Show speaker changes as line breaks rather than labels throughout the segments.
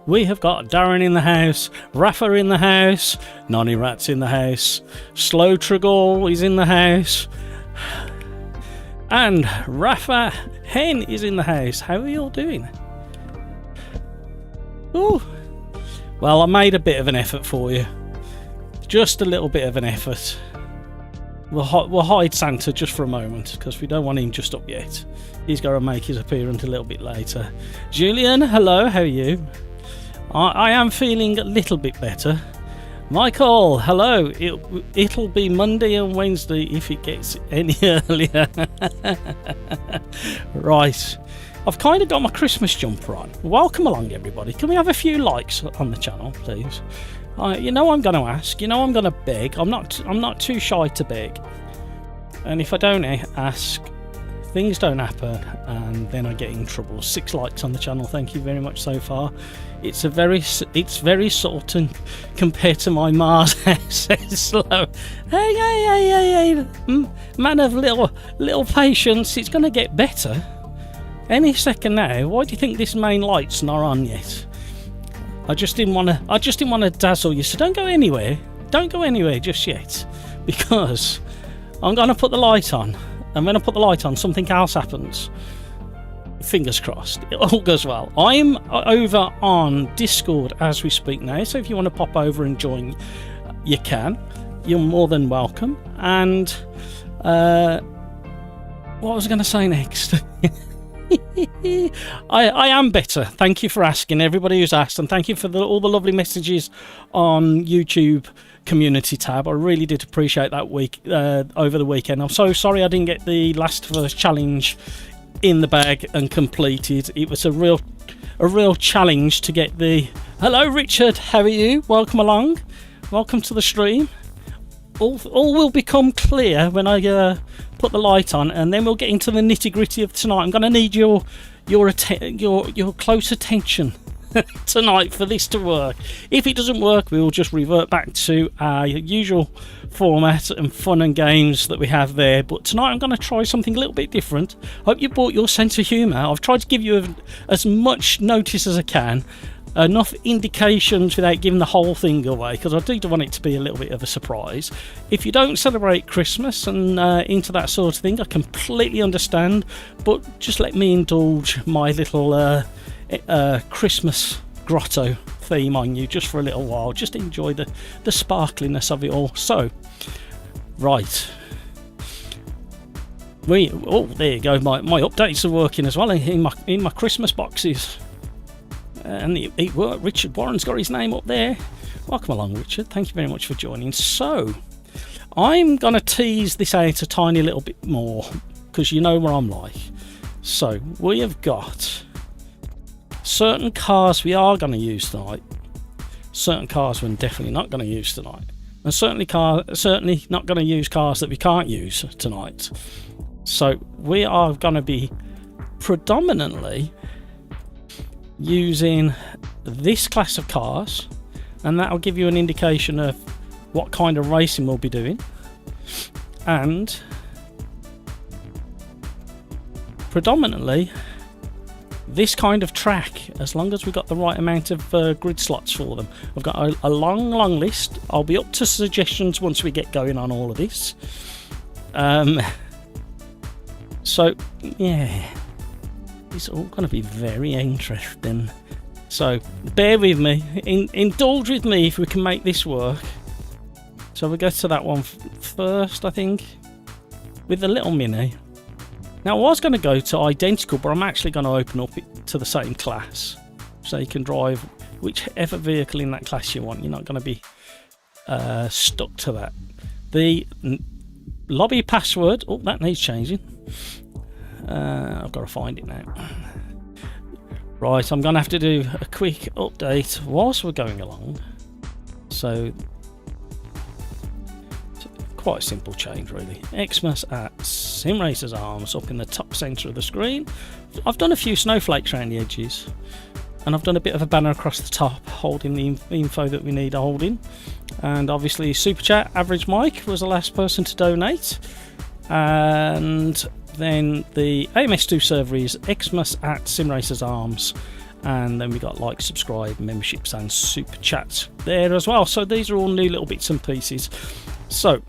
We have got Darren in the house, Rafa in the house, Nonny Rat's in the house, Slow Trigall is in the house, and Rafa Hen is in the house. How are you all doing? Ooh. Well, I made a bit of an effort for you. Just a little bit of an effort. We'll hide Santa just for a moment because we don't want him just up yet. He's going to make his appearance a little bit later. Julian, hello, how are you? I am feeling a little bit better. Michael, hello. It'll be Monday and Wednesday if it gets any earlier. Right. I've kind of got my Christmas jumper on. Welcome along, everybody. Can we have a few likes on the channel, please? You know I'm going to ask. You know I'm going to beg. I'm not too shy to beg. And if I don't ask, things don't happen, and then I get in trouble. 6 likes on the channel. Thank you very much so far. It's very salt and compared to my Mars house. It's slow. Hey, man of little patience. It's going to get better. Any second now. Why do you think this main light's not on yet? I just didn't want to dazzle you, so don't go anywhere. Don't go anywhere just yet, because I'm going to put the light on, and when I put the light on, something else happens. Fingers crossed, it all goes well. I'm over on Discord as we speak now, so if you want to pop over and join, you can. You're more than welcome. And what was I going to say next? I am better. Thank you for asking, everybody who's asked, and thank you for all the lovely messages on YouTube community tab. I really did appreciate that over the weekend. I'm so sorry I didn't get the Last of Us challenge in the bag and completed. It was a real challenge to get the... Hello Richard, how are you? Welcome along. Welcome to the stream. All will become clear when I put the light on, and then we'll get into the nitty-gritty of tonight. I'm going to need your close attention tonight for this to work. If it doesn't work, we will just revert back to our usual format and fun and games that we have there. But tonight I'm going to try something a little bit different. Hope you brought your sense of humour. I've tried to give you as much notice as I can. Enough indications without giving the whole thing away, because I do want it to be a little bit of a surprise. If you don't celebrate Christmas and into that sort of thing, I completely understand, but just let me indulge my little Christmas grotto theme on you just for a little while. Just enjoy the sparkliness of it all. So, right. There you go. My updates are working as well in my Christmas boxes. And it worked. Richard Warren's got his name up there. Welcome along, Richard. Thank you very much for joining. So, I'm going to tease this out a tiny little bit more, because you know what I'm like. So, we have got certain cars we are going to use tonight. Certain cars we're definitely not going to use tonight. And certainly not going to use cars that we can't use tonight. So, we are going to be predominantly using this class of cars, and that will give you an indication of what kind of racing we'll be doing, and predominantly this kind of track, as long as we've got the right amount of grid slots for them. I've got a long list. I'll be up to suggestions once we get going on all of this. So yeah, it's all going to be very interesting, so bear with me, indulge with me if we can make this work. So we'll go to that one first, I think, with the little Mini. Now I was going to go to identical, but I'm actually going to open up it to the same class, so you can drive whichever vehicle in that class you want. You're not going to be stuck to that. The lobby password, that needs changing. I've got to find it now. Right, I'm going to have to do a quick update whilst we're going along. So, quite a simple change really. Xmas at SimRacersArms up in the top centre of the screen. I've done a few snowflakes around the edges, and I've done a bit of a banner across the top holding the info that we need holding. And obviously Super Chat, Average Mike was the last person to donate. And then the AMS2 server is Xmas at SimRacersArms, and then we got like, subscribe, memberships and super chats there as well. So these are all new little bits and pieces. So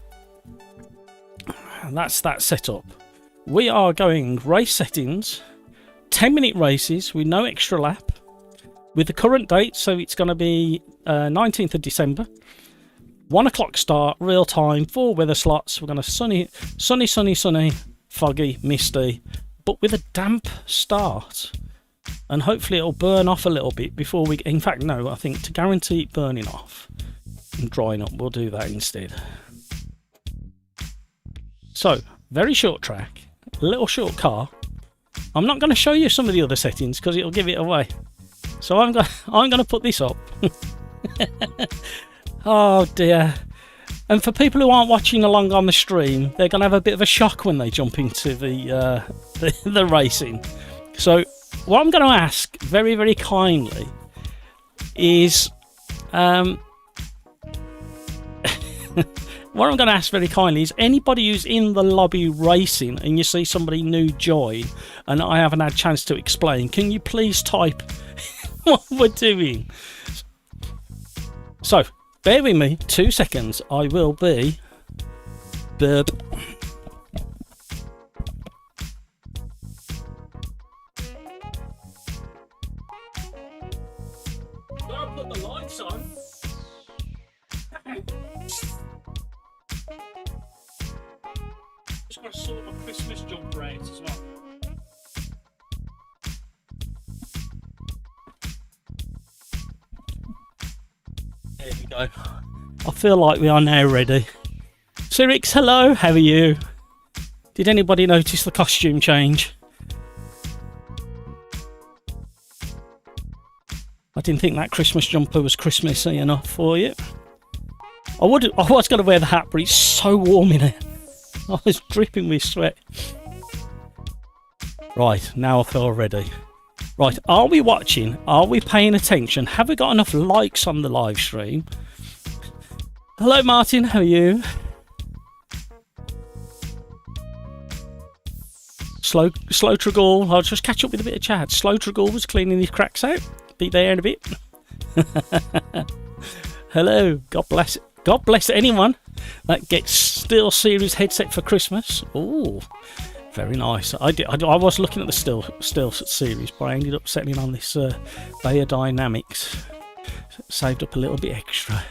that's that setup. We are going race settings, 10-minute races with no extra lap, with the current date, so it's going to be 19th of December, 1 o'clock start, real time, 4 weather slots. We're going to sunny, foggy, misty, but with a damp start, and hopefully it'll burn off a little bit before we, in fact no, I think to guarantee it burning off and drying up, we'll do that instead. So very short track, little short car. I'm not going to show you some of the other settings because it'll give it away. So I'm going to put this up. Oh dear. And for people who aren't watching along on the stream, they're going to have a bit of a shock when they jump into the racing. So what I'm going to ask very, very kindly is what I'm going to ask very kindly is anybody who's in the lobby racing and you see somebody new join and I haven't had a chance to explain, can you please type what we're doing? So bear with me 2 seconds. I will be burp. Don't put the lights on. Just got to sort my Christmas jumper out as well. There we go. I feel like we are now ready. Cyrix, hello, how are you? Did anybody notice the costume change? I didn't think that Christmas jumper was Christmassy enough for you. I was going to wear the hat, but it's so warm in here. I was dripping with sweat. Right, now I feel ready. Right, are we watching? Are we paying attention? Have we got enough likes on the live stream? Hello Martin, how are you? Slow Tragall, I'll just catch up with a bit of chat. Slow Tragall was cleaning his cracks out. Be there in a bit. Hello, God bless anyone that gets Steel Series headset for Christmas. Oh, very nice. I was looking at the Steel Series, but I ended up settling on this Bayer Dynamics. Saved up a little bit extra.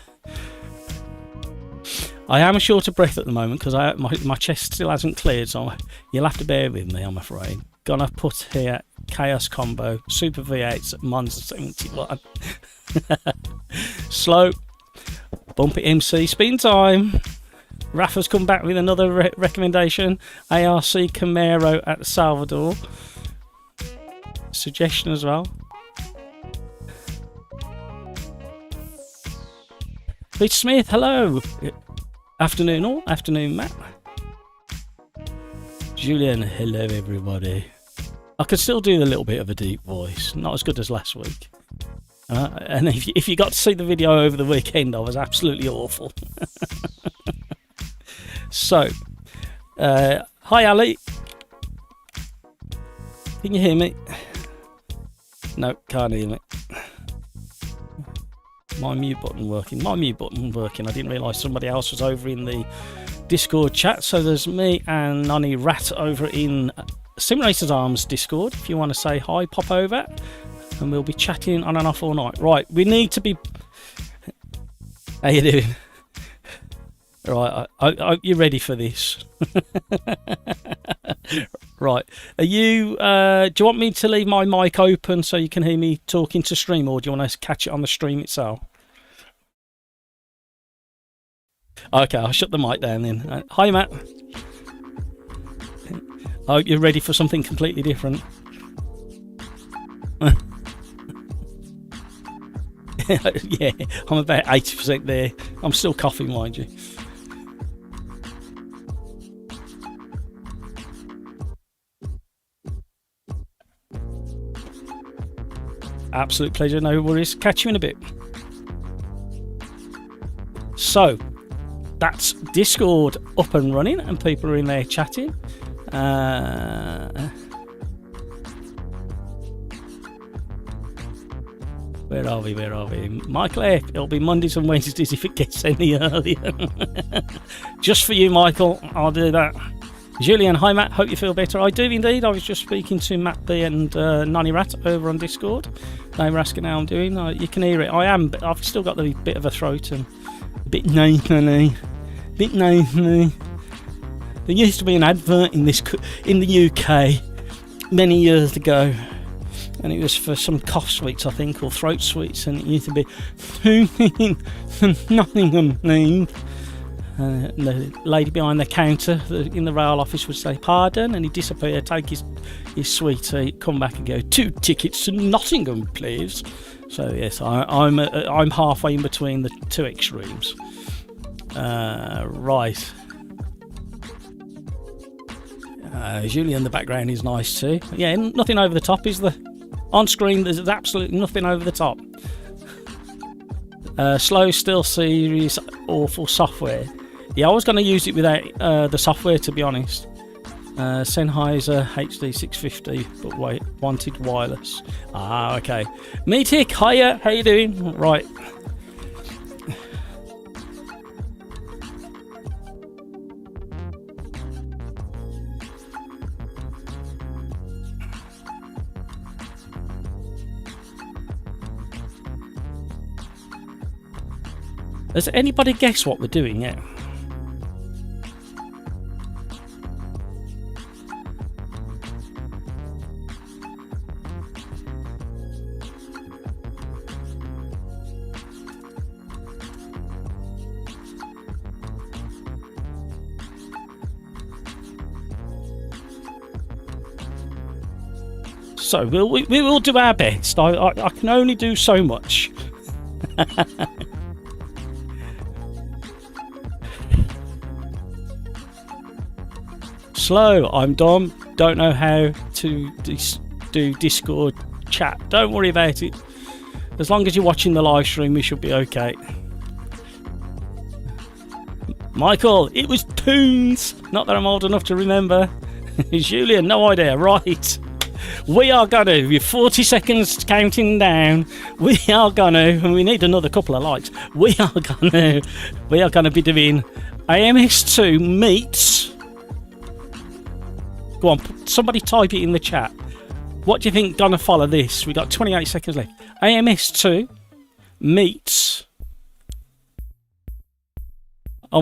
I am short of breath at the moment because my chest still hasn't cleared, so you'll have to bear with me, I'm afraid. Gonna put here Chaos Combo, Super V8s at Monza 71. Slow, Bumpy MC, Spin Time. Rafa's come back with another recommendation. ARC Camaro at Salvador. Suggestion as well. Peter Smith, hello. Afternoon all. Afternoon, Matt. Julian, hello everybody. I could still do a little bit of a deep voice. Not as good as last week. And if you got to see the video over the weekend, I was absolutely awful. So, hi Ali. Can you hear me? No, can't hear me. My mute button working. My mute button working. I didn't realise somebody else was over in the Discord chat. So there's me and Nani Rat over in SimRacersArms Discord. If you want to say hi, pop over and we'll be chatting on and off all night. Right, we need to be... How you doing? Right, are you ready for this? Right, are you... do you want me to leave my mic open so you can hear me talking to stream, or do you want to catch it on the stream itself? Okay, I'll shut the mic down then. Hi, Matt. I hope you're ready for something completely different. Yeah, I'm about 80% there. I'm still coughing, mind you. Absolute pleasure, no worries. Catch you in a bit. So, that's Discord up and running and people are in there chatting. Where are we? Where are we? Michael F. It'll be Mondays and Wednesdays if it gets any earlier. Just for you, Michael. I'll do that. Julian, hi Matt. Hope you feel better. I do indeed. I was just speaking to Matt B and Nani Rat over on Discord. They were asking how I'm doing. You can hear it. I am, but I've still got the bit of a throat and a bit nasally. Bit nasally. There used to be an advert in the UK many years ago, and it was for some cough sweets, I think, or throat sweets, and it used to be Nottingham, please. The lady behind the counter in the rail office would say pardon, and he'd disappear, take his sweetie, come back and go 2 tickets to Nottingham, please. So yes, I'm halfway in between the two extremes. Right. Julie in the background is nice too. Yeah, nothing over the top, is there? On screen, there's absolutely nothing over the top. Slow Still Series, awful software. Yeah, I was going to use it without the software, to be honest. Sennheiser HD650, but wait, wanted wireless. Ah, okay. Meetic, hiya, how you doing? Right. Does anybody guess what we're doing yet? So we will do our best. I can only do so much. Slow, I'm dumb, don't know how to do Discord chat. Don't worry about it. As long as you're watching the live stream, we should be okay. Michael, it was Toons. Not that I'm old enough to remember. Julian, no idea. Right. We are going to, with 40 seconds counting down, we are going to, and we need another couple of likes, we are going to be doing AMS2 meets. Go on, somebody type it in the chat. What do you think gonna follow this? We got 28 seconds left. AMS2 meets. I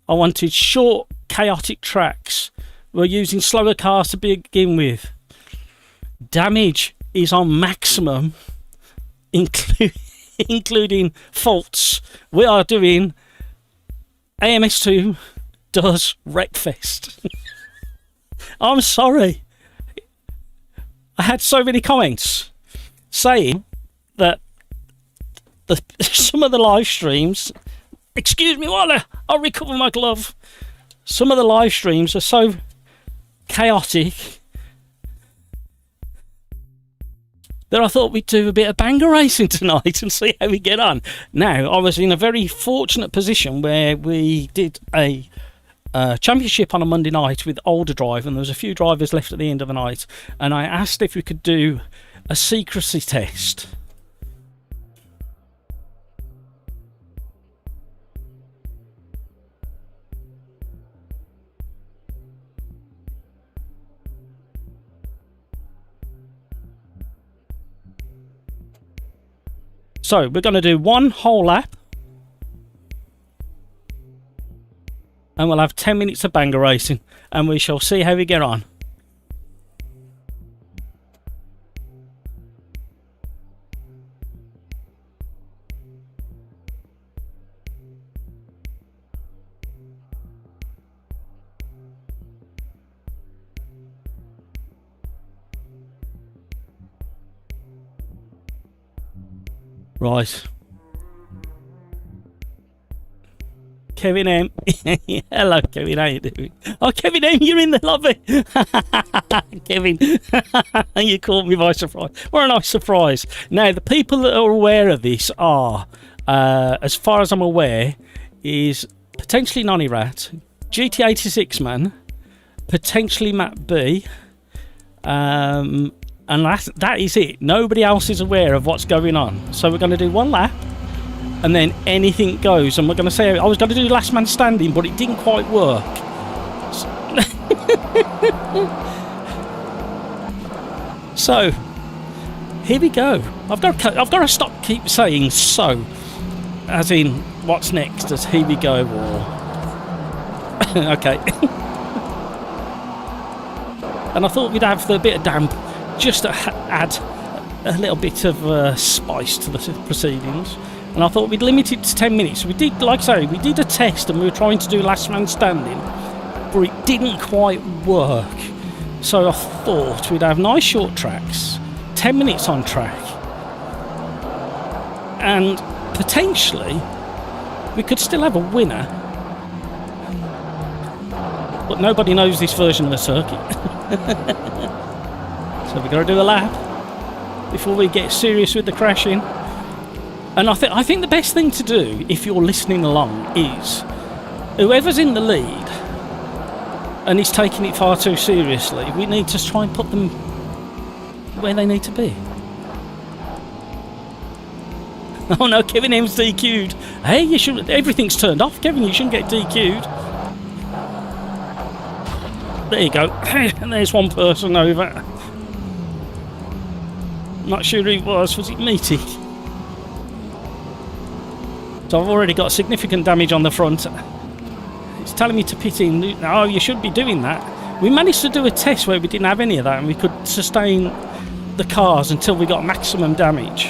wanted short, chaotic tracks. We're using slower cars to begin with. Damage is on maximum, including faults. We are doing AMS2 does Wreckfest. I'm sorry. I had so many comments saying that some of the live streams, excuse me while I'll recover my glove. Some of the live streams are so chaotic that I thought we'd do a bit of banger racing tonight and see how we get on. Now, I was in a very fortunate position where we did a championship on a Monday night with older drive, and there was a few drivers left at the end of the night, and I asked if we could do a secrecy test. So we're going to do one whole lap, and we'll have 10 minutes of banger racing, and we shall see how we get on. Right. Kevin M. Hello, Kevin. How you doing? Oh, Kevin M, you're in the lobby. Kevin, you caught me by surprise. What a nice surprise. Now, the people that are aware of this are, as far as I'm aware, is potentially Nonny Rat, GT86 Man, potentially Matt B, And that is it. Nobody else is aware of what's going on. So we're going to do one lap, and then anything goes. And we're going to say, I was going to do last man standing, but it didn't quite work. So here we go. I've got to keep saying so, as in what's next, as here we go, or okay. And I thought we'd have the bit of damp just to add a little bit of spice to the proceedings. And I thought we'd limit it to 10 minutes. We did, like I say, we did a test and we were trying to do last man standing, but it didn't quite work. So I thought we'd have nice short tracks, 10 minutes on track, and potentially we could still have a winner, but nobody knows this version of the circuit. So we've got to do a lap before we get serious with the crashing. And I think the best thing to do, if you're listening along, is whoever's in the lead and is taking it far too seriously, we need to try and put them where they need to be. Oh no, Kevin M's DQ'd. Hey, you should. Everything's turned off, Kevin. You shouldn't get DQ'd. There you go. And there's one person over. Not sure who it was. Was it Meaty? So I've already got significant damage on the front. It's telling me to pit in. Oh, you should be doing that. We managed to do a test where we didn't have any of that, and we could sustain the cars until we got maximum damage.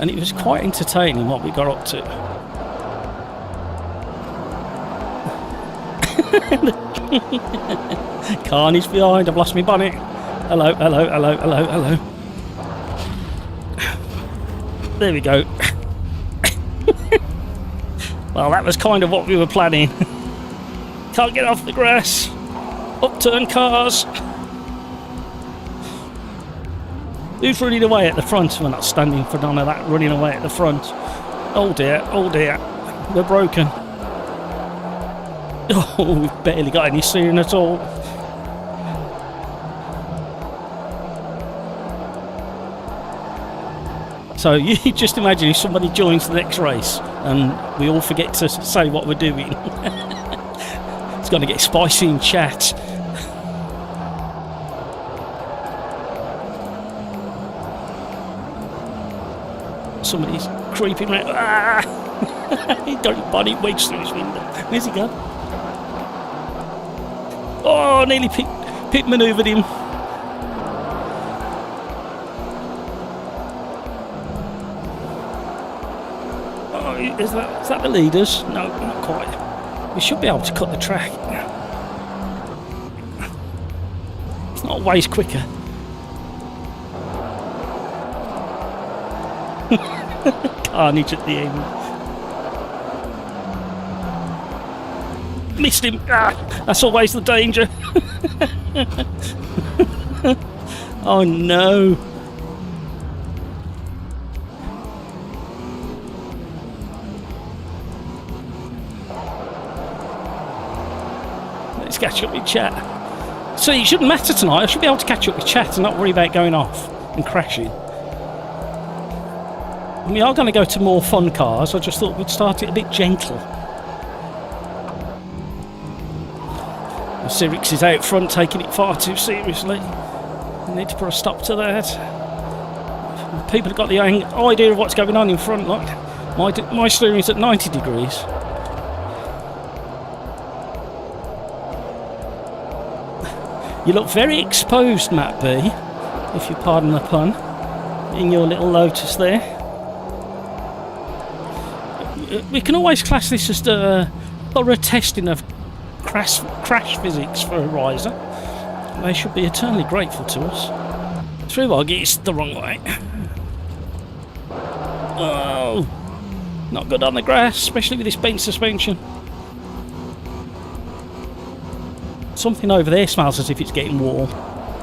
And it was quite entertaining what we got up to. Carnage behind. I've lost my bonnet. Hello, hello, hello, hello, hello. There we go. Well, that was kind of what we were planning. Can't get off the grass. Upturn cars. Who's running away at the front? We're not standing for none of that running away at the front. Oh dear, oh dear. We're broken. Oh, we've barely got any steering at all. So you just imagine if somebody joins the next race and we all forget to say what we're doing. It's going to get spicy in chat. Somebody's creeping around. Ah! He's got his body wedged through his window. Where's he gone? Oh, nearly pit manoeuvred him. Oh, is that the leaders? No, not quite. We should be able to cut the track. It's not always quicker. Carnage at the end. Missed him. Ah, that's always the danger. Oh no. Let's catch up with chat. So it shouldn't matter tonight. I should be able to catch up with chat and not worry about going off and crashing. We are going to go to more fun cars. I just thought we'd start it a bit gentle. Sirix is out front taking it far too seriously. We need to put a stop to that. People have got the idea of what's going on in front. Like my steering's at 90 degrees. You look very exposed, Matt B, if you pardon the pun, in your little Lotus there. We can always class this as the thorough testing of crash physics for a riser. They should be eternally grateful to us. Through Oggy's the wrong way. Oh, not good on the grass, especially with this bent suspension. Something over there smells as if it's getting warm.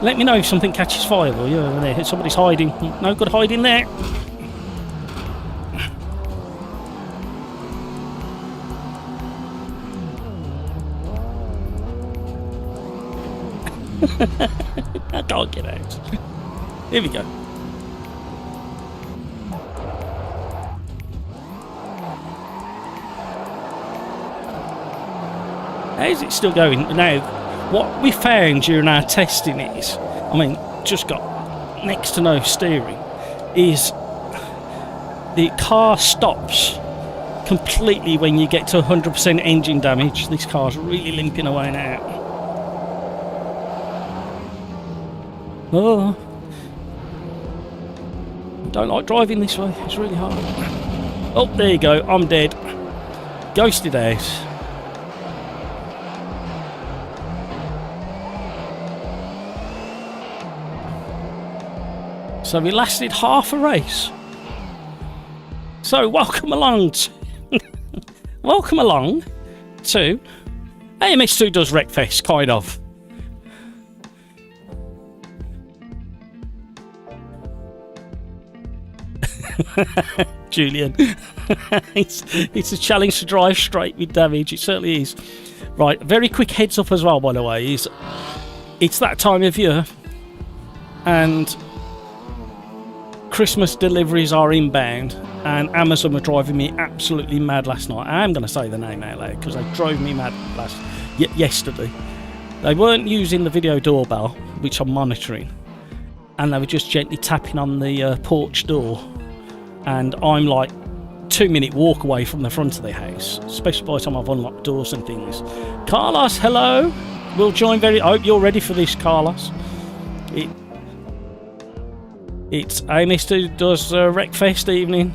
Let me know if something catches fire, will you, over there? Somebody's hiding. No good hiding there. I can't get out. Here we go. How's it still going? Now, what we found during our testing is, I mean, just got next to no steering, is the car stops completely when you get to 100% engine damage. This car's really limping away now. Oh, I don't like driving this way, it's really hard. Oh, there you go, I'm dead. Ghosted out. So we lasted half a race. So welcome along to welcome along to AMS2 does Wreckfest, kind of. Julian. it's a challenge to drive straight with damage, it certainly is. Right, very quick heads up as well, by the way, is it's that time of year and Christmas deliveries are inbound, and Amazon were driving me absolutely mad last night. I am going to say the name out loud because they drove me mad yesterday. They weren't using the video doorbell, which I'm monitoring, and they were just gently tapping on the porch door, and I'm like 2-minute walk away from the front of the house, especially by the time I've unlocked doors and things. Carlos, hello. We'll join very... I hope you're ready for this, Carlos. It's AMS2 does Wreckfest evening.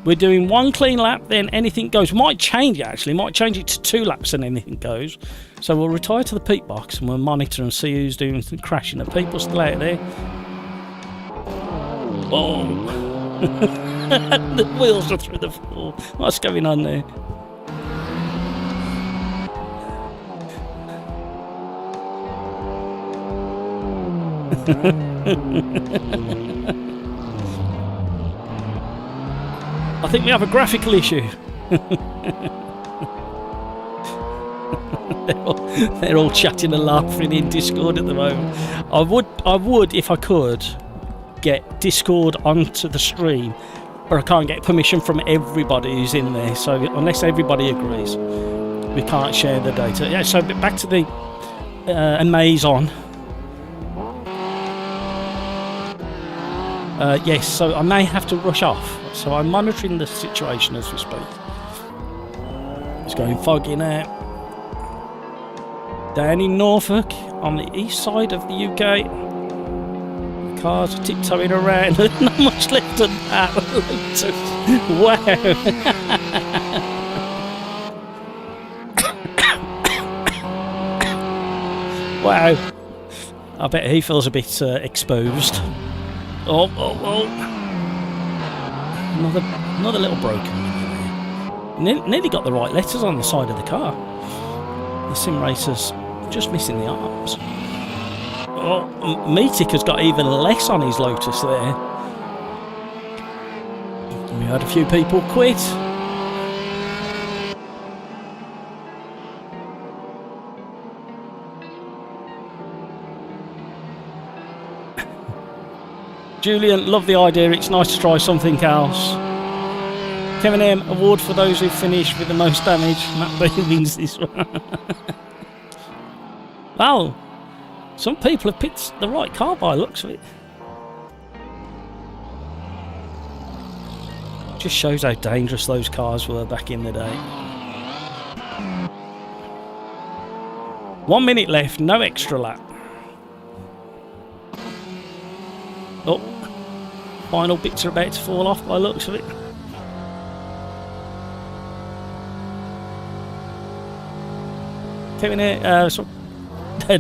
We're doing 1 clean lap, then anything goes. Might change it actually, might change it to 2 laps and anything goes. So we'll retire to the peak box and we'll monitor and see who's doing some crashing. Are people still out there? Oh! The wheels are through the floor. What's going on there? I think we have a graphical issue. they're all chatting and laughing in Discord at the moment. I would, if I could, get Discord onto the stream, but I can't get permission from everybody who's in there. So unless everybody agrees, we can't share the data. Yeah. So back to the Amazon. Yes, so I may have to rush off. So I'm monitoring the situation as we speak. It's going foggy now. Down in Norfolk, on the east side of the UK, the cars are tiptoeing around. There's not much left of that. Wow. Wow. I bet he feels a bit exposed. Oh. Another little broken. Nearly got the right letters on the side of the car. The Sim Racers just missing the arms. Oh, Metic has got even less on his Lotus there. We had a few people quit. Julian, love the idea. It's nice to try something else. Kevin M, award for those who finish with the most damage. Matt B wins this one. Well, some people have picked the right car by the looks of it. Just shows how dangerous those cars were back in the day. 1 minute left, no extra lap. Oh, final bits are about to fall off by the looks of it. Kevin here,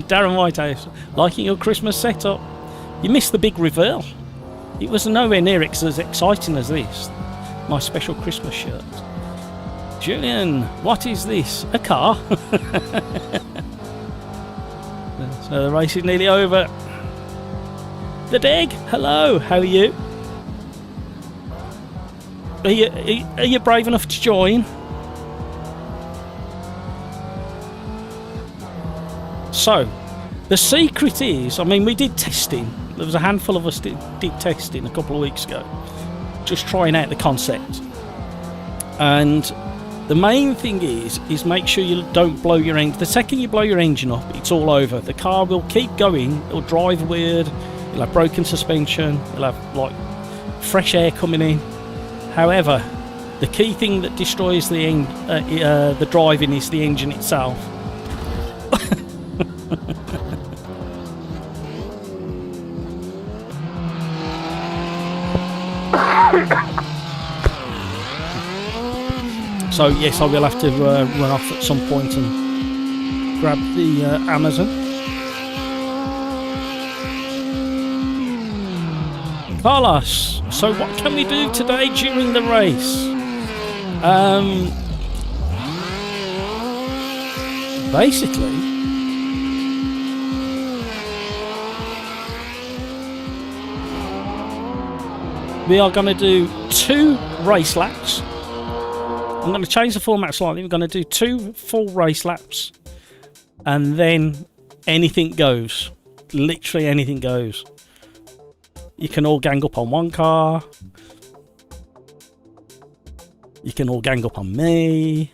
Darren Whitehouse, liking your Christmas setup. You missed the big reveal. It was nowhere near as exciting as this. My special Christmas shirt. Julian, what is this? A car? So the race is nearly over. The Dig, hello, how are you? Are you brave enough to join? So, The secret is, I mean, we did testing. There was a handful of us did testing a couple of weeks ago, just trying out the concept. And the main thing is make sure you don't blow your engine. The second you blow your engine up, it's all over. The car will keep going. It'll drive weird. You'll have broken suspension. You'll have like fresh air coming in. However, the key thing that destroys the driving is the engine itself. So yes, I will have to run off at some point and grab the Amazon. Carlos, so what can we do today during the race? Basically, we are going to do 2 race laps. I'm going to change the format slightly. We're going to do 2 full race laps, and then anything goes. Literally anything goes. You can all gang up on one car. You can all gang up on me.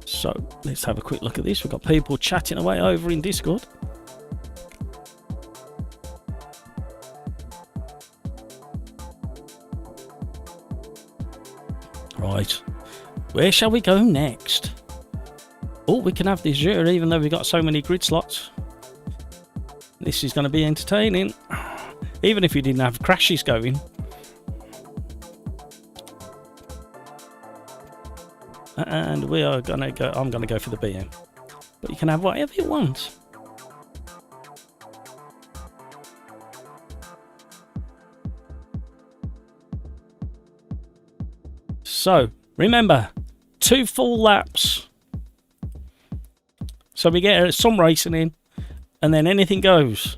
So let's have a quick look at this. We've got people chatting away over in Discord. Right, where shall we go next? Oh, we can have the Azure even though we've got so many grid slots. This is going to be entertaining. Even if you didn't have crashes going. And we are gonna go. I'm gonna go for the BM, but you can have whatever you want. So remember, 2 full laps. So we get some racing in, and then anything goes.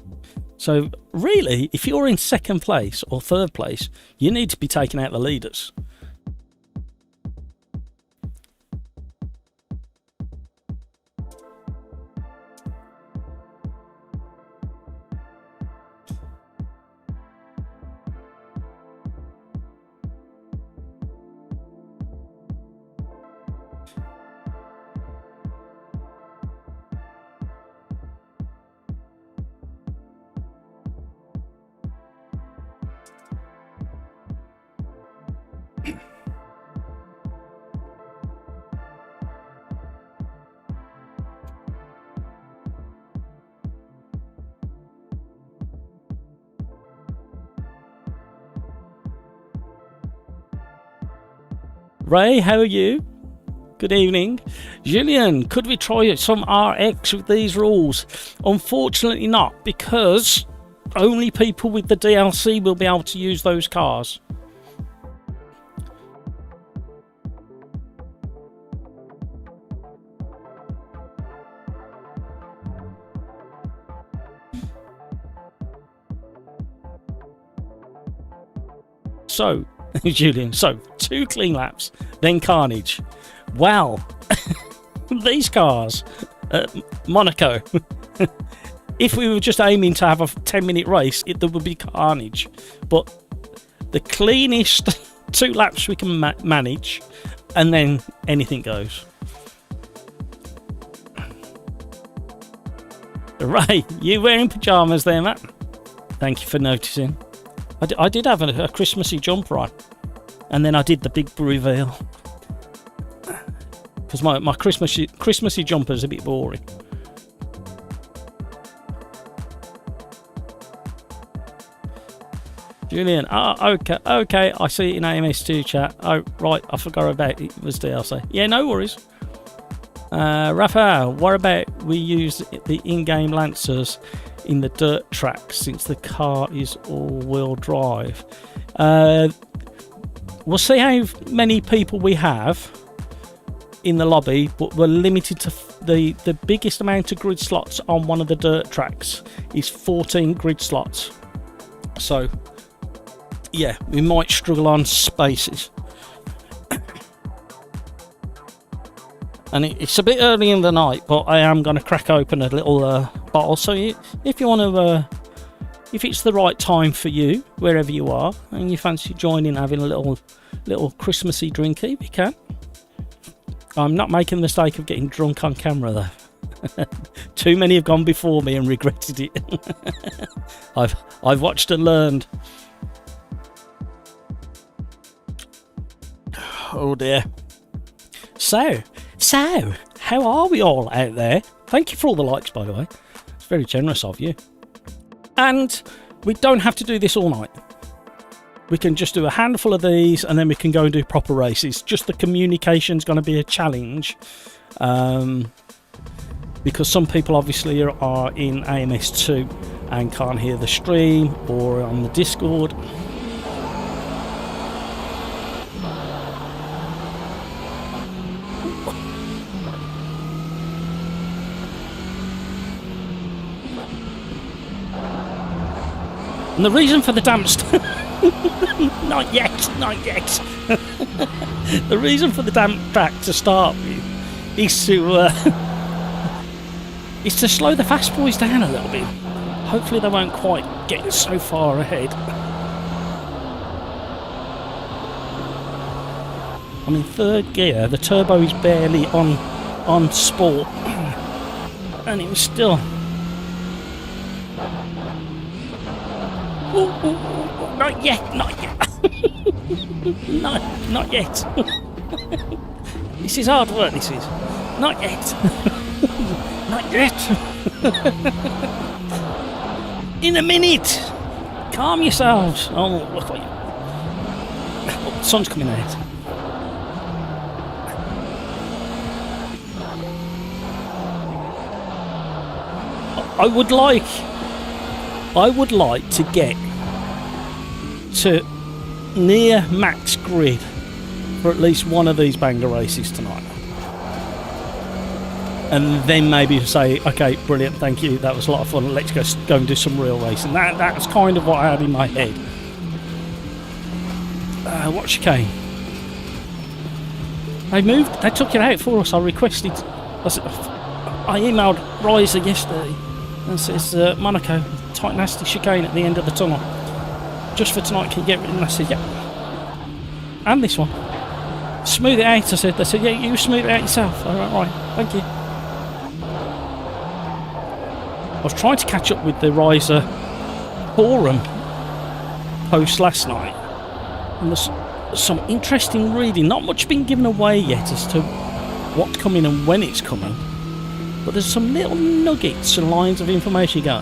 So really, if you're in 2nd place or 3rd place, you need to be taking out the leaders. Ray, how are you? Good evening. Julian, could we try some RX with these rules? Unfortunately not, because only people with the DLC will be able to use those cars. So, Julian, so 2 clean laps, then carnage. Wow, these cars at Monaco, if we were just aiming to have a 10-minute race, there would be carnage. But the cleanest 2 laps we can manage, and then anything goes. Ray, you wearing pyjamas there, Matt? Thank you for noticing. I did have a Christmassy jumper on, and then I did the big reveal. because my Christmassy jumper is a bit boring. Julian, okay, I see it in AMS2 chat. Oh, right, I forgot about it was DLC. Yeah, no worries. Raphael, what about we use the in-game Lancers in the dirt track since the car is all-wheel drive? We'll see how many people we have in the lobby, but we're limited to the biggest amount of grid slots on one of the dirt tracks is 14 grid slots. So yeah, we might struggle on spaces. And it's a bit early in the night, but I am going to crack open a little bottle. So if you want to, if it's the right time for you, wherever you are, and you fancy joining, having a little Christmassy drinky, we can. I'm not making the mistake of getting drunk on camera though. Too many have gone before me and regretted it. I've watched and learned. Oh dear. So, how are we all out there? Thank you for all the likes, by the way. It's very generous of you. And we don't have to do this all night. We can just do a handful of these and then we can go and do proper races. Just the communication's going to be a challenge. Because some people obviously are in AMS2 and can't hear the stream or on the Discord. And the reason for the damp not yet. The reason for the damp track to start with is to slow the fast boys down a little bit. Hopefully they won't quite get so far ahead. I'm in third gear, the turbo is barely on sport, and it was still... Ooh, not yet. No, not yet. This is hard work, this is. Not yet. Not yet. In a minute. Calm yourselves. Oh, look what you... Oh, the sun's coming out. I would like to get to near max grid for at least one of these banger races tonight. And then maybe say, okay, brilliant, thank you, that was a lot of fun, let's go and do some real racing. That's kind of what I had in my head. What chicane? They took it out for us. I emailed Riser yesterday and says, Monaco, tight nasty chicane at the end of the tunnel. Just for tonight, can you get rid of it? And I said, yeah. And this one. Smooth it out, I said. They said, yeah, you smooth it out yourself. I went, right, thank you. I was trying to catch up with the Riser forum post last night. And there's some interesting reading. Not much been given away yet as to what's coming and when it's coming. But there's some little nuggets and lines of information you go,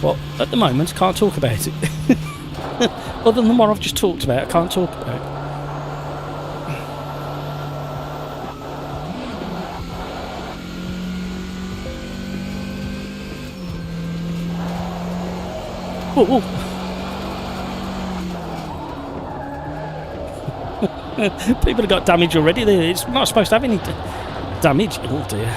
But at the moment, can't talk about it. Other than what I've just talked about, I can't talk about it. Whoa. People have got damage already. It's not supposed to have any damage. Oh dear.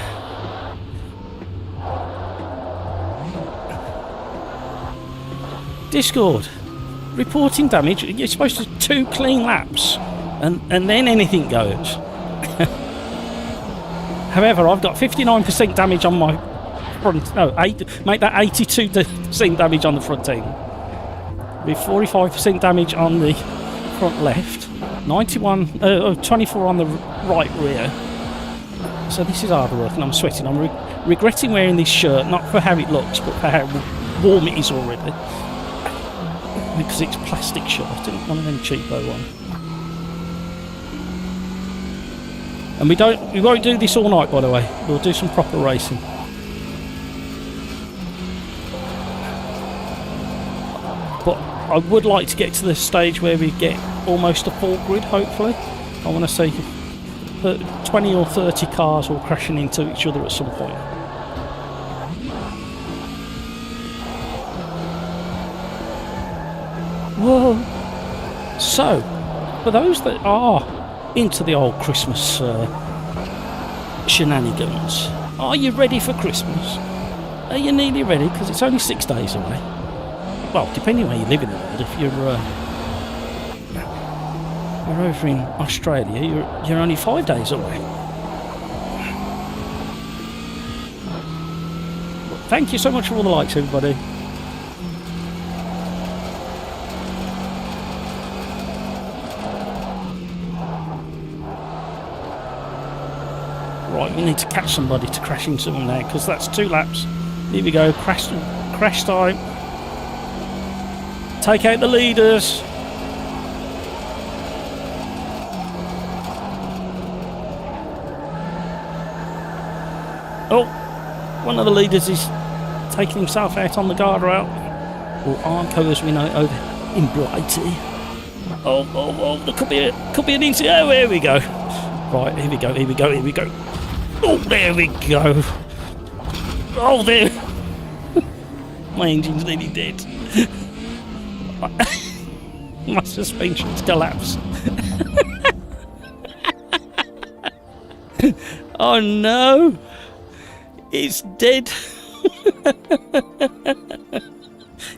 Discord. Reporting damage. You're supposed to 2 clean laps. And then anything goes. However, I've got 59% damage on my front. No, make that 82% damage on the front end. With 45% damage on the front left. 24 on the right rear. So this is hard work and I'm sweating. I'm regretting wearing this shirt, not for how it looks, but for how warm it is already. Because it's plastic shirt, one of them cheapo ones. And we won't do this all night, by the way. We'll do some proper racing. But I would like to get to the stage where we get almost a full grid, hopefully. I want to see 20 or 30 cars all crashing into each other at some point. Whoa! So, for those that are into the old Christmas shenanigans, are you ready for Christmas? Are you nearly ready? Because it's only 6 days away. Well, depending where you live in the world. If you're over in Australia, you're only 5 days away. But thank you so much for all the likes, everybody. Right, we need to catch somebody to crash into them now, because that's 2 laps. Here we go, crash time. Take out the leaders. Oh, one of the leaders is taking himself out on the guardrail. Or Arco, as we know, over in Blighty. Oh, there could be an incident. Oh, here we go. Right, here we go. Oh, there we go. Oh, there. My engine's nearly dead. My suspension's collapsed. Oh no. It's dead.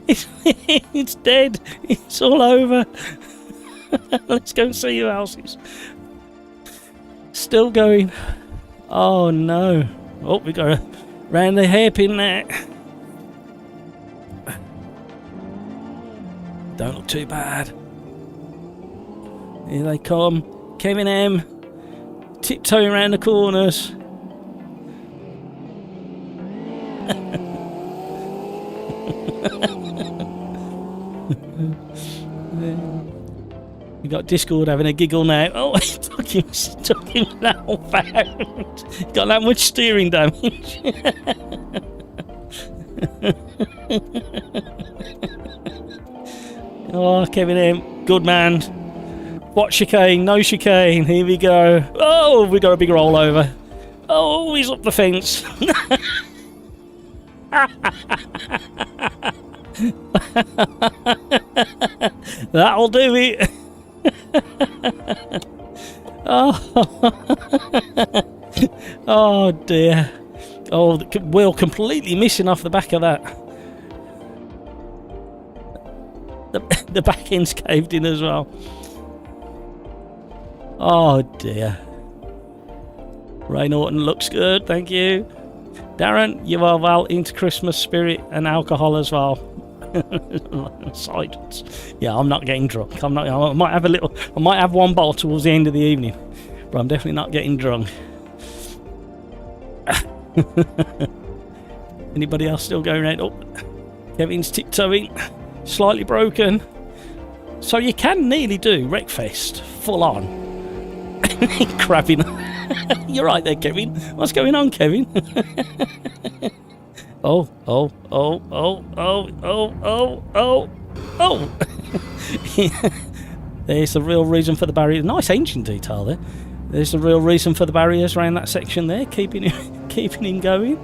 It's dead. It's all over. Let's go and see who else is still going. Oh no. Oh, we go round the hairpin there. Don't look too bad. Here they come. Kevin M. Tiptoeing around the corners. We got Discord having a giggle now. Oh, it took him that found. Got that much steering damage. Oh, Kevin M, good man. What chicane? No chicane. Here we go. Oh, we got a big rollover. Oh, he's up the fence. That'll do it. Oh dear. Oh, the wheel completely missing off the back of that. The back end's caved in as well. Oh dear. Ray Norton looks good, thank you. Darren, you are well into Christmas spirit and alcohol as well. Silence. Yeah, I'm not getting drunk. I might have one bottle towards the end of the evening, but I'm definitely not getting drunk. Anybody else still going around? Oh, Kevin's tiptoeing. Slightly broken. So you can nearly do Wreckfest full on. Crabbing. You're right there, Kevin. What's going on, Kevin? Oh. There's the real reason for the barrier. Nice engine detail there. There's the real reason for the barriers around that section there, keeping him going.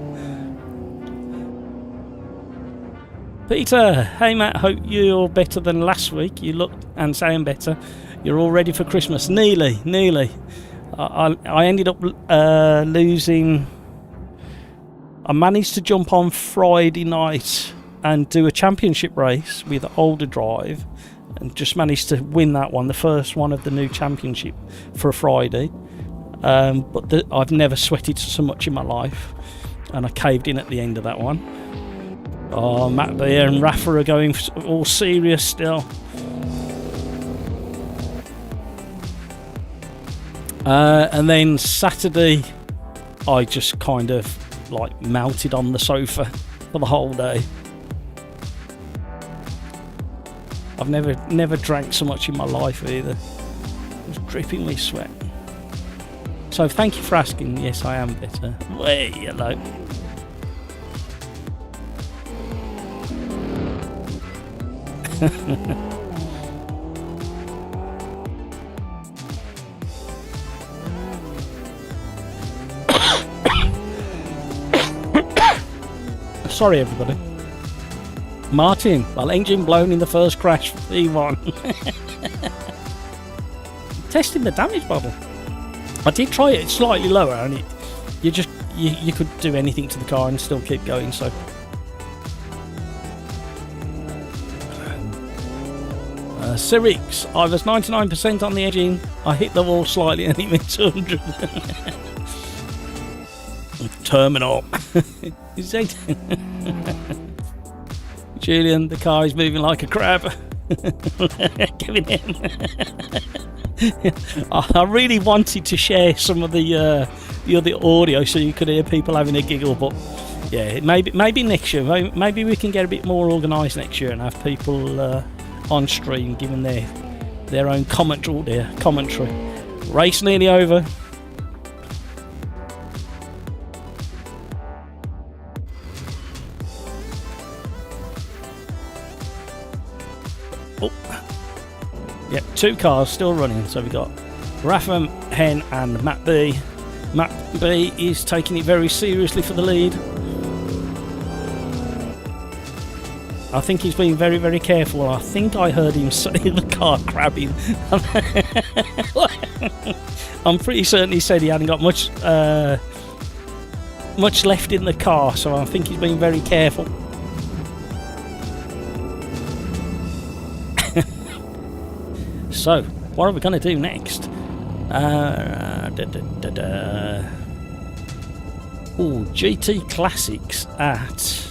Peter, hey Matt, hope you're better than last week. You look and sound better. You're all ready for Christmas. Nearly. I ended up losing. I managed to jump on Friday night and do a championship race with older drive, and just managed to win that one, the first one of the new championship for a Friday. But I've never sweated so much in my life, and I caved in at the end of that one. Oh, Matt Beer and Rafa are going all serious still. And then Saturday, I just kind of like melted on the sofa for the whole day. I've never drank so much in my life either. It was dripping with sweat. So thank you for asking. Yes, I am better. Way hello. Sorry, everybody. Martin, well, engine blown in the first crash for E1. Testing the damage model. I did try it slightly lower, and you could do anything to the car and still keep going. So, Sirix, I was 99% on the edging. I hit the wall slightly and it went 200. Terminal. Is it? Julian, the car is moving like a crab. Giving him. I really wanted to share some of the other audio so you could hear people having a giggle, but yeah, maybe next year. Maybe we can get a bit more organised next year and have people on stream giving their own commentary. Race nearly over. Oh. Yep, 2 cars still running. So we've got Rafa Hen and Matt B. Matt B is taking it very seriously for the lead. I think he's being very, very careful. I think I heard him say the car crabbing. I'm pretty certain he said he hadn't got much left in the car, so I think he's being very careful. So, what are we going to do next? GT Classics at...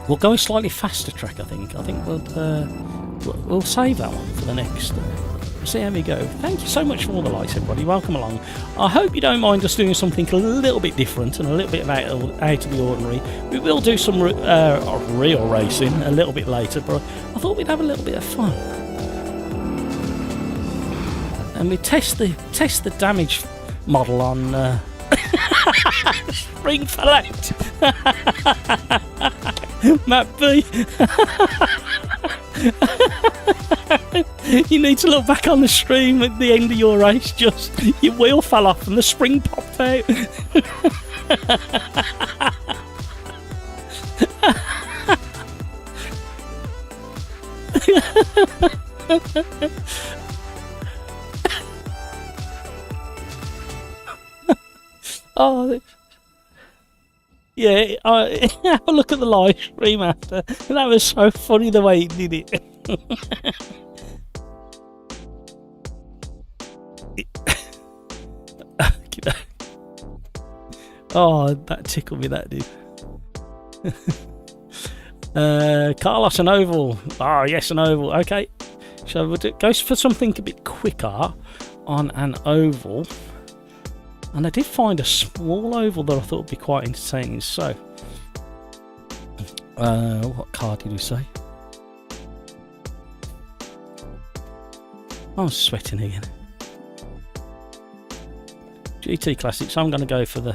We'll go a slightly faster track, I think. I think we'll save that one for the next... We'll see how we go. Thank you so much for all the likes, everybody. Welcome along. I hope you don't mind us doing something a little bit different and a little bit out of the ordinary. We will do some real racing a little bit later, but I thought we'd have a little bit of fun. And we test the damage model on spring fell out. Matt B. You need to look back on the stream at the end of your race. Just your wheel fell off and the spring popped out. Oh, yeah, have a look at the live stream after. That was so funny the way he did it. Oh, that tickled me, that did. Carlos, an oval. Ah, yes, an oval. Okay, so we'll go for something a bit quicker on an oval. And I did find a small oval that I thought would be quite entertaining. So, what car did we say? I'm sweating again. GT Classics. So I'm going to go for the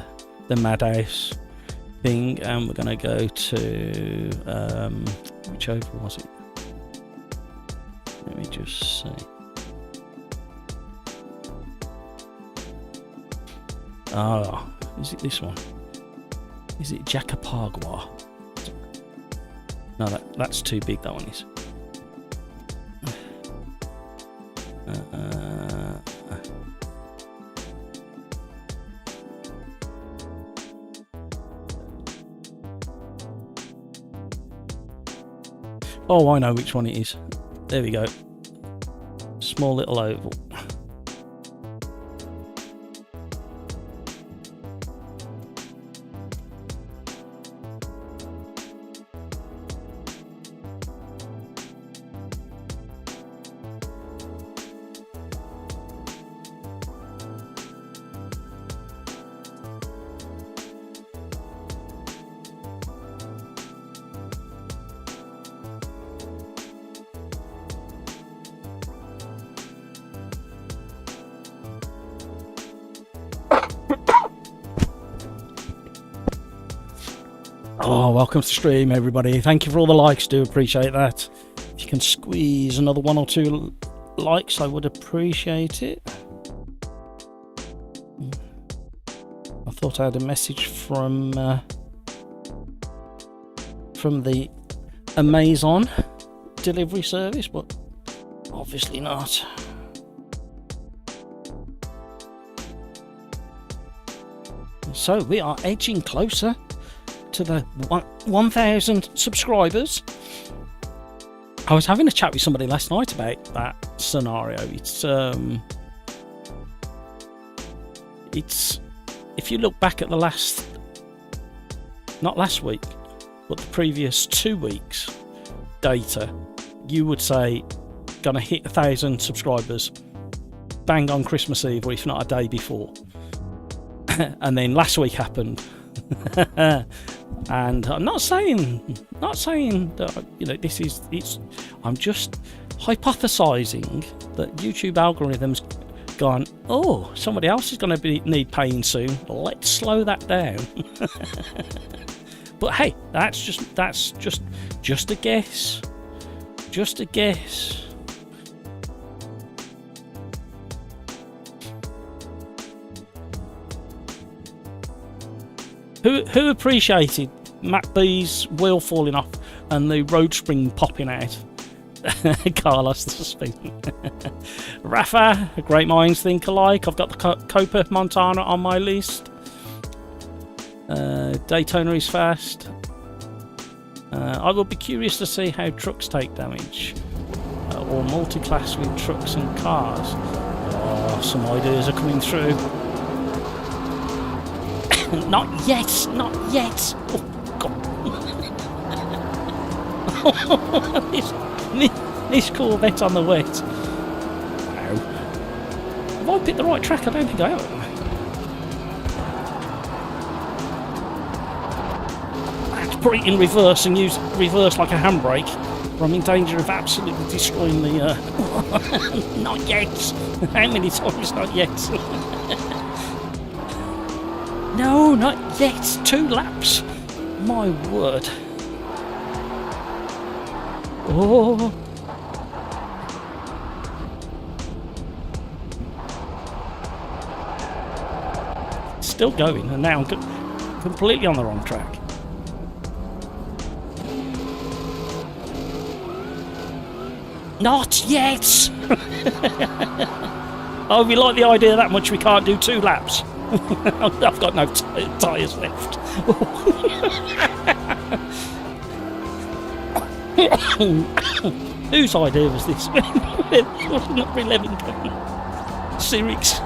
Madhouse thing, and we're going to go to which oval was it? Let me just see. Oh, is it this one? Is it Jacapagua? No, that's too big, that one is. Oh, I know which one it is. There we go. Small little oval. Oh, welcome to the stream, everybody. Thank you for all the likes. Do appreciate that. If you can squeeze another 1 or 2 likes, I would appreciate it. I thought I had a message from the Amazon delivery service, but obviously not. So we are edging closer to the 1,000 subscribers. I was having a chat with somebody last night about that scenario. It's if you look back at the not last week, but the previous 2 weeks data, you would say gonna hit 1,000 subscribers bang on Christmas Eve, or if not a day before. And then last week happened. And I'm not saying that, you know, I'm just hypothesizing that YouTube algorithms gone, oh, somebody else is going to need paying soon, let's slow that down. But hey, that's just a guess, Who appreciated Matt B's wheel falling off and the road spring popping out? Carlos the speaking. Rafa, great minds think alike. I've got the Copa Montana on my list. Daytona is fast. I will be curious to see how trucks take damage, or multi-class with trucks and cars. Oh, some ideas are coming through. Not yet. Oh God. this Corvette on the wet. Ow. Have I picked the right track? I don't think I have. I had to put it in reverse and use reverse like a handbrake, or I'm in danger of absolutely destroying the... Not yet. How many times not yet? No, not yet. 2 laps. My word. Oh. Still going, and now I'm completely on the wrong track. Not yet. Oh, we like the idea that much we can't do 2 laps. I've got no tyres left. Whose idea was this? Number 11. Sirix.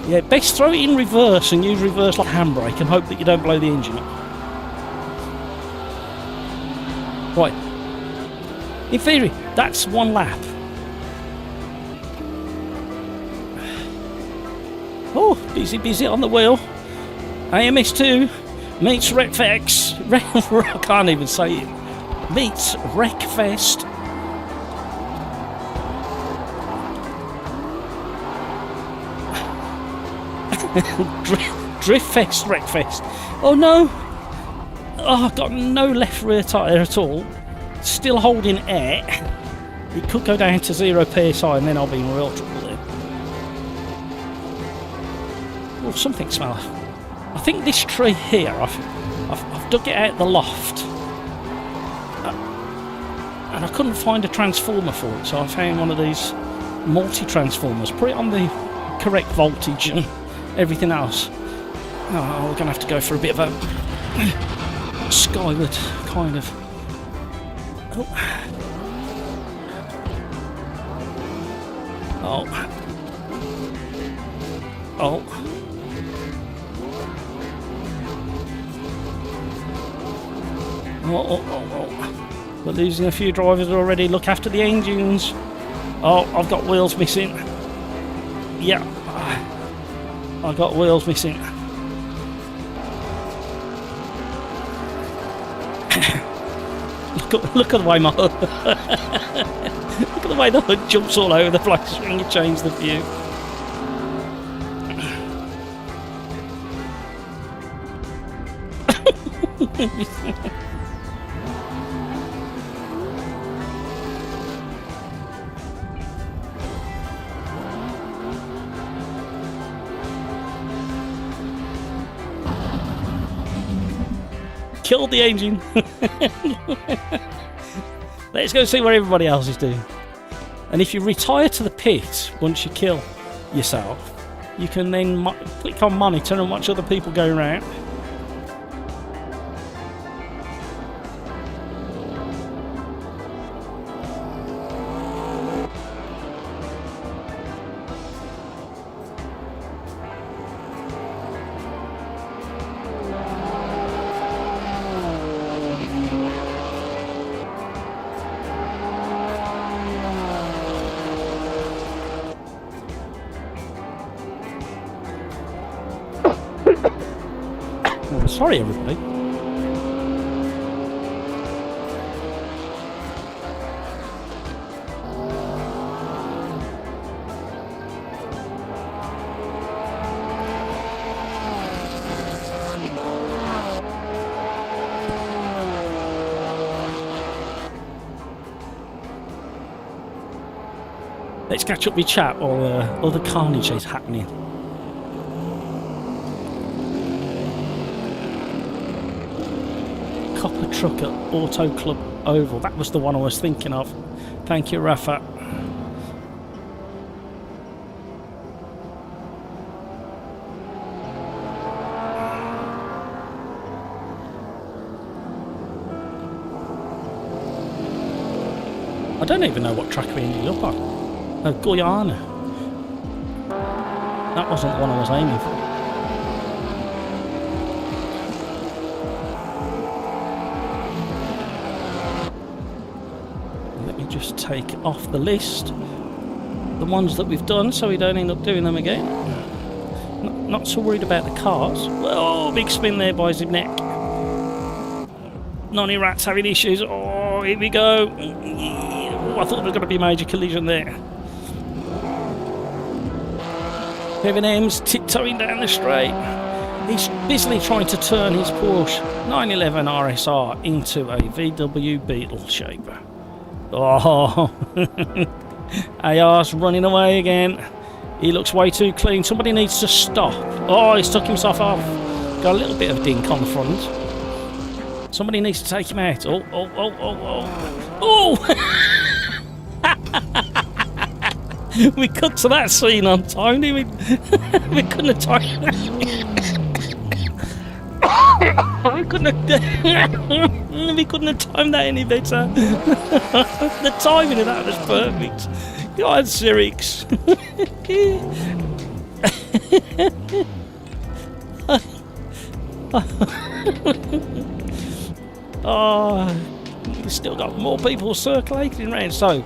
Yeah, best throw it in reverse and use reverse like a handbrake and hope that you don't blow the engine up. Right. In theory, that's 1 lap. Oh, busy on the wheel. AMS2 meets Wreckfest. I can't even say it. Meets Wreckfest. Driftfest, Wreckfest. Oh no! Oh, I've got no left rear tyre at all. Still holding air. It could go down to 0 PSI and then I'll be in real trouble then. Oh, something smells. I think this tree here, I've dug it out the loft. And I couldn't find a transformer for it, so I found one of these multi-transformers. Put it on the correct voltage and everything else. Oh, we're going to have to go for a bit of a skyward kind of... Oh. Oh. Oh. We're losing a few drivers already. Look after the engines. Oh, I've got wheels missing. Yeah. I've got wheels missing. Look at the way my hood... Look at the way the hood jumps all over the place when you change the view. Killed the engine. Let's go see what everybody else is doing. And if you retire to the pit once you kill yourself, you can then click on monitor and watch other people go around. Oh, sorry, everybody. Let's catch up with chat or other carnage is happening. Copper truck at Auto Club Oval. That was the one I was thinking of. Thank you, Rafa. I don't even know what track we ended up on. Oh, Guyana. That wasn't the one I was aiming for. Let me just take off the list the ones that we've done so we don't end up doing them again. Not so worried about the cars. Oh, big spin there by Zibnek. Nonny Rat's having issues. Oh, here we go. I thought there was going to be a major collision there. Kevin M's tiptoeing down the straight. He's busily trying to turn his Porsche 911 RSR into a VW Beetle shape. Oh, AR's running away again. He looks way too clean. Somebody needs to stop. Oh, he's took himself off. Got a little bit of dink on the front. Somebody needs to take him out. Oh, oh, oh, oh, oh. Oh! We cut to that scene on time, didn't we? We couldn't have timed that. We couldn't have timed that any better. The timing of that was perfect. God, Sirix. Oh, we've still got more people circulating around. So,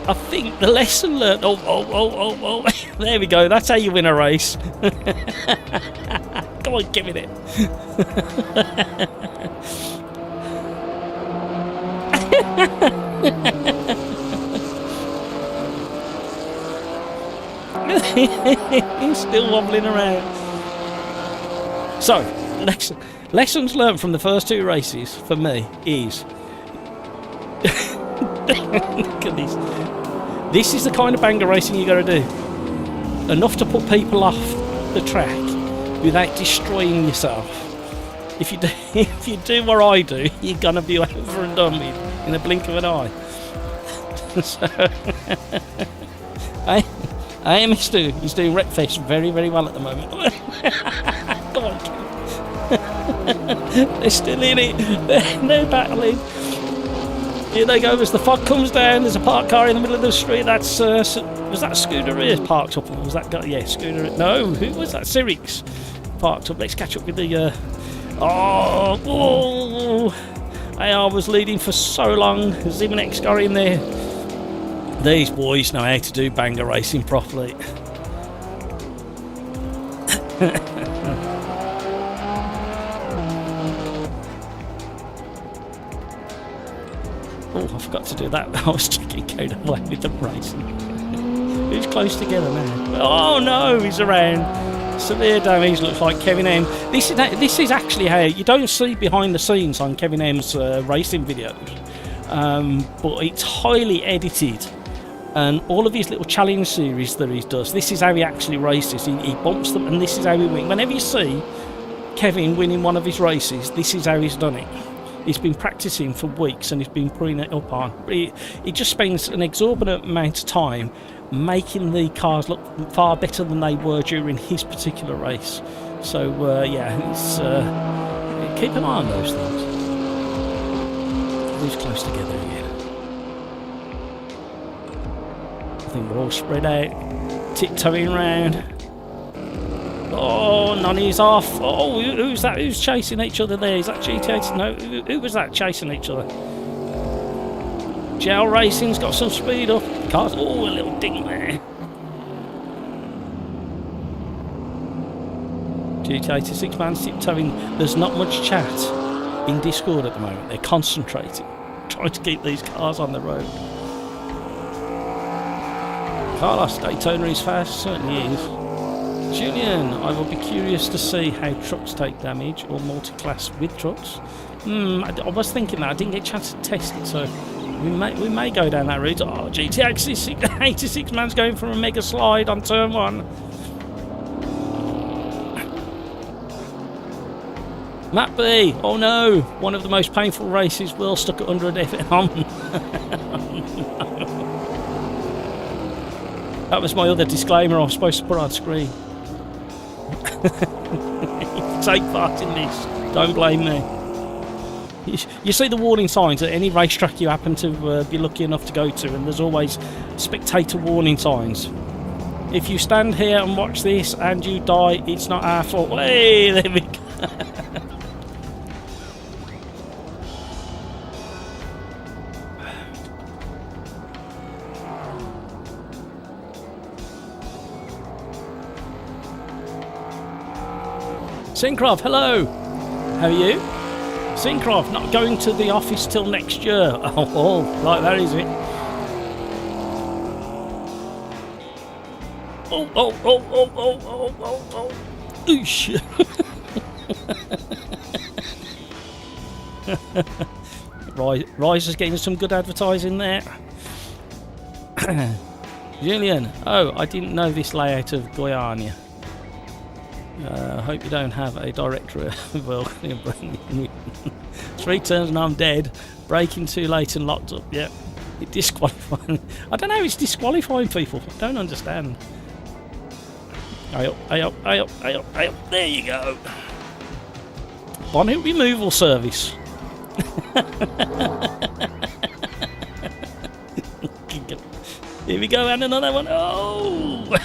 I think the lesson learned. Oh. There we go. That's how you win a race. Come on, give it. He's still wobbling around. So, lessons learned from the first two races for me is. Look at this. This is the kind of banger racing you got to do. Enough to put people off the track without destroying yourself. If you do what I do, you're gonna be over and done with in a blink of an eye. So, AMS2 is doing Wreckfest very, very well at the moment. Come on, they're still in it. They're battling. Here they go as the fog comes down. There's a parked car in the middle of the street. That's was that Scooter parked up? Or was that guy? Yeah, Scooter. No, who was that? Sirix parked up. Let's catch up with the. AR was leading for so long. Zibnek got in there. These boys know how to do banger racing properly. Oh, I forgot to do that. I was checking code away with the racing. Who's close together now? Oh no, he's around. Severe damage, looks like Kevin M. This is actually how you don't see behind the scenes on Kevin M's racing videos, but it's highly edited, and all of his little challenge series that he does, this is how he actually races. He bumps them, and this is how he wins. Whenever you see Kevin winning one of his races, this is how he's done it. He's been practicing for weeks and he's been putting it up on. He just spends an exorbitant amount of time making the cars look far better than they were during his particular race. So yeah, it's keep an eye on those things. Who's close together again? I think we're all spread out, tiptoeing round. Oh, Nonny's off. Oh, who's that? Who's chasing each other there? Is that GTA? No, who was that chasing each other? Gel Racing's got some speed up. Cars, oh, a little ding there. GTA 86 man tiptoeing. There's not much chat in Discord at the moment. They're concentrating, trying to keep these cars on the road. Carlos, Daytona is fast, certainly is. Julian, I will be curious to see how trucks take damage, or multi-class with trucks. I was thinking that. I didn't get a chance to test it, so we may go down that route. Oh, GTA 86 man's going for a mega slide on turn 1. Matt B, oh no, one of the most painful races, Will stuck at 100 FM. That was my other disclaimer I was supposed to put on screen. Take part in this, don't blame me. You see the warning signs at any racetrack you happen to be lucky enough to go to, and there's always spectator warning signs. If you stand here and watch this and you die, it's not our fault. Hey, there we go. Syncroft, hello! How are you? Syncroft, not going to the office till next year. Oh, like that is it. Oh. Oosh. Rise is getting some good advertising there. Julian, oh, I didn't know this layout of Guyana. I hope you don't have a director. Well, 3 turns and I'm dead. Braking too late and locked up. Yep. It disqualifying. I don't know how it's disqualifying people. I don't understand. Aye up. There you go. Bonnet removal service. Here we go, and another one. Oh!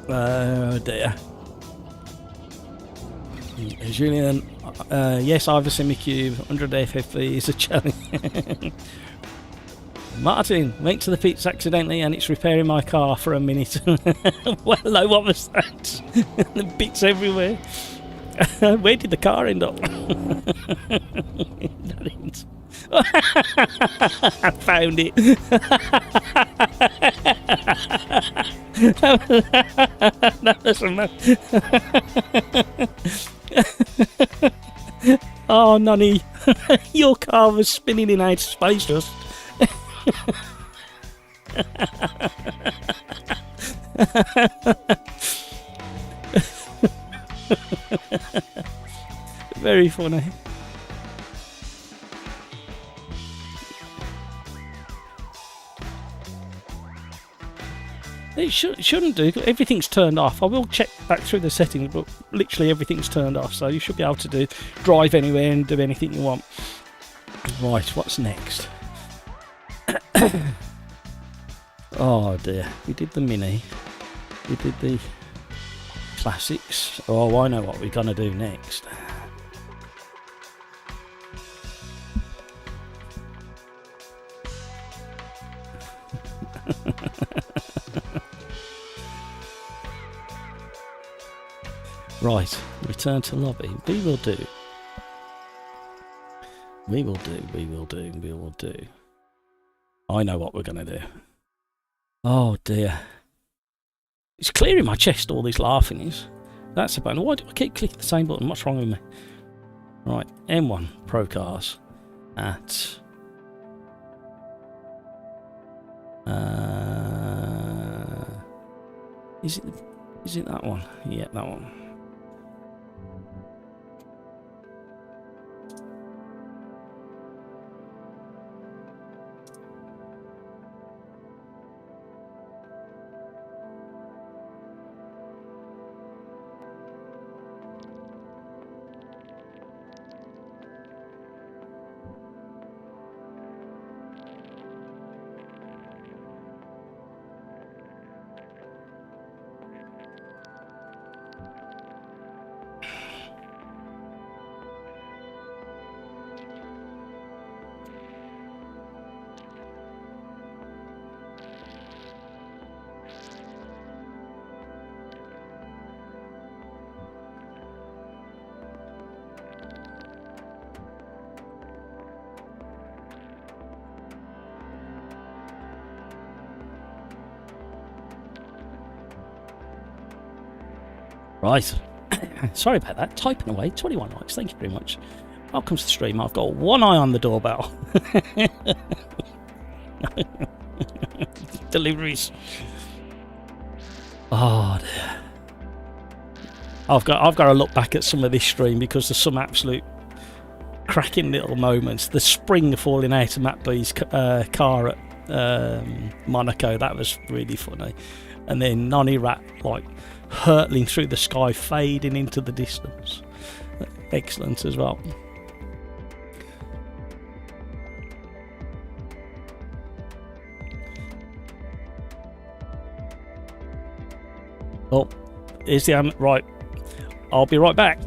Oh dear. Julian, yes, I've a Simicube. 100 FFV is a challenge. Martin, went to the pits accidentally and it's repairing my car for a minute. Well, hello, what was that? The bits everywhere. Where did the car end up? I found it. That was a Oh, Nonny. Your car was spinning in outer space just. Very funny. It shouldn't do. Everything's turned off. I will check back through the settings, but literally everything's turned off, so you should be able to drive anywhere and do anything you want. Right, what's next? Oh dear, we did the Mini, we did the Classics. Oh, I know what we're gonna do next. Right, return to lobby. We We will do, we will do, we will do. I know what we're going to do. Oh dear. It's clearing my chest, all this laughing is. That's about. Why do I keep clicking the same button? What's wrong with me? Right, M1 Pro Cars at is it that one? Yeah, that one. Right. Sorry about that. Typing away. 21 likes. Thank you very much. Welcome to the stream. I've got one eye on the doorbell. Deliveries. Oh dear. I've got to look back at some of this stream because there's some absolute cracking little moments. The spring falling out of Matt B's car at Monaco, that was really funny. And then Nonny Rat like hurtling through the sky, fading into the distance. Excellent as well. Oh, here's the right. I'll be right back.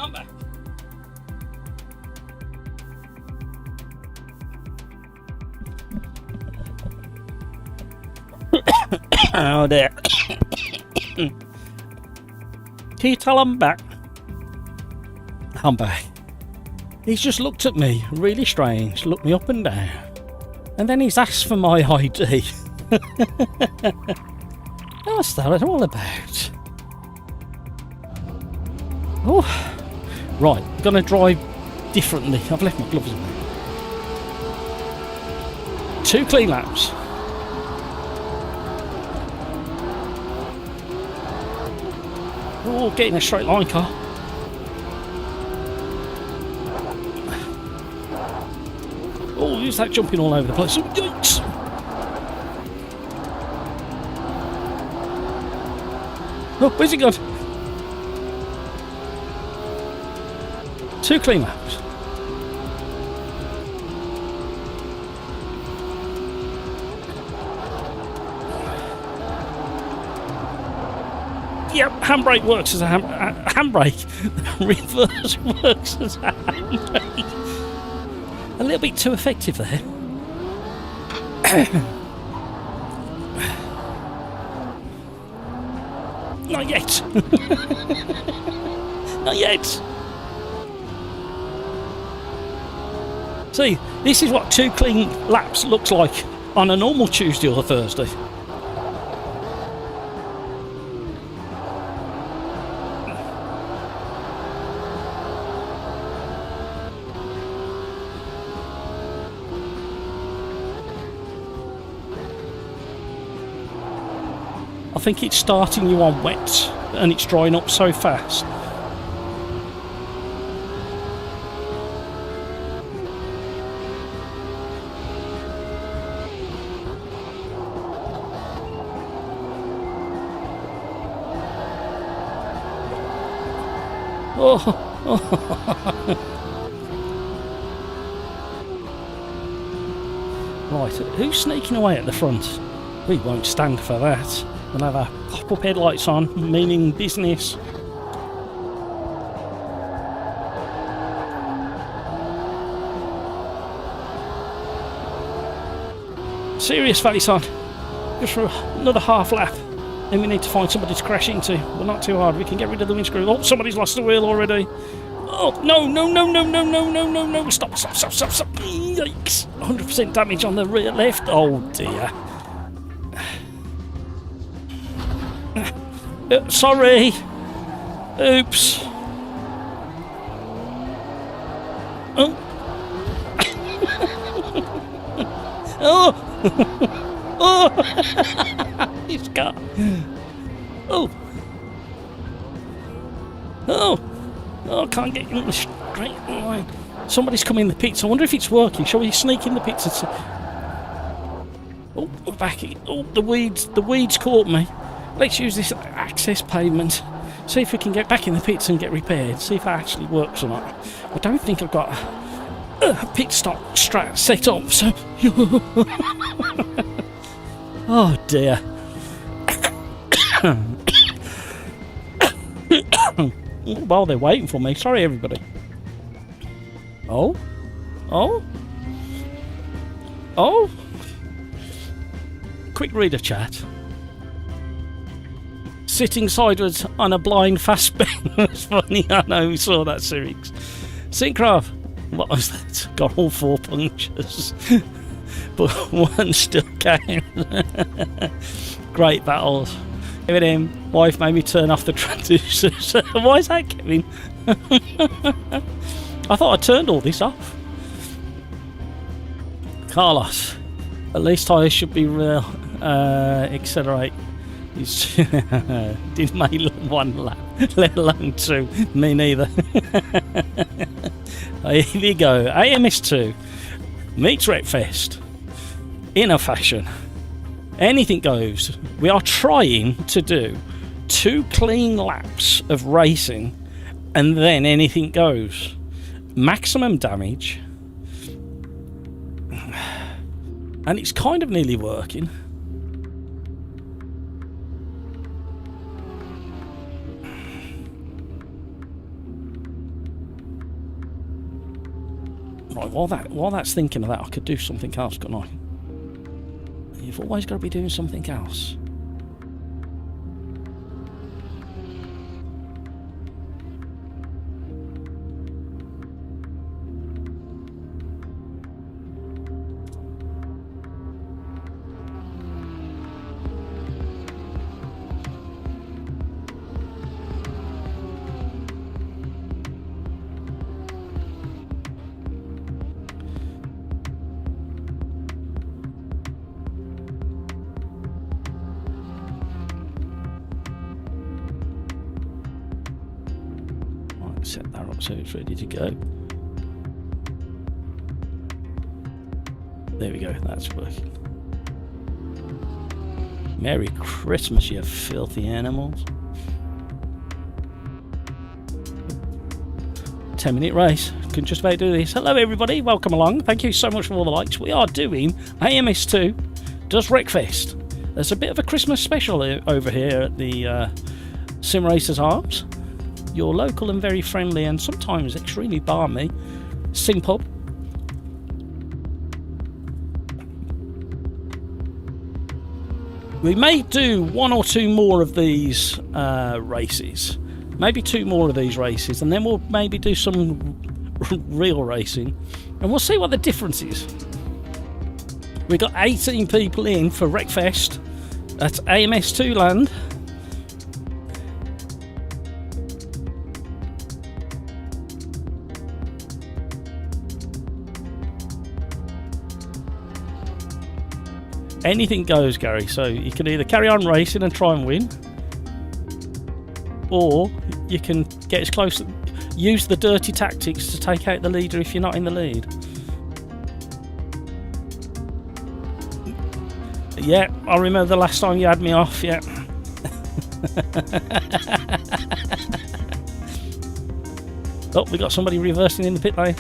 I'm back. Oh dear. Can you tell I'm back? I'm back. He's just looked at me, really strange, looked me up and down. And then he's asked for my ID. What's that all about? Oh. Right, gonna drive differently. I've left my gloves in there. 2 clean laps. Oh, getting a straight line car. Oh, who's that jumping all over the place? Oh, yikes! Oh, where's he gone? 2 clean laps. Yep, handbrake works as a handbrake. Reverse works as a handbrake. A little bit too effective there. Not yet. Not yet. See, this is what 2 clean laps looks like on a normal Tuesday or Thursday. I think it's starting you on wet and it's drying up so fast. Oh. Right, who's sneaking away at the front? We won't stand for that. We'll have our pop-up headlights on, meaning business. Serious face on. Just for another half lap. Then we need to find somebody to crash into. Well, not too hard. We can get rid of the windscreen. Oh, somebody's lost the wheel already. Oh, no. Stop. Yikes. 100% damage on the rear left. Oh, dear. Sorry. Oops. Oh. Oh. Oh. He's got. Oh. Oh. Oh, can't get in the straight line. Somebody's coming in the pits. I wonder if it's working. Shall we sneak in the pits and see? Oh, we're back. Oh, the weeds caught me. Let's use this access pavement. See if we can get back in the pits and get repaired. See if that actually works or not. I don't think I've got a pit stop strat set up, so... Oh dear. While they're waiting for me. Sorry, everybody. Oh? Quick reader chat. Sitting sideways on a blind fast spin. It's funny, I know, we saw that series. Syncraft, what was that? Got all 4 punctures. But one still came. Great battles. Give it in. Wife made me turn off the transducers. Why is that, Kevin? I thought I turned all this off. Carlos, at least I should be real. Accelerate. Didn't make 1 lap, let alone 2. Me neither. Here we go. AMS2 meets Wreckfest in a fashion. Anything goes. We are trying to do 2 clean laps of racing and then anything goes. Maximum damage. And it's kind of nearly working. Right, while that's thinking of that, I could do something else, couldn't I? You've always got to be doing something else. Set that up so it's ready to go. There we go, that's working. Merry Christmas, you filthy animals. 10-minute race. Can just about do this. Hello everybody, welcome along. Thank you so much for all the likes. We are doing AMS2 does Wreckfest. There's a bit of a Christmas special over here at the SimRacersArms, your local and very friendly and sometimes extremely balmy sim pub. We may do 1 or 2 more of these races, maybe 2 more of these races, and then we'll maybe do some real racing, and we'll see what the difference is. We've got 18 people in for Wreckfest at AMS2 land. Anything goes, Gary, so you can either carry on racing and try and win, or you can get as close, use the dirty tactics to take out the leader if you're not in the lead. Yeah, I remember the last time you had me off, yeah. Oh, we got somebody reversing in the pit lane.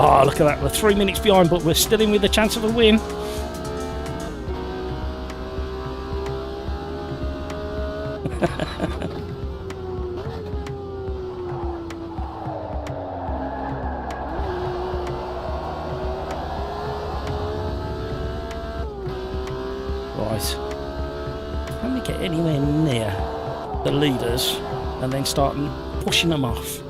Oh, look at that. We're 3 minutes behind, but we're still in with a chance of a win. Right. Can we get anywhere near the leaders and then start pushing them off?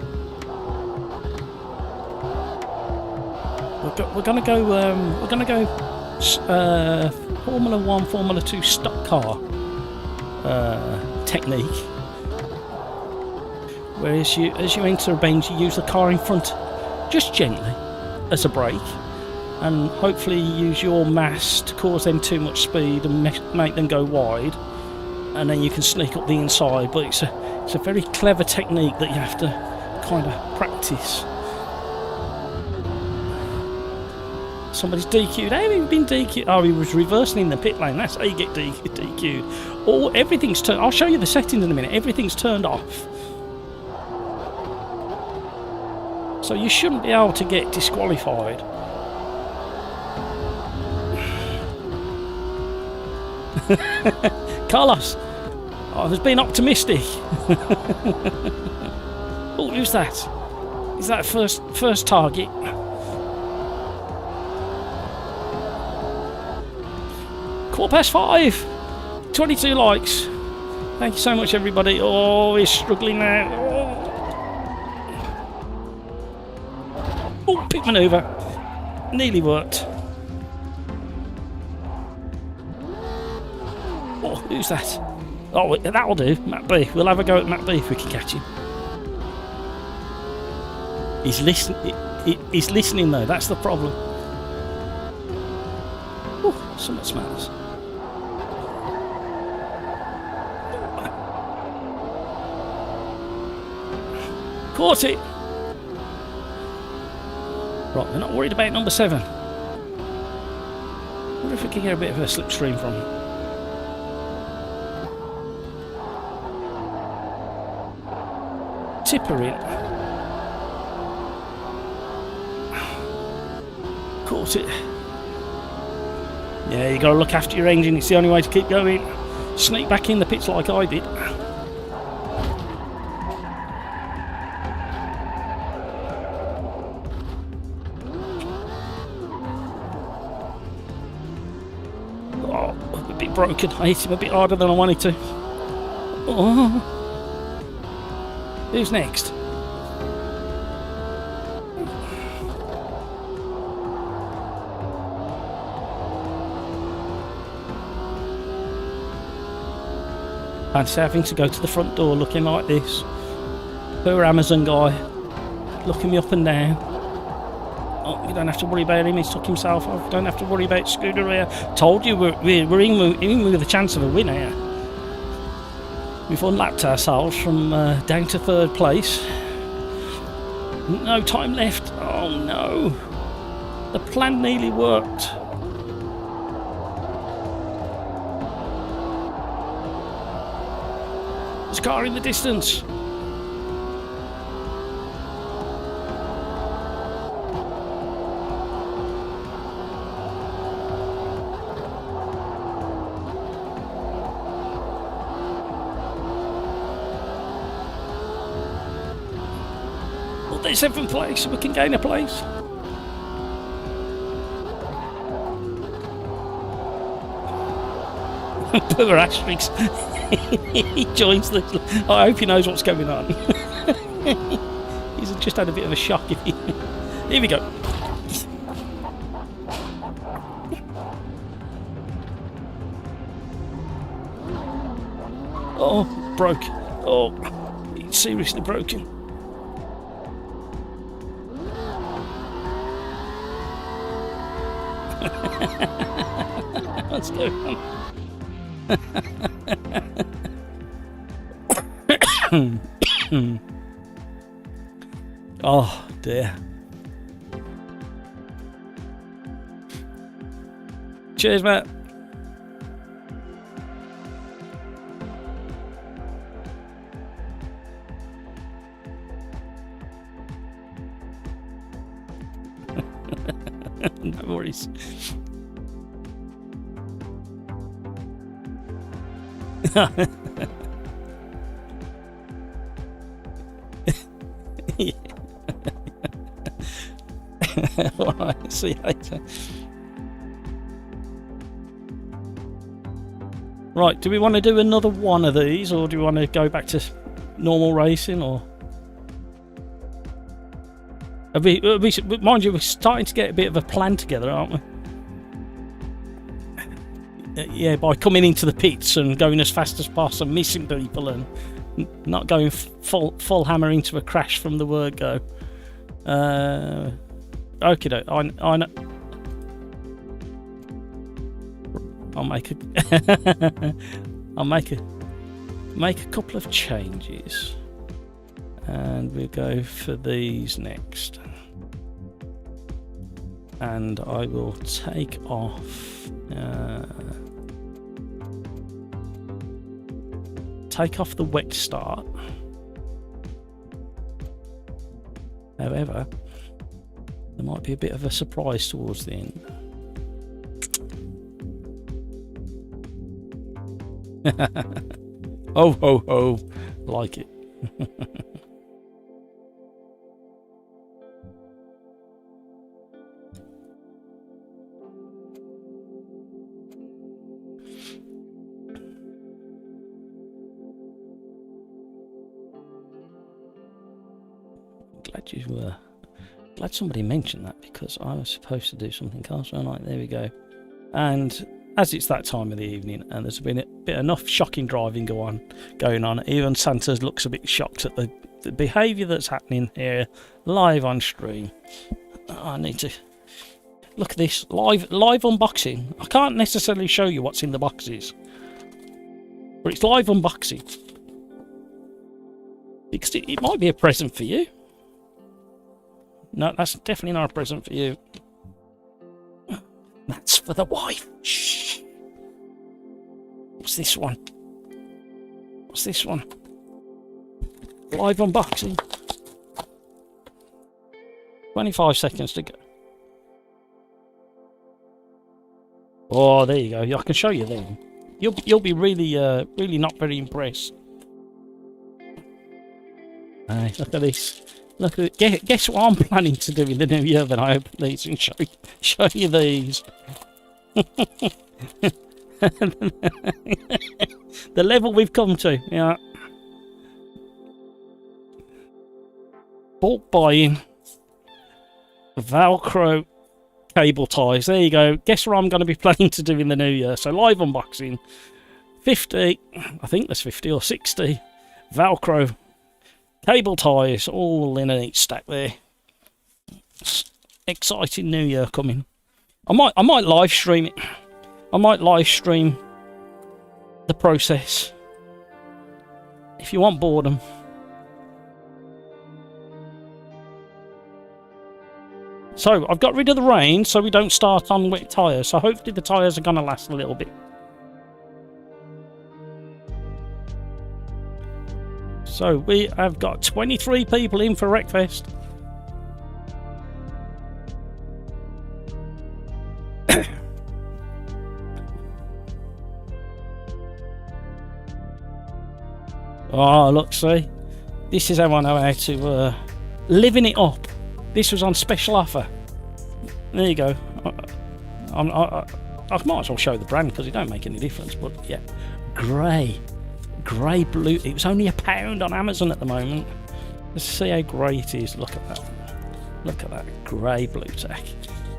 We're gonna go Formula 1, Formula 2 stock car technique. Whereas as you enter a bend, you use the car in front just gently as a brake, and hopefully use your mass to cause them too much speed and make them go wide, and then you can sneak up the inside. But it's a very clever technique that you have to kind of practice. Somebody's DQ'd. How have you been DQ'd? Oh, he was reversing in the pit lane. That's how you get DQ'd. Oh, everything's turned. I'll show you the settings in a minute. Everything's turned off. So you shouldn't be able to get disqualified. Carlos, I was being optimistic. Oh, who's that? Is that first target? £5:15. 22 likes. Thank you so much, everybody. Oh, he's struggling now. Oh, pit manoeuvre. Nearly worked. Oh, who's that? Oh, that'll do. Matt B. We'll have a go at Matt B if we can catch him. He's listening. He's listening though. That's the problem. Oh, something smells. Caught it. Right, we're not worried about number 7. Wonder if we can get a bit of a slipstream from him. Tipper in. Caught it. Yeah, you got to look after your engine. It's the only way to keep going. Sneak back in the pits like I did. Oh, a bit broken. I hit him a bit harder than I wanted to. Oh. Who's next? Fancy having to go to the front door looking like this. Poor Amazon guy, looking me up and down. Oh, you don't have to worry about him, he's took himself off. Don't have to worry about Scooter here. Told you we're in with a chance of a win here. We've unlapped ourselves from down to 3rd place. No time left. Oh no. The plan nearly worked. There's a car in the distance. Well, there's 7th place. We can gain a place. Poor Asterix. He joins the... I hope he knows what's going on. He's just had a bit of a shock. Here we go. Oh, broke. Oh, it's seriously broken. What's going on? Oh dear. Cheers, Matt. No worries. Alright, see you later. Right, do we want to do another one of these, or do we want to go back to normal racing, or... mind you, we're starting to get a bit of a plan together, aren't we? Yeah, by coming into the pits and going as fast as possible, missing people and not going full hammer into a crash from the word go. Okay, I know. I'll make a couple of changes, and we'll go for these next. And I will take off the wet start. However, there might be a bit of a surprise towards the end. Ho ho ho, like it. Glad somebody mentioned that, because I was supposed to do something else. Right, there we go. And as it's that time of the evening, and there's been enough shocking driving going on, even Santa looks a bit shocked at the behaviour that's happening here live on stream. I need to look at this live unboxing. I can't necessarily show you what's in the boxes, but it's live unboxing because it might be a present for you. No, that's definitely not a present for you. That's for the wife. Shh. What's this one? What's this one? Live unboxing. 25 seconds to go. Oh, there you go. I can show you then. You'll be really not very impressed. Hey, look at this. Look at it. Guess what I'm planning to do in the new year when I open these and show you these. The level we've come to, yeah. Bulk buying Velcro cable ties. There you go. Guess what I'm going to be planning to do in the new year. So live unboxing. 50, I think there's 50 or 60 Velcro cable ties, all in a neat stack there. Exciting new year coming. I might live stream it. I might live stream the process. If you want boredom. So I've got rid of the rain so we don't start on wet tyres. So hopefully the tyres are going to last a little bit. So we have got 23 people in for Wreckfest. Oh, look, see? This is how I know how to living it up. This was on special offer. There you go. I might as well show the brand because it don't make any difference. But yeah, grey blue. It was only £1 on Amazon at the moment. Let's see how grey it is. Look at that. Look at that grey blue tack.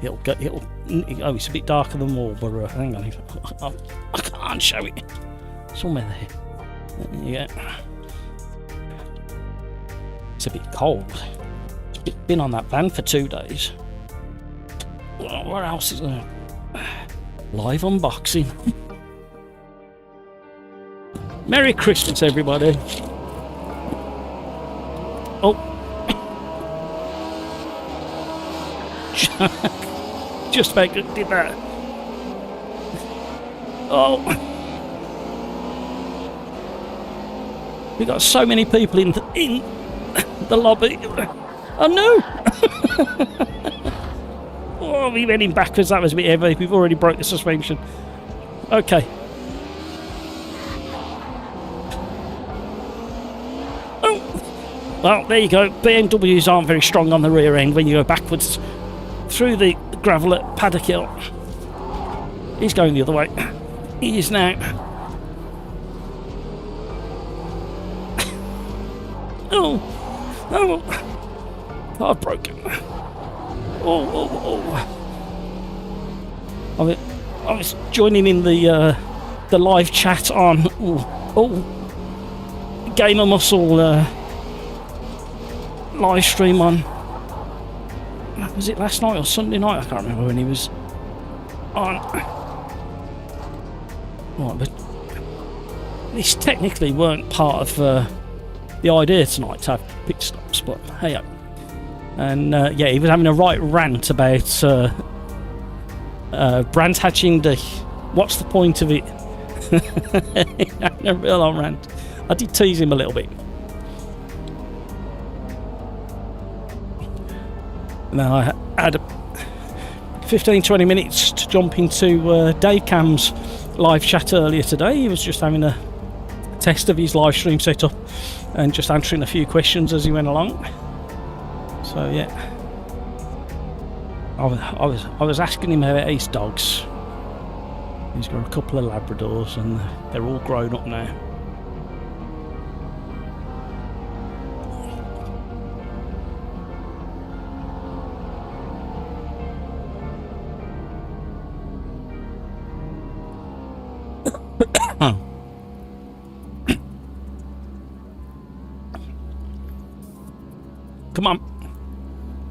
Oh, it's a bit darker than Marlborough. Hang on, I can't show it. Somewhere there. There you go. It's a bit cold. It's been on that van for 2 days. What else is there? Live unboxing. Merry Christmas, everybody. Oh. Just about did that. Oh. We got so many people in the lobby. Oh no! Oh, we went in backwards. That was a bit heavy. We've already broke the suspension. Okay. Oh! Well, there you go. BMWs aren't very strong on the rear end when you go backwards through the gravel at Paddock Hill. He's going the other way. He is now. Oh! Oh! I've broken. Oh! I was joining in the live chat on Gamer Muscle live stream on. Was it last night or Sunday night? I can't remember when he was on. Right, but this technically weren't part of the idea tonight to have pit stops, but hey. And yeah, he was having a right rant about brand hatching the. What's the point of it? A real on rant. I did tease him a little bit. Now I had 15-20 minutes to jump into Dave Cam's live chat earlier today. He was just having a test of his live stream setup and just answering a few questions as he went along. So yeah, I was asking him about his dogs. He's got a couple of Labradors and they're all grown up now.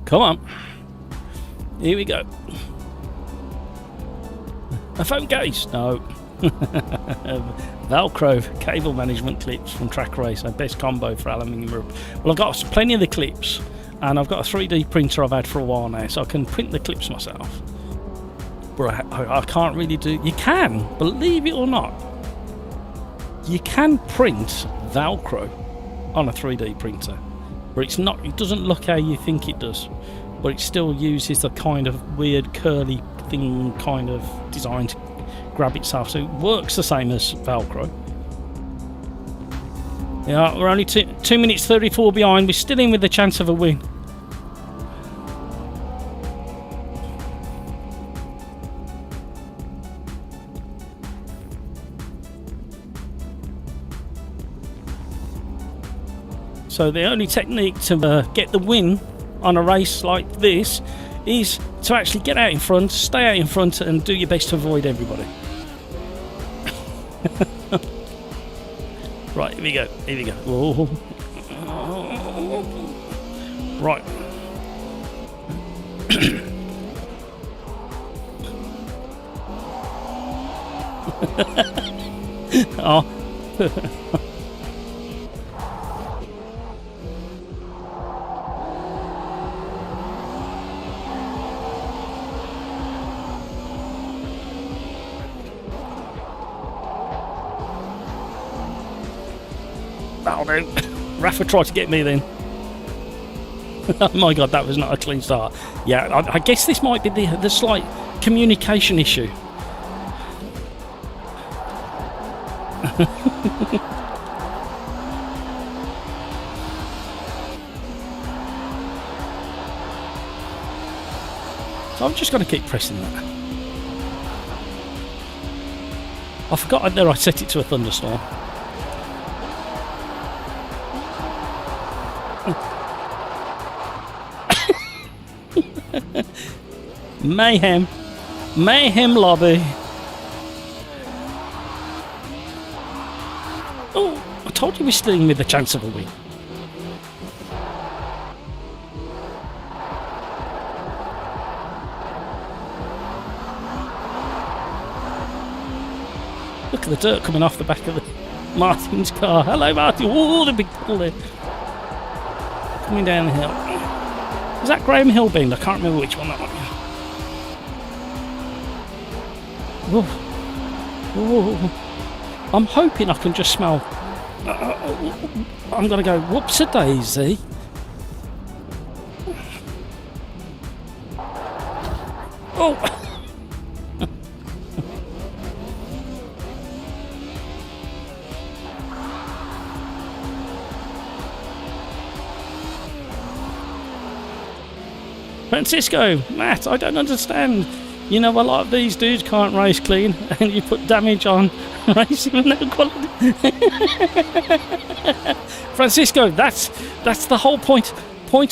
Come on. Here we go. A phone case? No. Velcro cable management clips from Track Racer. Best combo for aluminium rub. Well, I've got plenty of the clips, and I've got a 3D printer I've had for a while now, so I can print the clips myself. But I can't really do. You can, believe it or not, you can print Velcro on a 3D printer. But it's not. It doesn't look how you think it does, but it still uses the kind of weird curly thing kind of design to grab itself, so it works the same as Velcro. Yeah, we're only 2 minutes 34 behind. We're still in with the chance of a win. So the only technique to get the win on a race like this is to actually get out in front, stay out in front, and do your best to avoid everybody. Right, here we go. Whoa. Right. Oh. do. Rafa tried to get me then. Oh my god, that was not a clean start. Yeah, I guess this might be the slight communication issue. So I'm just going to keep pressing that. I forgot I set it to a thunderstorm. Mayhem. Mayhem lobby. Oh, I told you we're stealing with the chance of a win. Look at the dirt coming off the back of the Martin's car. Hello, Martin. Oh, the big pull there. Coming down the hill. Is that Graham Hill bend? I can't remember which one that one. Whoa. Whoa. I'm hoping I can just smell. I'm going to go, whoops-a-daisy. Oh. Francisco, Matt, I don't understand. You know, a lot of these dudes can't race clean, and you put damage on racing with no quality. Francisco, that's the whole point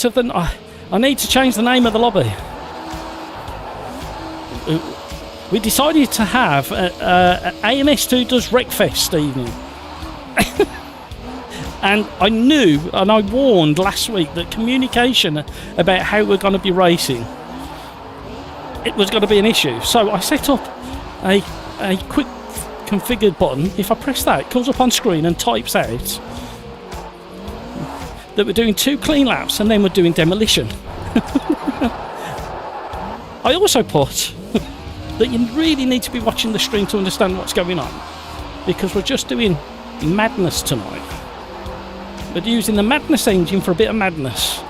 of the. I need to change the name of the lobby. We decided to have AMS2 does Wreckfest evening. And I knew, and I warned last week, that communication about how we're going to be racing, it was going to be an issue. So I set up a quick configured button. If I press that, it comes up on screen and types out that we're doing 2 clean laps and then we're doing demolition. I also put that you really need to be watching the stream to understand what's going on, because we're just doing madness tonight. We're using the madness engine for a bit of madness.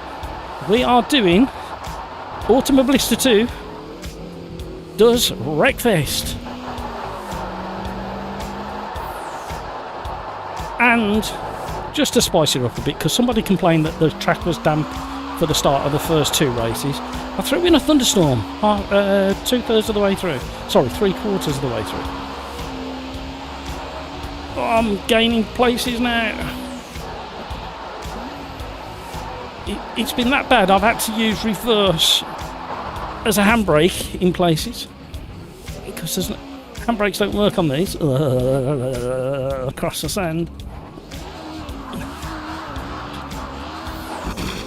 We are doing Automobilista 2 does Wreckfest. And just to spice it up a bit, because somebody complained that the track was damp for the start of the first 2 races, I threw in a thunderstorm 2/3 of the way through. Sorry, 3/4 of the way through. Oh, I'm gaining places now. It's been that bad I've had to use reverse as a handbrake in places, because handbrakes don't work on these. Across the sand.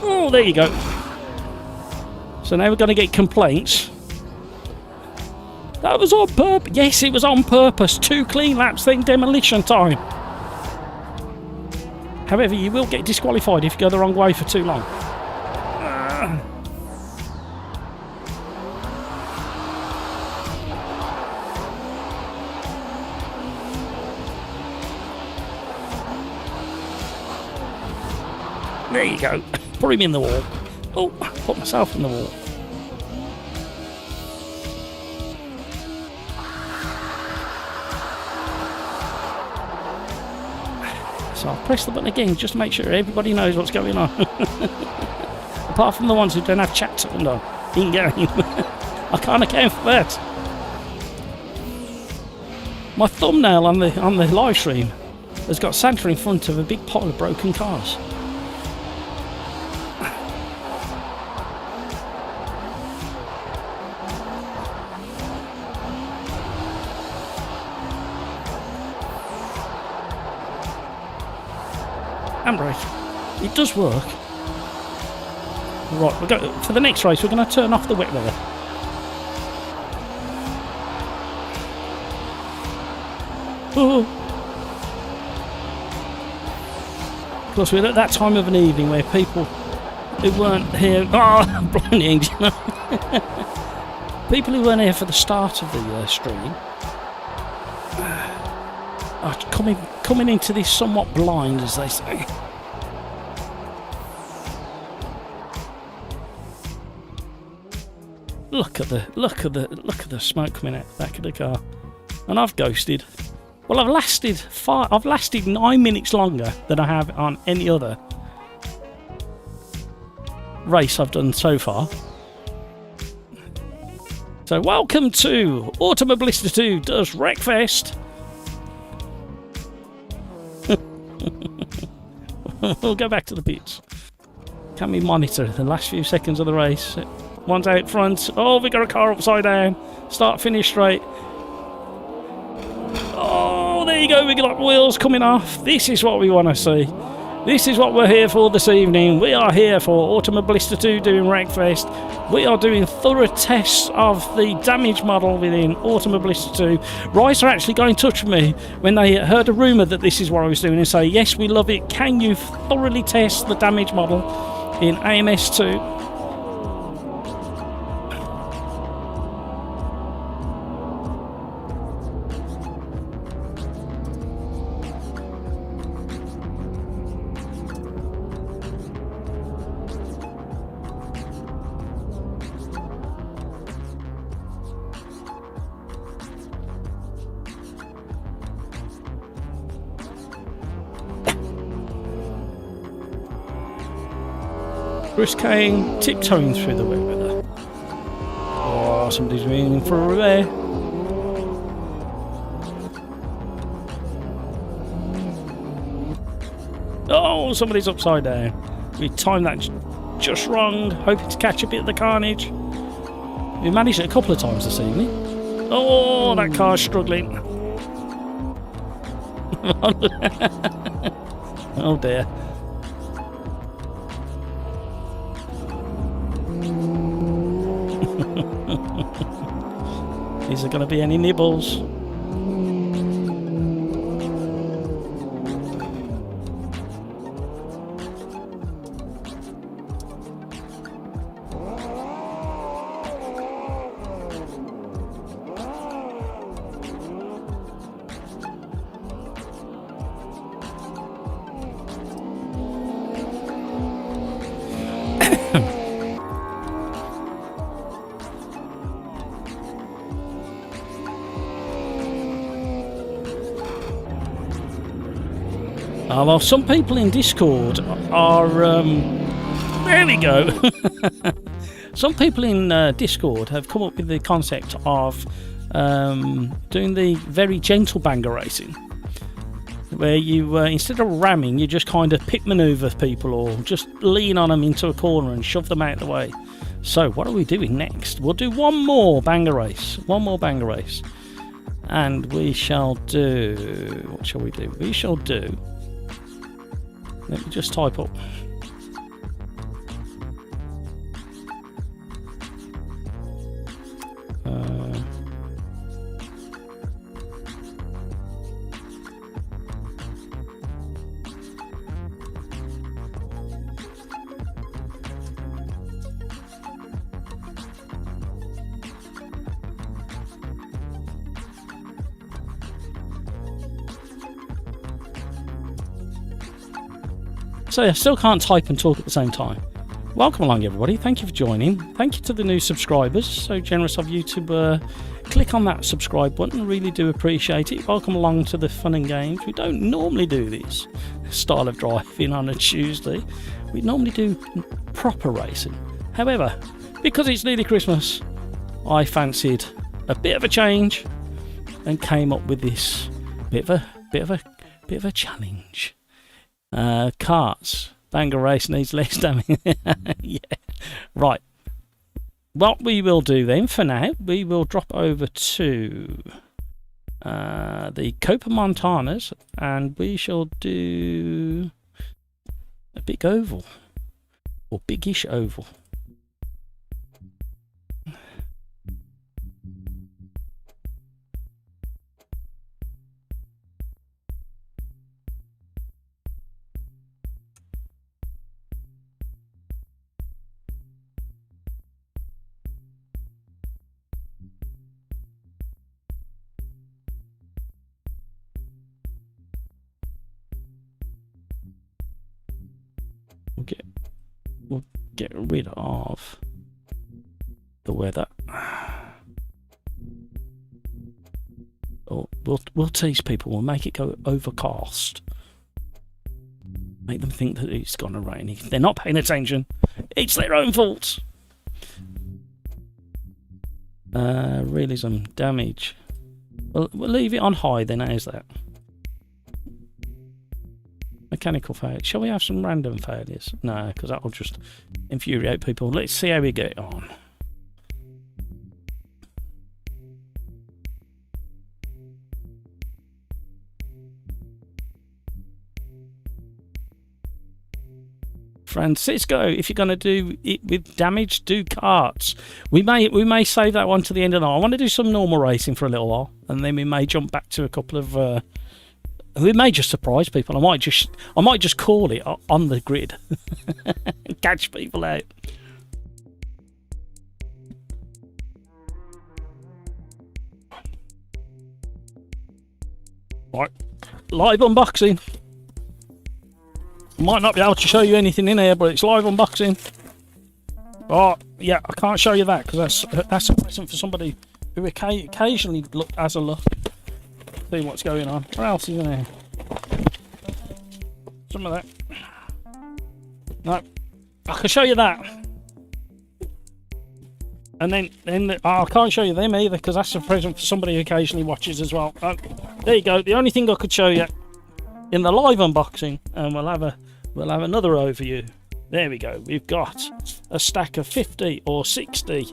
Oh, there you go. So now we're going to get complaints. That was on purpose. Yes, it was on purpose. 2 clean laps, then demolition time. However, you will get disqualified if you go the wrong way for too long. There you go. Put him in the wall. Oh, put myself in the wall. So I'll press the button again just to make sure everybody knows what's going on. Apart from the ones who don't have chat turned on in game. I can't account for that. My thumbnail on the live stream has got Santa in front of a big pile of broken cars. Handbrake. It does work. Right, for the next race, we're going to turn off the wet weather. Oh. Of course, we're at that time of an evening where people who weren't here... Oh, blinding, you know. People who weren't here for the start of the stream are coming into this somewhat blind, as they say. Look at the smoke coming out the back of the car. And I've ghosted. Well, I've lasted 9 minutes longer than I have on any other race I've done so far. So welcome to Automobilista 2 does Wreckfest. We'll go back to the pits. Can we monitor the last few seconds of the race? One's out front. Oh, we got a car upside down. Start, finish straight. Oh, there you go. We got wheels coming off. This is what we want to see. This is what we're here for this evening. We are here for Automobilista 2 doing Wreckfest. We are doing thorough tests of the damage model within Automobilista 2. Rice are actually got in touch with me when they heard a rumour that this is what I was doing and say, yes, we love it. Can you thoroughly test the damage model in AMS2? Chris Kane tiptoeing through the wet weather. Oh, somebody's moving for a rear. Oh, somebody's upside down. We timed that just wrong, hoping to catch a bit of the carnage. We managed it a couple of times this evening. Oh, that car's struggling. Oh dear. Is there going to be any nibbles? Well, some people in Discord are... there we go! Some people in Discord have come up with the concept of doing the very gentle banger racing, where you, instead of ramming, you just kind of pit manoeuvre people or just lean on them into a corner and shove them out of the way. So, what are we doing next? We'll do one more banger race. And we shall do... What shall we do? We shall do... Let me just type up. So I still can't type and talk at the same time. Welcome along everybody, thank you for joining. Thank you to the new subscribers, so generous of you to click on that subscribe button, really do appreciate it. Welcome along to the fun and games. We don't normally do this style of driving on a Tuesday. We normally do proper racing. However, because it's nearly Christmas, I fancied a bit of a change and came up with this bit of a challenge. Carts. Banger race needs less damage. Yeah. Right. What we will do then, for now, we will drop over to the Copa Montanas and we shall do a big oval. Or biggish oval. We'll get rid of the weather. Or we'll tease people. We'll make it go overcast. Make them think that it's gonna rain. If they're not paying attention, it's their own fault. Realism, damage. We'll leave it on high then. How's that? Mechanical failure. Shall we have some random failures? No, because that'll just infuriate people. Let's see how we get on. Francisco, if you're going to do it with damage, do karts. We may save that one to the end of the night. I want to do some normal racing for a little while, and then we may jump back to a couple of. We may just surprise people. I might just call it on the grid, catch people out. Right, live unboxing. Might not be able to show you anything in here, but it's live unboxing. Oh, yeah, I can't show you that because that's a present for somebody who occasionally has a look. See what's going on. What else is in here? Some of that. No, I can show you that. And then I can't show you them either because that's a present for somebody who occasionally watches as well. There you go. The only thing I could show you in the live unboxing, and we'll have another overview. There we go. We've got a stack of 50 or 60,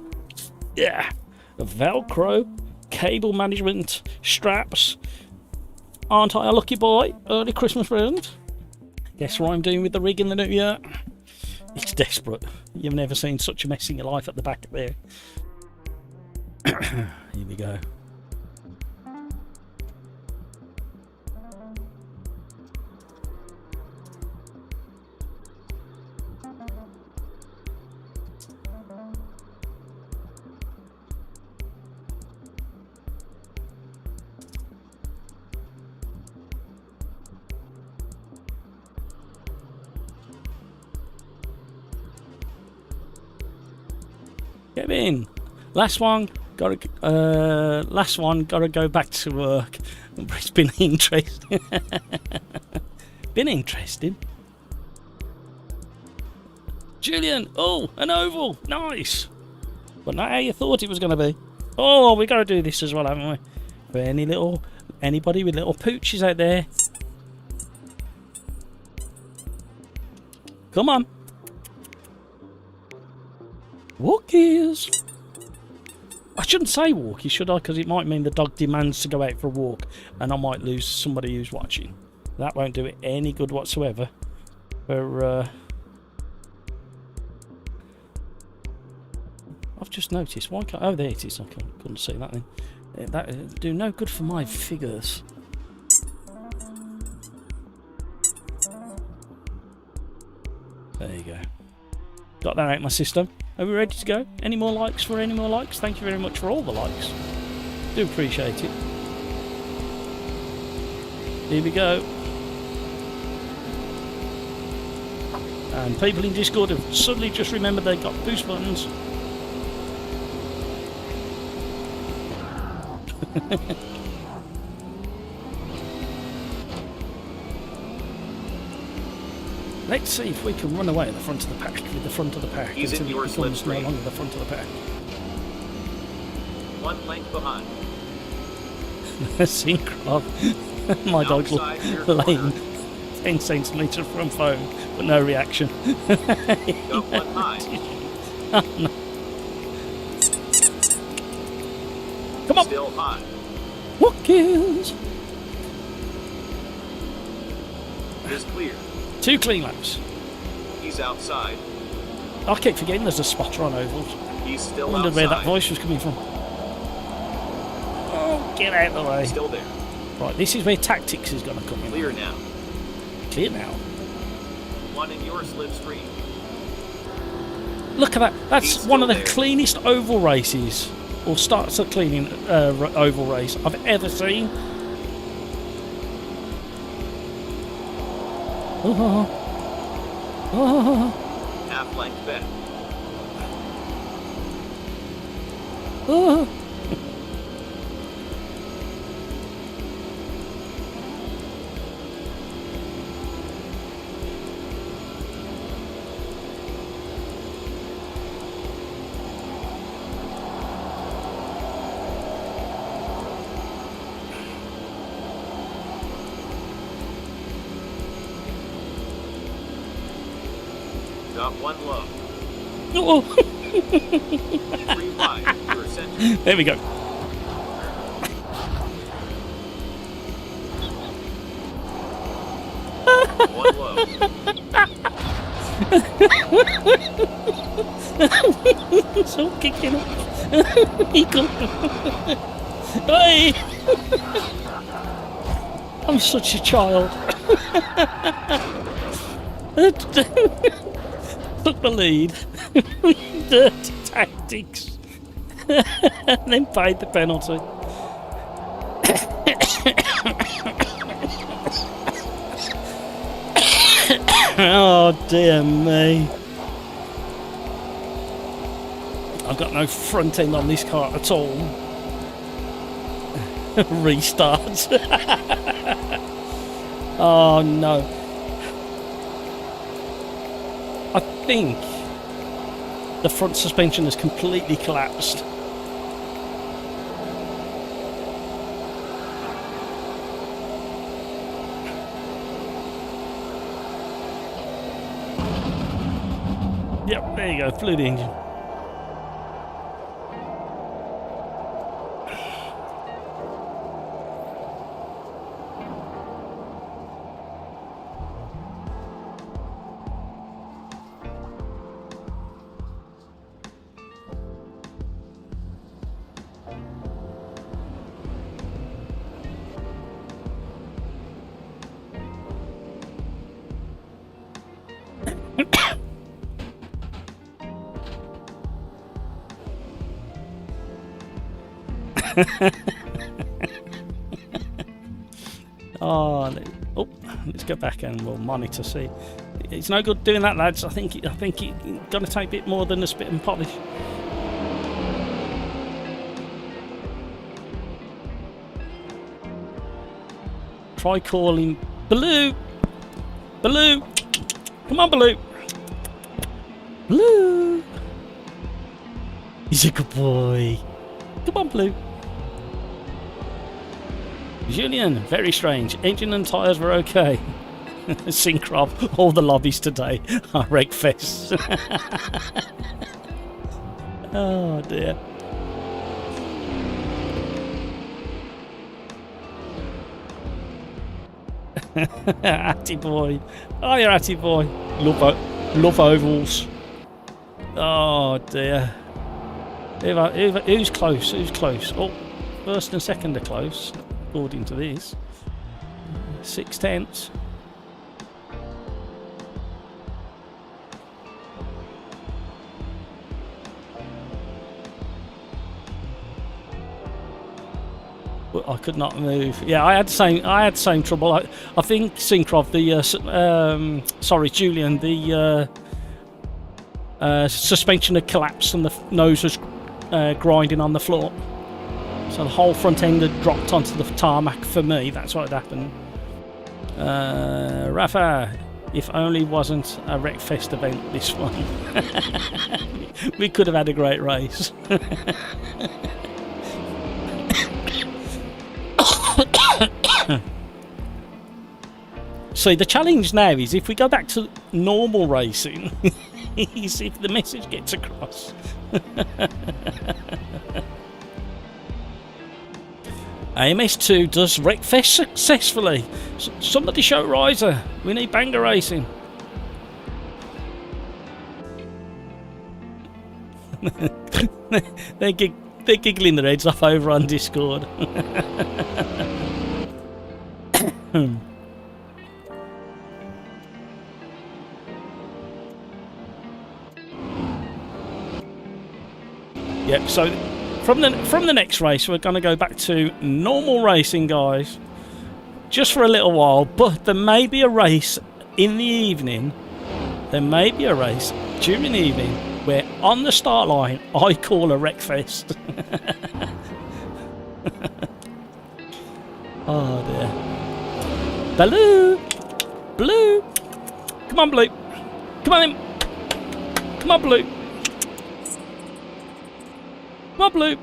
yeah, Velcro cable management straps. Aren't I a lucky boy? Early Christmas present. Guess what I'm doing with the rig in the new year? It's desperate. You've never seen such a mess in your life at the back of there. Here we go. Get in. Last one. Gotta go back to work. It's been interesting. Been interesting. Julian. Oh, an oval. Nice. But not how you thought it was going to be. Oh, we got to do this as well, haven't we? For anybody with little pooches out there. Come on. Walkies. I shouldn't say walkies, should I? Because it might mean the dog demands to go out for a walk and I might lose somebody who's watching. That won't do it any good whatsoever. For I've just noticed. Why can't... Oh, there it is. I couldn't see that then. That do no good for my figures. There you go. Got that out of my system. Are we ready to go? Any more likes for any more likes? Thank you very much for all the likes. Do appreciate it. Here we go. And people in Discord have suddenly just remembered they've got boost buttons. Let's see if we can run away at the front of the pack with the front of the pack
He's
until
in your
it becomes no
slipstream.
longer the front of the pack.
1 length behind.
Syncrob. My dog's
Outside your
laying
corner.
10 centimetres from phone, but no reaction.
Go 1 high.
Oh, no. Come on.
Still high.
What kills?
Is clear.
2 clean laps.
He's outside.
I keep forgetting there's a spotter on ovals.
He's still
I wondered
outside.
where that voice was coming from. Oh, get out of the way.
Still there.
Right, this is where tactics is going to come in.
Clear now.
Clear now.
1 in your slipstream.
Look at that. That's
He's
one of the
still there.
cleanest oval races, or starts a cleaning oval race I've ever seen. Oh. Oh.
Half length back.
Oh.
Got one low.
Oh.
3 wide. You're center.
There we go.
One low.
It's all kicking off. Eagle. Hey! I'm such a child. Took the lead. Dirty tactics. And then paid the penalty. Oh dear me. I've got no front end on this car at all. Restart. Oh no. I think the front suspension has completely collapsed. Yep, there you go, flew the engine. Oh, let's go back and we'll monitor. See, it's no good doing that, lads. I think it's going to take a bit more than a spit and polish. Try calling Baloo. Baloo, come on, Baloo. Baloo. He's a good boy. Come on, Baloo. Julian, very strange. Engine and tyres were okay. Syncrob, all the lobbies today are Wreckfest. Oh dear. Atty boy. Oh, you're Atty boy. Love ovals. Oh dear. Who's close? Who's close? Oh, first and second are close. According to this, 6/10. But I could not move. Yeah, I had the same trouble. I think Syncrob, sorry, Julian, the suspension had collapsed and the nose was grinding on the floor. So the whole front end had dropped onto the tarmac for me. That's what had happened. Rafa, if only wasn't a Wreckfest event, this one. We could have had a great race. See, the challenge now is if we go back to normal racing, is if the message gets across. AMS2 does Wreckfest successfully. Somebody show Riser. We need banger racing. They're giggling their heads off over on Discord. Yep, so from the next race we're going to go back to normal racing, guys, just for a little while. But there may be a race in the evening, there may be a race during the evening where on the start line I call a Wreckfest. Oh dear. Baloo, Baloo, come on Baloo, come on in, come on Baloo, come on Baloo.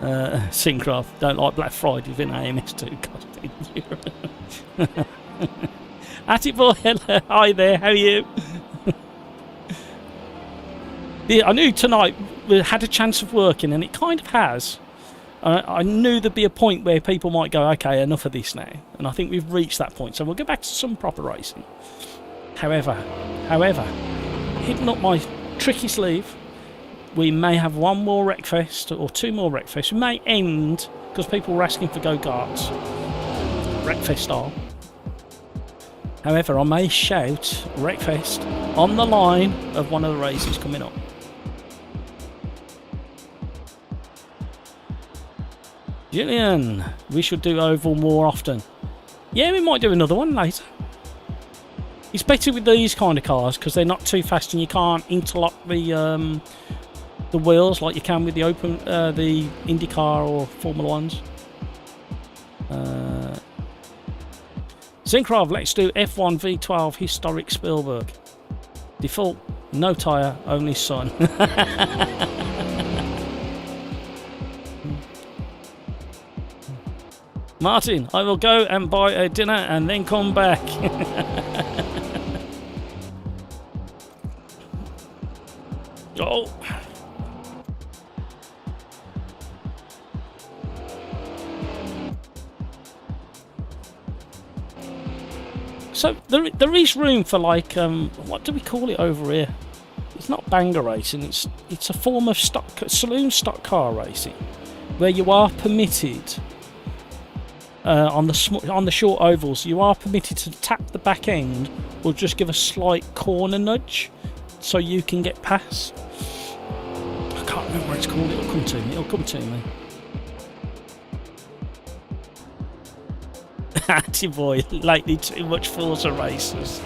Syncraft, don't like Black Friday within AMS2. God, at it boy, hello, hi there, how are you? I knew tonight we had a chance of working, and it kind of has. I knew there'd be a point where people might go, okay, enough of this now, and I think we've reached that point, so we'll go back to some proper racing. However, hidden up my tricky sleeve, we may have one more Wreckfest or two more Wreckfests. We may end, because people were asking for go-karts, Wreckfest style. However, I may shout Wreckfest on the line of one of the races coming up. Julian, we should do oval more often. Yeah, we might do another one later. It's better with these kind of cars because they're not too fast and you can't interlock the wheels like you can with the the IndyCar or Formula Ones. Syncraft, let's do F1 V12 historic Spielberg. Default, no tyre, only sun. Martin, I will go and buy a dinner and then come back. Oh. So there is room for, like, what do we call it over here? It's not banger racing. It's a form of saloon stock car racing, where you are permitted on the short ovals. You are permitted to tap the back end or just give a slight corner nudge, so you can get past. I can't remember what it's called. It'll come to me. It'll come to me. Atty boy, lately too much Forza races.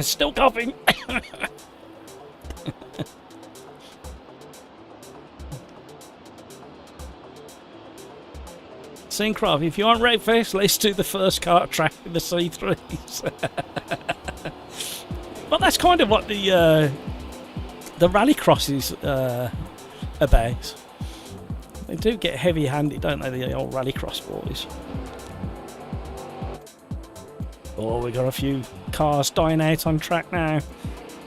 Still coughing. Syncraft, if you want Wreckfest, let's do the first kart track with the C3s. But that's kind of what the rallycross is about. They do get heavy-handed, don't they, the old rallycross boys? Oh, we got a few cars dying out on track now,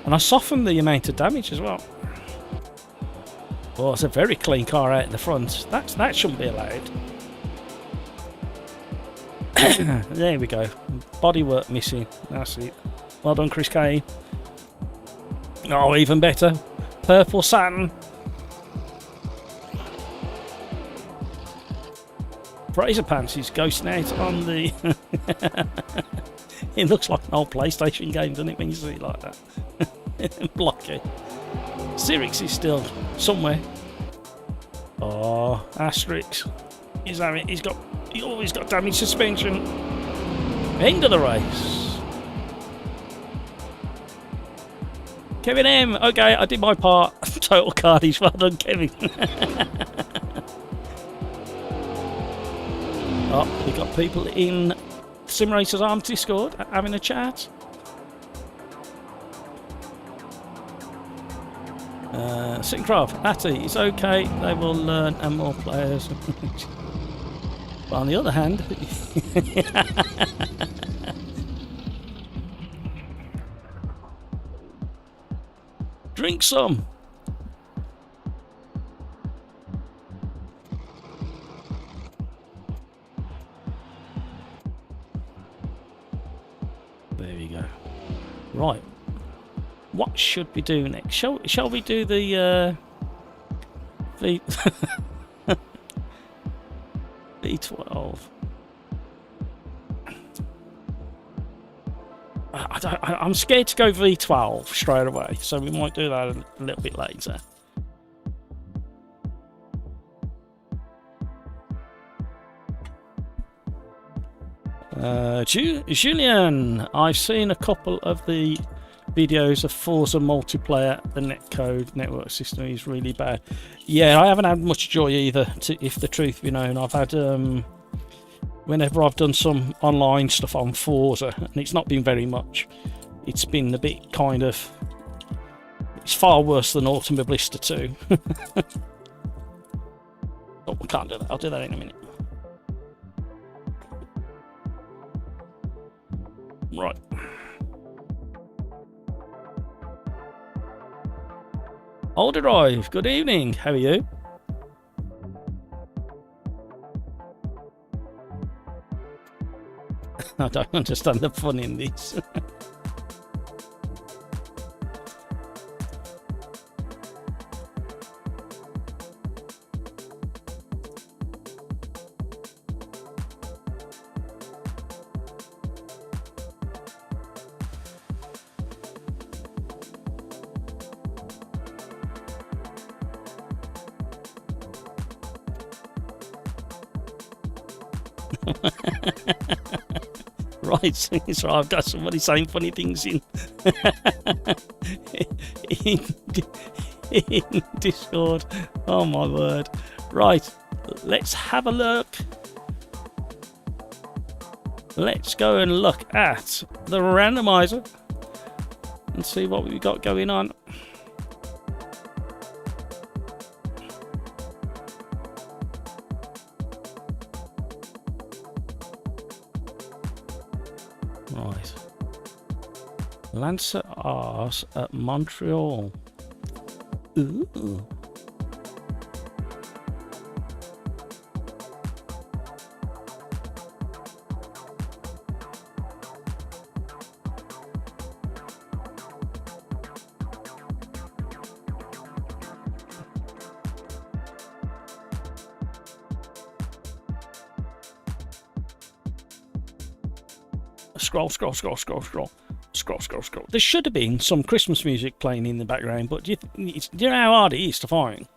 and I softened the amount of damage as well. Oh, it's a very clean car out in the front. That shouldn't be allowed. There we go. Bodywork missing. That's it. Well done, Chris Kane. Oh, even better. Purple Saturn. Fraser Pants is ghosting out on the... It looks like an old PlayStation game, doesn't it, when you see it like that? Blocky. Sirix is still somewhere. Oh, Asterix. He's always got damaged suspension. End of the race. Kevin M. Okay, I did my part. Total cardies. Well done, Kevin. Oh, we got people in SimRacersArms Discord having a chat. Syncraft, Atty, it's okay. They will learn and more players. But on the other hand, drink some. There we go. Right. What should we do next? Shall we do the V12? I'm scared to go V12 straight away, so we might do that a little bit later. Julian, I've seen a couple of the videos of Forza multiplayer. The netcode network system is really bad. Yeah, I haven't had much joy either, if the truth be known. I've had whenever I've done some online stuff on Forza, and it's not been very much, it's been a bit kind of... It's far worse than Autumn of Blister 2. Oh, I can't do that. I'll do that in a minute. Right. Old Arrive, good evening. How are you? I don't understand the fun in this. Right, so I've got somebody saying funny things in, in Discord. Oh my word. Right, let's have a look. Let's go and look at the randomizer and see what we've got going on. Right. Lancer Ars at Montreal. Ooh. Scroll. There should have been some Christmas music playing in the background, but do you know how hard it is to find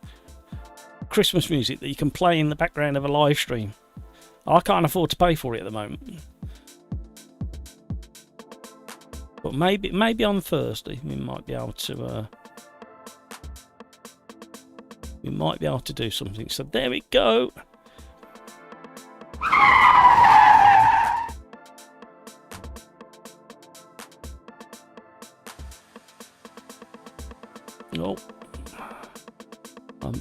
Christmas music that you can play in the background of a live stream? I can't afford to pay for it at the moment. But maybe on Thursday we might be able to do something. So there we go. Oh,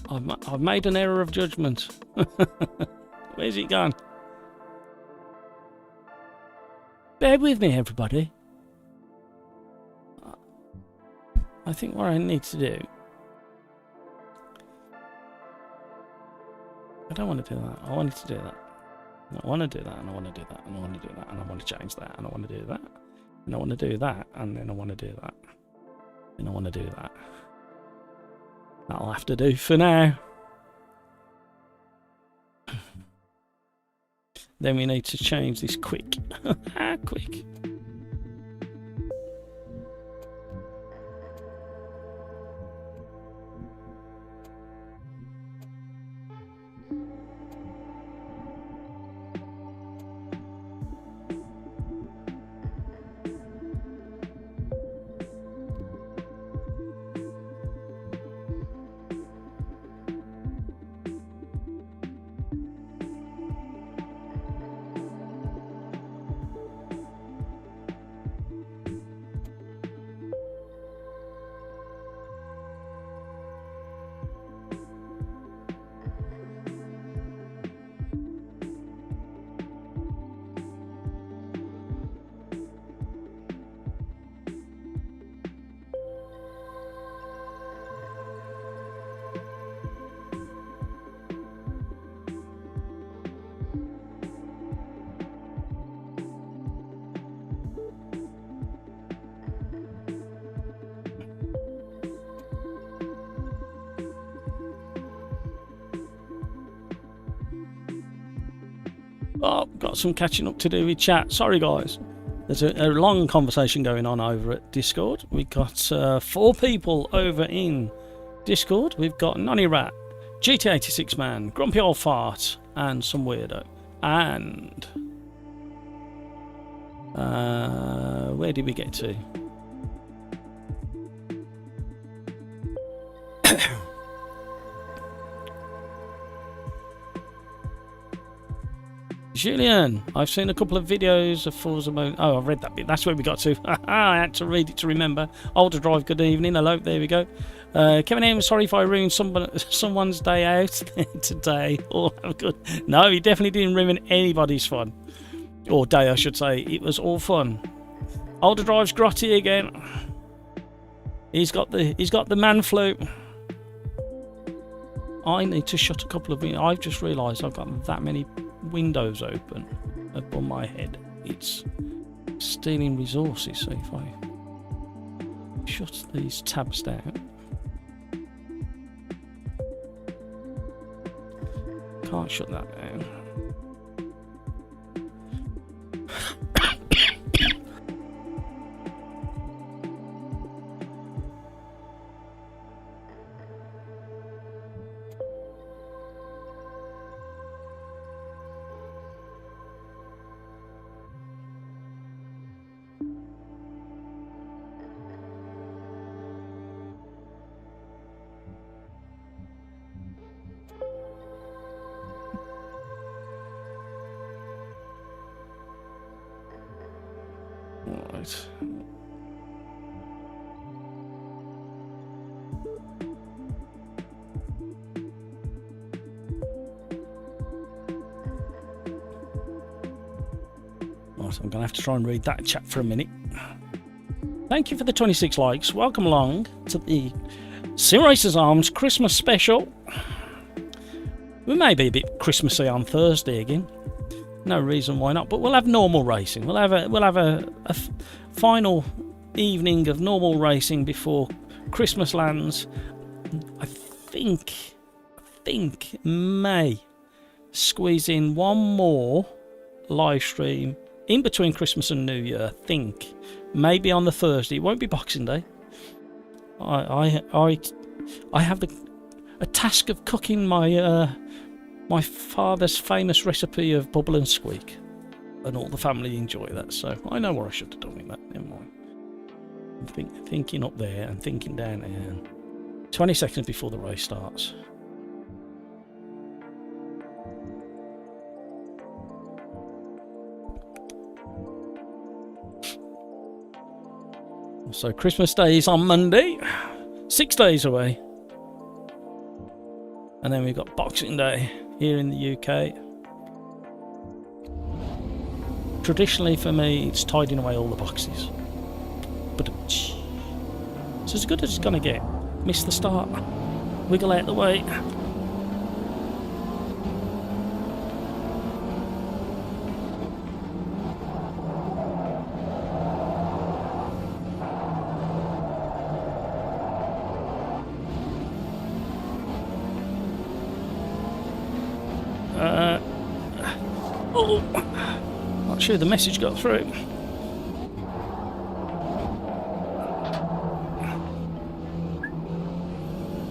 I've made an error of judgment. Where's it gone? Bear with me, everybody. I think what I need to do... I don't want to do that. I wanted to do that. I want to do that, and I want to do that, and I want to do that, and I want to change that, and I want to do that, and I want to do that, and then I want to do that, and I want to do that. That'll have to do for now. Then we need to change this quick. Quick. Oh, got some catching up to do with chat. Sorry, guys. There's a long conversation going on over at Discord. We've got 4 people over in Discord. We've got Nonny Rat, GT86 Man, Grumpy Old Fart, and some weirdo. And where did we get to? Julian, I've seen a couple of videos of Forza Moon. Oh, I've read that bit. That's where we got to. I had to read it to remember. Older Drive, good evening. Hello, there we go. Kevin M, sorry if I ruined someone's day out today. All have good. No, he definitely didn't ruin anybody's fun. Or day, I should say. It was all fun. Older Drive's grotty again. He's got the man flu. I need to shut a couple of windows. I've just realised I've got that many windows open above my head. It's stealing resources. So if I shut these tabs down, can't shut that down. Right. Right, I'm going to have to try and read that chat for a minute. Thank you for the 26 likes. Welcome along to the SimRacersArms Christmas special. We may be a bit Christmassy on Thursday again. No reason why not, but we'll have normal racing. We'll have a final evening of normal racing before Christmas lands. I think may squeeze in one more live stream in between Christmas and New Year. I think maybe on the Thursday. It won't be Boxing Day. I have a task of cooking my father's famous recipe of bubble and squeak, and all the family enjoy that, so I know what I should have done with that. Never mind. I'm thinking up there and thinking down here. 20 seconds before the race starts. So Christmas Day is on Monday, 6 days away, and then we've got Boxing Day here in the UK. Traditionally for me, it's tidying away all the boxes. But it's as good as it's gonna get. Miss the start. Wiggle out the way. Not sure the message got through.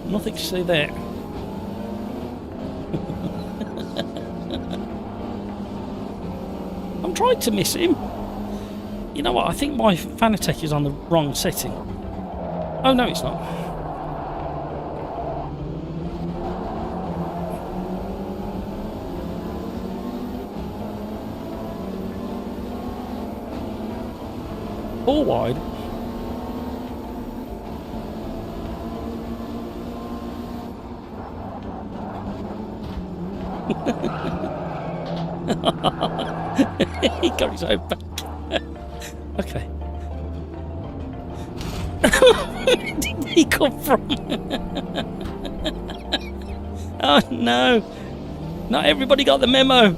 Nothing to see there. I'm trying to miss him. You know what? I think my Fanatec is on the wrong setting. Oh no, it's not. All wide. He got his own back. Okay. Where did he come from? Oh no. Not everybody got the memo.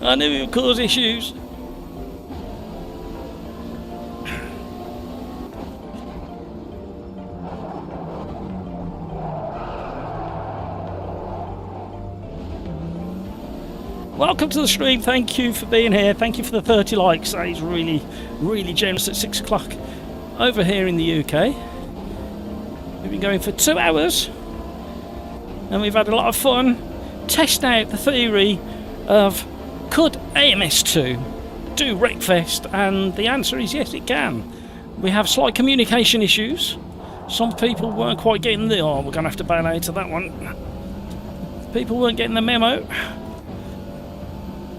I knew it would cause issues. Welcome to the stream. Thank you for being here. Thank you for the 30 likes. That is really, really generous at 6 o'clock over here in the UK. We've been going for 2 hours and we've had a lot of fun testing out the theory of could AMS2 do Wreckfest, and the answer is yes, it can. We have slight communication issues. Some people weren't quite getting the, oh, we're going to have to bail out of that one. people weren't getting the memo.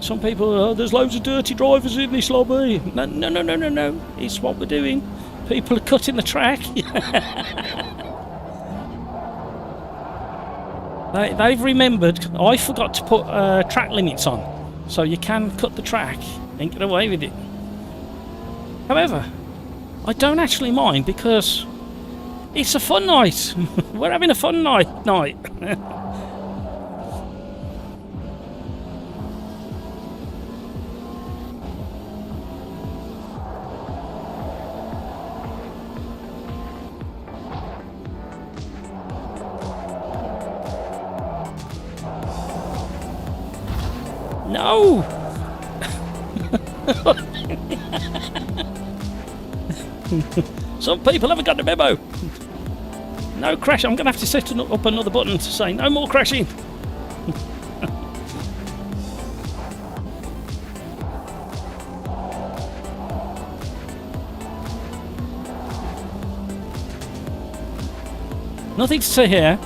Some people, oh, there's loads of dirty drivers in this lobby. No, no, no, no, no, no. It's what we're doing. People are cutting the track. They've remembered. I forgot to put track limits on, so you can cut the track and get away with it. However, I don't actually mind because it's a fun night. We're having a fun night. No! Some people haven't got the memo. No crash. I'm going to have to set up another button to say no more crashing. Nothing to say here.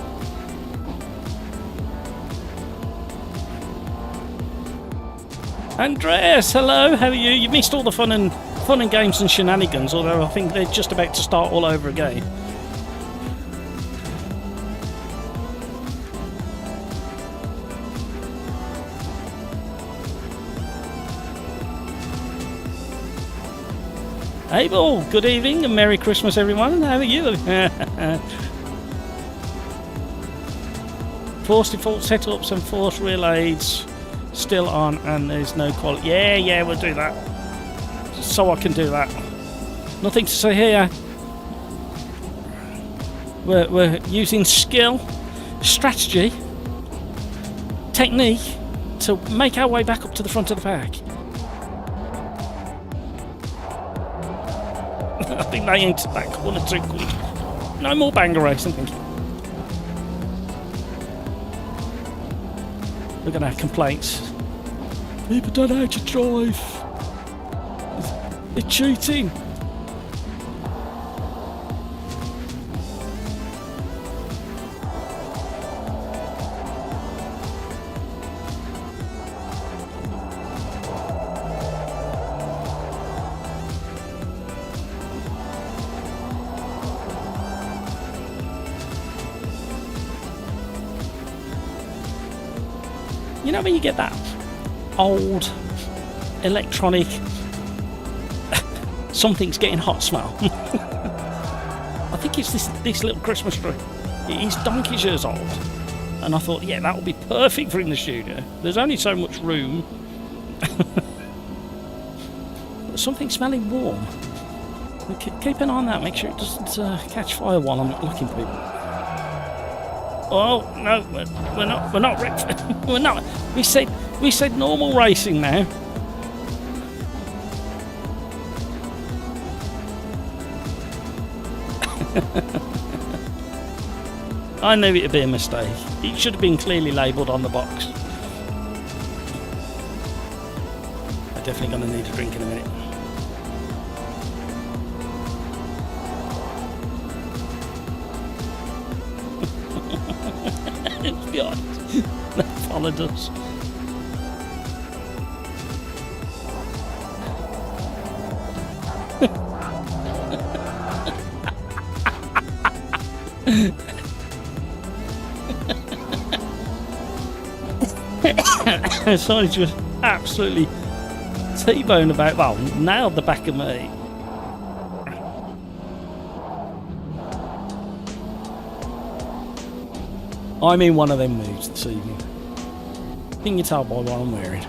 Andreas, hello, how are you? You missed all the fun and games and shenanigans, although I think they're just about to start all over again. Abel, good evening and Merry Christmas everyone, how are you? Force default setups and force relays still on, and there's no quality. Yeah, we'll do that. So I can do that. Nothing to say here. We're using skill, strategy, technique to make our way back up to the front of the pack. I think they entered that corner too quick. No more banger racing, thank you. We're going to have complaints. People don't know how to drive. They're cheating. You know when you get that old electronic something's getting hot smell? I think it's this little Christmas tree. It is donkey's years old, and I thought, yeah, that would be perfect for in the studio. There's only so much room. Something smelling warm. Keep an eye on that. Make sure it doesn't catch fire while I'm not looking, people. Oh no, we're not we're not. We said normal racing now. I knew it'd be a mistake. It should have been clearly labelled on the box. I'm definitely going to need a drink in a minute. To be honest, they followed us. Sorry, just absolutely T-bone about, well, nailed the back of me. I'm in one of them moods this evening. I think you can tell by what I'm wearing.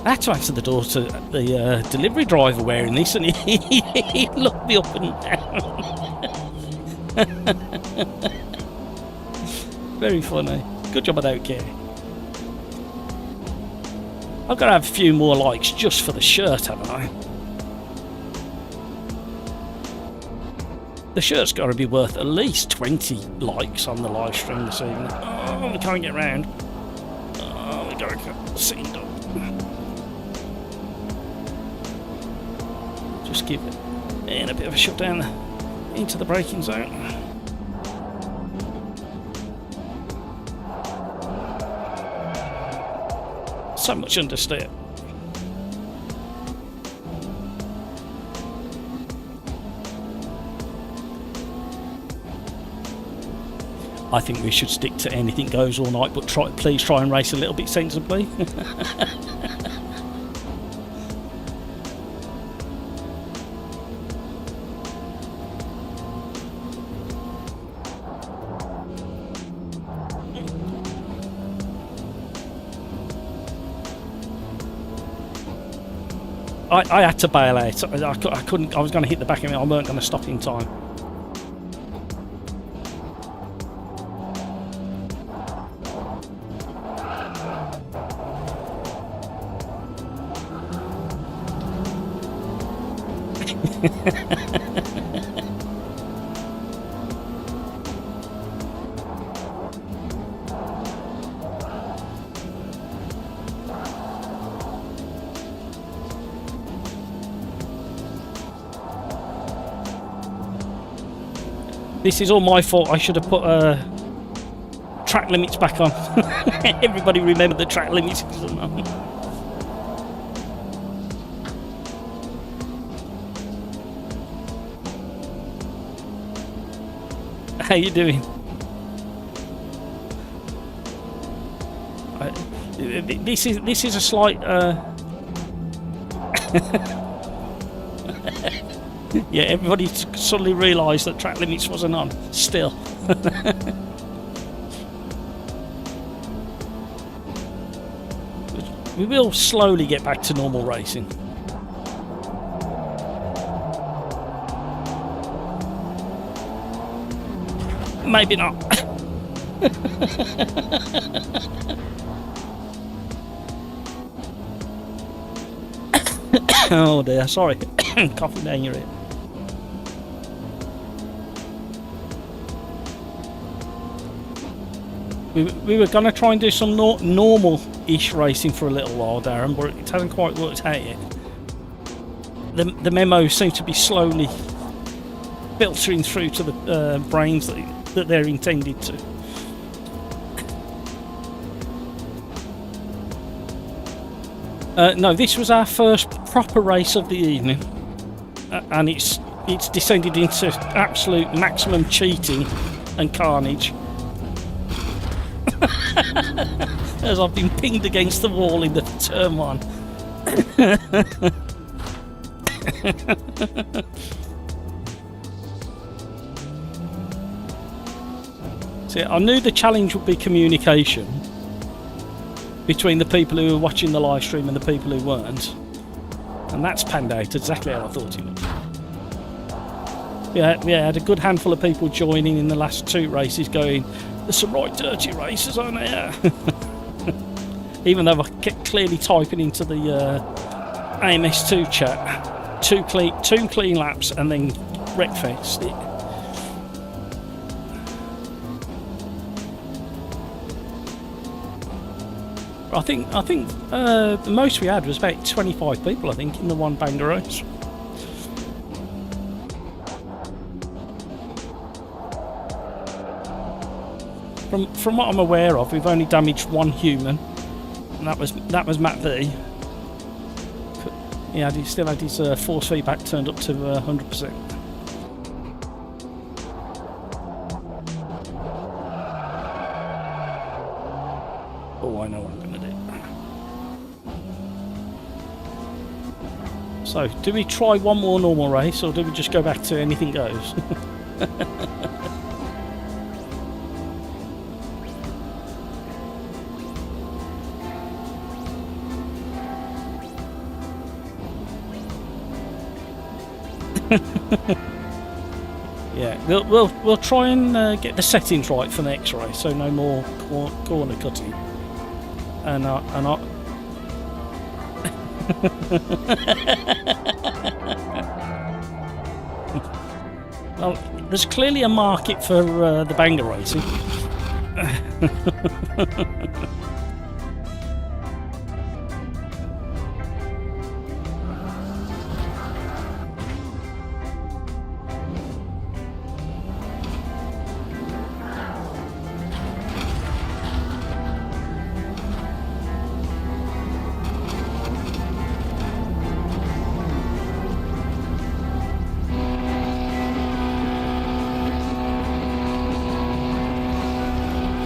I had to answer the door to the delivery driver wearing this, and he looked me up and down. Very funny. Good job I don't care. I've got to have a few more likes just for the shirt, haven't I? The shirt's got to be worth at least 20 likes on the live stream this evening. Oh, we can't get round. Oh, we got to get sitting up. Just give it in a bit of a shut down into the braking zone. so much understeer. I think we should stick to anything goes all night, but please try and race a little bit sensibly. I had to bail out. I couldn't. I was going to hit the back of it. I weren't going to stop in time. This is all my fault. I should have put track limits back on. Everybody remember the track limits. How you doing? This is a slight. Yeah, everybody suddenly realised that track limits wasn't on. Still. We will slowly get back to normal racing. Maybe not. Oh dear, sorry. Coughing down your ear. We were going to try and do some normal-ish racing for a little while, Darren, but it hasn't quite worked out yet. The memos seem to be slowly filtering through to the brains that they're intended to. No, this was our first proper race of the evening, and it's descended into absolute maximum cheating and carnage. As I've been pinged against the wall in the turn one. See, I knew the challenge would be communication between the people who were watching the live stream and the people who weren't, and that's panned out exactly how I thought it would. Yeah, I had a good handful of people joining in the last two races going, there's some right dirty races on there. Even though I kept clearly typing into the AMS2 chat, two clean laps and then wreckfest it. I think the most we had was about 25 people, I think, in the one banger race. From what I'm aware of, we've only damaged one human, and that was Matt V. He still had his force feedback turned up to 100%. Oh, I know what I'm going to do. So, do we try one more normal race, or do we just go back to anything goes? Yeah, we'll try and get the settings right for the next race, so no more corner cutting. And well, there's clearly a market for the banger racing.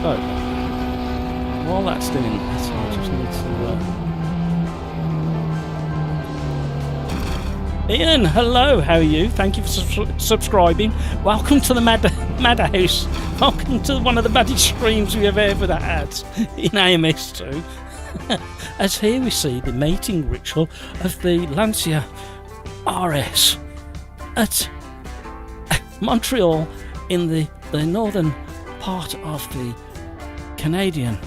So, while that's doing that, I just need to... Ian, hello, how are you? Thank you for subscribing. Welcome to the Madhouse. Welcome to one of the baddest streams we have ever had in AMS2. As here we see the mating ritual of the Lancia RS at Montreal in the northern part of the Canadian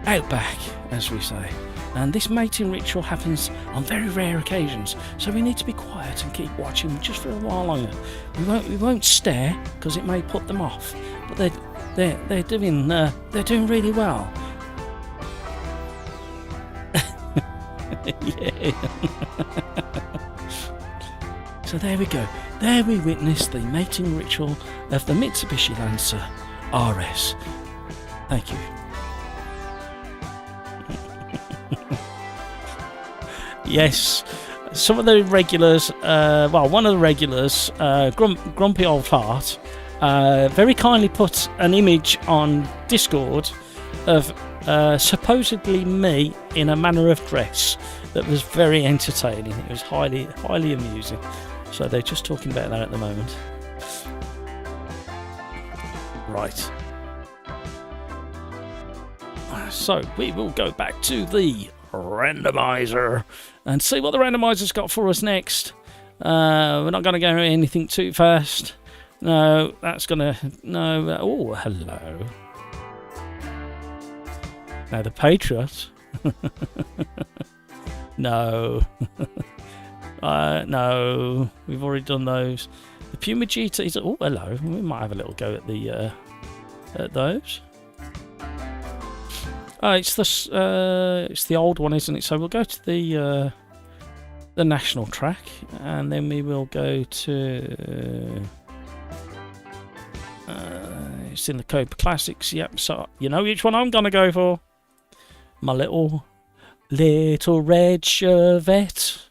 outback, as we say. And this mating ritual happens on very rare occasions, so we need to be quiet and keep watching just for a while longer. We won't stare because it may put them off, but they're doing really well. Yeah. So there we go. There we witness the mating ritual of the Mitsubishi Lancer RS. Thank you. Yes, some of the regulars, well, one of the regulars, Grumpy Old Heart, very kindly put an image on Discord of supposedly me in a manner of dress that was very entertaining. It was highly amusing. So they're just talking about that at the moment. Right. So we will go back to the randomizer and see what the randomizer's got for us next. We're not going to go anything too fast. No, that's going to... No. Oh, hello. Now the Patriot. No. No, we've already done those. The Puma GTs. Oh, hello. We might have a little go at the at those. Oh, it's the old one, isn't it? So we'll go to the national track, and then we will go to. It's in the Copa Classics. Yep. So you know which one I'm gonna go for. My little red Chevette.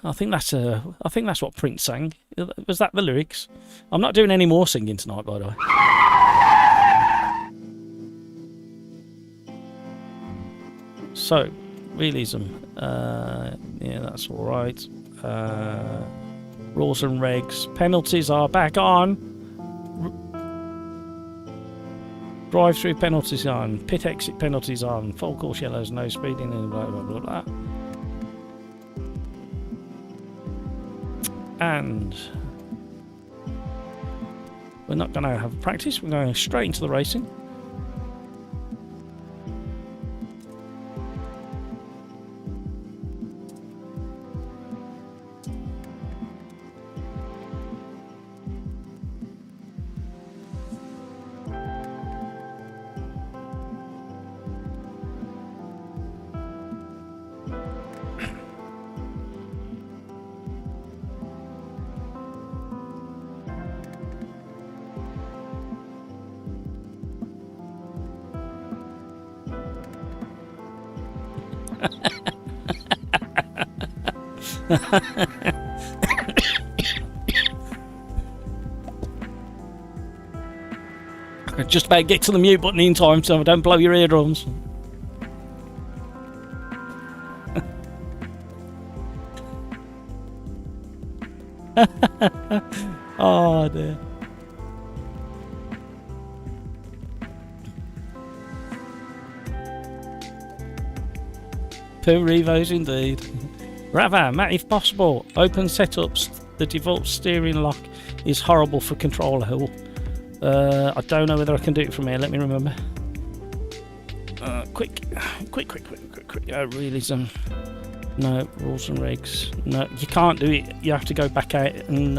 I think that's what Prince sang. Was that the lyrics? I'm not doing any more singing tonight, by the way. So, realism. Yeah, that's all right. Rules and regs. Penalties are back on. Drive-through penalties on. Pit exit penalties on. Full course yellows. No speeding. And blah blah blah blah. And we're not going to have practice. We're going straight into the racing. I could just about get to the mute button in time so I don't blow your eardrums. Oh dear. Two Revos indeed. Rather, Matt, if possible, open setups. The default steering lock is horrible for controller. I don't know whether I can do it from here. Let me remember. Quick. Realism. No, rules and regs. No, you can't do it. You have to go back out and...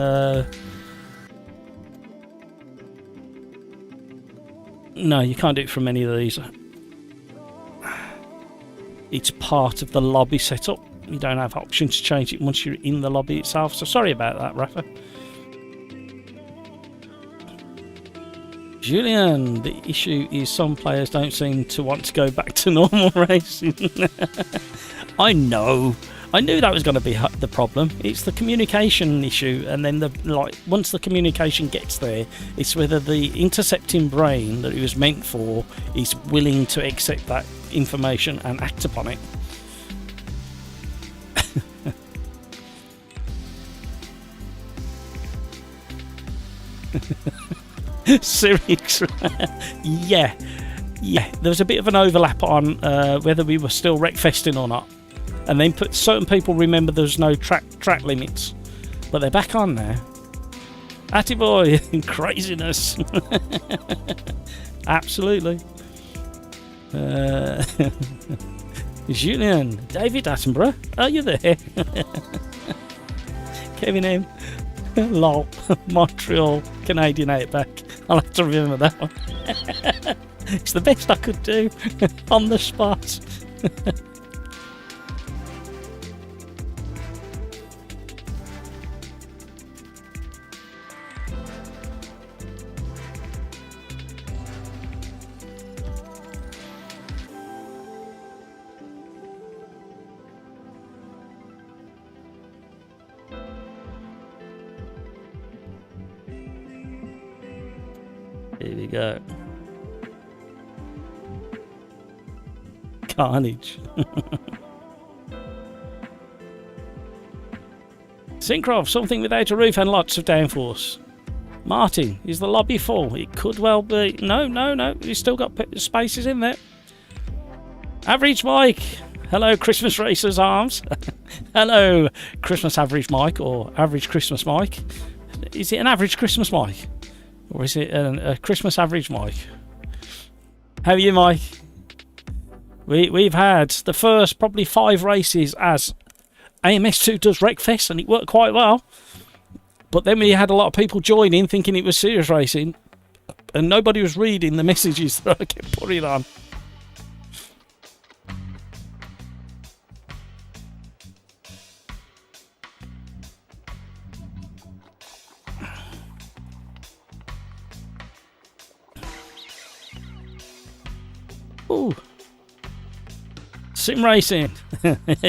No, you can't do it from any of these. It's part of the lobby setup. You don't have option to change it once you're in the lobby itself. So sorry about that, Rafa. Julian, the issue is some players don't seem to want to go back to normal racing. I know. I knew that was going to be the problem. It's the communication issue, and then once the communication gets there, it's whether the intercepting brain that it was meant for is willing to accept that information and act upon it. Seriously. Yeah, there was a bit of an overlap on whether we were still wreckfesting or not, and then certain people remember there's no track limits, but they're back on now. Atty boy. Craziness. Absolutely. Julian, David Attenborough, are you there? Kevin M. Lol. Montreal, Canadian outback. I'll have to remember that one. It's the best I could do on the spot. Here we go. Carnage. Syncroft, something without a roof and lots of downforce. Martin, is the lobby full? It could well be. No. You've still got spaces in there. Average Mike. Hello, Christmas Racers Arms. Hello, Christmas Average Mike, or Average Christmas Mike. Is it an Average Christmas Mike? Or is it a Christmas Average Mike? How are you, Mike? We've had the first probably 5 races as AMS2 does Wreckfest, and it worked quite well. But then we had a lot of people join in thinking it was serious racing, and nobody was reading the messages that I kept putting on. Ooh. Sim racing.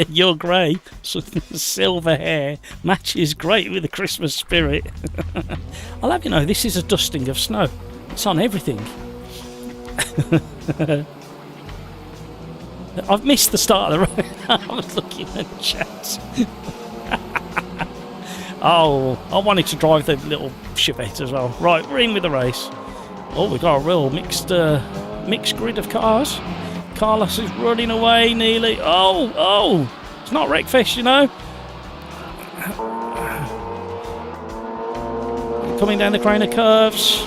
You're grey. Silver hair matches great with the Christmas spirit. I'll have you know, this is a dusting of snow. It's on everything. I've missed the start of the race. I was looking at chat. Oh, I wanted to drive the little Chevette as well. Right, we're in with the race. Oh, we've got a real mixed grid of cars. Carlos is running away nearly. Oh, it's not Wreckfest, you know. Coming down the crane of curves.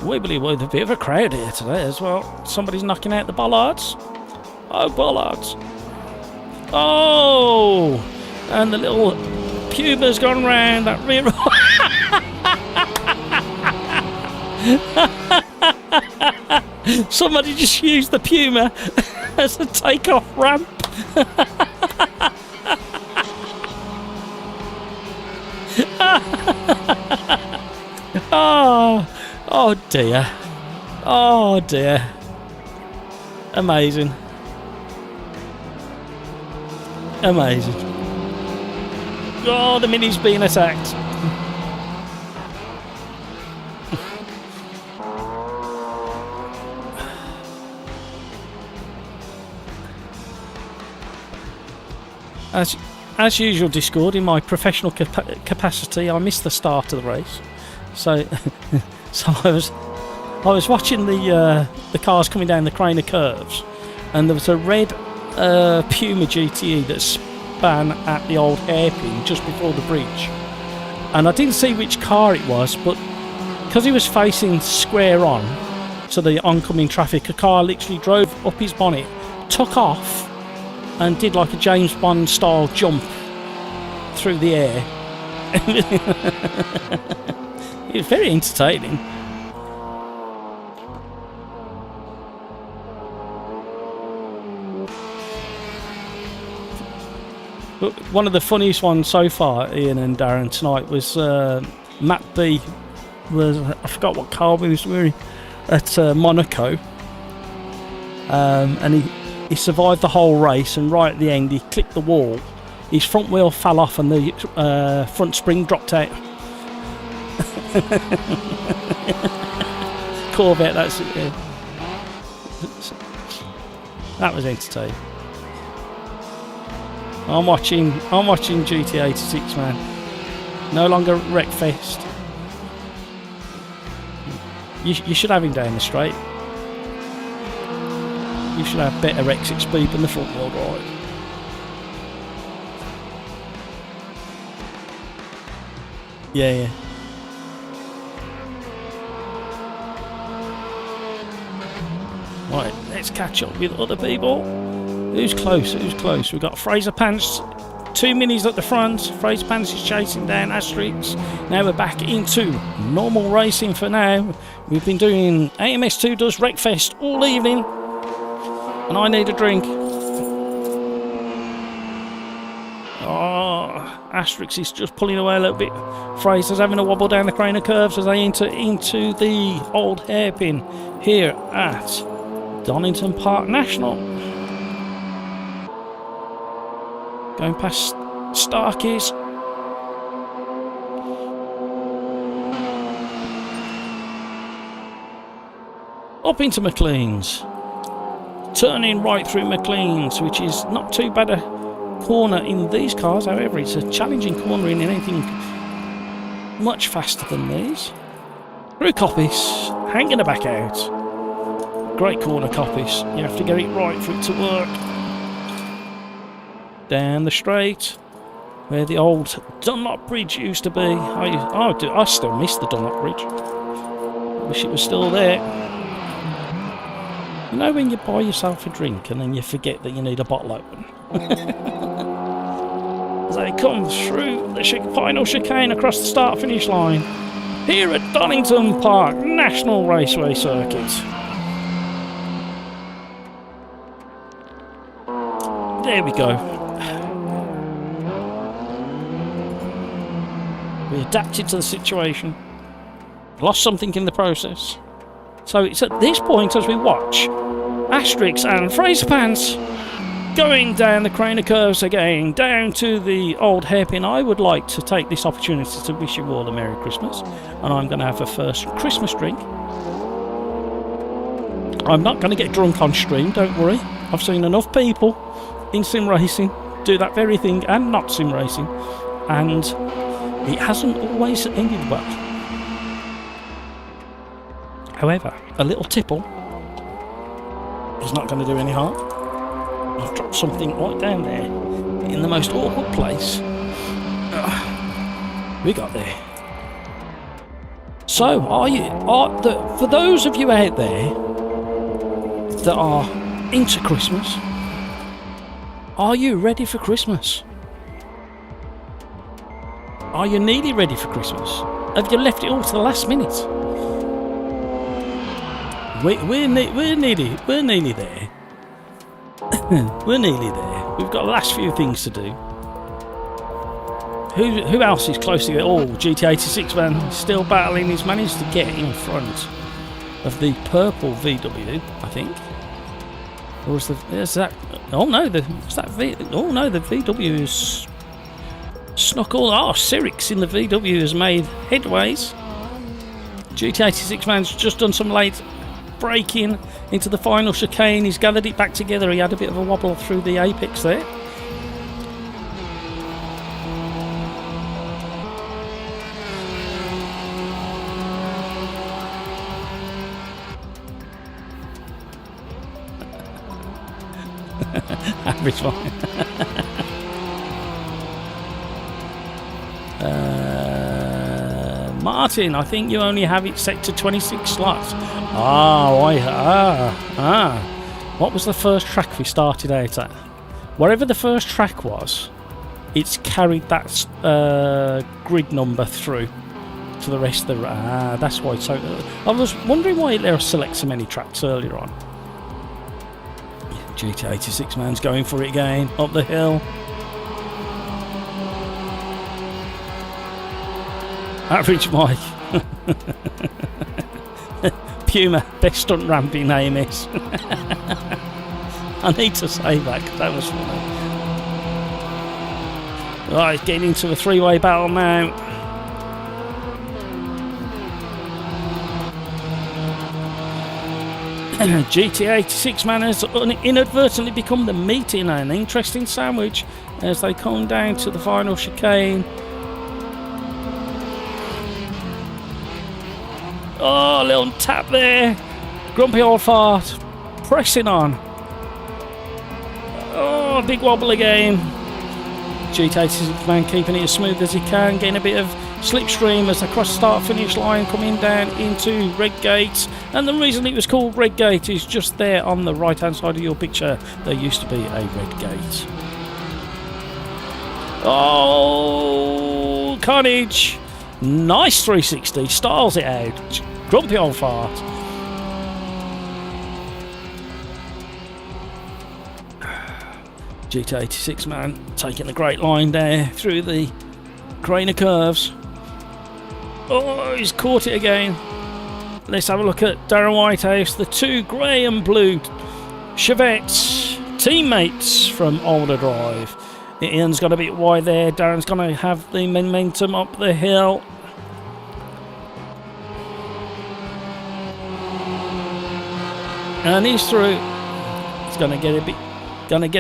We believe with a bit of a crowd here today as well. Somebody's knocking out the bollards. Oh, bollards. Oh, and the little puma's gone round that rear. Somebody just used the Puma as a takeoff ramp. Oh dear. Oh dear. Amazing. Amazing. Oh, the Mini's being attacked. As usual, Discord, in my professional capacity, I missed the start of the race. So I was watching the cars coming down the crane of curves, and there was a red Puma GTE that span at the old hairpin just before the bridge, and I didn't see which car it was, but because he was facing square on to the oncoming traffic, a car literally drove up his bonnet, took off, and did like a James Bond style jump through the air. It was very entertaining. But one of the funniest ones so far, Ian and Darren, tonight was Matt B. I forgot what car we was wearing at Monaco. and he survived the whole race, and right at the end he clipped the wall. His front wheel fell off and the front spring dropped out. Corvette, that's it. Yeah. That was entertaining. I'm watching GTA 86, man. No longer Wreckfest. You should have him down the straight. You should have better exit speed than the front wheel drive. Yeah. Right, let's catch up with other people. Who's close? We've got Fraser Pants, 2 minis at the front. Fraser Pants is chasing down Asterix. Now we're back into normal racing for now. We've been doing AMS2 does Wreckfest all evening. And I need a drink. Oh, Asterix is just pulling away a little bit. Fraser's having a wobble down the Craner curves as they enter into the old hairpin here at Donington Park National. Going past Starkeys. Up into McLean's. Turning right through McLean's, which is not too bad a corner in these cars. However, it's a challenging corner in anything much faster than these. Through Coppice, hanging the back out. Great corner, Coppice. You have to get it right for it to work. Down the straight, where the old Dunlop Bridge used to be. I still miss the Dunlop Bridge. Wish it was still there. You know when you buy yourself a drink and then you forget that you need a bottle open? As they come through the final chicane across the start-finish line here at Donington Park National Raceway Circuit. There we go. We adapted to the situation. Lost something in the process. So it's at this point as we watch Asterix and Fraser Pants going down the Craner curves again, down to the old hairpin. I would like to take this opportunity to wish you all a Merry Christmas, and I'm going to have a first Christmas drink. I'm not going to get drunk on stream, don't worry. I've seen enough people in sim racing do that very thing and not sim racing, and it hasn't always ended well. However, a little tipple is not going to do any harm. I've dropped something right down there in the most awkward place. We got there. So, for those of you out there that are into Christmas, are you ready for Christmas? Are you nearly ready for Christmas? Have you left it all to the last minute? We're nearly there. We're nearly there. We've got the last few things to do. Who else is close to it? Oh, GTA 86 man still battling. He's managed to get in front of the purple VW, I think. Or is that? Oh no, the VW is snuck all. Oh, Cyrix in the VW has made headways. GTA 86 man's just done some late braking into the final chicane. He's gathered it back together. He had a bit of a wobble through the apex there. Average one. Martin, I think you only have it set to 26 slots. What was the first track we started out at? Whatever the first track was, it's carried that grid number through to the rest of the... that's why. So I was wondering why they select so many tracks earlier on. GTA 86 man's going for it again, up the hill. Average Mike. Puma, best stunt ramp in AMS. I need to say that because that was funny. Right, getting into a three-way battle now. GT86 man has inadvertently become the meat in an interesting sandwich as they come down to the final chicane. Oh, a little tap there. Grumpy old fart. Pressing on. Oh, big wobble again. GT86 man keeping it as smooth as he can, getting a bit of slipstream as they cross the start-finish line, coming down into Red Gate. And the reason it was called Red Gate is just there on the right-hand side of your picture. There used to be a Red Gate. Oh, carnage! Nice 360, styles it out. Grumpy old fart. GT86 man taking a great line there through the grain of curves. Oh, he's caught it again. Let's have a look at Darren Whitehouse, the two grey and blue Chevettes, teammates from Older Drive. Ian's got a bit wide there. Darren's going to have the momentum up the hill. And he's through. It's going to get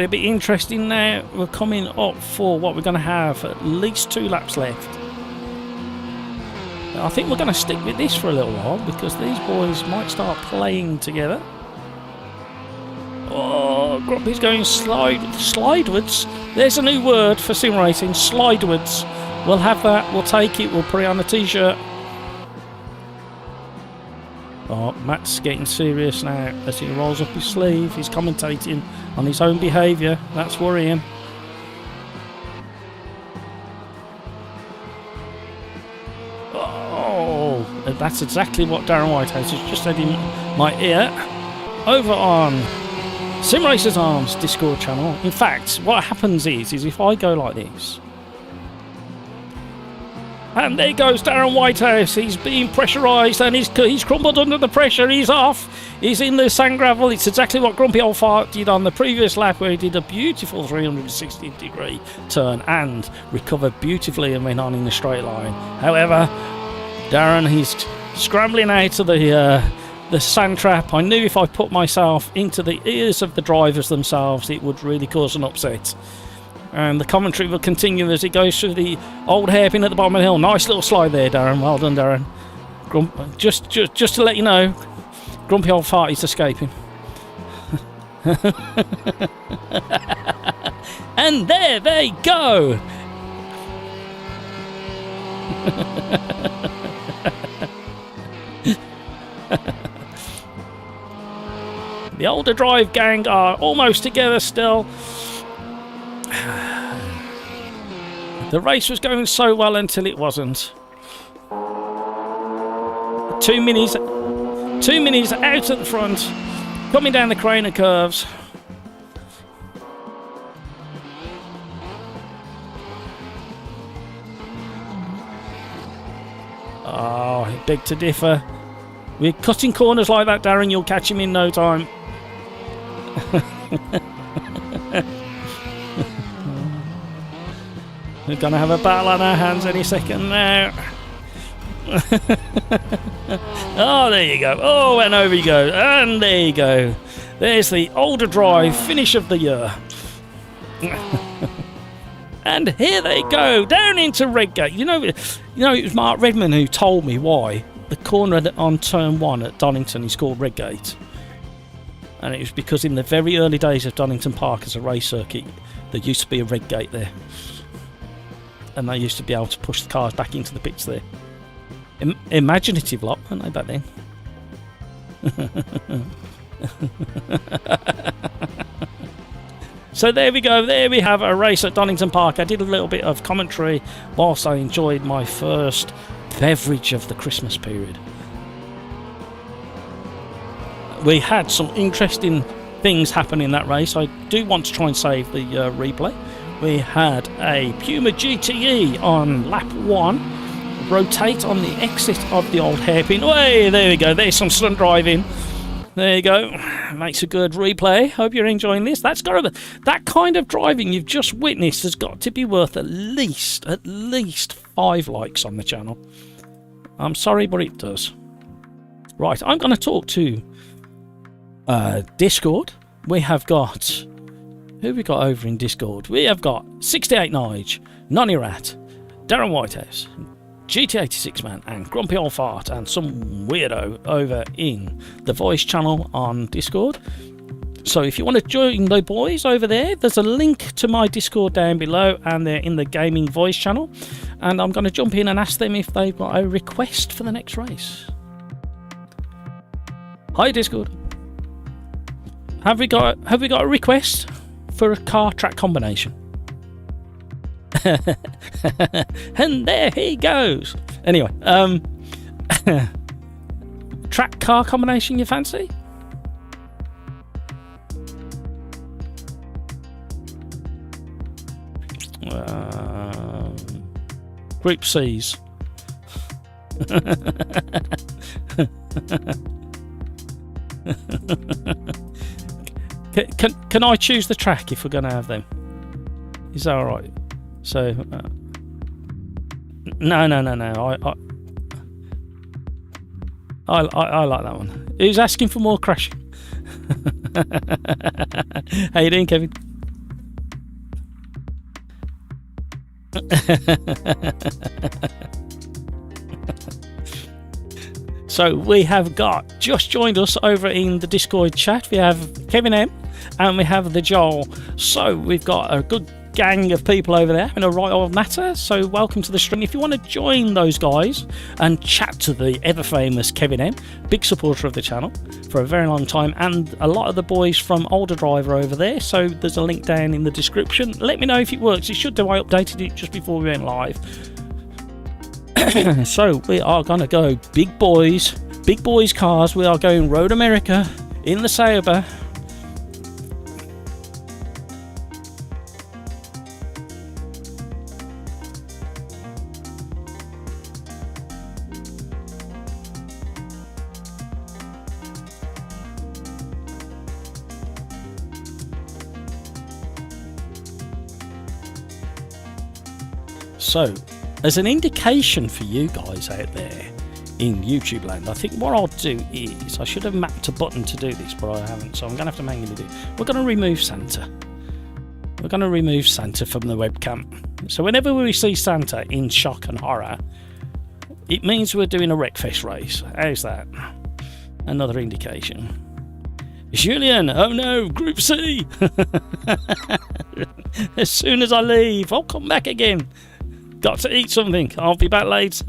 a bit interesting now. We're coming up for what we're going to have at least 2 laps left. I think we're going to stick with this for a little while because these boys might start playing together. Oh, Grumpy's going slidewards. There's a new word for sim racing, slidewards. We'll have that, we'll take it, we'll put it on a t-shirt. Oh, Matt's getting serious now as he rolls up his sleeve. He's commentating on his own behaviour. That's worrying. Oh, that's exactly what Darren Whitehouse has just said in my ear. Over on SimRacersArms Discord channel. In fact, what happens is if I go like this, and there goes Darren Whitehouse. He's being pressurised and he's crumbled under the pressure. He's off. He's in the sand gravel. It's exactly what Grumpy Old Fart did on the previous lap where he did a beautiful 360-degree turn and recovered beautifully and went on in the straight line. However, Darren, he's scrambling out of the sand trap. I knew if I put myself into the ears of the drivers themselves, it would really cause an upset. And the commentary will continue as it goes through the old hairpin at the bottom of the hill. Nice little slide there, Darren. Well done, Darren. Just to let you know, Grumpy Old Fart is escaping. And there they go. The Older Drive gang are almost together still. The race was going so well until it wasn't. 2 minis out at the front, coming down the crane of curves. Oh, he begged to differ. We're cutting corners like that, Darren. You'll catch him in no time. We're going to have a battle on our hands any second now. Oh, there you go. Oh, and over you go. And there you go. There's the Older Drive finish of the year. And here they go, down into Redgate. You know, it was Mark Redman who told me why the corner on turn 1 at Donington is called Redgate. And it was because in the very early days of Donington Park as a race circuit, there used to be a Redgate there. And they used to be able to push the cars back into the pits there. Imaginative lot, weren't they, back then? So there we go, there we have a race at Donington Park. I did a little bit of commentary whilst I enjoyed my first beverage of the Christmas period. We had some interesting things happen in that race. I do want to try and save the replay. We had a Puma GTE on lap 1 rotate on the exit of the old hairpin. Way, there we go. There's some stunt driving. There you go. Makes a good replay. Hope you're enjoying this. That kind of driving you've just witnessed has got to be worth at least 5 likes on the channel. I'm sorry, but it does. Right, I'm going to talk to Discord. We have got... Who have we got over in Discord? We have got 68 Nige, Nonny Rat, Darren Whitehouse, GT86 Man, and Grumpy Old Fart, and some weirdo over in the voice channel on Discord. So if you want to join the boys over there, there's a link to my Discord down below, and they're in the gaming voice channel. And I'm going to jump in and ask them if they've got a request for the next race. Hi Discord. Have we got a request for a car track combination? And there he goes. Anyway, track car combination you fancy? Group C's. Can I choose the track if we're going to have them? Is that all right? So, no. I like that one. Who's asking for more crashing? How you doing, Kevin? So we have got just joined us over in the Discord chat. We have Kevin M and we have the Joel. So we've got a good gang of people over there in a right old natter. So welcome to the stream. If you want to join those guys and chat to the ever famous Kevin M, big supporter of the channel for a very long time, and a lot of the boys from Older Driver over there. So there's a link down in the description. Let me know if it works. It should do. I updated it just before we went live. So we are gonna go big boys cars. We are going Road America in the Sauber. So, as an indication for you guys out there in YouTube land, I think what I'll do is, I should have mapped a button to do this, but I haven't, so I'm going to have to manually do it. We're going to remove Santa. We're going to remove Santa from the webcam. So whenever we see Santa in shock and horror, it means we're doing a Wreckfest race. How's that? Another indication. Julian, oh no, Group C! As soon as I leave, I'll come back again. Got to eat something. I'll be back late.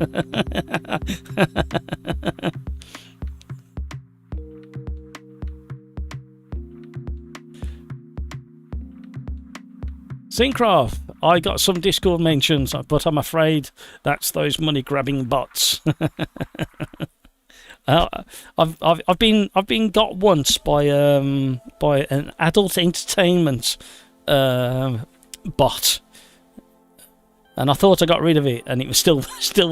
Syncraft, I got some Discord mentions, but I'm afraid that's those money grabbing bots. I've been got once by an adult entertainment bot. And I thought I got rid of it, and it was still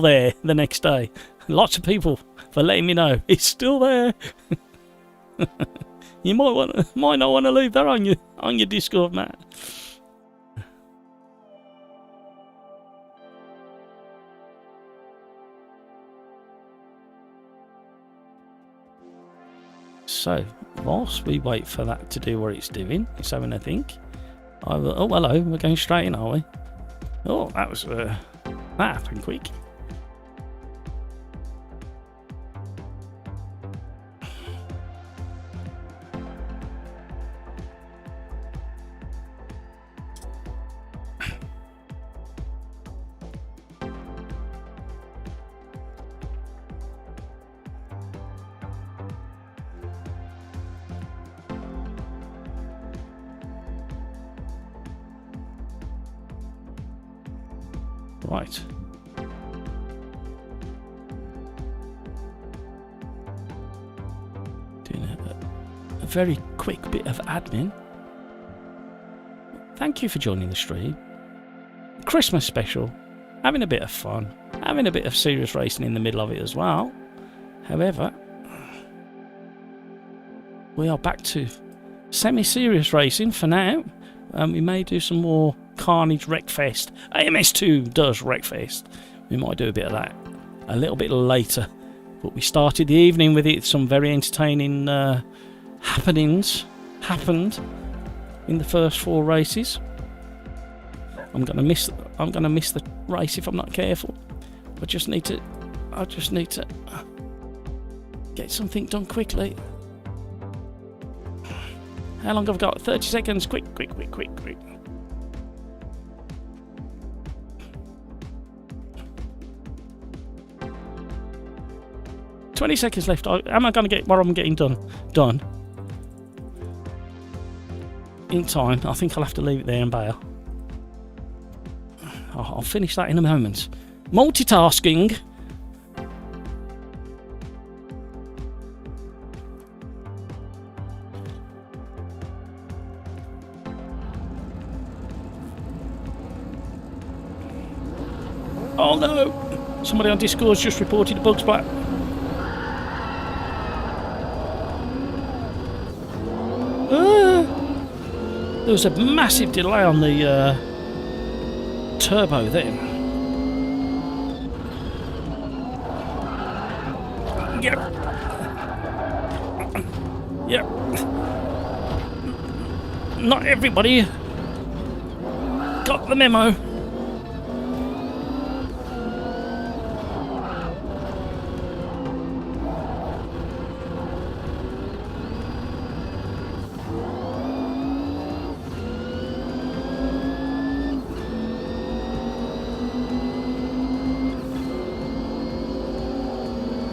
there the next day. Lots of people for letting me know it's still there. You might not want to leave that on your Discord, Matt. So whilst we wait for that to do what it's doing, it's having a think. Oh hello, we're going straight in, are we? Oh, that happened quick. Right. Doing a very quick bit of admin. Thank you for joining the stream. Christmas special. Having a bit of fun. having a bit of serious racing in the middle of it as well. However, we are back to semi-serious racing for now. We may do some more Carnage Wreckfest. AMS2 does Wreckfest. We might do a bit of that a little bit later. But we started the evening with it. Some very entertaining happenings happened in the first 4 races. I'm gonna miss the race if I'm not careful. I just need to get something done quickly. How long have I got? 30 seconds. Quick. 20 seconds left. Am I going to get what I'm getting done in time? I think I'll have to leave it there and bail. I'll finish that in a moment. Multitasking. Oh no! Somebody on Discord's just reported a bug splat. There was a massive delay on the turbo then. Yep. Not everybody got the memo.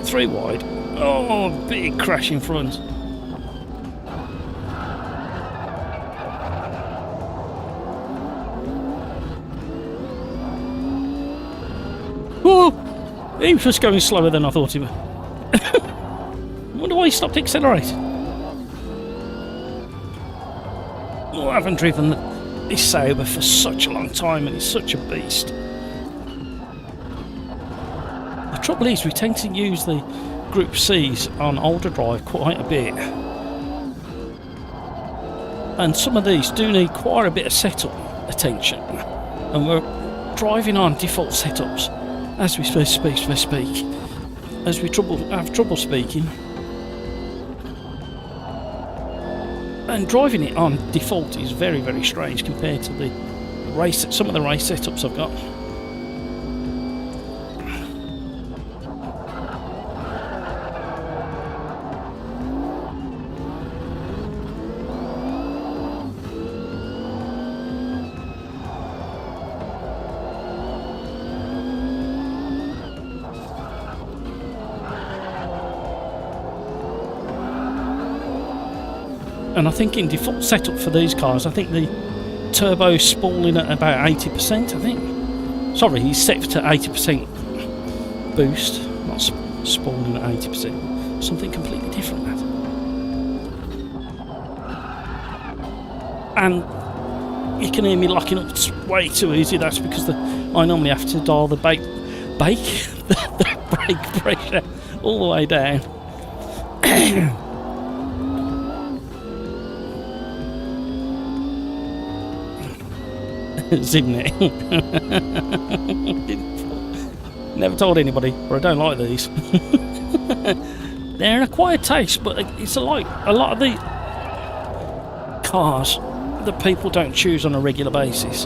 Three wide. Oh, big crash in front. Oh, he was going slower than I thought he would. I wonder why he stopped accelerating. Oh, I haven't driven this Sauber for such a long time, and it's such a beast. The trouble is, we tend to use the Group C's on older drive quite a bit, and some of these do need quite a bit of setup attention, and we're driving on default setups as we speak, as we have trouble speaking, and driving it on default is very, very strange compared to some of the race setups I've got. And I think in default setup for these cars, I think the turbo's spooling at about 80%, I think. Sorry, he's set to 80% boost, not spooling at 80%. Something completely different, that. And you can hear me locking up way too easy. That's because I normally have to dial the brake pressure all the way down. Isn't it? Never told anybody, but I don't like these. They're an acquired taste, but it's like a lot of the cars that people don't choose on a regular basis.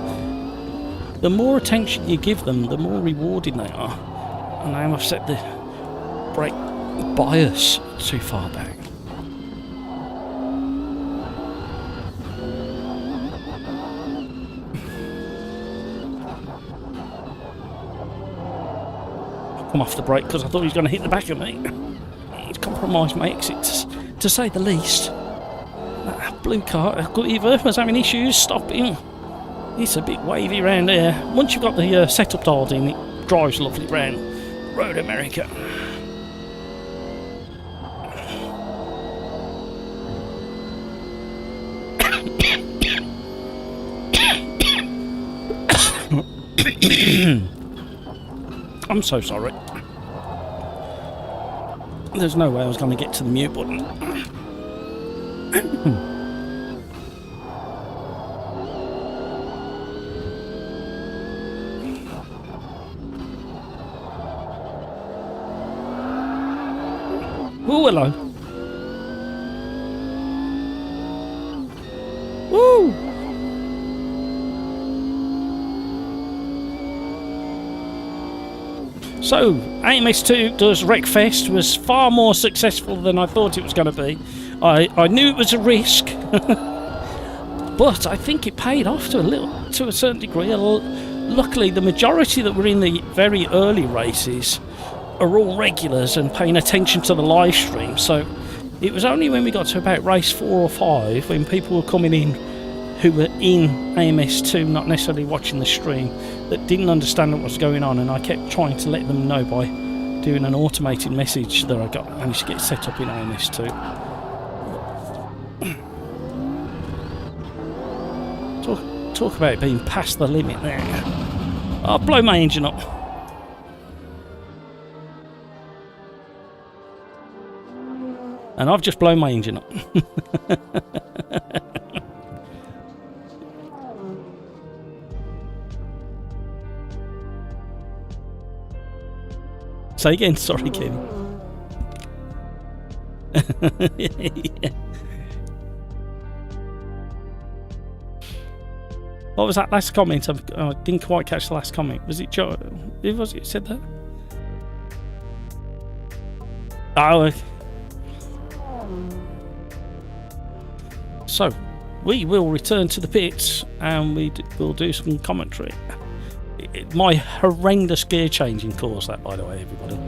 The more attention you give them, the more rewarding they are. And now I've set the brake bias too far back. Off the brake because I thought he was going to hit the back of me. He's compromised my exit, to say the least. That blue car, either was having issues stopping. It's a bit wavy round here. Once you've got the setup dialed in, it drives lovely round Road America. I'm so sorry. There's no way I was going to get to the mute button. Oh, hello. Woo! So, AMS2 does Wreckfest was far more successful than I thought it was going to be. I knew it was a risk, but I think it paid off to a certain degree. Luckily, the majority that were in the very early races are all regulars and paying attention to the live stream. So it was only when we got to about race 4 or 5 when people were coming in who were in AMS2, not necessarily watching the stream, that didn't understand what was going on, and I kept trying to let them know by doing an automated message that I managed to get set up in AMS2. Talk about it being past the limit there. I'll blow my engine up. And I've just blown my engine up. Say again, sorry, Kenny. Yeah. What was that last comment? I didn't quite catch the last comment. Was it Joe? Who was it said that? Oh. So, we will return to the pits and we'll do some commentary. My horrendous gear changing caused that, by the way, everybody.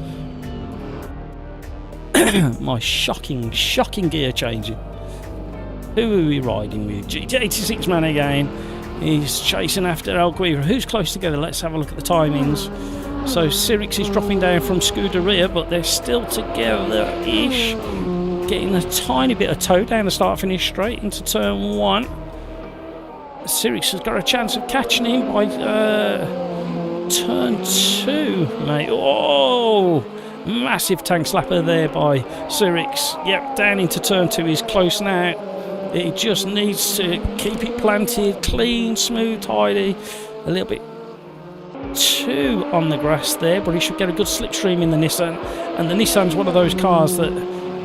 My shocking gear changing. Who are we riding with? GT86 man again. He's chasing after El Guira. Who's close together? Let's have a look at the timings. So Sirix is dropping down from Scuderia, but they're still together-ish. Getting a tiny bit of toe down the start-finish straight into turn 1. Sirix has got a chance of catching him by turn 2, mate. Oh! Massive tank slapper there by Sirix. Yep, down into turn 2. He's close now. He just needs to keep it planted, clean, smooth, tidy. A little bit too on the grass there, but he should get a good slipstream in the Nissan. And the Nissan's one of those cars that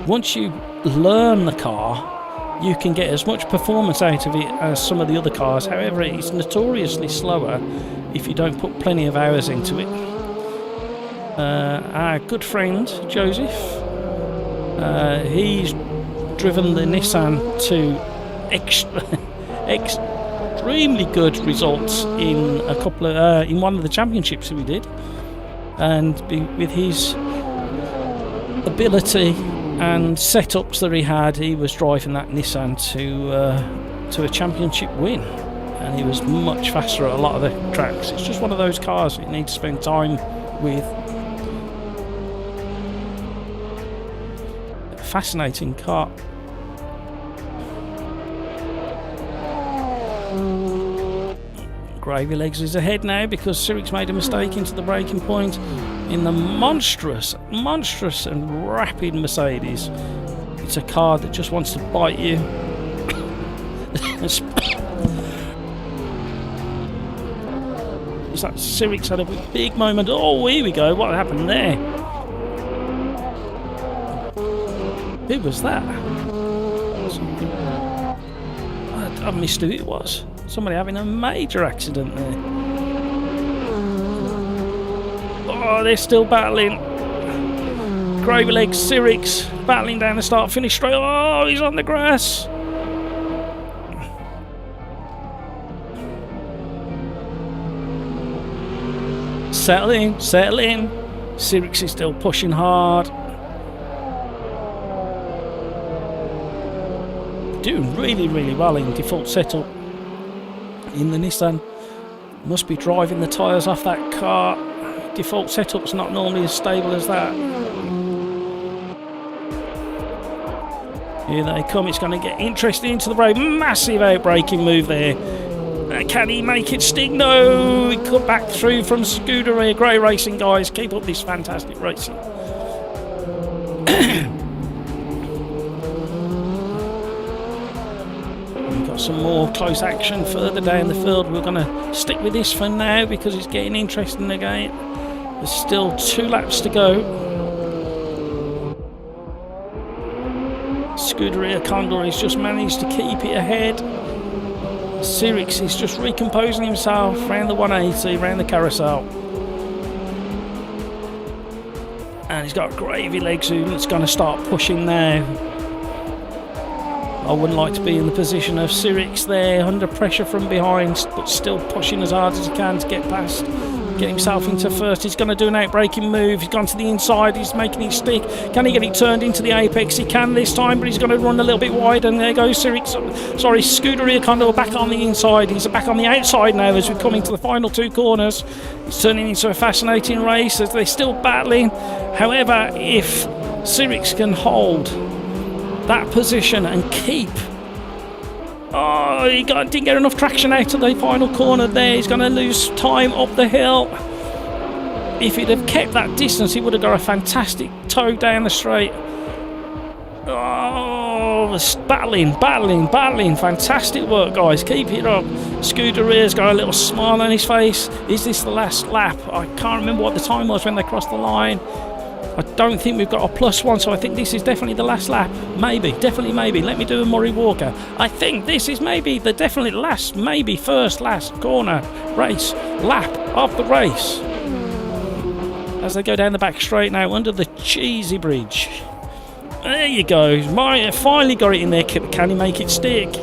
once you learn the car, you can get as much performance out of it as some of the other cars. However, it's notoriously slower if you don't put plenty of hours into it. Our good friend Joseph, he's driven the Nissan to extremely good results in a couple of in one of the championships that we did, and with his ability and setups that he had, he was driving that Nissan to a championship win, and he was much faster at a lot of the tracks. It's just one of those cars you need to spend time with. A fascinating car. Gravy Legs is ahead now because Sirix made a mistake into the braking point in the monstrous and rapid Mercedes. It's a car that just wants to bite you. It's like Sirix had a big moment. Oh, here we go. What happened there? Who was that? I missed who it was. Somebody having a major accident there. Oh, they're still battling. Gravy Legs, Sirix battling down the start-finish straight. Oh, he's on the grass. Settle in, settle in. Sirix is still pushing hard. Doing really, really well in default setup. In the Nissan, must be driving the tyres off that car. Default setup's not normally as stable as that. Here they come. It's going to get interesting into the road. Massive outbraking move there. Can he make it stick? No, he cut back through from Scuderia. Great racing, guys. Keep up this fantastic racing. We've got some more close action further down the field. We're going to stick with this for now because it's getting interesting again. There's still 2 laps to go. Scuderia Condor has just managed to keep it ahead. Sirix is just recomposing himself around the 180, around the carousel. And he's got gravy legs who's going to start pushing now. I wouldn't like to be in the position of Sirix there, under pressure from behind, but still pushing as hard as he can to get past. Get himself into first. He's going to do an outbreaking move. He's gone to the inside. He's making it stick. Can he get it turned into the apex? He can this time, but he's going to run a little bit wide. And there goes Scuderia Condor back on the inside. He's back on the outside now as we come into the final 2 corners. It's turning into a fascinating race as they're still battling. However, if Sirix can hold that position and keep... Oh, he didn't get enough traction out of the final corner there. He's going to lose time up the hill. If he'd have kept that distance, he would have got a fantastic tow down the straight. Oh, battling. Fantastic work, guys. Keep it up. Scuderia's got a little smile on his face. Is this the last lap? I can't remember what the time was when they crossed the line. I don't think we've got a +1, so I think this is definitely the last lap. Maybe. Let me do a Murray Walker. I think this is maybe the definitely last, maybe first, last corner race, lap of the race. As they go down the back straight now under the cheesy bridge. There you go. Maya finally got it in there. Can he make it stick?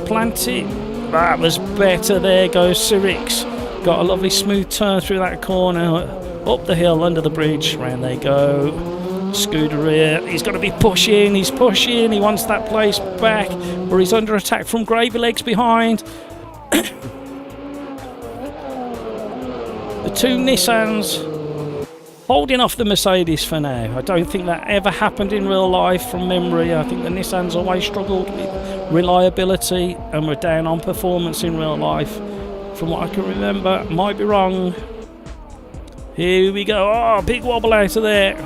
Plant it. That was better. There goes Sirix. Got a lovely smooth turn through that corner. Up the hill, under the bridge, round they go. Scuderia, he's got to be pushing, he's pushing, he wants that place back, or he's under attack from Gravy Legs behind. The 2 Nissans holding off the Mercedes for now. I don't think that ever happened in real life from memory. I think the Nissans always struggled with reliability and were down on performance in real life. From what I can remember, might be wrong. Here we go. Oh, big wobble out of there.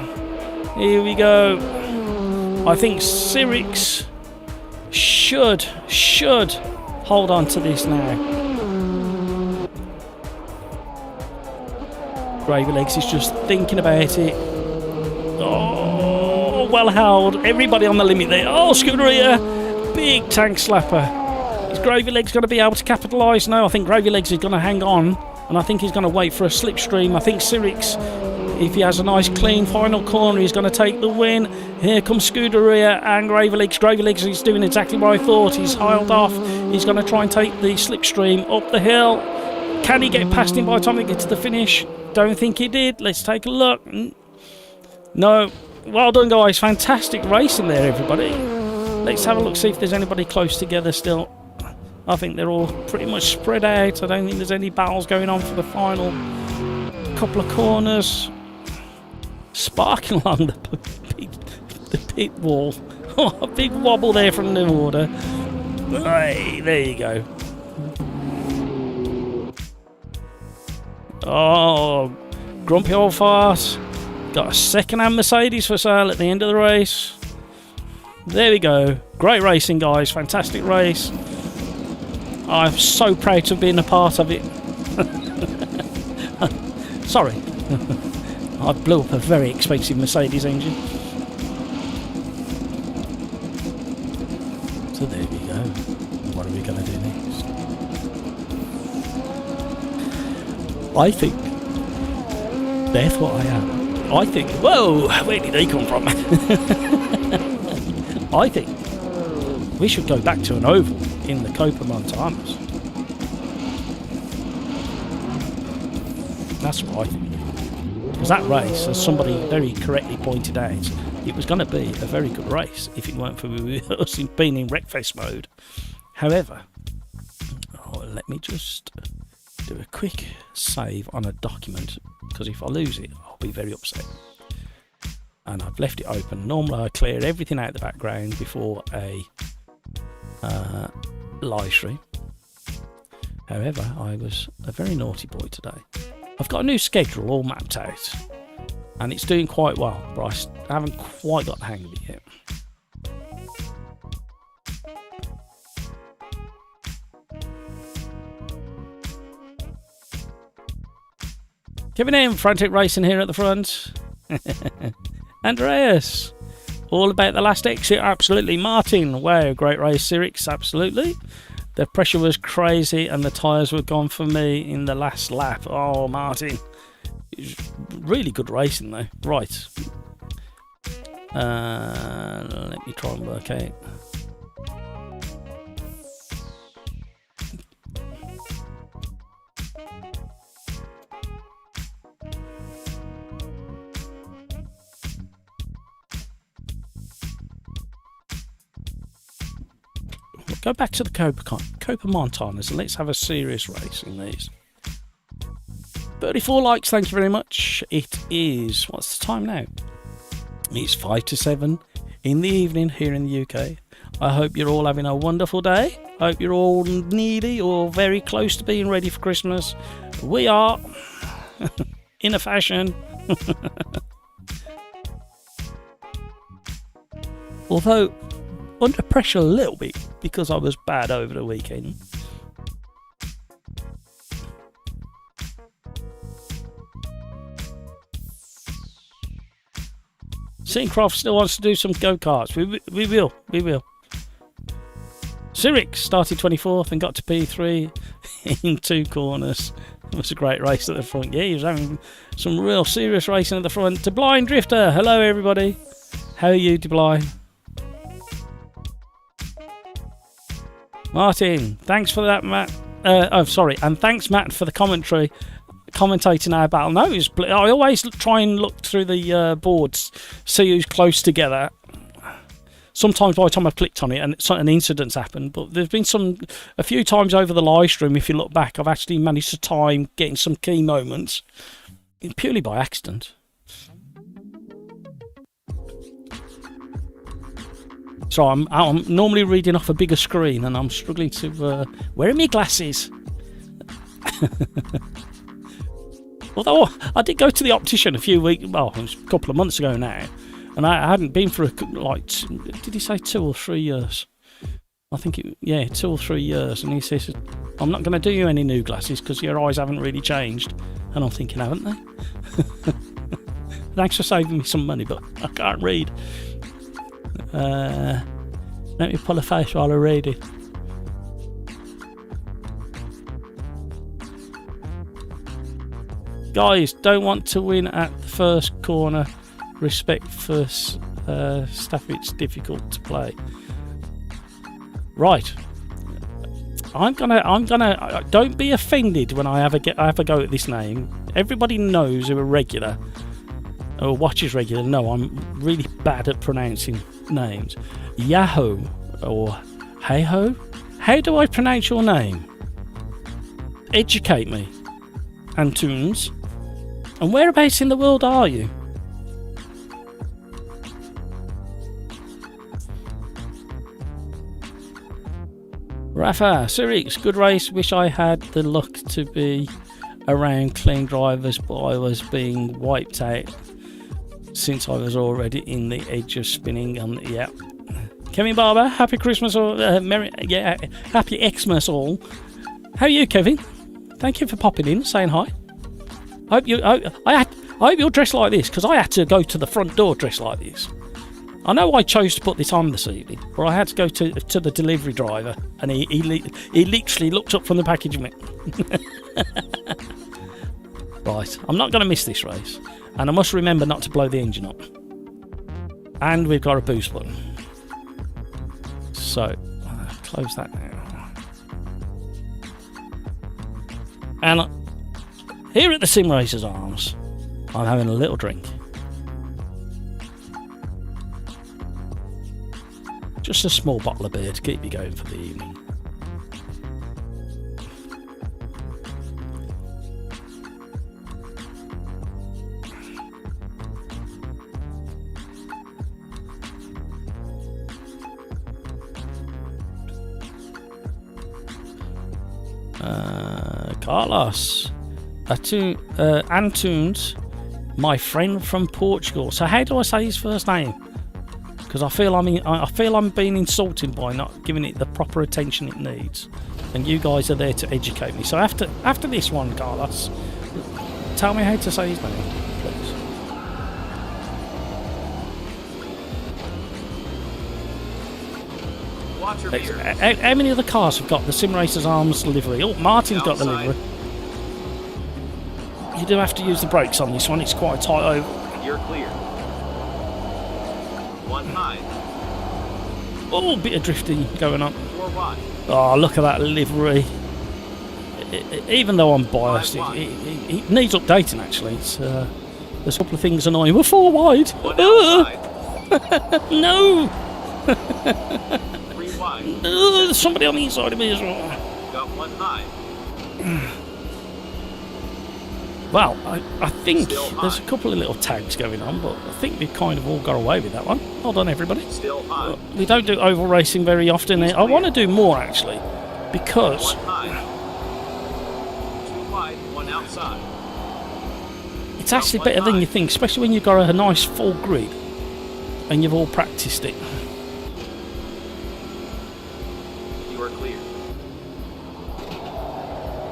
Here we go. I think Sirix should hold on to this now. Gravy Legs is just thinking about it. Oh, well held. Everybody on the limit there. Oh, Scuderia. Big tank slapper. Is Gravy Legs going to be able to capitalise? No, I think Gravy Legs is going to hang on. And I think he's going to wait for a slipstream. I think Sirix, if he has a nice clean final corner, he's going to take the win. Here comes Scuderia and Gravy Legs. Gravy Legs is doing exactly what I thought. He's held off. He's going to try and take the slipstream up the hill. Can he get past him by the time they get to the finish? Don't think he did. Let's take a look. No. Well done, guys. Fantastic racing there, everybody. Let's have a look, see if there's anybody close together still. I think they're all pretty much spread out. I don't think there's any battles going on for the final couple of corners. Sparking along the pit wall. Oh, a big wobble there from the order. Hey, there you go. Oh, grumpy old fart. Got a second-hand Mercedes for sale at the end of the race. There we go. Great racing, guys. Fantastic race. I'm so proud to have been a part of it. Sorry. I blew up a very expensive Mercedes engine. So there we go. What are we going to do next? I think that's what I am. I think... Whoa! Where did they come from? I think we should go back to an oval in the Copa Montanas. That's what I think. Because that race, as somebody very correctly pointed out, it was going to be a very good race if it weren't for us being in Wreckfest mode. However, let me just do a quick save on a document, because if I lose it, I'll be very upset. And I've left it open. Normally I clear everything out the background before a live stream. However, I was a very naughty boy today. I've got a new schedule all mapped out, and it's doing quite well, but I haven't quite got the hang of it yet. Kevin M, Frantic Racing here at the front. Andreas, all about the last exit, absolutely. Martin, wow, great race, Sirix, absolutely. The pressure was crazy and the tyres were gone for me in the last lap. Oh, Martin. Really good racing though. Right. Let me try and work out. Go back to the Copa Montanas and let's have a serious race in these. 34 likes, thank you very much. It is, what's the time now? It's 5 to 7 in the evening here in the UK. I hope you're all having a wonderful day. I hope you're all nearly or very close to being ready for Christmas. We are, in a fashion. Although, under pressure a little bit because I was bad over the weekend. Syncroft still wants to do some go-karts. We will. Cyrix started 24th and got to P3 in 2 corners. It was a great race at the front. Yeah, he was having some real serious racing at the front. To Blind Drifter, hello everybody. How are you, DeBline? Martin, thanks for that, Matt. And thanks, Matt, for the commentating our battle. No, I always try and look through the boards, see who's close together. Sometimes by the time I've clicked on it and an incident's happened, but there's been a few times over the live stream, if you look back, I've actually managed to time getting some key moments purely by accident. So I'm normally reading off a bigger screen and I'm struggling to... where are my glasses? Although I did go to the optician it was a couple of months ago now, and I hadn't been for did he say 2 or 3 years? I think 2 or 3 years, and he says, I'm not going to do you any new glasses because your eyes haven't really changed. And I'm thinking, haven't they? Thanks for saving me some money, but I can't read. Let me pull a face while I read it. Guys, don't want to win at the first corner. Respect for stuff it's difficult to play. Right. I'm gonna. Don't be offended when I have a go at this name. Everybody knows who a regular or watches regular. No, I'm really bad at pronouncing names. Yahoo or Hey-ho? How do I pronounce your name? Educate me. Antunes. And whereabouts in the world are you? Rafa, Sirix, good race. Wish I had the luck to be around clean drivers, but I was being wiped out since I was already in the edge of spinning. Yeah. Kevin Barber, happy Christmas or happy Xmas all. How are you, Kevin? Thank you for popping in, saying hi. I hope you're dressed like this because I had to go to the front door dressed like this. I know I chose to put this on this evening, but I had to go to the delivery driver, and he literally looked up from the package and went. Right, I'm not going to miss this race, and I must remember not to blow the engine up. And we've got a boost button, so close that now. And here at the Sim Racers Arms, I'm having a little drink. Just a small bottle of beer to keep you going for the evening. Carlos. Antunes, my friend from Portugal. So how do I say his first name? Because I feel I'm being insulted by not giving it the proper attention it needs, and you guys are there to educate me. So after this one, Carlos, tell me how to say his name, please.
Watch your mirrors.
How many other cars have got the SimRacersArms livery? Oh, Martin's got the
Outside.
livery. You do have to use the brakes on this one. It's quite tight over.
You're clear. One high.
Oh, bit of drifting going on.
Four wide.
Oh, look at that livery. Even though I'm biased, it needs updating actually. It's, there's a couple of things annoying. We're 4 wide.
One outside.
No.
3 wide.
There's somebody on the inside of me as well.
Got 1 high.
Well, I think
Still high.
there's a couple of little tags going on, but I think we've kind of all got away with that one. Hold on, everybody.
Still high.
We don't do oval racing very often. I want to do more actually, because
1 high. 2 wide. 1 outside.
it's actually better than you think, especially when you've got a nice full grid and you've all practiced it.
You are clear.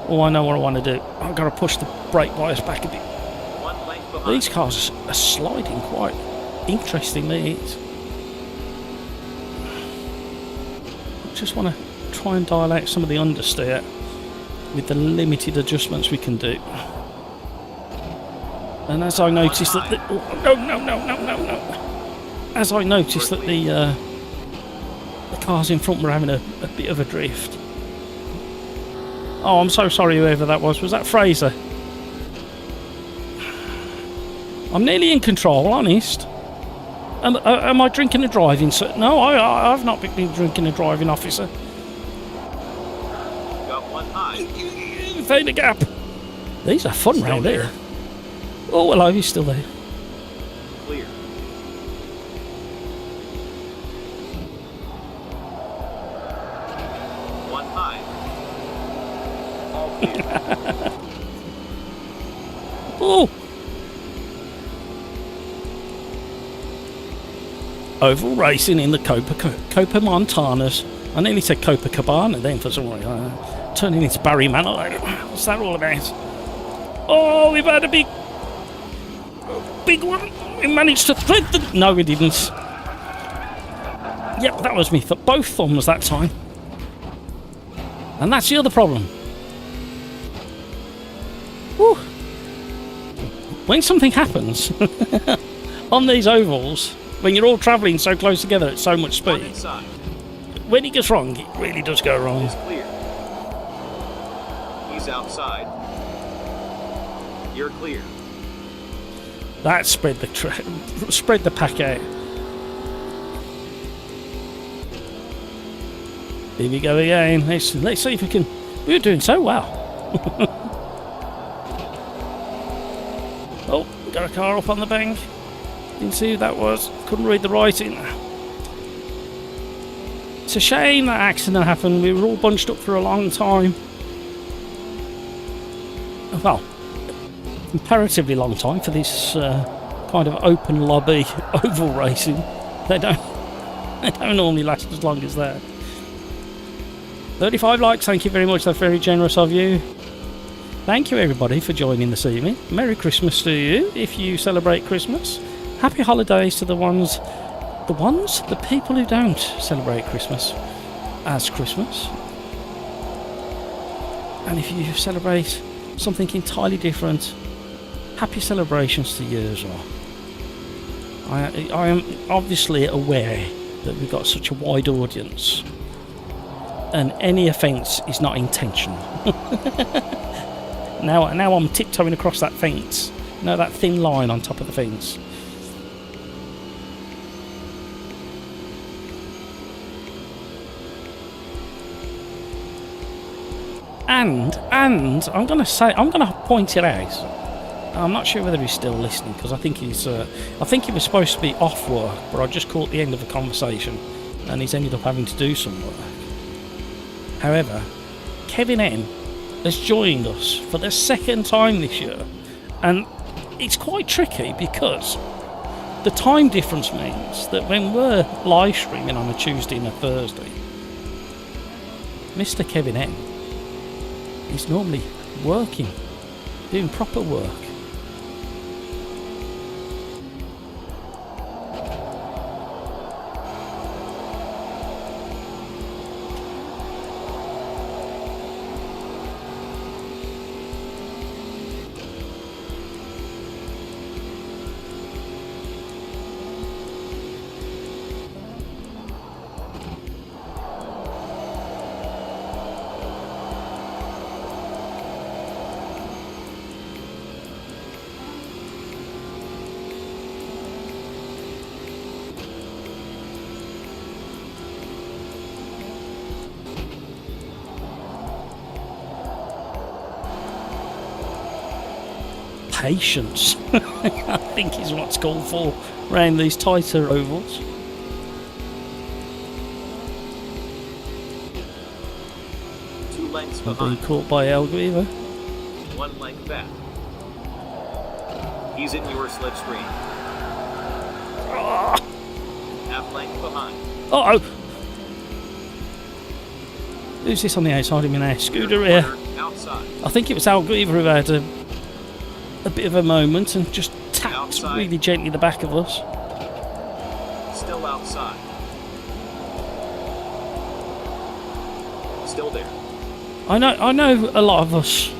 Oh, I know what I want to do. I've got to push the brake bias back a bit.
1 length behind.
These cars are sliding quite interestingly. I just want to try and dial out some of the understeer with the limited adjustments we can do. And as I noticed that as I noticed that the cars in front were having a bit of a drift. Oh, I'm so sorry whoever that was. Was that Fraser? I'm nearly in control, honest. Am I drinking and driving? No, I've not been drinking and driving, officer.
Got 1 high.
Found a gap. These are fun
Still
round
there.
here. Oh, hello, he's still there.
Clear. One high. All clear.
Oh! Oval racing in the Copa Montanas. I nearly said Copacabana then for some reason. Turning into Barry Manilow. What's that all about? Oh, we've had a big one. We managed to thread the... No, we didn't. Yep, that was me. Both thumbs that time. And that's the other problem. Whew. When something happens on these ovals, when you're all travelling so close together at so much
One
speed,
inside.
when it goes wrong, it really does go wrong.
Is clear. He's outside. You're clear.
That spread the pack out. Here we go again. Let's see if we can. We were doing so well. Oh, got a car up on the bank. Didn't see who that was. Couldn't read the writing. It's a shame that accident happened. We were all bunched up for a long time. Well, comparatively long time for this kind of open lobby oval racing. They don't normally last as long as that. 35 likes, thank you very much. That's very generous of you. Thank you everybody for joining this evening. Merry Christmas to you if you celebrate Christmas. Happy holidays to the people who don't celebrate Christmas as Christmas. And if you celebrate something entirely different, happy celebrations to you as well. I am obviously aware that we've got such a wide audience, and any offence is not intentional. Now I'm tiptoeing across that fence. That thin line on top of the fence. And I'm gonna point it out. I'm not sure whether he's still listening because I think he was supposed to be off work, but I just caught the end of a conversation and he's ended up having to do some work. However, Kevin N has joined us for the second time this year, and it's quite tricky because the time difference means that when we're live streaming on a Tuesday and a Thursday, Mr. Kevin M is normally working, doing proper work. Patience, I think is what's called for around these tighter ovals.
Two lengths
I'm being
behind.
caught by Alguiva.
1 length back. He's in your slipstream. Half length behind.
Uh oh! Who's this on the outside of me now? Scooter here.
Outside.
I think it was Alguiva who had a bit of a moment and just tapped
Outside.
really gently the back of us.
Still outside. Still there.
I know a lot of us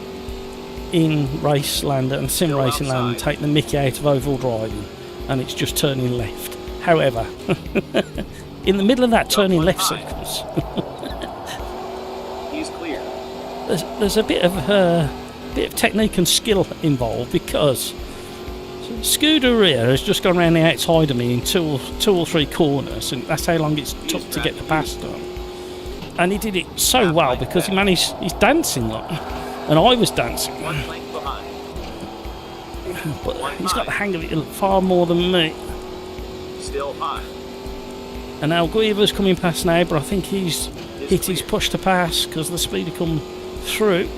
in race land and sim
Still
racing land
outside.
take the mickey out of oval driving and it's just turning left. However, in the middle of that turning
one
left
high.
sequence,
He's clear.
there's a bit of technique and skill involved because Scooter rear has just gone around the outside of me in two or three corners, and that's how long it's took to get the pass done. And he did it so well because he's dancing like, and I was dancing,
1 length behind.
but he's got the hang of it far more than me.
Still high.
And now Guiva's coming past now, but I think he's
Is
hit his
clear.
push to pass because the speed had come through.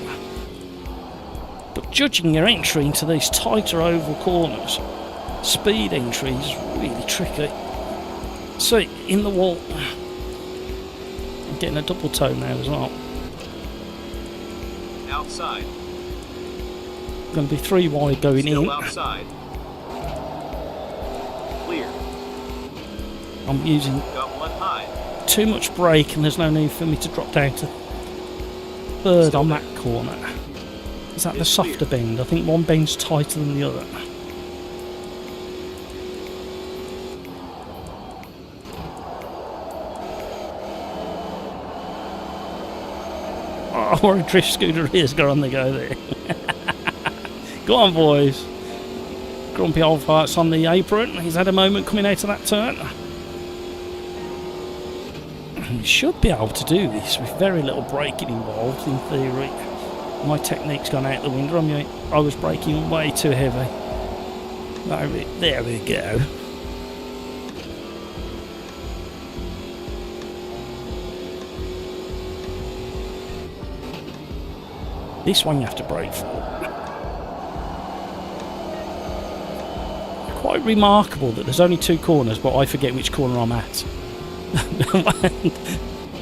But judging your entry into these tighter oval corners, speed entry is really tricky. So in the wall, I'm getting a double toe now as well.
Outside.
Going to be 3 wide going
Still
in.
outside. Clear.
I'm using
Got 1 high.
too much brake and there's no need for me to drop down to third
Still
on
there.
that corner. Is that the
It's
softer
clear.
bend? I think one bend's tighter than the other. Oh, what a drift scooter is got on the go there. Go on, boys. Grumpy old fart's on the apron. He's had a moment coming out of that turn. He should be able to do this with very little braking involved in theory. My technique's gone out the window. I was braking way too heavy. There we go. This one you have to brake for. Quite remarkable that there's only 2 corners, but I forget which corner I'm at.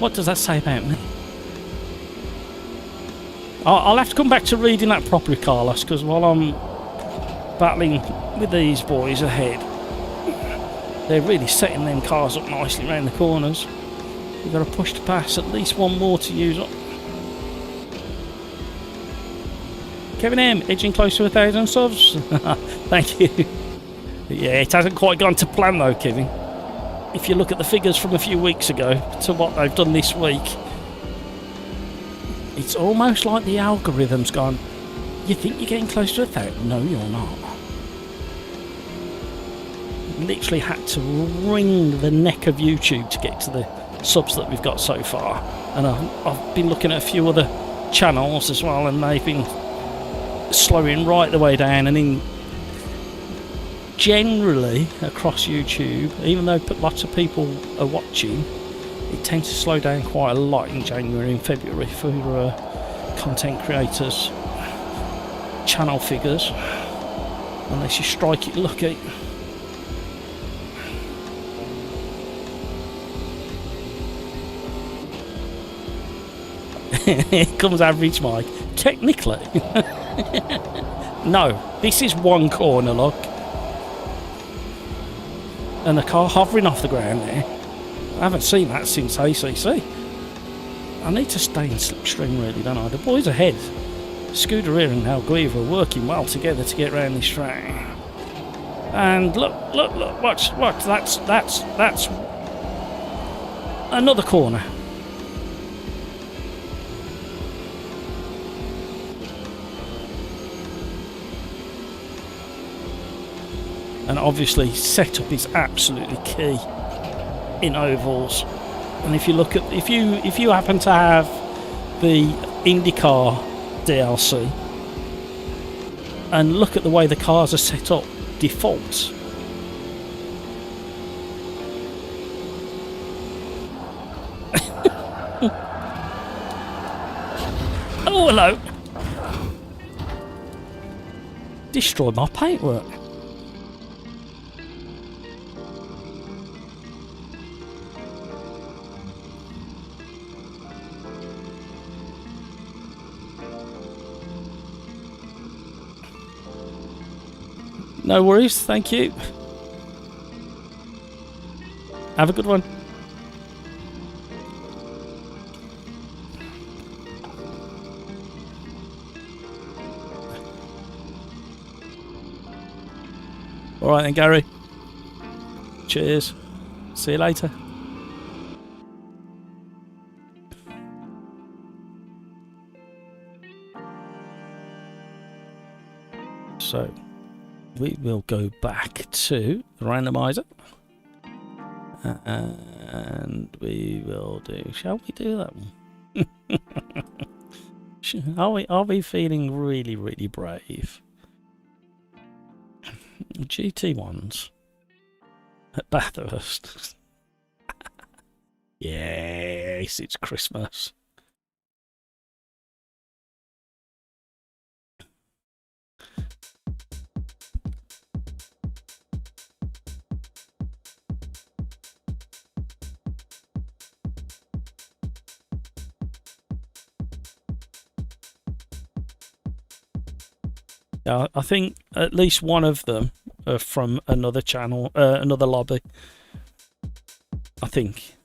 What does that say about me? I'll have to come back to reading that properly, Carlos, because while I'm battling with these boys ahead, they're really setting them cars up nicely around the corners. We've got to push to pass at least 1 more to use up. Kevin M, edging close to 1,000 subs. Thank you. Yeah, it hasn't quite gone to plan though, Kevin. If you look at the figures from a few weeks ago to what they've done this week, it's almost like the algorithm's gone, you think you're getting close to 1,000? No, you're not. Literally had to wring the neck of YouTube to get to the subs that we've got so far. And I've been looking at a few other channels as well, and they've been slowing right the way down. And in generally across YouTube, even though lots of people are watching, it tends to slow down quite a lot in January and February for content creators' channel figures unless you strike it lucky. Here comes Average Mike. Technically. No, this is one corner, look. And the car hovering off the ground there. I haven't seen that since ACC. I need to stay in slipstream really, don't I? The boys ahead, Scuderia and Alguiva, are working well together to get around this track. And look, watch, that's another corner. And obviously setup is absolutely key in ovals. And if you look at, if you happen to have the IndyCar DLC and look at the way the cars are set up default, oh hello, destroyed my paintwork. No worries, thank you. Have a good one. Alright then, Gary. Cheers. See you later. So we will go back to the randomizer and we will do, shall we do that one? Are we feeling really brave? GT1s at Bathurst. Yes, it's Christmas. Yeah, I think at least one of them are from another channel, another lobby. I think.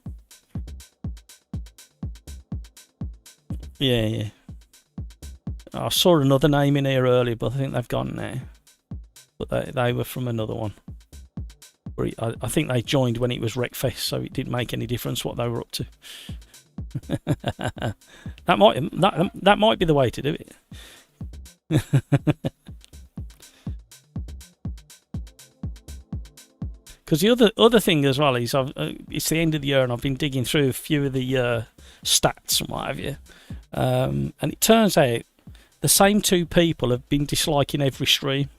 Yeah. I saw another name in here earlier, but I think they've gone now. But they were from another one. I think they joined when it was Wreckfest, so it didn't make any difference what they were up to. that might be the way to do it. Because the other thing as well is it's the end of the year and I've been digging through a few of the stats and what have you, and it turns out the same two people have been disliking every stream.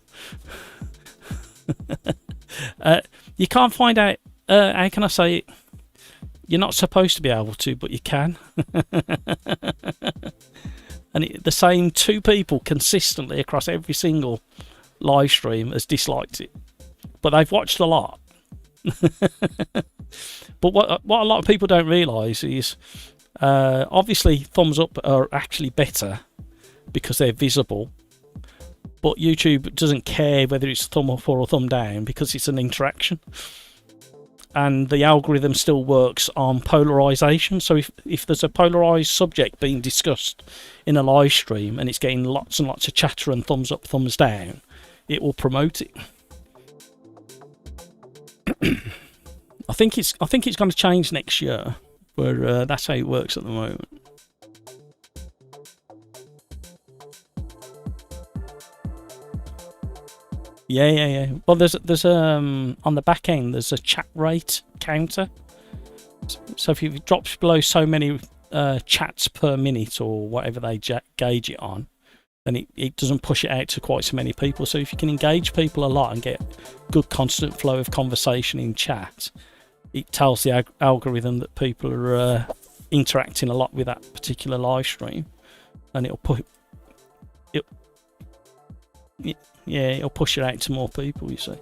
You can't find out, how can I say it? You're not supposed to be able to, but you can. And the same two people consistently across every single live stream has disliked it, but they've watched a lot. But what a lot of people don't realise is obviously thumbs up are actually better because they're visible, but YouTube doesn't care whether it's a thumb up or a thumb down because it's an interaction, and the algorithm still works on polarisation. So if there's a polarised subject being discussed in a live stream and it's getting lots and lots of chatter and thumbs up, thumbs down, it will promote it. I think it's going to change next year, where that's how it works at the moment. Yeah. Well, there's on the back end there's a chat rate counter. So if it drops below so many chats per minute or whatever they gauge it on, then it doesn't push it out to quite so many people. So if you can engage people a lot and get good constant flow of conversation in chat, it tells the algorithm that people are interacting a lot with that particular live stream. and it'll put it. Yeah, it'll push it out to more people. You see.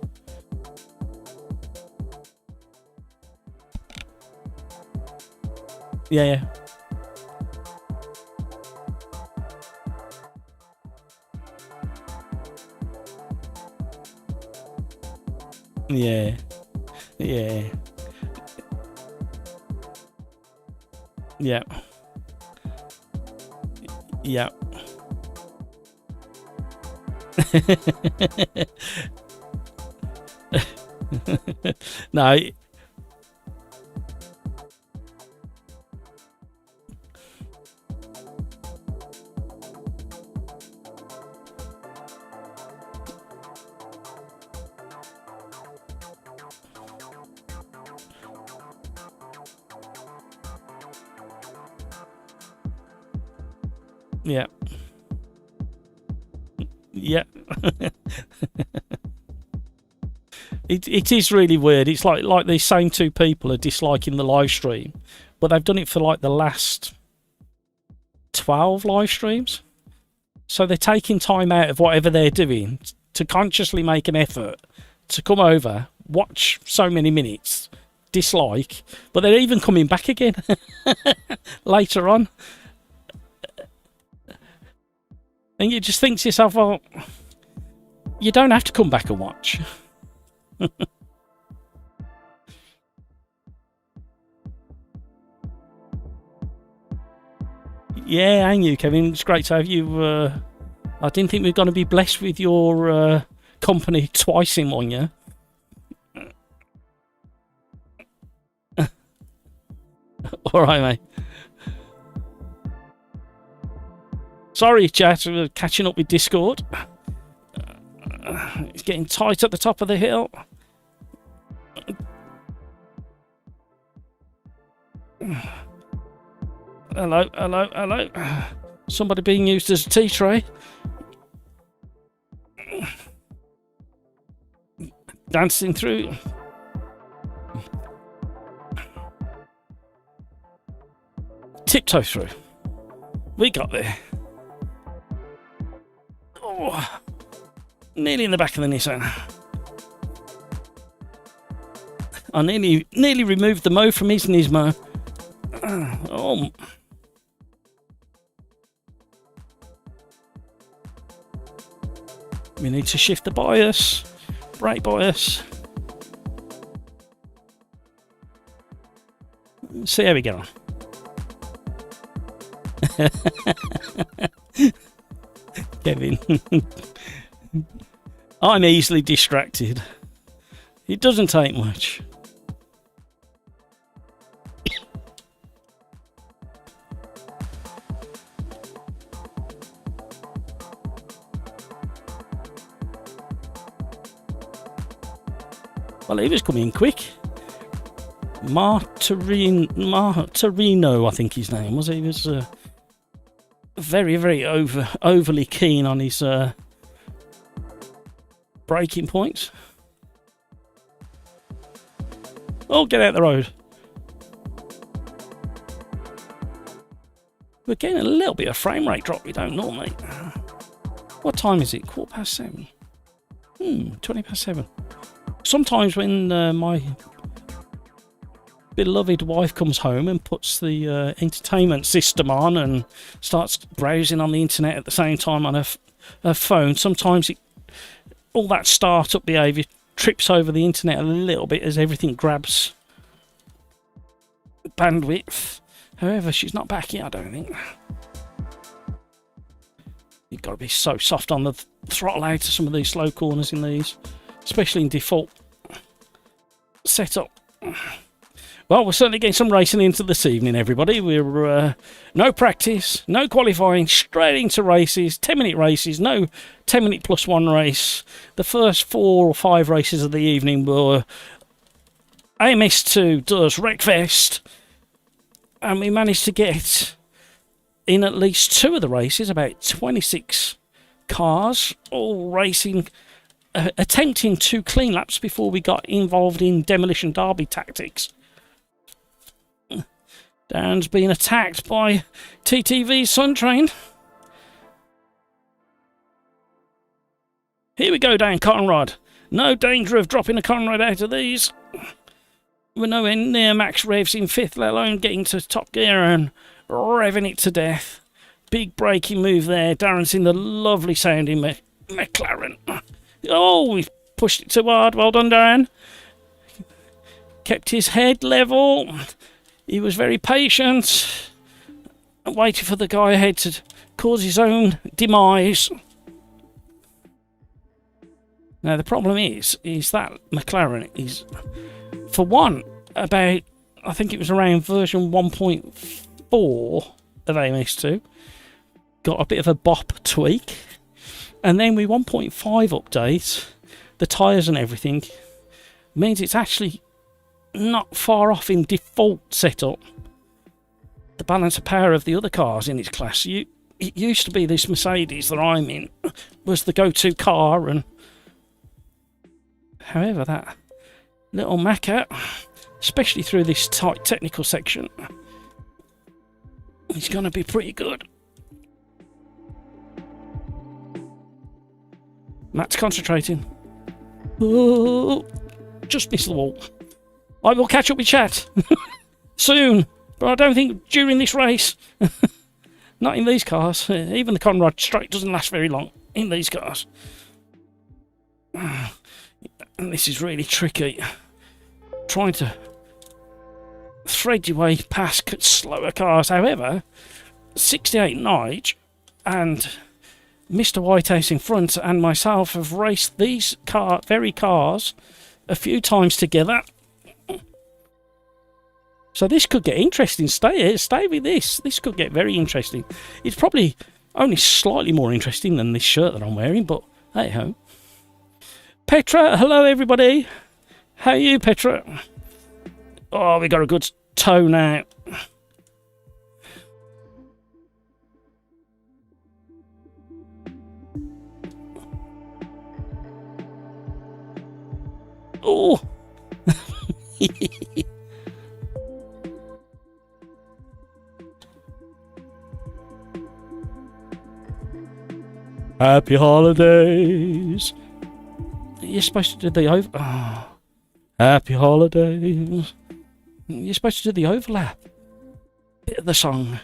Yeah. Yeah. Yeah. Yeah. Yeah. No. Yeah. Yeah. It is really weird. It's like these same two people are disliking the live stream, but they've done it for like the last 12 live streams. So they're taking time out of whatever they're doing to consciously make an effort to come over, watch so many minutes, dislike, but they're even coming back again later on. And you just think to yourself, well, you don't have to come back and watch. Yeah, and you, Kevin. It's great to have you. I didn't think we were going to be blessed with your company twice in 1 year. All right, mate. Sorry, chat. We're catching up with Discord. It's getting tight at the top of the hill. Hello. Somebody being used as a tea tray. Dancing through. Tiptoe through. We got there. Oh, nearly in the back of the Nissan. I nearly removed the Mo from his Nismo. Oh. We need to shift the bias, brake bias. See how we get on. Kevin. I'm easily distracted. It doesn't take much. Well, he was coming quick. Martorino, I think his name was. He was very overly keen on his braking points. Oh, get out the road. We're getting a little bit of frame rate drop we don't normally. What time is it? 7:15. 7:20. Sometimes when my beloved wife comes home and puts the entertainment system on and starts browsing on the internet at the same time on her phone, sometimes all that startup behaviour trips over the internet a little bit as everything grabs bandwidth. However, she's not back yet, I don't think. You've got to be so soft on the throttle out to some of these slow corners in these, especially in default setup. Well, we're certainly getting some racing into this evening, everybody. We're no practice, no qualifying, straight into races, 10-minute races, no 10-minute plus one race. The first 4 or 5 races of the evening were AMS2 does Wreckfest, and we managed to get in at least 2 of the races, about 26 cars, all racing, attempting 2 clean laps before we got involved in demolition derby tactics. Dan's being attacked by TTV's Sun Train. Here we go down Conrod. No danger of dropping a Conrod out of these. We're nowhere near max revs in 5th, let alone getting to top gear and revving it to death. Big braking move there. Darren's in the lovely sounding McLaren. Oh, we pushed it too hard. Well done, Darren. Kept his head level. He was very patient. Waiting for the guy ahead to cause his own demise. Now the problem is that McLaren is, for one, about, I think it was around version 1.4 of AMS2, got a bit of a bop tweak, and then with 1.5 update, the tyres and everything means it's actually not far off in default setup. The balance of power of the other cars in its class, it used to be this Mercedes that I'm in was the go-to car, and however that little Macca, especially through this tight technical section, is going to be pretty good. Matt's concentrating. Oh, just missed the wall. I will catch up with chat soon, but I don't think during this race. Not in these cars. Even the Conrod straight doesn't last very long in these cars. And this is really tricky. Trying to thread your way past slower cars. However, 68 Nige and Mr. Whitehouse in front and myself have raced these very cars a few times together. So this could get interesting. Stay with this. This could get very interesting. It's probably only slightly more interesting than this shirt that I'm wearing, but hey ho. Petra, hello everybody. How are you, Petra? Oh, we got a good toe now. Oh. Happy holidays. You're supposed to do the over. Oh, happy holidays. You're supposed to do the overlap bit of the song.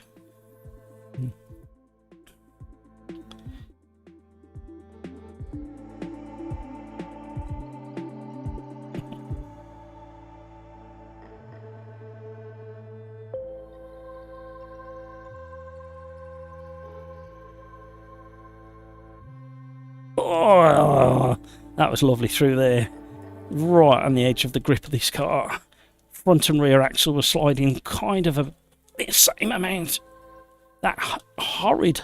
Oh, that was lovely through there, right on the edge of the grip of this car. Front and rear axle was sliding kind of a bit same amount. That horrid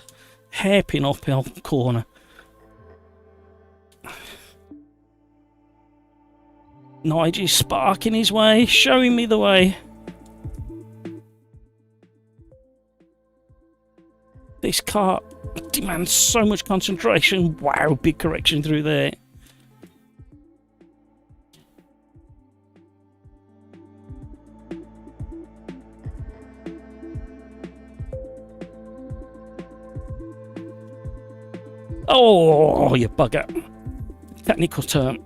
hairpin uphill corner. Nigel's sparking his way, showing me the way. This car demands so much concentration. Wow, big correction through there. Oh, you bugger. Technical term.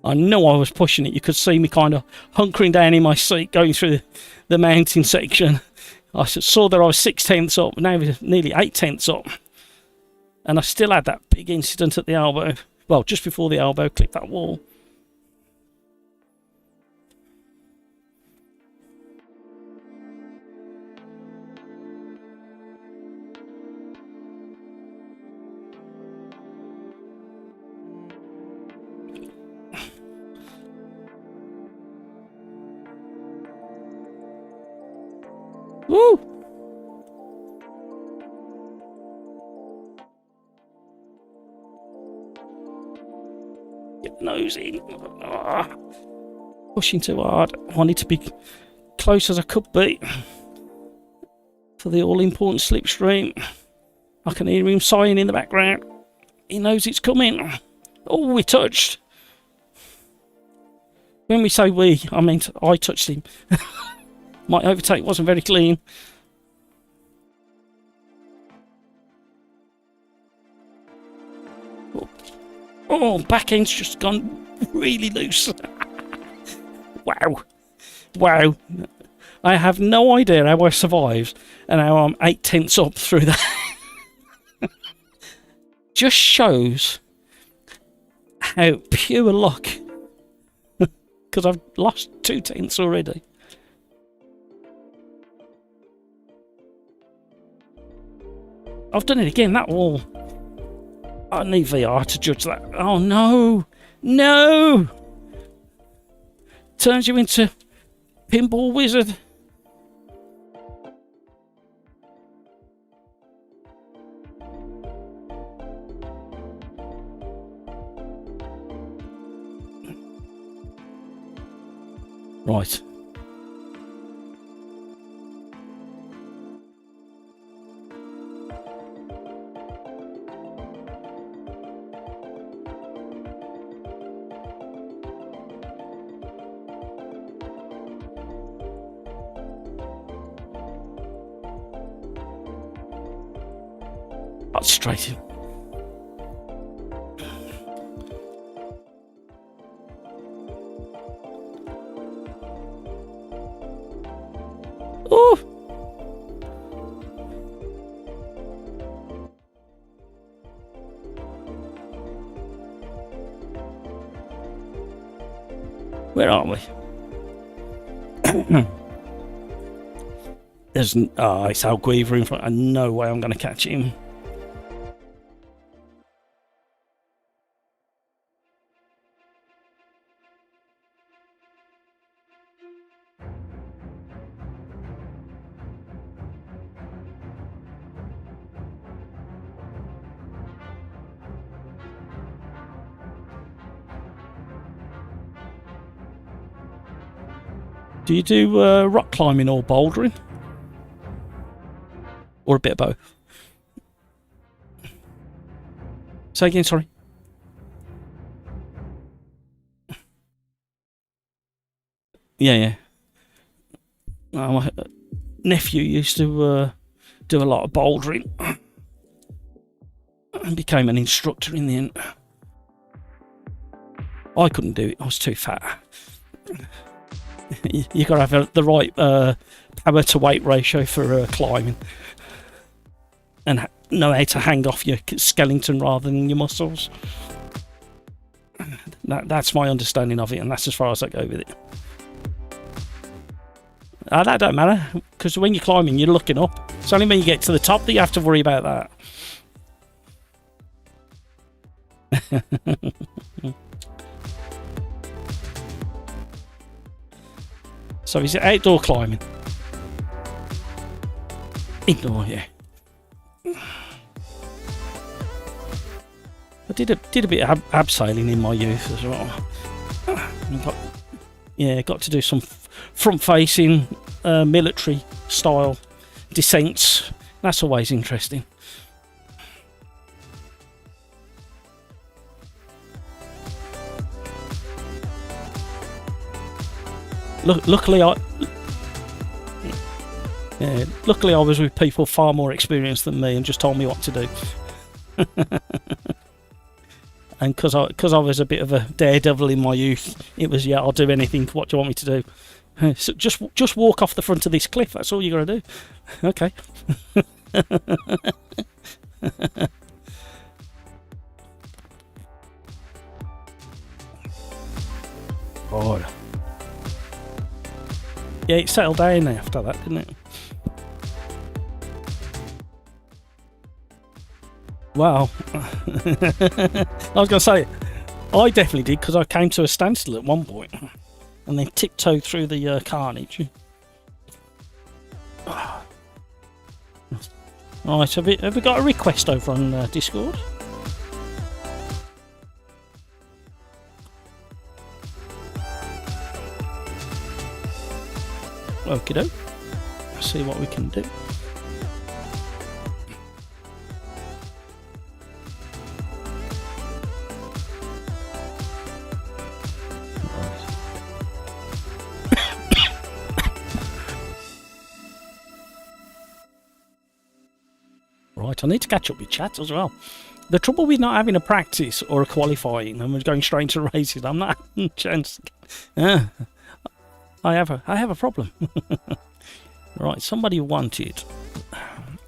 I know I was pushing it. You could see me kind of hunkering down in my seat going through the mountain section. I saw that I was 6/10 up, now we're nearly 8/10 up. And I still had that big incident at the elbow. Well, just before the elbow clipped that wall. Woo! Get the nose in. Pushing too hard. I wanted to be close as I could be for the all-important slipstream. I can hear him sighing in the background. He knows it's coming. Oh, we touched. When we say we, I meant I touched him. My overtake wasn't very clean. Oh, back end's just gone really loose. Wow. Wow. I have no idea how I survived and how I'm 8/10 up through that. Just shows how pure luck. Because I've lost 2/10 already. I've done it again, that wall. I need VR to judge that. Oh no! No! Turns you into pinball wizard. Right. That's straight in. Oh! Where are we? There's it's Al Guiver in front. And no way I'm going to catch him. Do you do rock climbing or bouldering? Or a bit of both? Say again, sorry. Yeah. My nephew used to do a lot of bouldering and became an instructor in the end. I couldn't do it, I was too fat. You got to have the right power to weight ratio for climbing, and know how to hang off your skeleton rather than your muscles. That's my understanding of it, and that's as far as I go with it. That don't matter, because when you're climbing, you're looking up. It's only when you get to the top that you have to worry about that. So is it outdoor climbing? Indoor, yeah. I did a bit of abseiling in my youth as well. Got to do some front-facing military style descents. That's always interesting. Luckily I was with people far more experienced than me and just told me what to do. And because I was a bit of a daredevil in my youth, it was, yeah, I'll do anything. What do you want me to do? So just walk off the front of this cliff. That's all you got to do. Okay. Oh. Yeah, it settled down after that, didn't it? Wow. I was going to say, I definitely did, because I came to a standstill at one point and then tiptoed through the carnage. Right, have we got a request over on Discord? Okie doke. Let's see what we can do. Right, I need to catch up with chat as well. The trouble with not having a practice or a qualifying and going straight to races, I'm not having a chance. I have a problem. Right, somebody wanted,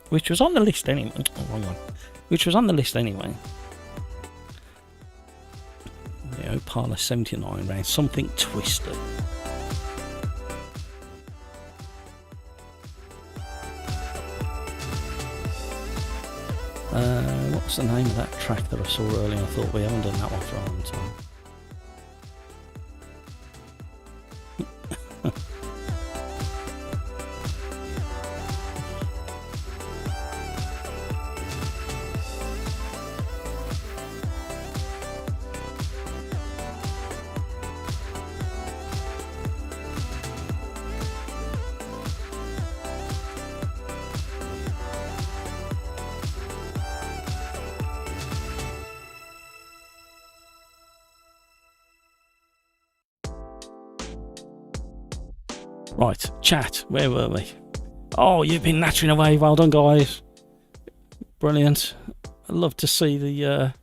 which was on the list anyway. Oh, wrong one. Which was on the list anyway. The Opala 79 round, something twisted. What's the name of that track that I saw earlier? I thought we haven't done that one for a long time. Right, chat, where were we? Oh, you've been nattering away, well done guys. Brilliant. I love to see the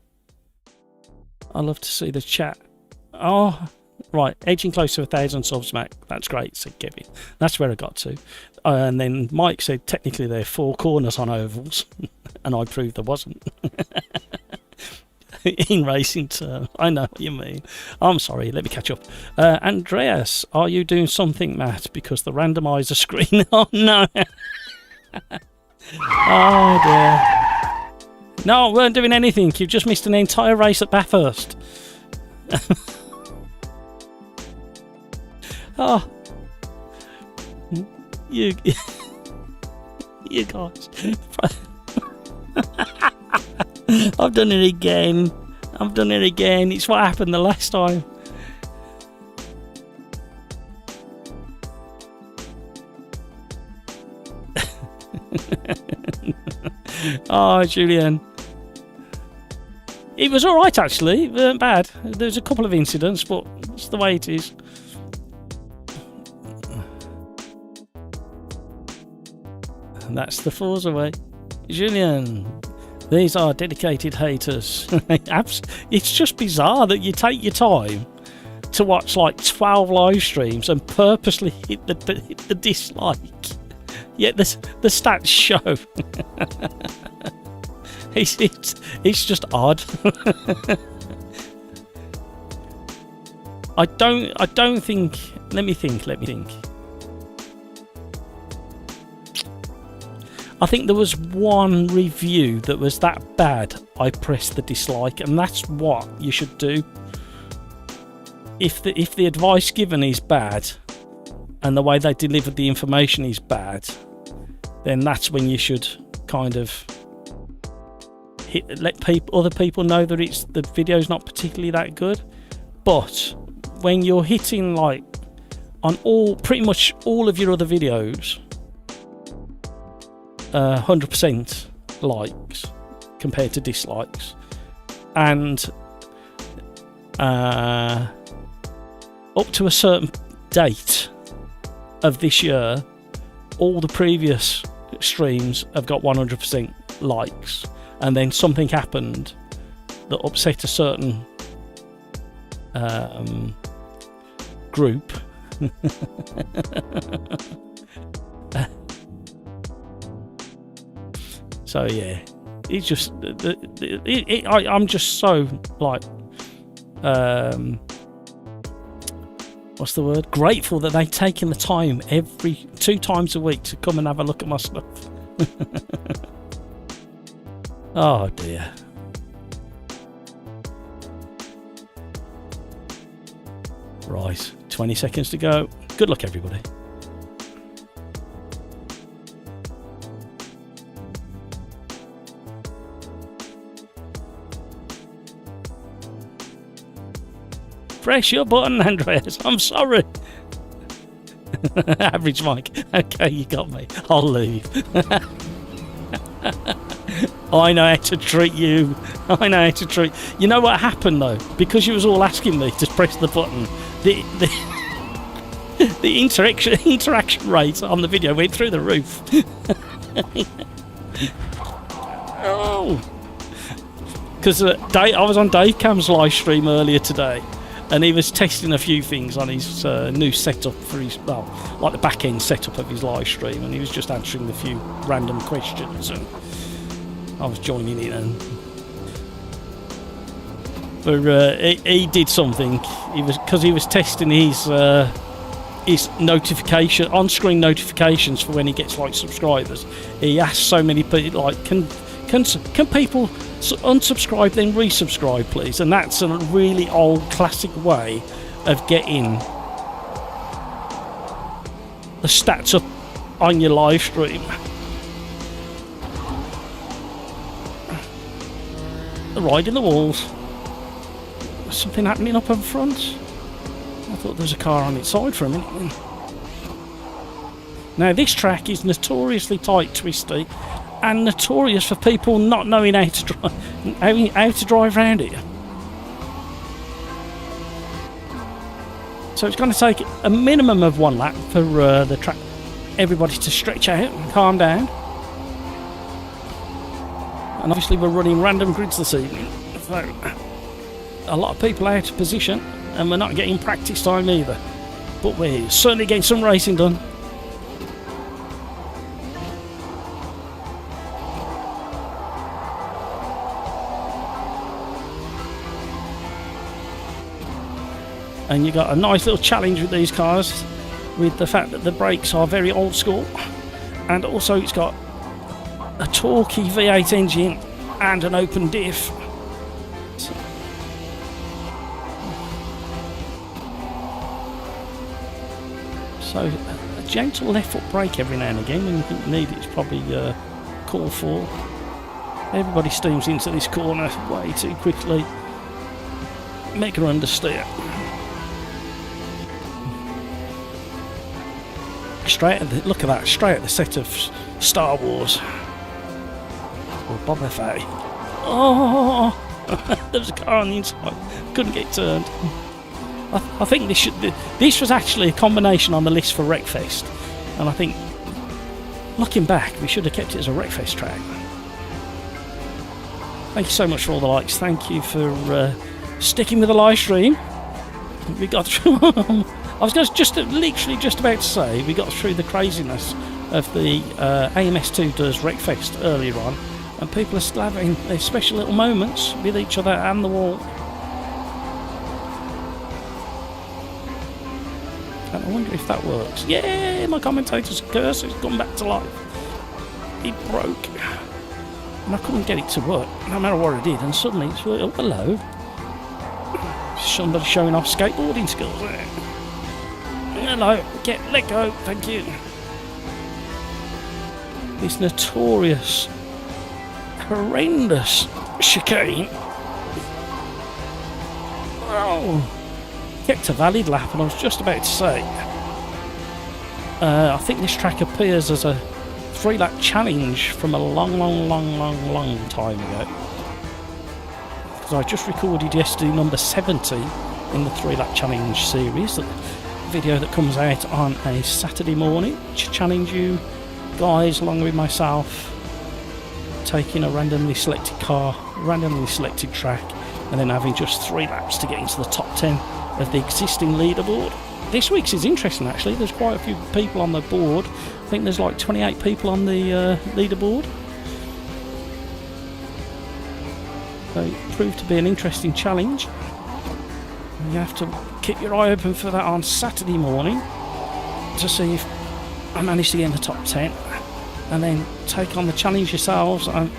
chat. Oh, right, edging close to 1,000 subs, Mac. That's great, said Kevin. That's where I got to. And then Mike said technically there are 4 corners on ovals, and I proved there wasn't. In racing terms, I know what you mean. I'm sorry, let me catch up. Andreas, are you doing something, Matt? Because the randomizer screen. Oh no. Oh dear. No, I weren't doing anything. You've just missed an entire race at Bathurst. Oh, you guys. I've done it again. It's what happened the last time. Oh, Julian. It was alright actually. It weren't bad. There's a couple of incidents, but it's the way it is. And that's the Forza way. Julian. These are dedicated haters. It's just bizarre that you take your time to watch like 12 live streams and purposely hit the dislike. Yet the stats show. It's just odd. I don't think. Let me think. I think there was one review that was that bad I pressed the dislike, and that's what you should do. If the advice given is bad and the way they delivered the information is bad, then that's when you should kind of let other people know that the video's not particularly that good. But when you're hitting like on pretty much all of your other videos 100% likes compared to dislikes, and up to a certain date of this year, all the previous streams have got 100% likes, and then something happened that upset a certain group. So yeah, it's just I'm just so like what's the word? Grateful that they've taken the time every 2 times a week to come and have a look at my stuff. Oh dear. Right, 20 seconds to go. Good luck, everybody. Press your button, Andreas. I'm sorry. Average Mike. Okay, you got me. I'll leave. I know how to treat you. I know how to treat. You know what happened though? Because you was all asking me to press the button, the interaction rate on the video went through the roof. Oh. because I was on Dave Cam's live stream earlier today, and he was testing a few things on his new setup for his, well, like the back end setup of his live stream, and he was just answering a few random questions, and I was joining in. And but he did something. He was testing his notification, on-screen notifications for when he gets like subscribers. He asked so many people, like, can people unsubscribe then resubscribe, please? And that's a really old classic way of getting the stats up on your live stream. They're riding the walls. There's something happening up in front. I thought there was a car on its side for a minute. Now this track is notoriously tight, twisty, and notorious for people not knowing how to drive around here. So it's going to take a minimum of 1 lap for the track, everybody to stretch out and calm down. And obviously we're running random grids this evening, so a lot of people out of position, and we're not getting practice time either. But we're certainly getting some racing done. And you got a nice little challenge with these cars, with the fact that the brakes are very old school, and also it's got a torquey V8 engine and an open diff. So a gentle left foot brake every now and again when you think you need it is probably called for. Everybody steams into this corner way too quickly. Mega understeer. Straight at the, look at that, straight at the set of Star Wars. Or Boba Fett. Oh, there was a car on the inside. Couldn't get turned. I think this was actually a combination on the list for Wreckfest, and I think, looking back, we should have kept it as a Wreckfest track. Thank you so much for all the likes. Thank you for sticking with the live stream. We got through. I was literally just about to say we got through the craziness of the AMS2 does Wreckfest earlier on, and people are still having their special little moments with each other and the wall. And I wonder if that works. Yeah, my commentator's cursor has gone back to life. It broke, and I couldn't get it to work, no matter what I did. And suddenly it's oh, hello. Somebody showing off skateboarding skills there. Hello, let go, thank you. This notorious, horrendous chicane. Oh, kept a valid lap, and I was just about to say, I think this track appears as a 3-lap challenge from a long time ago. Because I just recorded yesterday number 70 in the 3-lap challenge series. Video that comes out on a Saturday morning to challenge you guys along with myself, taking a randomly selected car, randomly selected track, and then having just 3 laps to get into the top 10 of the existing leaderboard. This week's is interesting actually. There's quite a few people on the board. I think there's like 28 people on the leaderboard. So it proved to be an interesting challenge. You have to keep your eye open for that on Saturday morning to see if I manage to get in the top 10, and then take on the challenge yourselves. I'm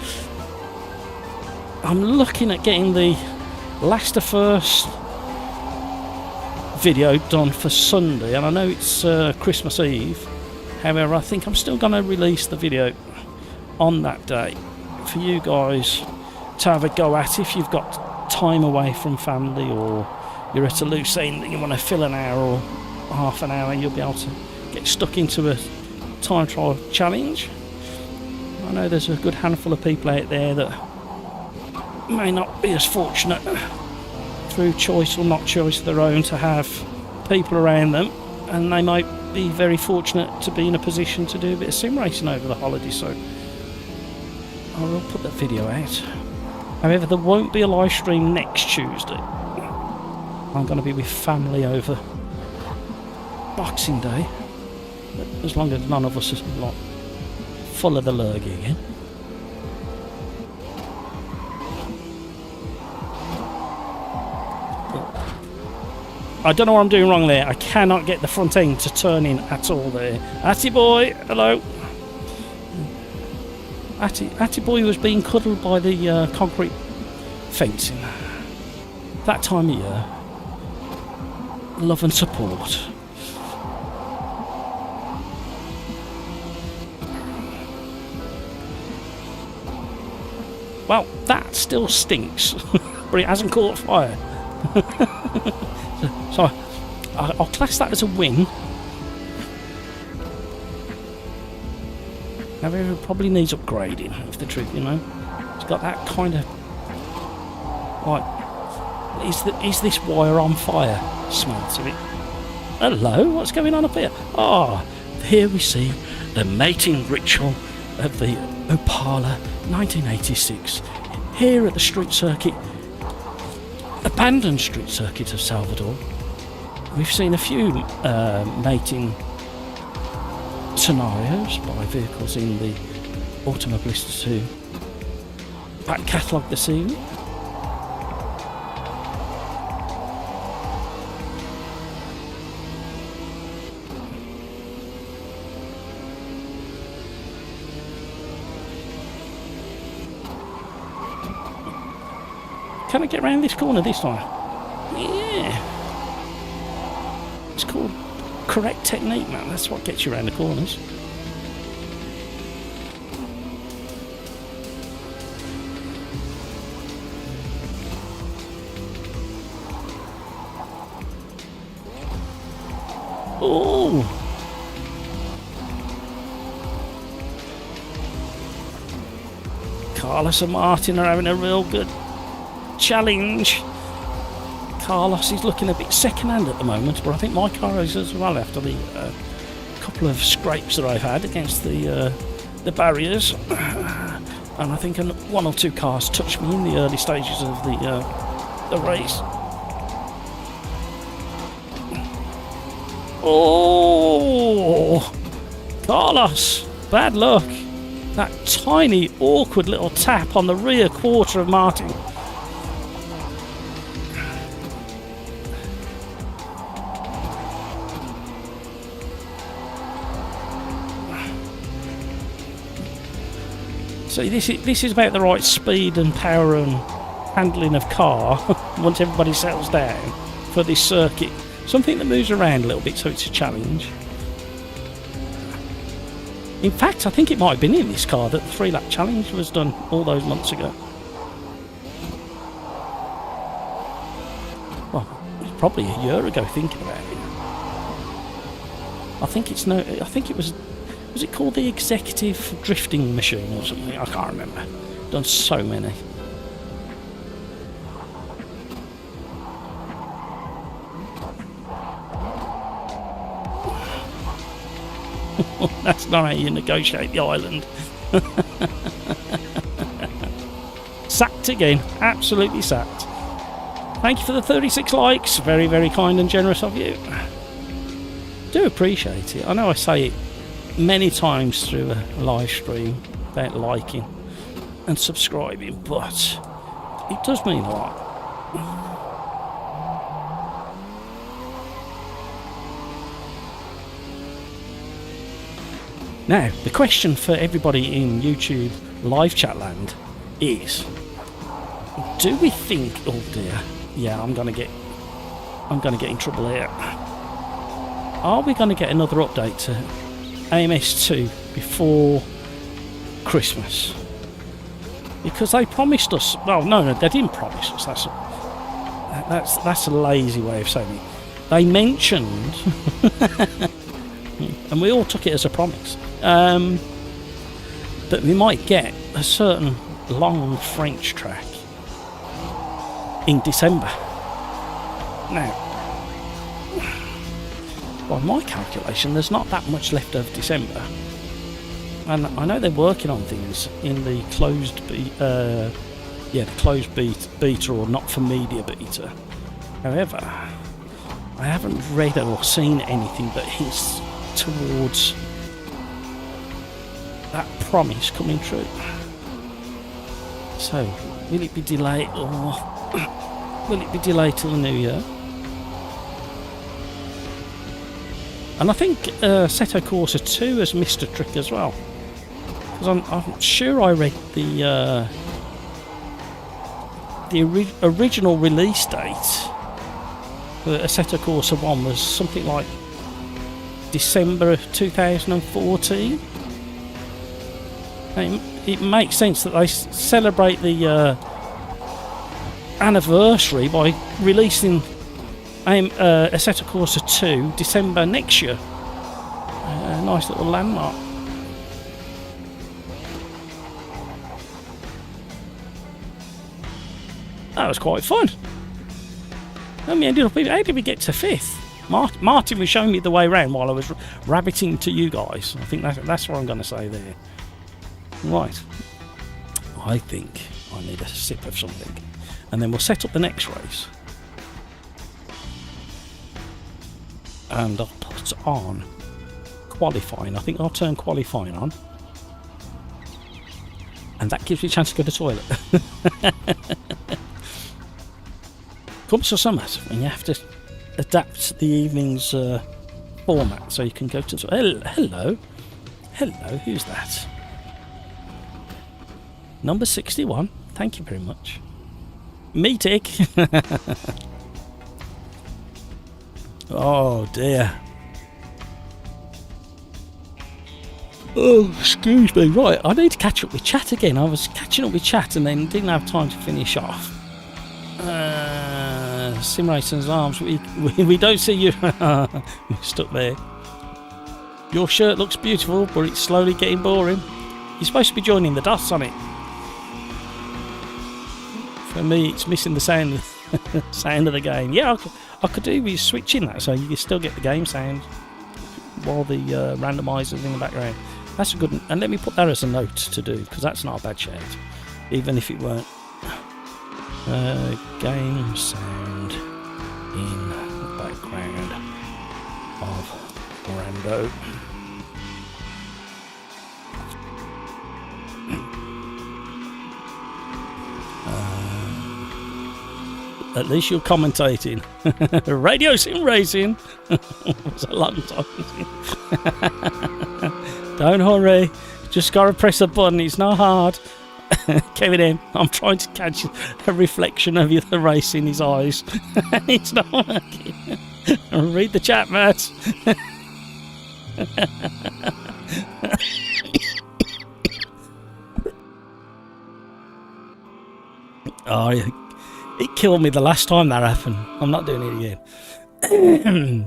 looking at getting the last to first video done for Sunday, and I know it's Christmas Eve. However, I think I'm still going to release the video on that day for you guys to have a go at if you've got time away from family, or you're at a loose end and you want to fill an hour or half an hour, and you'll be able to get stuck into a time trial challenge. I know there's a good handful of people out there that may not be as fortunate through choice or not choice of their own to have people around them, and they might be very fortunate to be in a position to do a bit of sim racing over the holidays. So I will put that video out. However, there won't be a live stream next Tuesday. I'm going to be with family over Boxing Day, as long as none of us is not full of the lurgy again. I don't know what I'm doing wrong there. I cannot get the front end to turn in at all there. Atty boy, hello. Atty boy was being cuddled by the concrete fencing. That time of year. Love and support. Well, that still stinks, but it hasn't caught fire. So I'll class that as a win. However, it probably needs upgrading, if the truth, you know. It's got that kind of like, is this wire on fire smell to it? Hello, what's going on up here? Ah, here we see the mating ritual of the Opala 1986 here at the street circuit, abandoned street circuit of Salvador. We've seen a few mating scenarios by vehicles in the Automobilista 2 back catalogue this evening. Can I get around this corner this time? Yeah. It's called correct technique, man. That's what gets you around the corners. Oh! Carlos and Martin are having a real good challenge. Carlos is looking a bit second-hand at the moment, but I think my car is as well after the couple of scrapes that I've had against the barriers, and I think one or two cars touched me in the early stages of the race. Oh, Carlos, bad luck. That tiny, awkward little tap on the rear quarter of Martin. So this is about the right speed and power and handling of car once everybody settles down for this circuit. Something that moves around a little bit, so it's a challenge. In fact, I think it might have been in this car that the 3-lap challenge was done all those months ago. Well, it was probably a year ago thinking about it. I think it was it called the Executive Drifting Machine or something? I can't remember. Done so many. That's not how you negotiate the island. Sacked again. Absolutely sacked. Thank you for the 36 likes. Very, very kind and generous of you. Do appreciate it. I know I say it many times through a live stream about liking and subscribing, but it does mean a lot. Now, the question for everybody in YouTube live chat land is, do we think, oh dear, yeah, I'm gonna get in trouble here. Are we gonna get another update to AMS2 before Christmas? Because they promised us, well, no, they didn't promise us. That's a lazy way of saying it. They mentioned, and we all took it as a promise, that we might get a certain long French track in December. Now, by my calculation, there's not that much left of December, and I know they're working on things in the closed yeah, the closed beta or not for media beta. However, I haven't read or seen anything that hints towards that promise coming true. So, will it be delayed or will it be delayed till the new year? And I think Assetto Corsa 2 has missed a trick as well. Because I'm sure I read the original release date for Assetto Corsa 1 was something like December of 2014. It makes sense that they celebrate the anniversary by releasing Assetto Corsa 2 December next year. A nice little landmark. That was quite fun. And we ended up, how did we get to 5th? Martin was showing me the way around while I was rabbiting to you guys. I think that's what I'm going to say there. Right. I think I need a sip of something. And then we'll set up the next race. And I'll put on qualifying. I think I'll turn qualifying on. And that gives me a chance to go to the toilet. Comes to summers when you have to adapt the evening's format so you can go to... Hello, who's that? Number 61, thank you very much. Me tick. Oh dear. Oh, excuse me. Right, I need to catch up with chat again. I was catching up with chat and then didn't have time to finish off. SimRacersArms, we don't see you. We're stuck there. Your shirt looks beautiful, but it's slowly getting boring. You're supposed to be joining the dots on it. For me, it's missing the sound of the game. Yeah, I could do with switching that so you can still get the game sound while the randomizer's in the background. That's a good one. And let me put that as a note to do, because that's not a bad shout, even if it weren't. Game sound in the background of Rando. At least you're commentating. Radio Sim Racing. It was a long time. Don't hurry. Just gotta press a button. It's not hard. Kevin M, I'm trying to catch a reflection of the race in his eyes. It's not working. Read the chat, Matt. Oh, it killed me the last time that happened. I'm not doing it again.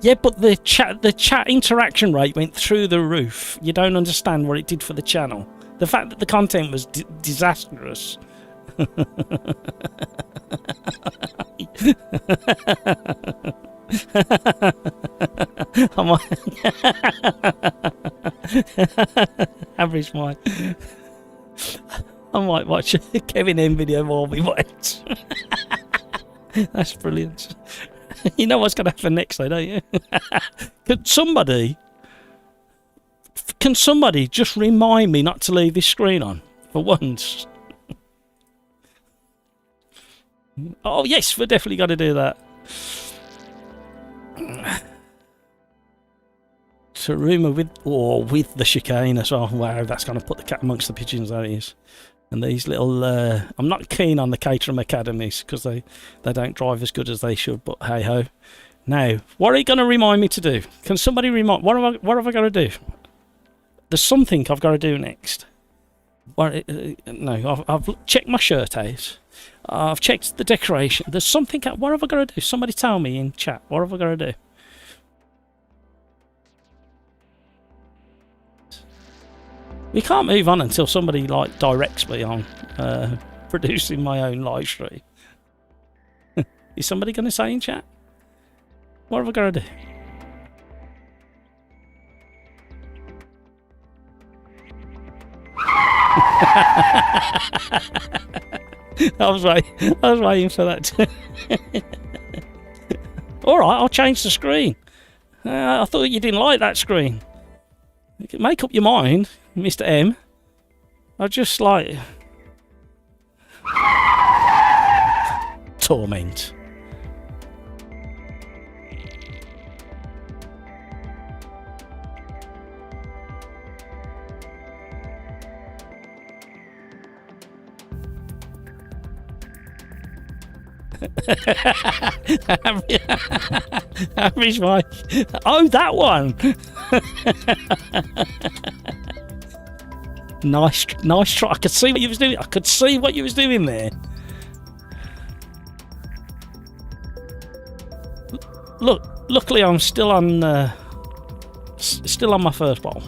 Yeah, but the chat interaction rate went through the roof. You don't understand what it did for the channel. The fact that the content was disastrous. Average mine. I might watch a Kevin M video while we wait. That's brilliant. You know what's going to happen next, though, don't you? Can somebody just remind me not to leave this screen on for once? Oh yes, we're definitely going to do that. Taruma with the chicane as well. Wow, that's going to put the cat amongst the pigeons, that is. And these little, I'm not keen on the Caterham Academies because they don't drive as good as they should, but hey ho. Now, what are you going to remind me to do? Can somebody remind, what have I got to do? There's something I've got to do next. No, I've checked my shirt out. I've checked the decoration. There's something, what have I got to do? Somebody tell me in chat, what have I got to do? We can't move on until somebody like directs me on producing my own live stream. Is somebody going to say in chat? What have I got to do? I was waiting for that. All right, I'll change the screen. I thought you didn't like that screen. Make up your mind, Mr. M. I just like torment. Average Mike. Oh, that one. Nice try. I could see what you was doing. I could see what you was doing there. Look, luckily I'm still on my first bowl.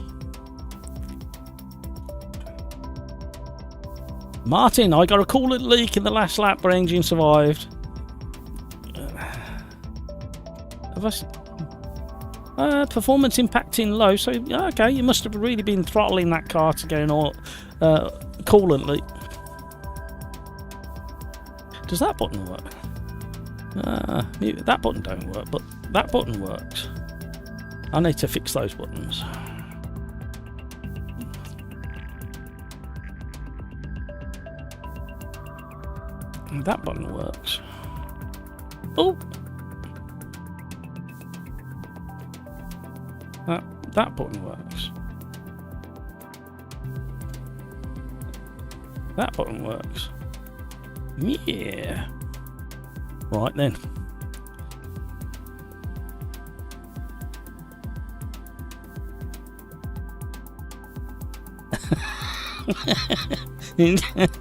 Martin, I got a coolant leak in the last lap, but engine survived. Performance impacting low, so okay, you must have really been throttling that car to get an coolant leak. Does that button work? That button don't work, but that button works. I need to fix those buttons. That button works. Oh! That button works. That button works. Yeah. Right then.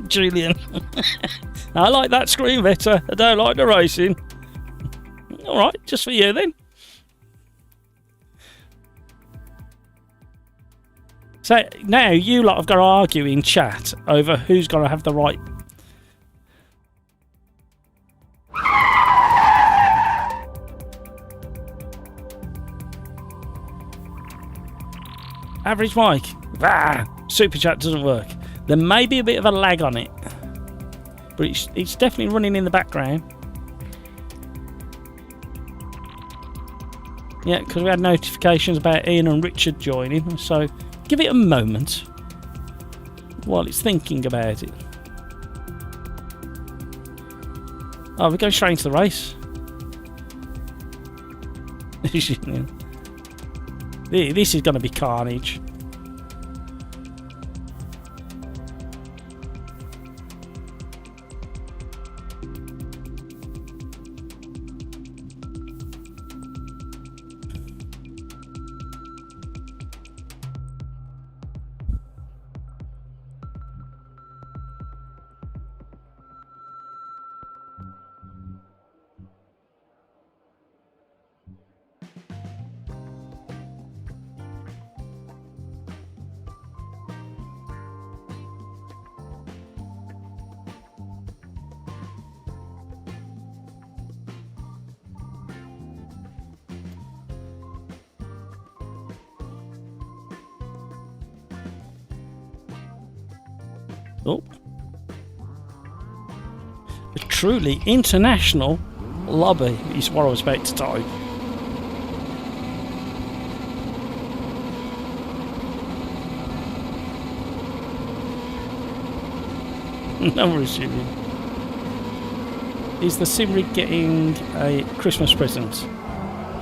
Julian. I like that screen better. I don't like the racing. Alright, just for you then. So now you lot have got to argue in chat over who's going to have the right. Average Mike. Super chat doesn't work. There may be a bit of a lag on it, but it's definitely running in the background. Yeah, because we had notifications about Ian and Richard joining, so give it a moment while it's thinking about it. Oh, we're going straight into the race. This is going to be carnage. Oh. A truly international lobby is what I was about to type. No receiving. Is the sim rig getting a Christmas present?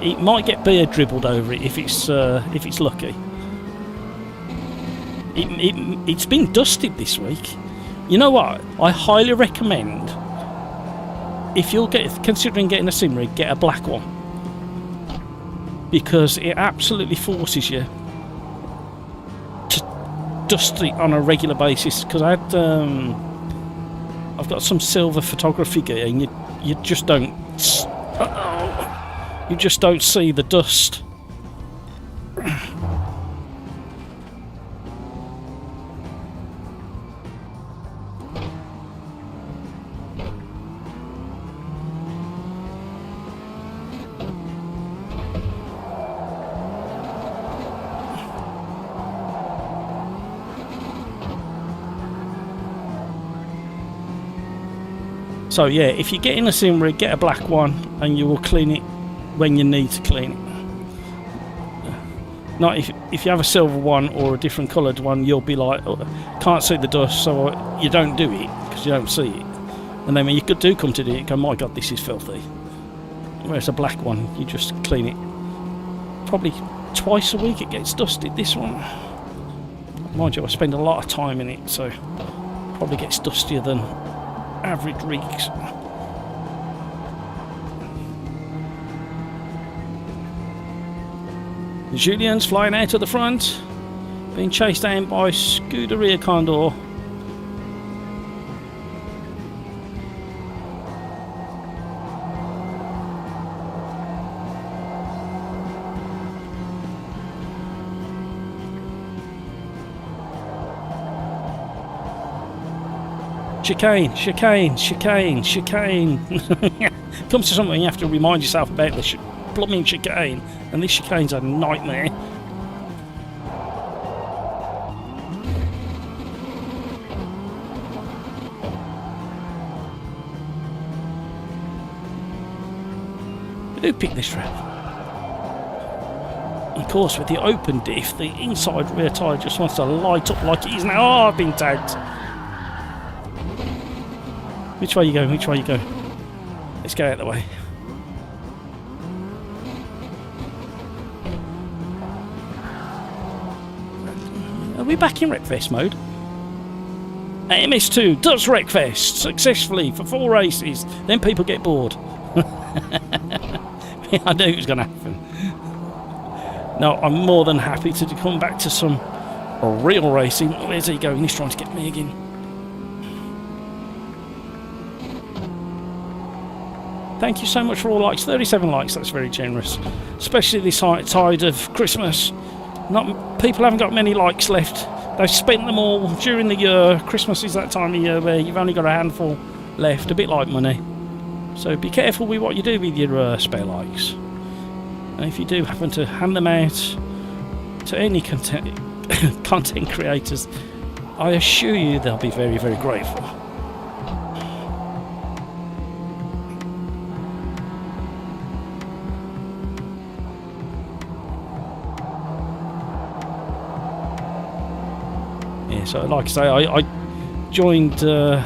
It might get beer dribbled over it if it's lucky. It's been dusted this week. You know what? I highly recommend, if you're considering getting a sim rig, get a black one, because it absolutely forces you to dust it on a regular basis. Because I've got some silver photography gear, and you just don't see the dust. So yeah, if you get in a sim rig, get a black one, and you will clean it when you need to clean it. Not if you have a silver one or a different coloured one, you'll be like, oh, can't see the dust, so you don't do it because you don't see it. And then when you do come to do it, you go, my God, this is filthy. Whereas a black one, you just clean it. Probably twice a week it gets dusted, this one. Mind you, I spend a lot of time in it, so probably gets dustier than average rigs. Julian's flying out of the front, being chased down by Scuderia Condor. Chicane, chicane, chicane, chicane. Comes to something you have to remind yourself about the blooming chicane, and this chicane's a nightmare. Who picked this trap? Of course, with the open diff, the inside rear tyre just wants to light up like it is now. Oh, I've been tagged. Which way you going? Which way you go? Let's go out the way. Are we back in Wreckfest mode? AMS2 does Wreckfest successfully for 4 races. Then people get bored. I knew it was going to happen. No, I'm more than happy to come back to some real racing. Where's he going? He's trying to get me again. Thank you so much for all likes. 37 likes, that's very generous. Especially this tide of Christmas. People haven't got many likes left. They've spent them all during the year. Christmas is that time of year where you've only got a handful left, a bit like money. So be careful with what you do with your spare likes. And if you do happen to hand them out to any content creators, I assure you they'll be very, very grateful. So like I say, I joined the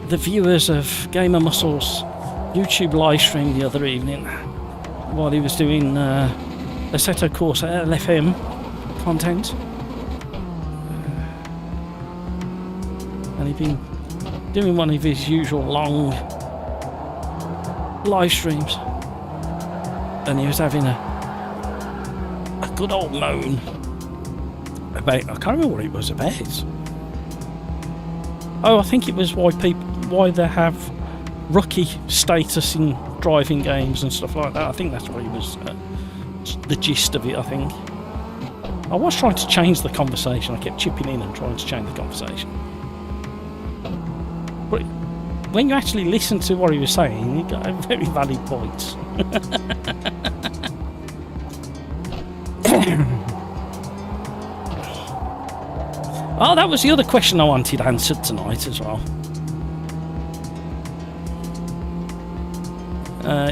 viewers of Gamer Muscle's YouTube live stream the other evening while he was doing Assetto Corsa LFM content. And he'd been doing one of his usual long live streams. And he was having a good old moan about, I can't remember what it was about. Oh, I think it was why they have rookie status in driving games and stuff like that. I think that's what it was, the gist of it, I think. I was trying to change the conversation. I kept chipping in and trying to change the conversation. But when you actually listen to what he was saying, he got a very valid point. Oh, that was the other question I wanted answered tonight as well.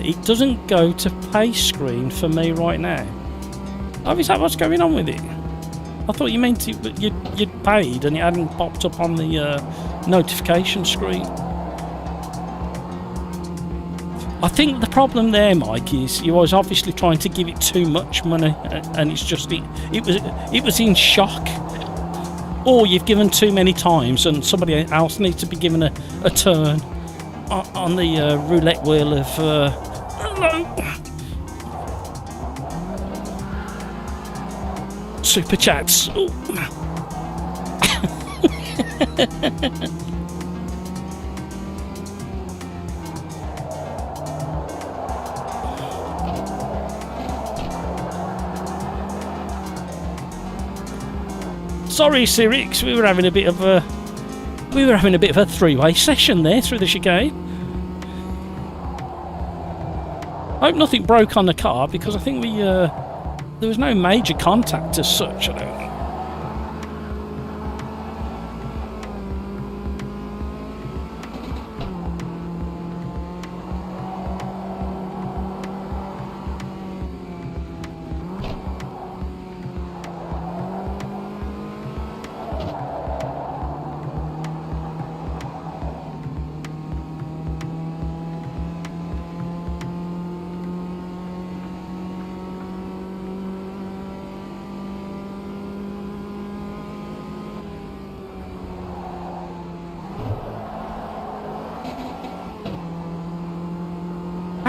It doesn't go to pay screen for me right now. Oh, is that what's going on with it? I thought you meant you'd paid and it hadn't popped up on the notification screen. I think the problem there, Mike, is you was obviously trying to give it too much money, and it's just it was in shock. Or you've given too many times and somebody else needs to be given a turn on the roulette wheel of super chats. Sorry, Sirix, we were having a bit of a three-way session there through the chicane. I hope nothing broke on the car because I think there was no major contact as such. I don't think.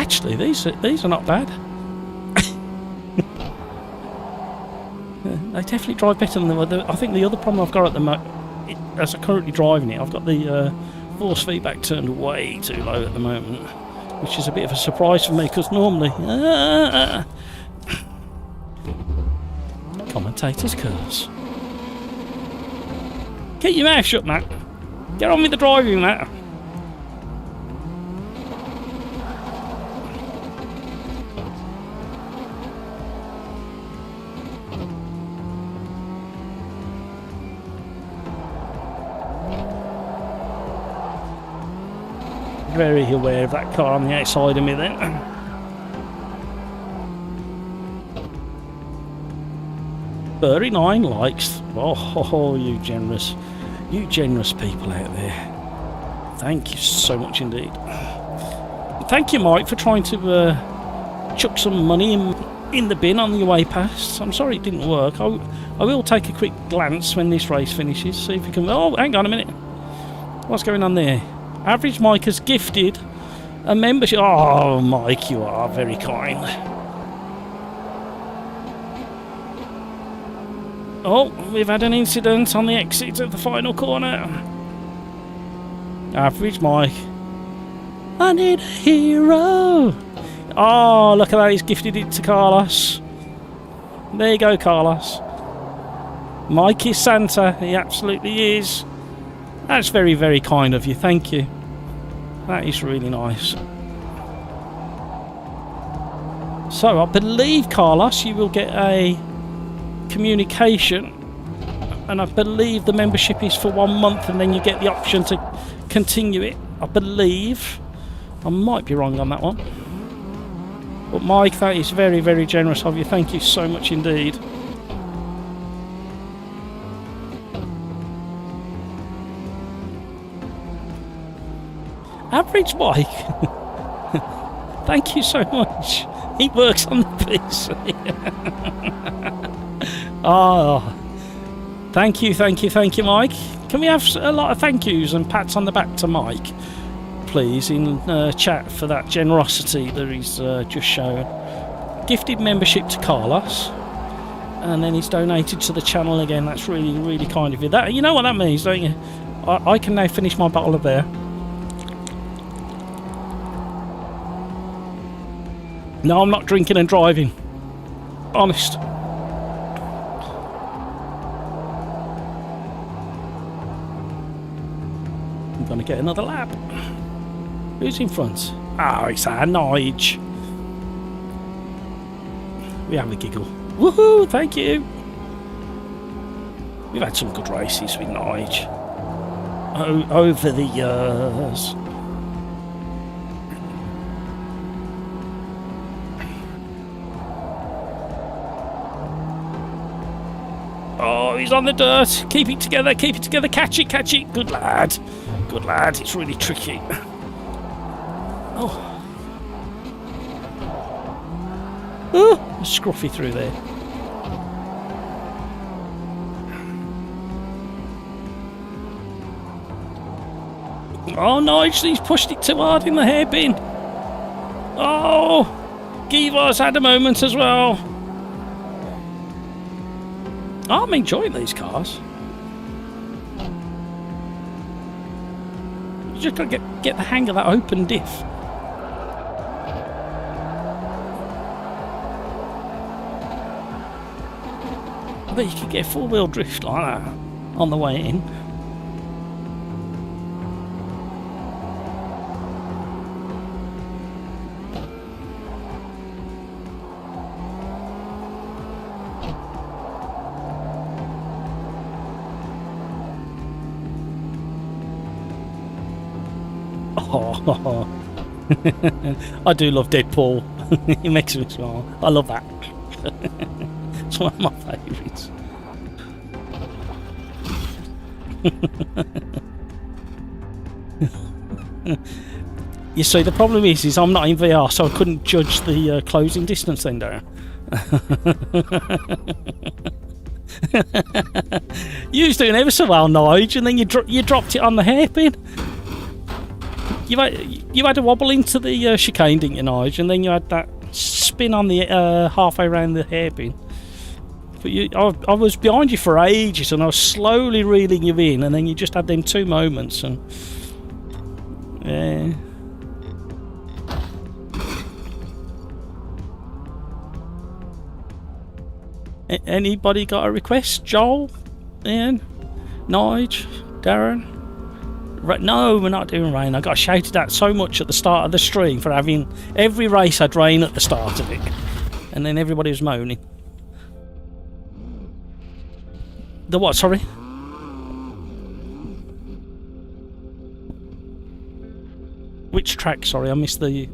Actually, these are not bad. They definitely drive better than the other. I think the other problem I've got at the moment, as I'm currently driving it, I've got the force feedback turned way too low at the moment, which is a bit of a surprise for me because normally commentators curse. Keep your mouth shut, Matt. Get on with the driving, Matt. Very aware of that car on the outside of me then. 39 likes. Oh, you generous people out there. Thank you so much indeed. Thank you, Mike, for trying to chuck some money in the bin on the away pass. I'm sorry it didn't work. I will take a quick glance when this race finishes, see if we can... Oh, hang on a minute. What's going on there? Average Mike has gifted a membership. Oh, Mike, you are very kind. Oh, we've had an incident on the exit of the final corner. Average Mike. I need a hero. Oh, look at that. He's gifted it to Carlos. There you go, Carlos. Mike is Santa. He absolutely is. That's very, very kind of you. Thank you. That is really nice. So, I believe, Carlos, you will get a communication. And I believe the membership is for 1 month and then you get the option to continue it. I believe. I might be wrong on that one. But, Mike, that is very, very generous of you. Thank you so much indeed. Average Mike. Thank you so much. He works on the PC. Oh, thank you, Mike. Can we have a lot of thank yous and pats on the back to Mike, please, in chat for that generosity that he's just shown. Gifted membership to Carlos, and then he's donated to the channel again. That's really, really kind of you. That, you know what that means, don't you? I can now finish my bottle of beer. No, I'm not drinking and driving. Honest. I'm going to get another lap. Who's in front? Oh, it's our Nige. We have a giggle. Woohoo, thank you. We've had some good races with Nige. Over the years. Oh, he's on the dirt. Keep it together, catch it. Good lad. It's really tricky. Oh. Scruffy through there. Oh, no, he's pushed it too hard in the hairpin. Oh, Giva's had a moment as well. I'm enjoying these cars. You just got to get the hang of that open diff. I bet you could get four-wheel drift like that on the way in. Oh, I do love Deadpool. He makes me smile. I love that. It's one of my favourites. You see, the problem is I'm not in VR, so I couldn't judge the closing distance then, Darren. You was doing ever so well, Nige, and then you dropped it on the hairpin. you had a wobble into the chicane, didn't you, Nige? And then you had that spin on the halfway around the hairpin. But I was behind you for ages, and I was slowly reeling you in, and then you just had them 2 moments, and yeah. Anybody got a request? Joel, Ian, Nige, Darren? No, we're not doing rain. I got shouted at so much at the start of the stream for having every race had rain at the start of it, and then everybody was moaning. The what? Sorry. Which track? Sorry, I missed the.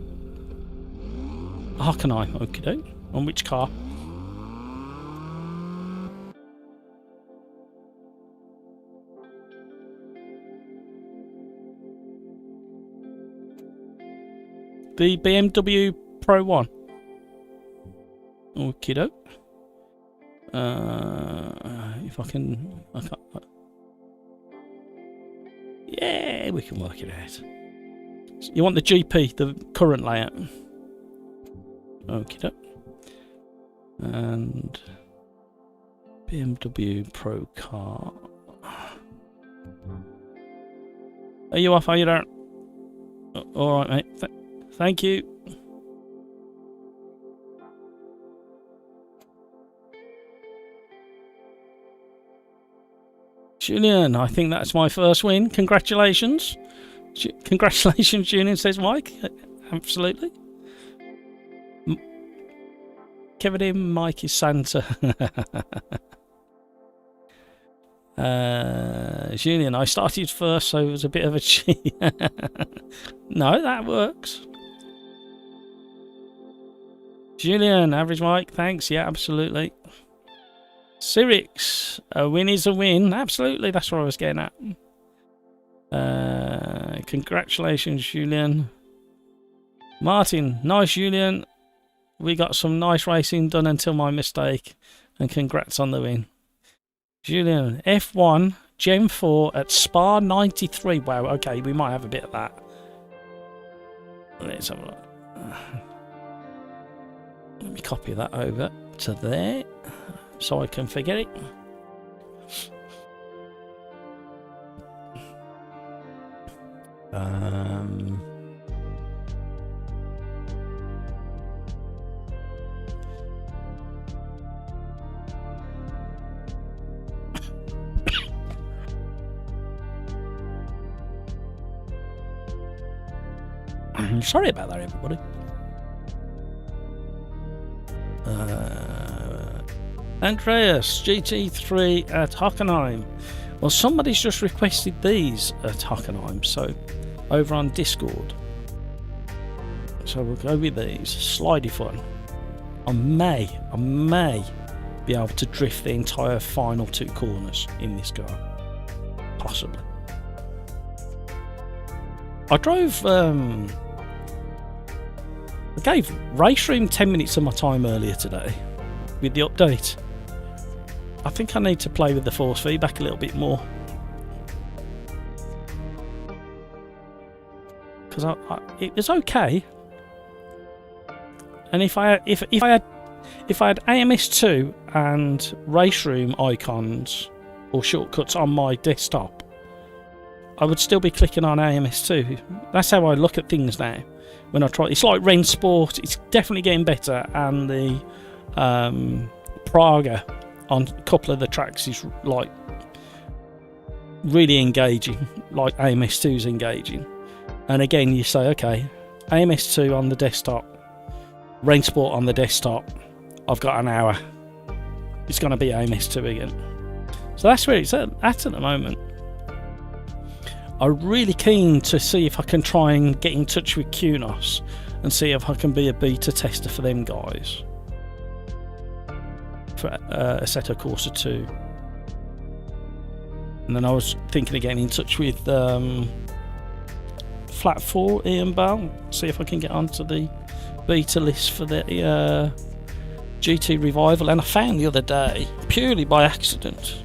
How can I? Okay, on which car? The BMW Pro 1. Okie doke. If I can't. Yeah, we can work it out. You want the GP, the current layout. Okie doke. And BMW Pro car. Are you off? Are you don't? Alright, mate. Thank you. Julian, I think that's my first win. Congratulations. Congratulations, Julian, says Mike. Absolutely. Kevin in, Mike is Santa. Julian, I started first, so it was a bit of a cheat. No, that works. Julian, average Mike, thanks. Yeah, absolutely. Cyrix, a win is a win. Absolutely, that's what I was getting at. Congratulations, Julian. Martin, nice, Julian. We got some nice racing done until my mistake. And congrats on the win. Julian, F1, Gen 4 at Spa 93. Wow, okay, we might have a bit of that. Let's have a look. Let me copy that over to there so I can forget it. Sorry about that, everybody. Andreas, GT3 at Hockenheim. Well, somebody's just requested these at Hockenheim, so over on Discord. So we'll go with these. Slidey fun. I may be able to drift the entire final 2 corners in this car. Possibly. I drove I gave Race Room 10 minutes of my time earlier today with the update. I think I need to play with the force feedback a little bit more, because it was okay. And if I had AMS2 and Race Room icons or shortcuts on my desktop, I would still be clicking on AMS2. That's how I look at things now. When I try, it's like Ren Sport. It's definitely getting better, and the Praga on a couple of the tracks is like really engaging, like AMS2 is engaging. And again, you say, okay, AMS2 on the desktop, Ren Sport on the desktop. I've got an hour. It's going to be AMS2 again. So that's where it's at the moment. I'm really keen to see if I can try and get in touch with QNOS and see if I can be a beta tester for them guys for Assetto Corsa 2. And then I was thinking of getting in touch with Flat 4 Ian Bell, see if I can get onto the beta list for the GT Revival. And I found the other day, purely by accident,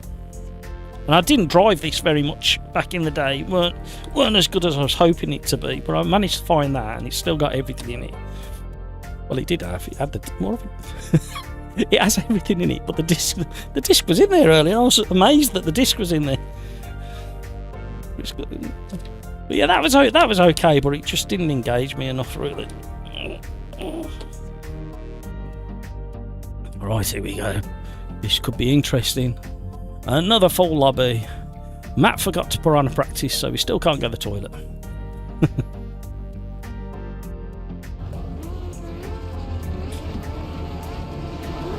And I didn't drive this very much back in the day. weren't as good as I was hoping it to be, but I managed to find that, and it's still got everything in it. Well, it did have. It had more of it. It has everything in it, but the disc was in there earlier. I was amazed that the disc was in there. But yeah, that was okay, but it just didn't engage me enough, really. Right, here we go. This could be interesting. Another full lobby. Matt forgot to put on a practice, so we still can't go to the toilet.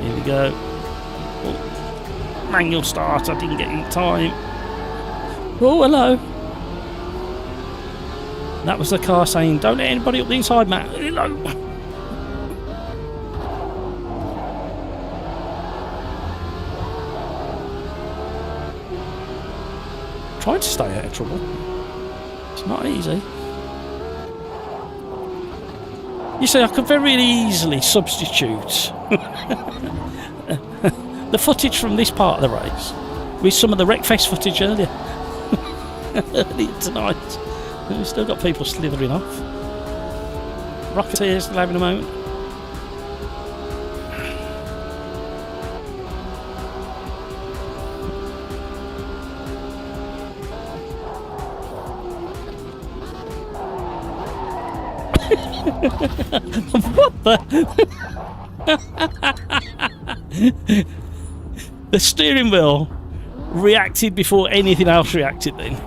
Here we go. Oh, manual start, I didn't get in time. Oh, hello. That was the car saying, don't let anybody up the inside, Matt. Hello. Trying to stay out of trouble. It's not easy. You see, I could very easily substitute the footage from this part of the race with some of the Wreckfest footage earlier tonight. We've still got people slithering off. Rocketeers still having a moment. What the? The steering wheel reacted before anything else reacted then.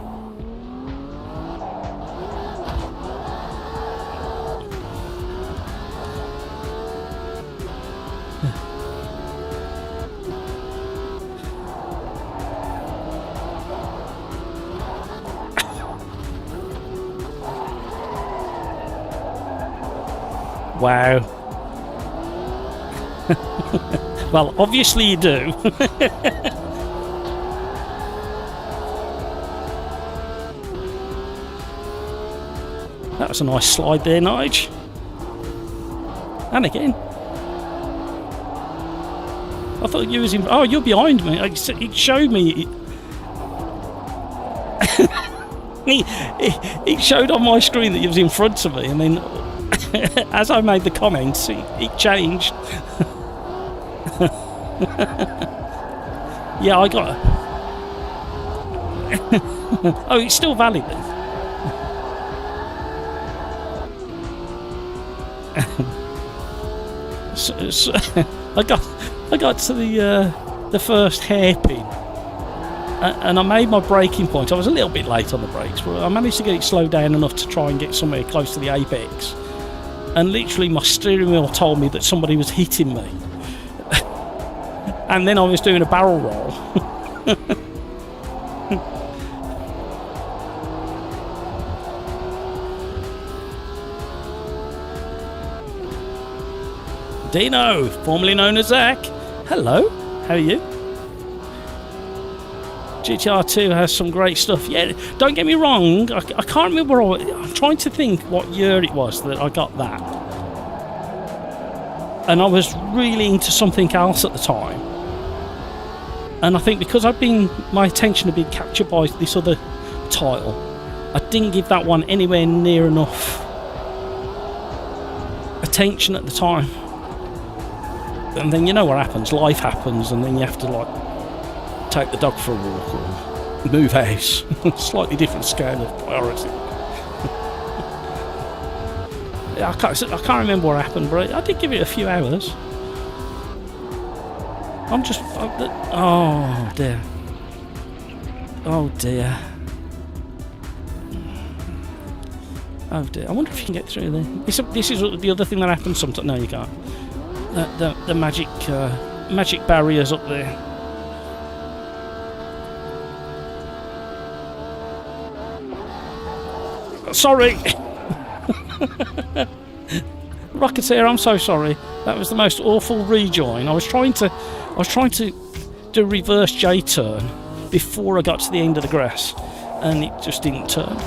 Wow. Well, obviously you do. That was a nice slide there, Nige. And again. I thought you was in... Oh, you're behind me. It showed me... It showed on my screen that you was in front of me, and then... as I made the comments, it changed. Yeah, I got it. Oh, it's still valid then. So I got to the first hairpin, and I made my braking point. I was a little bit late on the brakes, but I managed to get it slowed down enough to try and get somewhere close to the apex. And literally my steering wheel told me that somebody was hitting me. And then I was doing a barrel roll. Dino, formerly known as Zach. Hello, how are you? GTR 2 has some great stuff. Yeah, don't get me wrong, I can't remember. I'm trying to think what year it was that I got that. And I was really into something else at the time. And I think because my attention had been captured by this other title, I didn't give that one anywhere near enough attention at the time. And then you know what happens, life happens, and then you have to like take the dog for a walk or move house. Slightly different scale of priority. I can't remember what happened, but I did give it a few hours. I'm just... Oh, dear. Oh, dear. Oh, dear. I wonder if you can get through there. This is the other thing that happens sometimes. No, you can't. The magic barriers up there. Sorry. Rocketeer, I'm so sorry. That was the most awful rejoin. I was trying to do a reverse J turn before I got to the end of the grass, and it just didn't turn.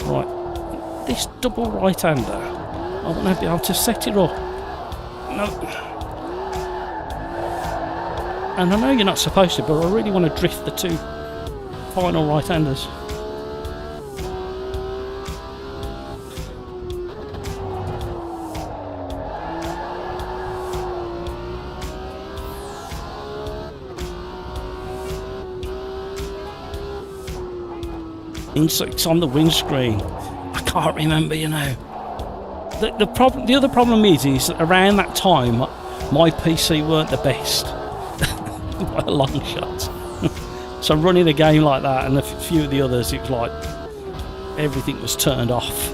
Right, this double right-hander, I want to be able to set it up No. And I know you're not supposed to, but I really want to drift the two final right-handers. Insects on the windscreen. I can't remember, you know. The other problem is that around that time my PC weren't the best by a long shot. So running a game like that and a few of the others, it was like everything was turned off.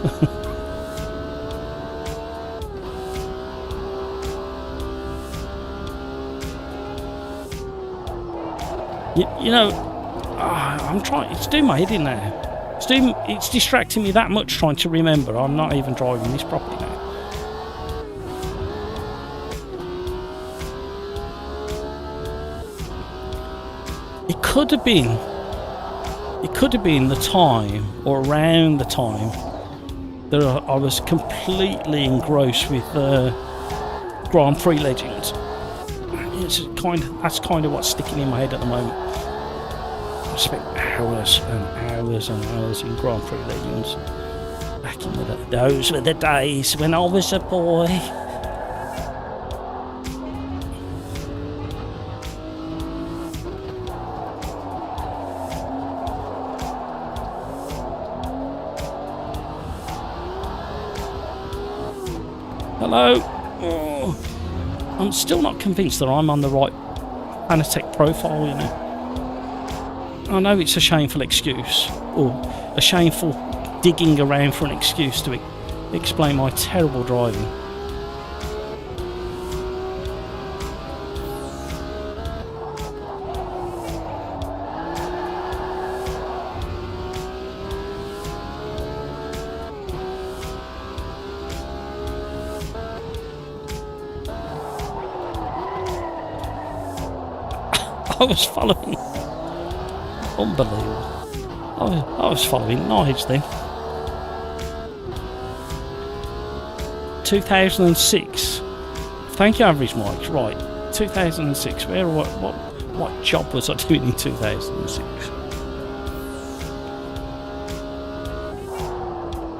you know, I'm trying. It's doing my head in now. It's distracting me that much trying to remember I'm not even driving this properly now. It could have been the time, or around the time, that I was completely engrossed with Grand Prix Legends. That's kind of what's sticking in my head at the moment. I spent hours and hours and hours in Grand Prix Legends. Back in the day. Those were the days when I was a boy. Hello. Oh, I'm still not convinced that I'm on the right Anatech profile, you know. I know it's a shameful excuse, or a shameful digging around for an excuse to explain my terrible driving. I was following. Unbelievable. I was following Nige then. 2006. Thank you, Average Mike. Right, 2006. What job was I doing in 2006?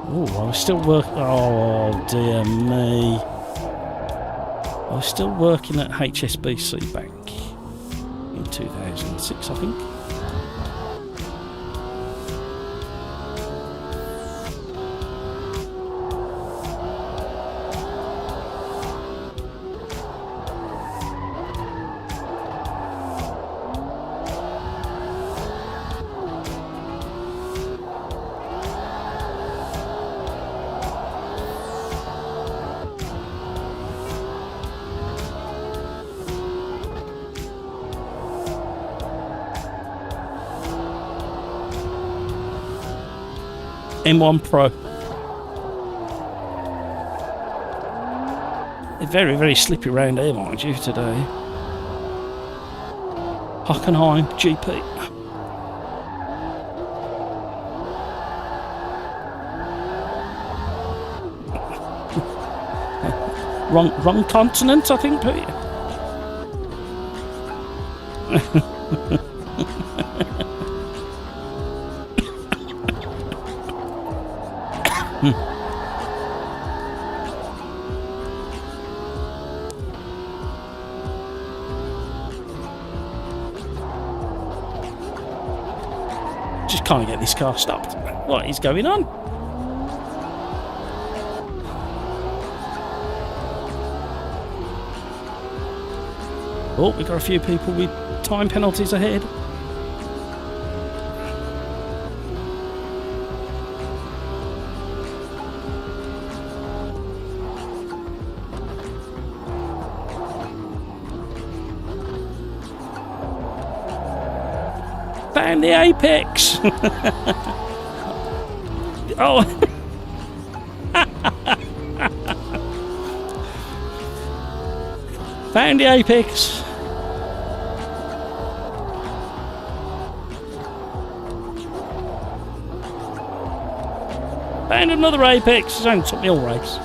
Oh, I was still working. Oh dear me. I was still working at HSBC Bank in 2006, I think. M1 Pro. It's very, very slippy round here, mind you, today. Hockenheim GP. wrong continent, I think, Pete. Just can't get this car stopped. What is going on? Oh, we've got a few people with time penalties ahead. Found the apex. Oh. Found the apex. Found another apex. It's only took me all race.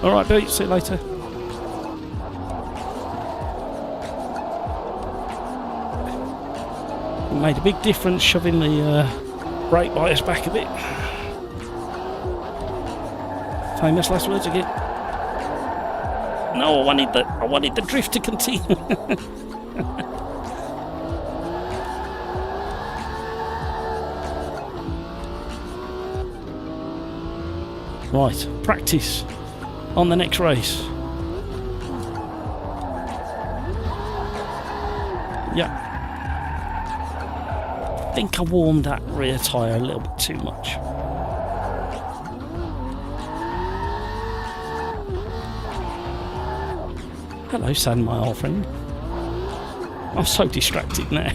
Alright, Pete, see you later. It made a big difference shoving the brake bias back a bit. Famous last words again. No, I wanted the drift to continue. Right, practice on the next race. Yeah. I think I warmed that rear tyre a little bit too much. Hello, Sam, my old friend. I'm so distracted now.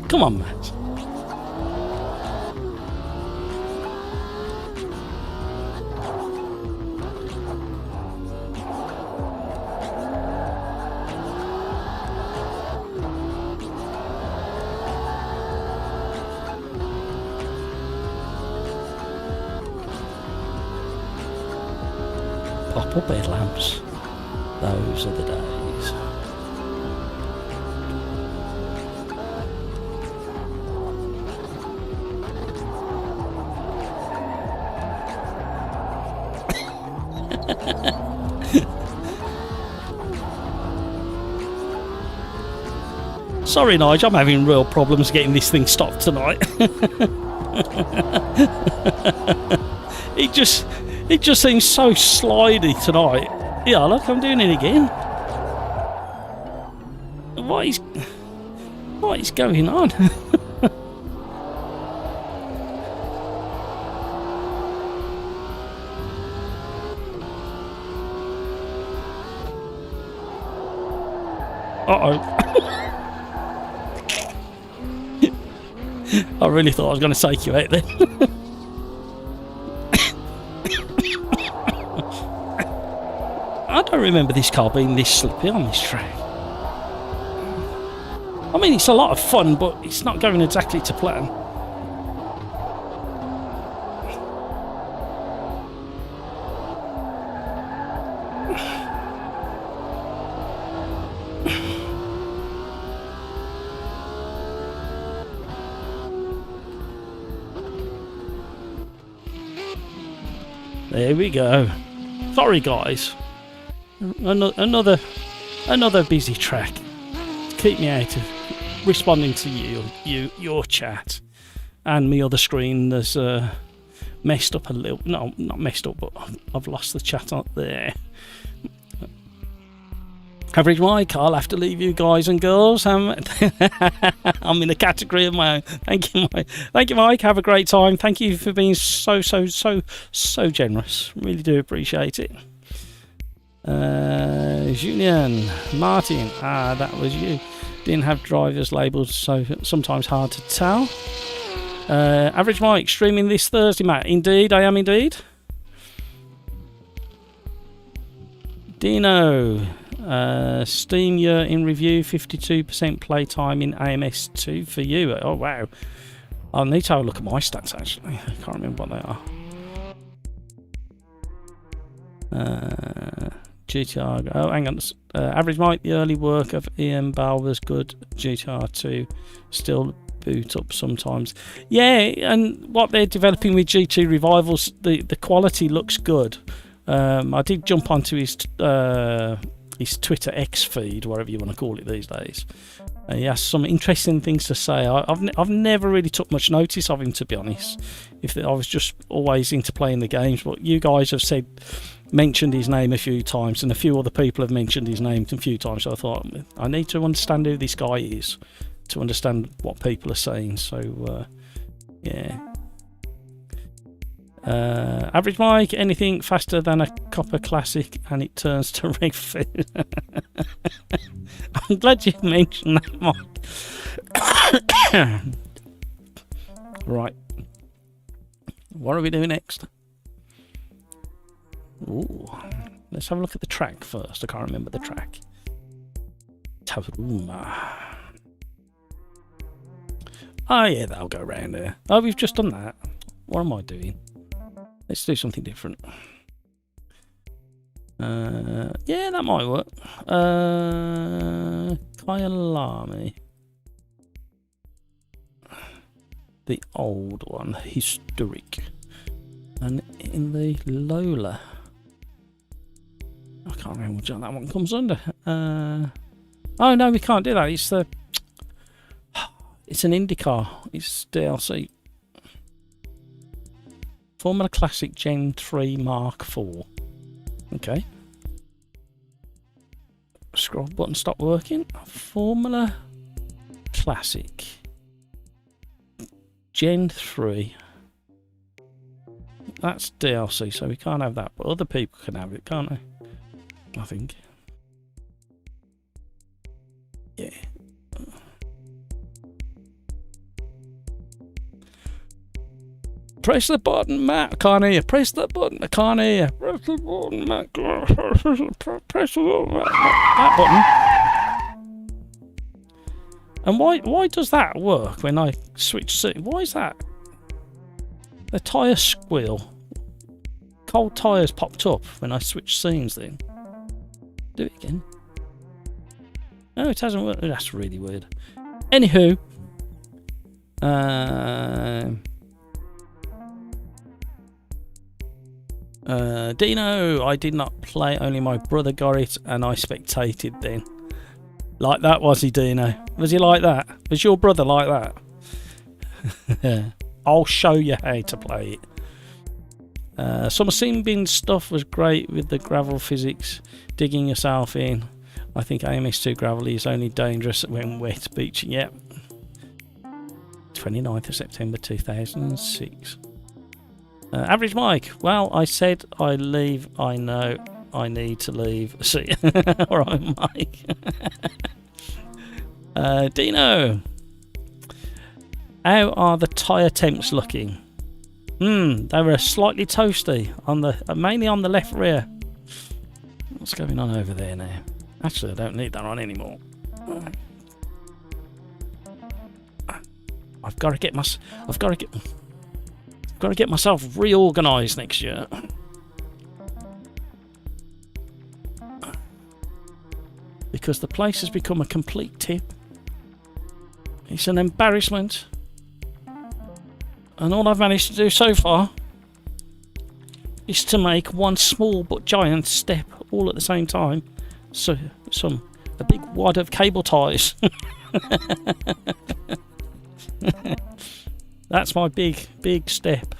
Come on, Matt. Pop up headlamps. Those are the days. Sorry, Nigel, I'm having real problems getting this thing stopped tonight. It just seems so slidey tonight. Yeah, look, I'm doing it again. What is going on? Uh-oh. I really thought I was going to take you out then. I don't remember this car being this slippy on this track. I mean, it's a lot of fun, but it's not going exactly to plan. There we go. Sorry, guys. Another busy track. Keep me out of responding to your chat, and my other screen there's messed up a little. No, not messed up, but I've lost the chat up there. Average Mike, I'll have to leave you guys and girls. I'm in a category of my own. Thank you, Mike. Thank you, Mike. Have a great time. Thank you for being so generous. Really do appreciate it. Julian, Martin, that was you. Didn't have drivers labels, so sometimes hard to tell. Average Mike, streaming this Thursday, Matt. Indeed, I am indeed. Dino, Steam year in review, 52% playtime in AMS2 for you. Oh wow, I'll need to have a look at my stats actually. I can't remember what they are. GTR, oh hang on, Average Mike, the early work of Ian Bell was good. GTR2 still boot up sometimes. Yeah, and what they're developing with GT Revivals, the quality looks good. I did jump onto his Twitter X feed, whatever you want to call it these days. He has some interesting things to say. I've never really took much notice of him, to be honest. I was just always into playing the games, but you guys have mentioned his name a few times, and a few other people have mentioned his name a few times, so I thought I need to understand who this guy is to understand what people are saying. So yeah. Average Mike, anything faster than a Copper Classic and it turns to red food. I'm glad you mentioned that, Mike. Right, what are we doing next? Ooh, let's have a look at the track first. I can't remember the track. Tavruma. Oh yeah, that'll go around there. Oh, we've just done that. What am I doing? Let's do something different. Yeah, that might work. Kyalami. The old one, historic. And in the Lola. I can't remember what that one comes under. Oh no, we can't do that. It's the. It's an IndyCar. It's DLC. Formula Classic Gen 3 Mark 4. Okay. Scroll button stopped working. Formula Classic Gen 3. That's DLC, so we can't have that. But other people can have it, can't they? I think. Yeah. Press the button, Matt. I can't hear you. Press the button. I can't hear you. Press the button, Matt. Press the button, Matt. That button. And why does that work when I switch seat? Why is that? The tyre squeal. Cold tyres popped up when I switched scenes then. Do it again. No, it hasn't worked. That's really weird. Anywho. Dino, I did not play, only my brother got it and I spectated then. Like that, was he, Dino? Was he like that? Was your brother like that? I'll show you how to play it. Some sim bin stuff was great with the gravel physics, digging yourself in. I think AMS2 gravel is only dangerous when wet beach. Yep. 29th of September 2006. Average Mike. Well, I said I leave. I know I need to leave. See, alright, Mike. Dino. How are the tyre temps looking? They were slightly toasty on the, mainly on the left rear. What's going on over there now? Actually, I don't need that on anymore. I've got to get myself reorganised next year. Because the place has become a complete tip. It's an embarrassment. And all I've managed to do so far is to make one small but giant step all at the same time. So a big wad of cable ties. That's my big step.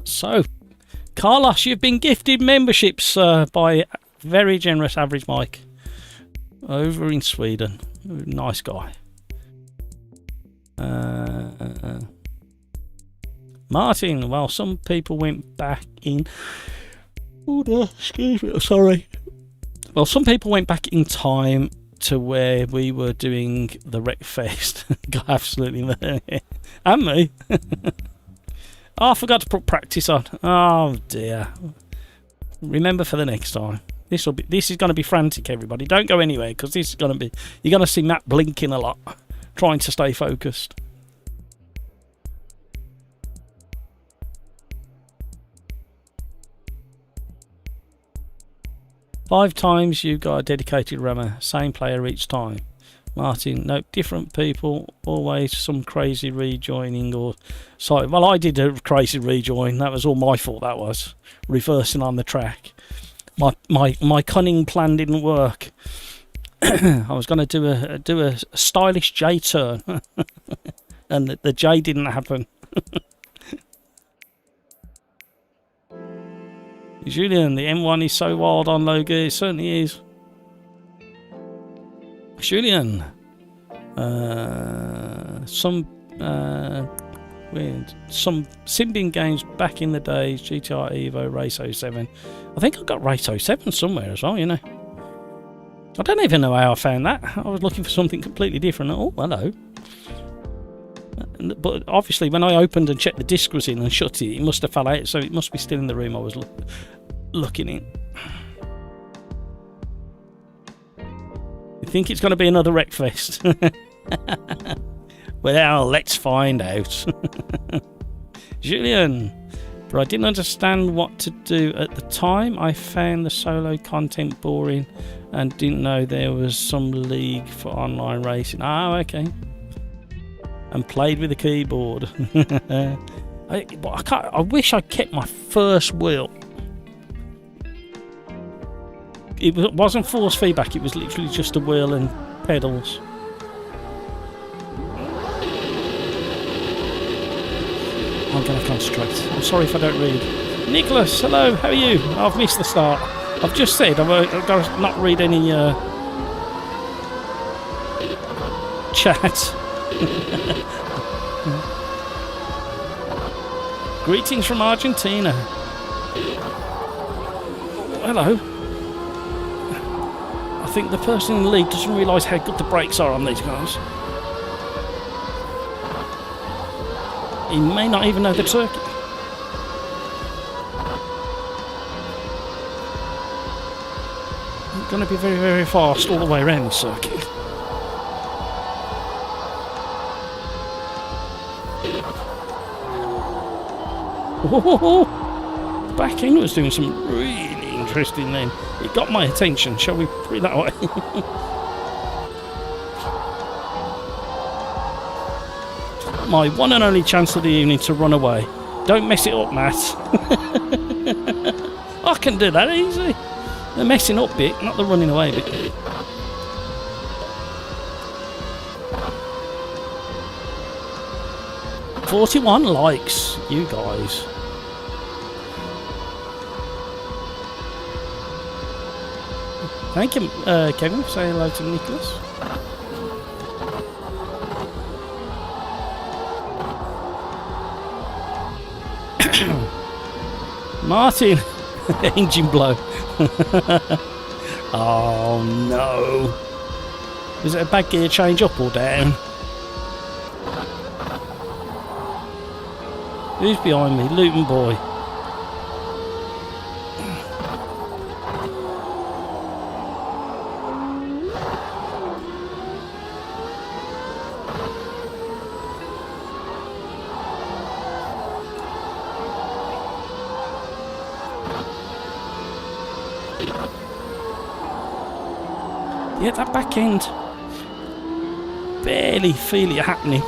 So, Carlos, you've been gifted memberships by very generous Average Mike over in Sweden. Nice guy. Martin, well, some people went back in. Oh no, excuse me, sorry. Well, some people went back in time to where we were doing the Wreckfest. Got absolutely murdered. And me. Oh, I forgot to put practice on. Oh dear. Remember for the next time. This is going to be frantic, everybody. Don't go anywhere because this is going to be. You're going to see Matt blinking a lot, trying to stay focused. Five times you got a dedicated rammer, same player each time. Martin, no, different people, always some crazy rejoining or sorry. Well, I did a crazy rejoin. That was all my fault. That was reversing on the track. My cunning plan didn't work. I was going to do a stylish J turn, and the J didn't happen. Julian, the M1 is so wild on low gear. It certainly is. Julian, some Simbin games back in the days, GTR Evo, Race 07. I think I got Race 07 somewhere as well, you know. I don't even know how I found that. I was looking for something completely different. Oh, hello. But obviously when I opened and checked the disc was in and shut it, it must have fell out, so it must be still in the room I was looking in. You think it's going to be another Wreckfest? Well, let's find out. Julian, but I didn't understand what to do at the time. I found the solo content boring and didn't know there was some league for online racing. Oh, okay. And played with the keyboard. I wish I kept my first wheel. It wasn't force feedback, it was literally just a wheel and pedals. I'm going to concentrate. I'm sorry if I don't read. Nicholas, hello, how are you? I've missed the start. I've just said I've got to not read any chat. Greetings from Argentina. Hello. I think the person in the league doesn't realise how good the brakes are on these cars. He may not even know the circuit. I'm going to be very, very fast all the way around the circuit. Oh, back end was doing some really interesting then. It got my attention, shall we put it that way? My one and only chance of the evening to run away. Don't mess it up, Matt. I can do that easy. The messing up bit, not the running away bit. "41 likes, you guys." Thank you, Kevin, for saying hello to Nicholas. Martin, engine blow. Oh no. Was it a bad gear change up or down? Who's behind me? Luton boy. Yeah, that back end. Barely feel it happening.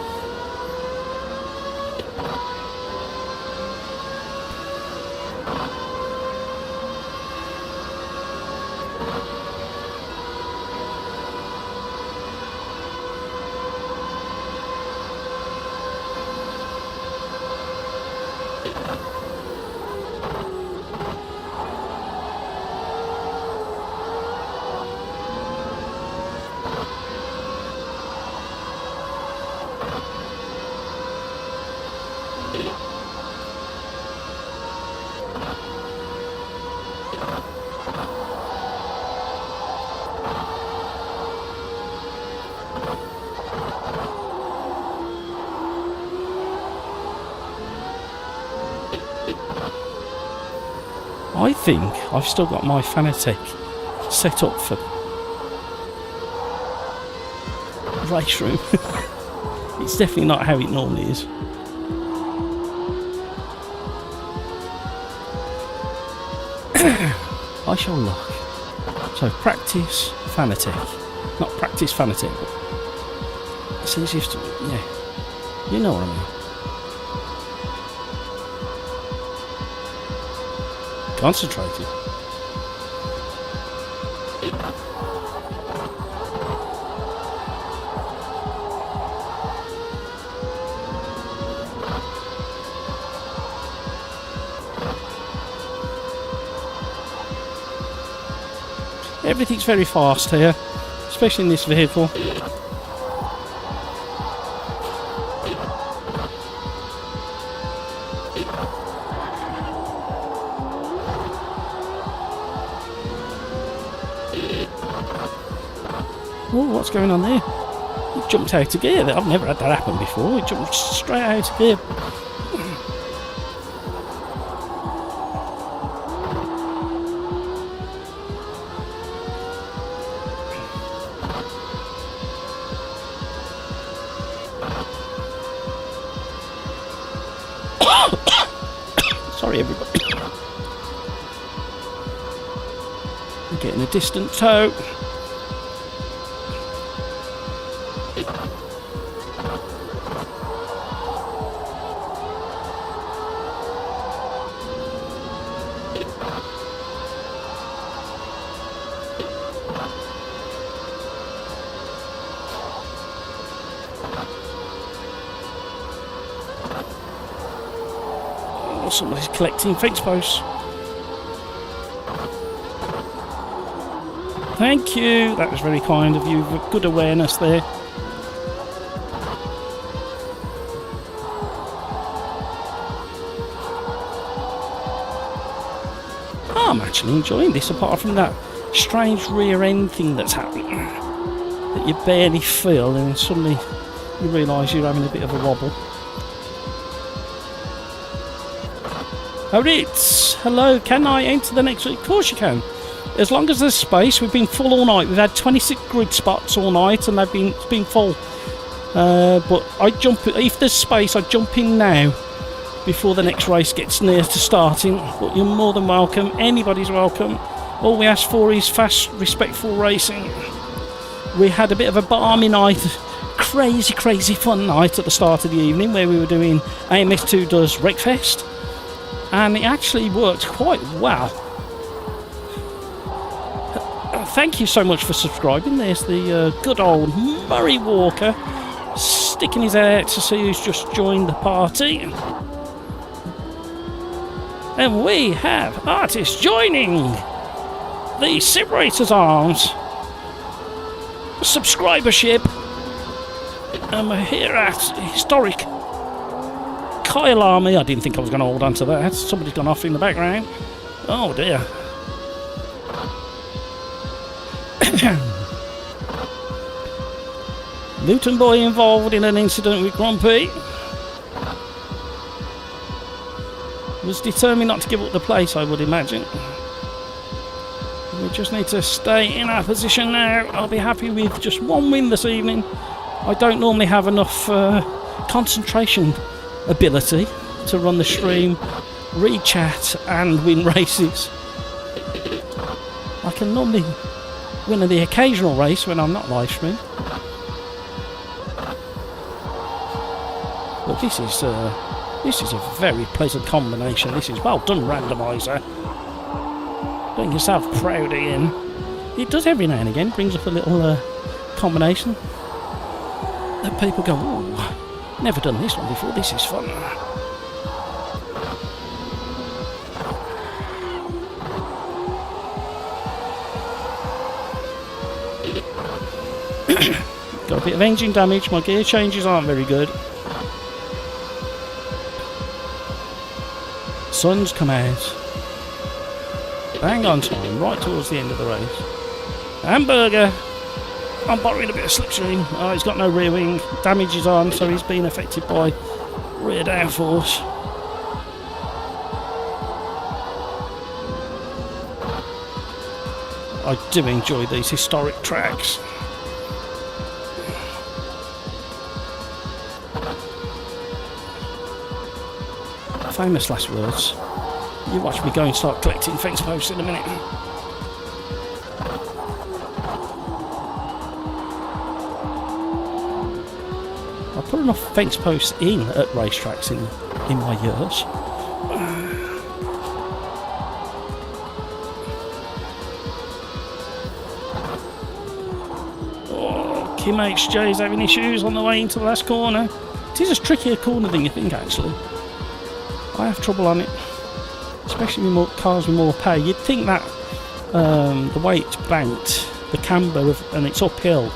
I think I've still got my Fanatec set up for race room. It's definitely not how it normally is. I shall look. So practice Fanatec. Not practice Fanatec, but it's easiest to, yeah. You know what I mean. Concentrated. Everything's very fast here, especially in this vehicle. Oh, what's going on there? It jumped out of gear. I've never had that happen before. It jumped straight out of gear. Sorry Sorry, everybody. We're getting a distant tow. Somebody's collecting fence posts. Thank you. That was very kind of you. Good awareness there. I'm actually enjoying this, apart from that strange rear end thing that's happening that you barely feel, and then suddenly you realise you're having a bit of a wobble. Oh, Ritz, hello, can I enter the next week? Of course you can. As long as there's space. We've been full all night. We've had 26 grid spots all night and it's been full. But if there's space, I jump in now before the next race gets near to starting. But you're more than welcome. Anybody's welcome. All we ask for is fast, respectful racing. We had a bit of a balmy night. Crazy fun night at the start of the evening where we were doing AMS2 does Wreckfest. And it actually worked quite well. Thank you so much for subscribing. There's the good old Murray Walker sticking his head out to see who's just joined the party. And we have artists joining the SimRacersArms subscribership. And we're here at historic Kyle Army. I didn't think I was going to hold on to that. Somebody's gone off in the background. Oh dear. Luton boy involved in an incident with Grumpy. Was determined not to give up the place, I would imagine. We just need to stay in our position now. I'll be happy with just one win this evening. I don't normally have enough concentration ability to run the stream, read chat and win races. I can normally win the occasional race when I'm not live streaming. But this is a very pleasant combination. This is well done, randomizer. Doing yourself proud, Ian. It does every now and again, brings up a little combination that people go, ooh, never done this one before, this is fun. Got a bit of engine damage, my gear changes aren't very good. Sun's come out. Bang on time, right towards the end of the race. Hamburger! I'm borrowing a bit of slipstream. Oh, he's got no rear wing. Damage is on, so he's been affected by rear downforce. I do enjoy these historic tracks. Famous last words. You watch me go and start collecting fence posts in a minute. I put enough fence posts in at racetracks in my years. Oh, Kim HJ is having issues on the way into the last corner. It is a trickier corner than you think, actually. I have trouble on it, especially with more cars with more power. You'd think that the way it's banked, the camber and it's uphill,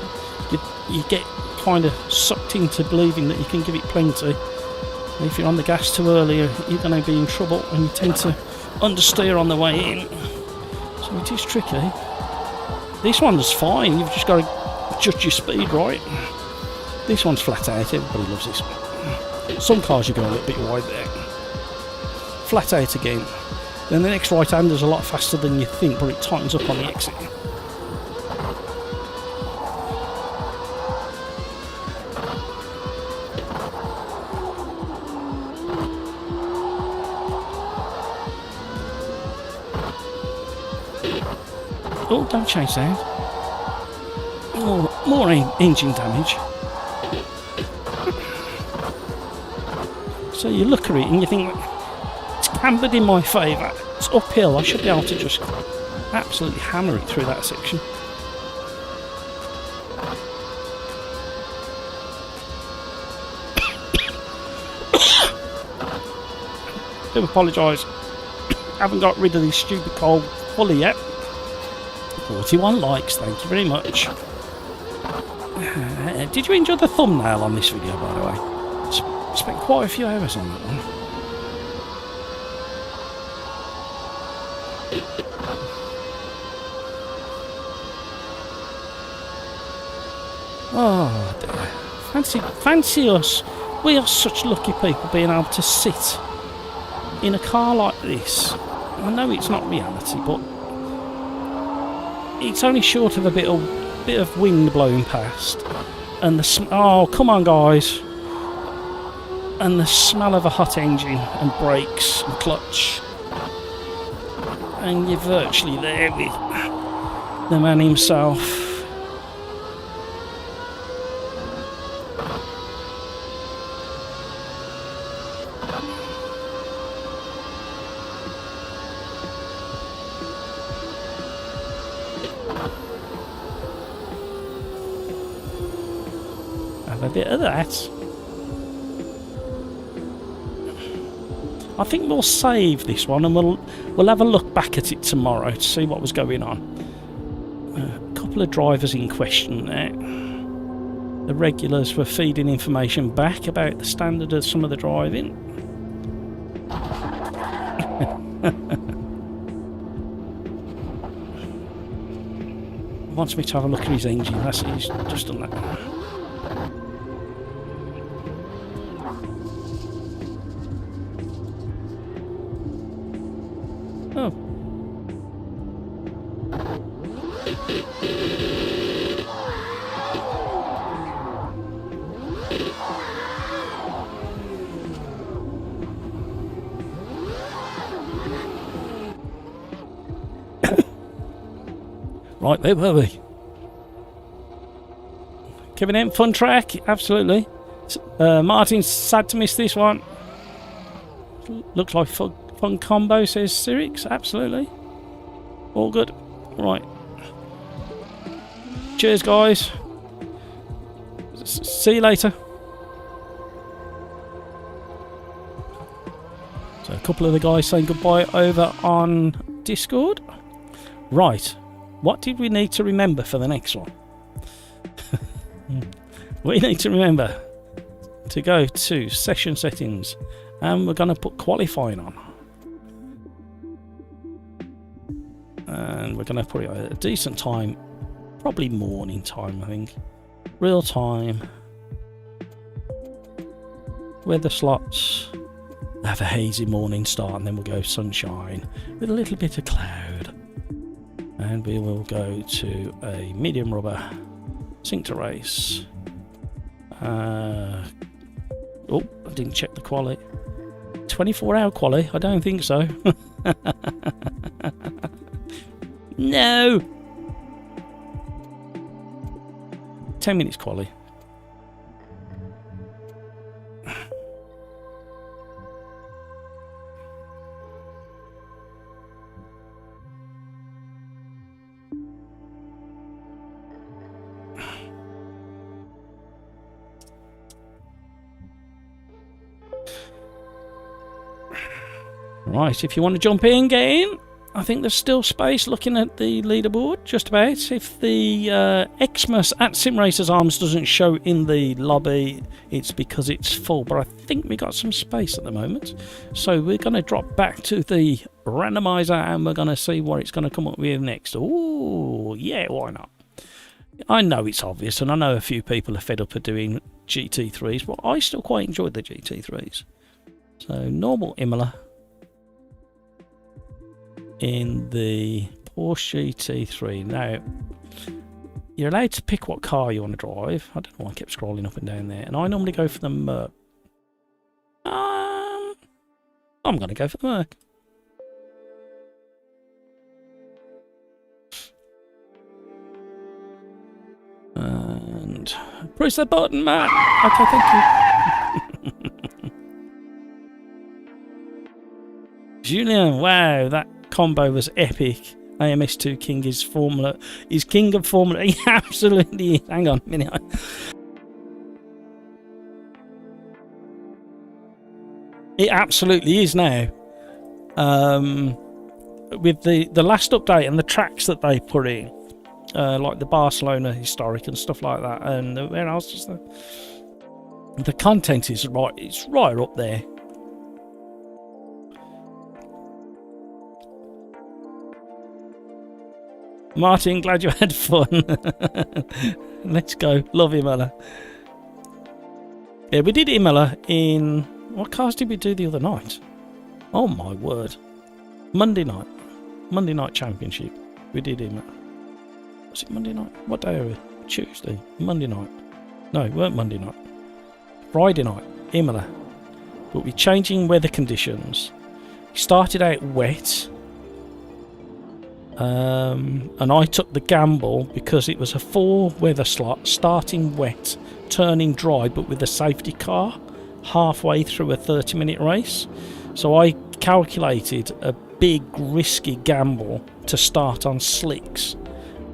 you get kind of sucked into believing that you can give it plenty. And if you're on the gas too early, you're going to be in trouble, and you tend to understeer on the way in. So it is tricky. This one's fine. You've just got to adjust your speed right. This one's flat out. Everybody loves this one. Some cars you go a little bit wide there. Flat out again. Then the next right hander's a lot faster than you think, but it tightens up on the exit. Oh, don't change that. More engine damage. So you look at it and you think, it's cambered in my favour. It's uphill. I should be able to just absolutely hammer it through that section. Do apologise. Haven't got rid of this stupid cold fully yet. 41 likes, thank you very much. Did you enjoy the thumbnail on this video, by the way? Spent quite a few hours on that one. Oh dear. Fancy us. We are such lucky people being able to sit in a car like this. I know it's not reality, but it's only short of a bit of wind blowing past, and the oh come on guys, and the smell of a hot engine and brakes and clutch, and you're virtually there with the man himself. Have a bit of that. I think we'll save this one and we'll have a look back at it tomorrow to see what was going on. A couple of drivers in question there. The regulars were feeding information back about the standard of some of the driving. Wants me to have a look at his engine. That's it, he's just done that. Oh. Right, where were we? Kevin M, fun track, absolutely. Martin's sad to miss this one. Looks like fun combo, says Cyrix, absolutely. All good. Right. Cheers, guys. See you later. So a couple of the guys saying goodbye over on Discord. Right. What did we need to remember for the next one? We need to remember to go to session settings, and we're going to put qualifying on. And we're going to put it at a decent time, probably morning time, I think. Real time. Weather slots. Have a hazy morning start, and then we'll go sunshine with a little bit of cloud. And we will go to a medium rubber sync to race. Oh, I didn't check the quali. 24-hour quali? I don't think so. No! 10 minutes quali. Right, if you want to jump in, get in. I think there's still space looking at the leaderboard, just about. If the Xmas at SimRacersArms doesn't show in the lobby, it's because it's full. But I think we got some space at the moment. So we're going to drop back to the randomizer and we're going to see what it's going to come up with next. Oh, yeah, why not? I know it's obvious, and I know a few people are fed up of doing GT3s, but I still quite enjoyed the GT3s. So normal Imola in the Porsche GT3. Now, you're allowed to pick what car you want to drive. I don't know why I kept scrolling up and down there. And I normally go for the Merc. I'm going to go for the Merc. round. Press the button, Matt. Okay, thank you. Julien, wow, that combo was epic. AMS2 King is king of Formula. He absolutely is. Hang on a minute. It absolutely is now. With the last update and the tracks that they put in, like the Barcelona historic and stuff like that, and where else is there? The content is right. It's right up there. Martin, glad you had fun. Let's go. Love Imola. Yeah, we did Imola in... What cars did we do the other night? Oh my word. Monday night. Monday night championship. We did Imola. Was it Monday night? What day are we? Tuesday. Monday night. No, it weren't Monday night. Friday night. Imola. But we're changing weather conditions. It started out wet. And I took the gamble because it was a 4 weather slot, starting wet, turning dry, but with a safety car halfway through a 30-minute race. So I calculated a big risky gamble to start on slicks,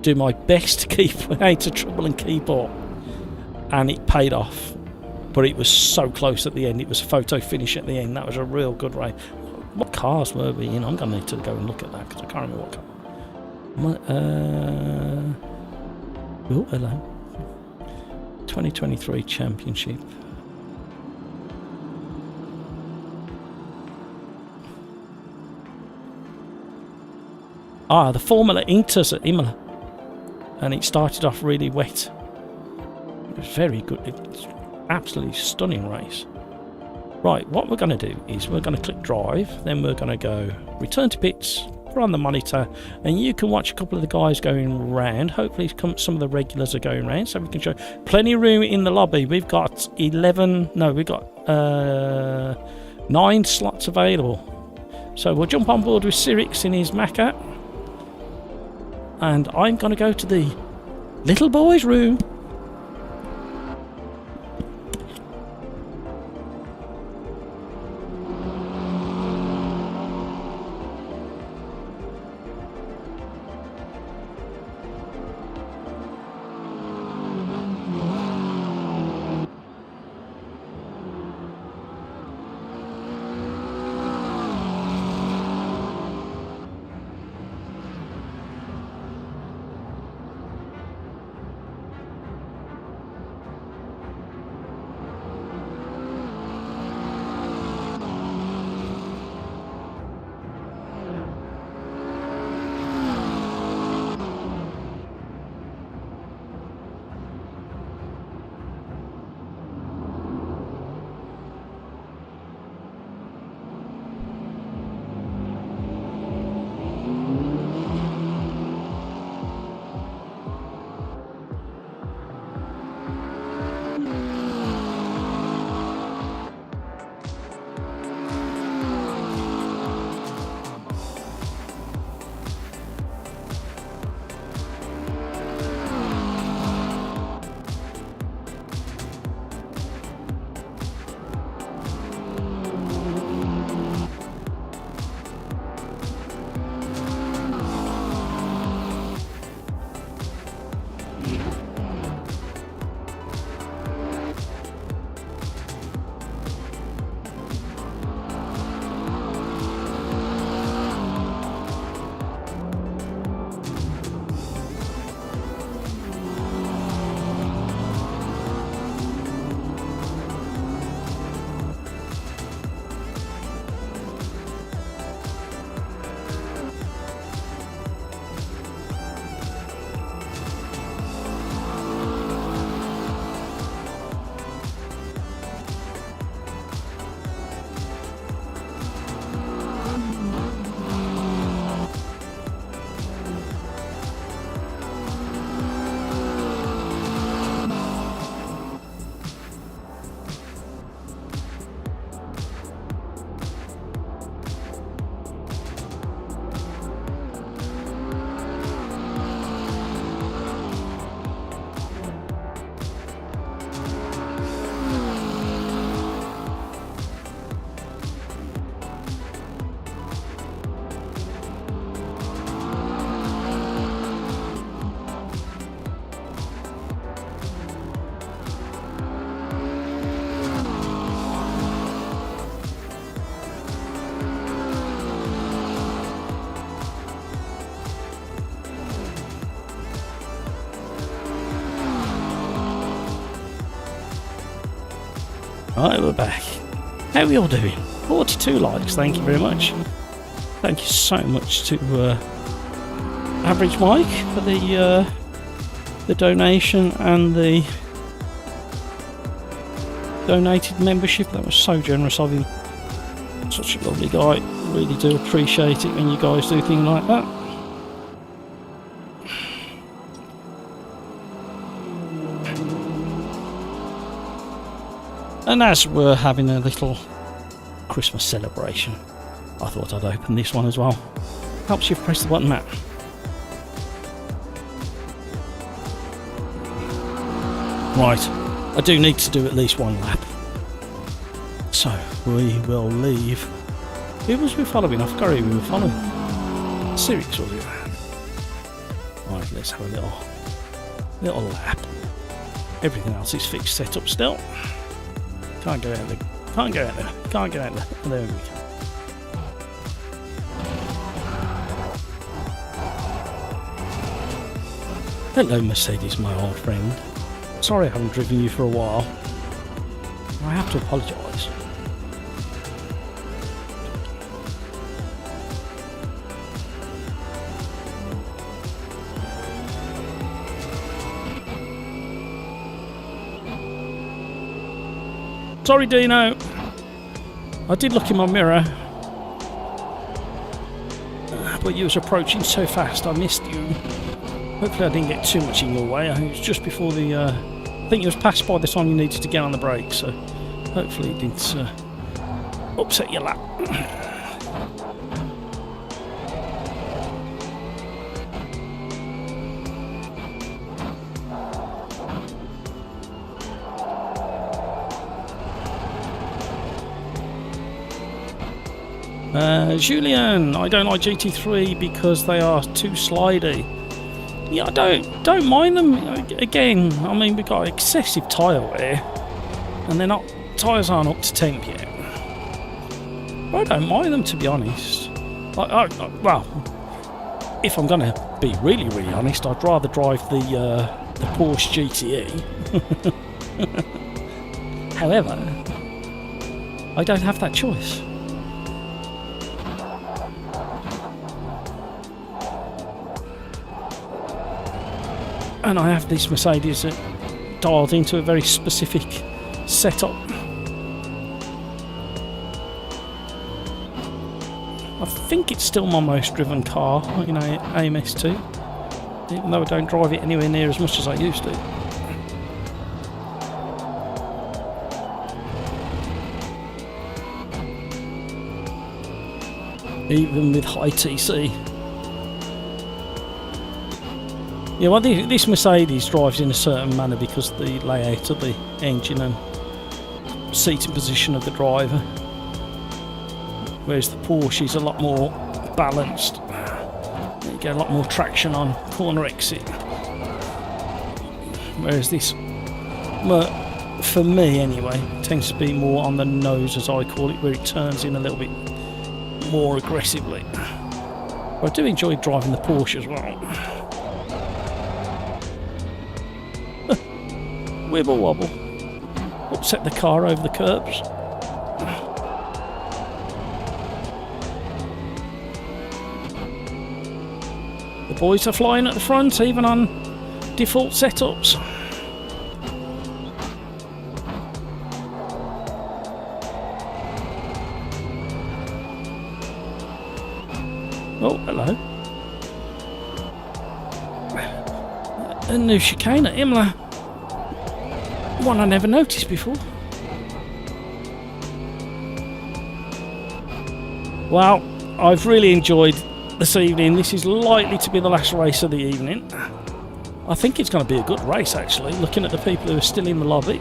do my best to keep out of trouble and keep up, and it paid off. But it was so close at the end. It was a photo finish at the end. That was a real good race. What cars were we in? I'm going to need to go and look at that because I can't remember what car. Oh, hello. 2023 championship. The Formula Inters at Imola, and it started off really wet. It was very good. It's absolutely stunning race. Right, what we're going to do is we're going to click drive, then we're going to go return to pits, put on the monitor, and you can watch a couple of the guys going round. Hopefully some of the regulars are going round, so we can show plenty of room in the lobby. We've got 9 slots available. So we'll jump on board with Cyrix in his Macca, and I'm going to go to the little boy's room. Right, we're back. How are we all doing? 42 likes, thank you very much. Thank you so much to Average Mike for the donation and the donated membership. That was so generous of him. Such a lovely guy. Really do appreciate it when you guys do things like that. And as we're having a little Christmas celebration, I thought I'd open this one as well. Helps you press the button, Matt. Right, I do need to do at least one lap. So we will leave. Who was we following? I forgot who we were following. Sirius, was it? Right, let's have a little lap. Everything else is fixed, set up still. Can't go out there. Can't go out there. Can't get out there. There we go. Hello, Mercedes, my old friend. Sorry I haven't driven you for a while. I have to apologise. Sorry, Dino. I did look in my mirror, but you was approaching so fast I missed you. Hopefully I didn't get too much in your way. I think it was just before the... I think it was past by the time you needed to get on the brake, so hopefully it didn't upset your lap. Julian, I don't like GT3 because they are too slidey. Yeah, I don't mind them. Again, I mean, we've got excessive tyre wear, and tyres aren't up to temp yet. But I don't mind them, to be honest. Well, if I'm going to be really, really honest, I'd rather drive the Porsche GTE. However, I don't have that choice. And I have this Mercedes dialed into a very specific setup. I think it's still my most driven car, you know, AMS2, even though I don't drive it anywhere near as much as I used to. Even with high TC. Yeah, well, this Mercedes drives in a certain manner because of the layout of the engine and seating position of the driver, whereas the Porsche is a lot more balanced. You get a lot more traction on corner exit, whereas this, for me anyway, tends to be more on the nose, as I call it, where it turns in a little bit more aggressively. But I do enjoy driving the Porsche as well. Wibble wobble. Upset the car over the curbs. The boys are flying at the front, even on default setups. Oh, hello. A new chicane at Imola. One I never noticed before. Well, I've really enjoyed this evening. This is likely to be the last race of the evening. I think it's going to be a good race, actually, looking at the people who are still in the lobby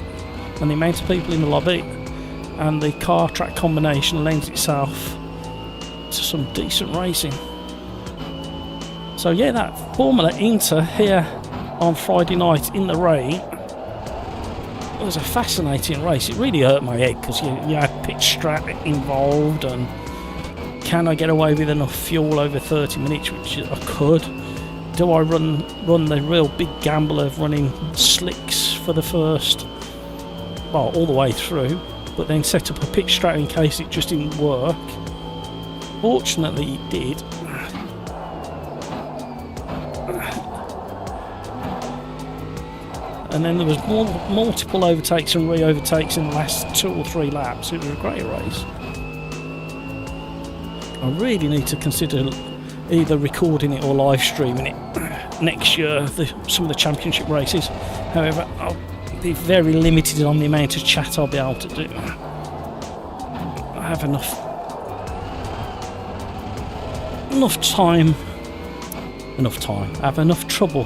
and the amount of people in the lobby, and the car track combination lends itself to some decent racing. So yeah, that Formula Inter here on Friday night in the rain, it was a fascinating race. It really hurt my head because you had pit strat involved, and can I get away with enough fuel over 30 minutes, which I could? Do I run the real big gamble of running slicks for the first, well, all the way through, but then set up a pitch straight in case it just didn't work. Fortunately it did. And then there was multiple overtakes and re-overtakes in the last 2 or 3 laps. It was a great race. I really need to consider either recording it or live streaming it next year, some of the championship races. However, I'll be very limited on the amount of chat I'll be able to do. I have enough time. I have enough trouble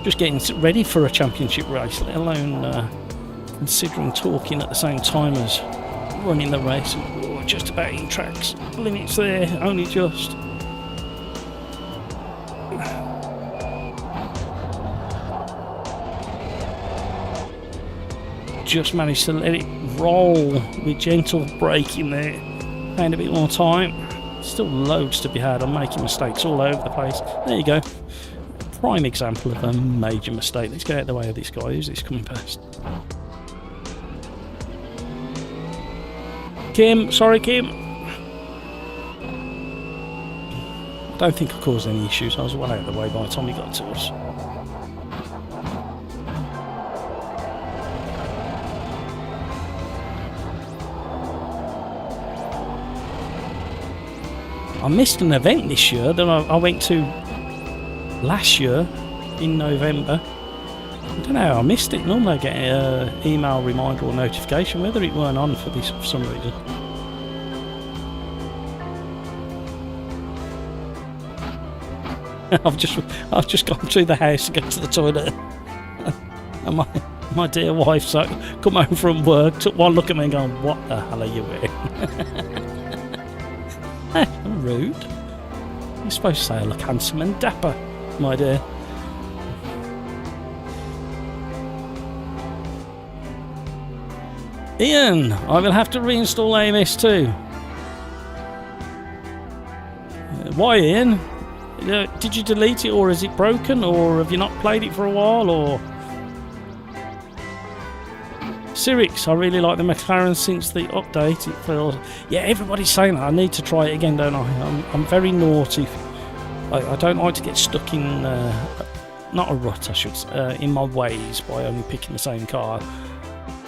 just getting ready for a championship race, let alone considering talking at the same time as running the race. Oh, just about in tracks limits there, only just. Just managed to let it roll with gentle braking there. Found a bit more time. Still loads to be had. I'm making mistakes all over the place. There you go. Prime example of a major mistake. Let's get out of the way of this guy. Who's this coming past? Kim, sorry Kim. I don't think I caused any issues. I was well out of the way by the time he got to us. I missed an event this year that I went to last year in November. I don't know how I missed it. Normally I get an email reminder or notification, whether it weren't on for some reason. I've just gone through the house to get to the toilet, and my dear wife's come home from work, took one look at me and gone, "What the hell are you wearing?" Rude. You're supposed to say I look handsome and dapper, my dear. Ian, I will have to reinstall AMS2. Why, Ian? Did you delete it, or is it broken, or have you not played it for a while, or... Sirix, I really like the McLaren since the update. It feels... Yeah, everybody's saying that. I need to try it again, don't I? I'm very naughty. I don't like to get stuck in... not a rut, I should say, in my ways by only picking the same car.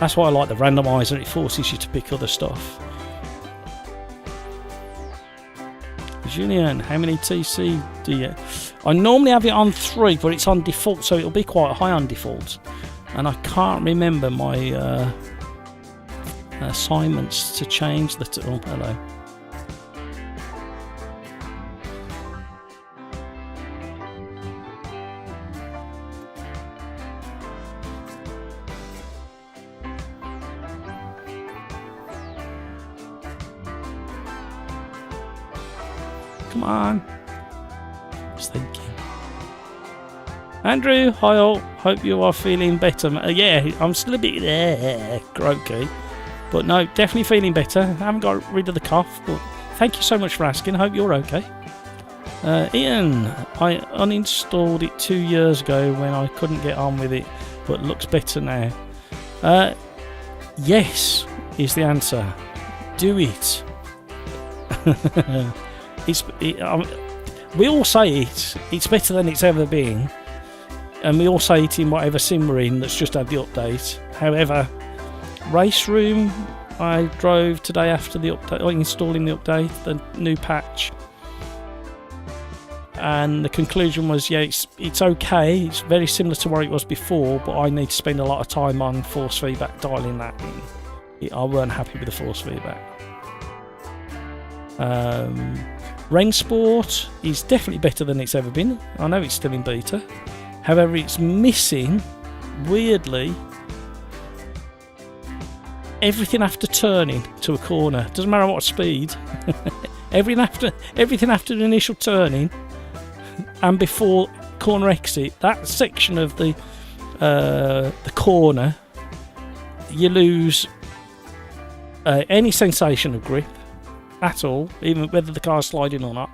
That's why I like the randomizer. It forces you to pick other stuff. Julian, how many TC do you... I normally have it on 3, but it's on default, so it'll be quite high on default. And I can't remember my assignments to change the... Oh, hello. Come on. Just thinking. Andrew, hi all. Hope you are feeling better. Yeah, I'm still a bit croaky. But no, definitely feeling better. I haven't got rid of the cough, but thank you so much for asking. Hope you're okay. Ian, I uninstalled it 2 years ago when I couldn't get on with it, but looks better now. Yes, is the answer. Do it. We all say it's better than it's ever been, and we all say it in whatever sim we're in that's just had the update. However, Race Room, I drove today after the update, installing the update, the new patch, and the conclusion was, yeah, it's okay, it's very similar to where it was before, but I need to spend a lot of time on force feedback, dialing that in. I weren't happy with the force feedback. Rain Sport is definitely better than it's ever been. I know it's still in beta. However, it's missing, weirdly, everything after turning to a corner. Doesn't matter what speed. everything after the initial turning and before corner exit, that section of the corner, you lose any sensation of grip at all, even whether the car's sliding or not.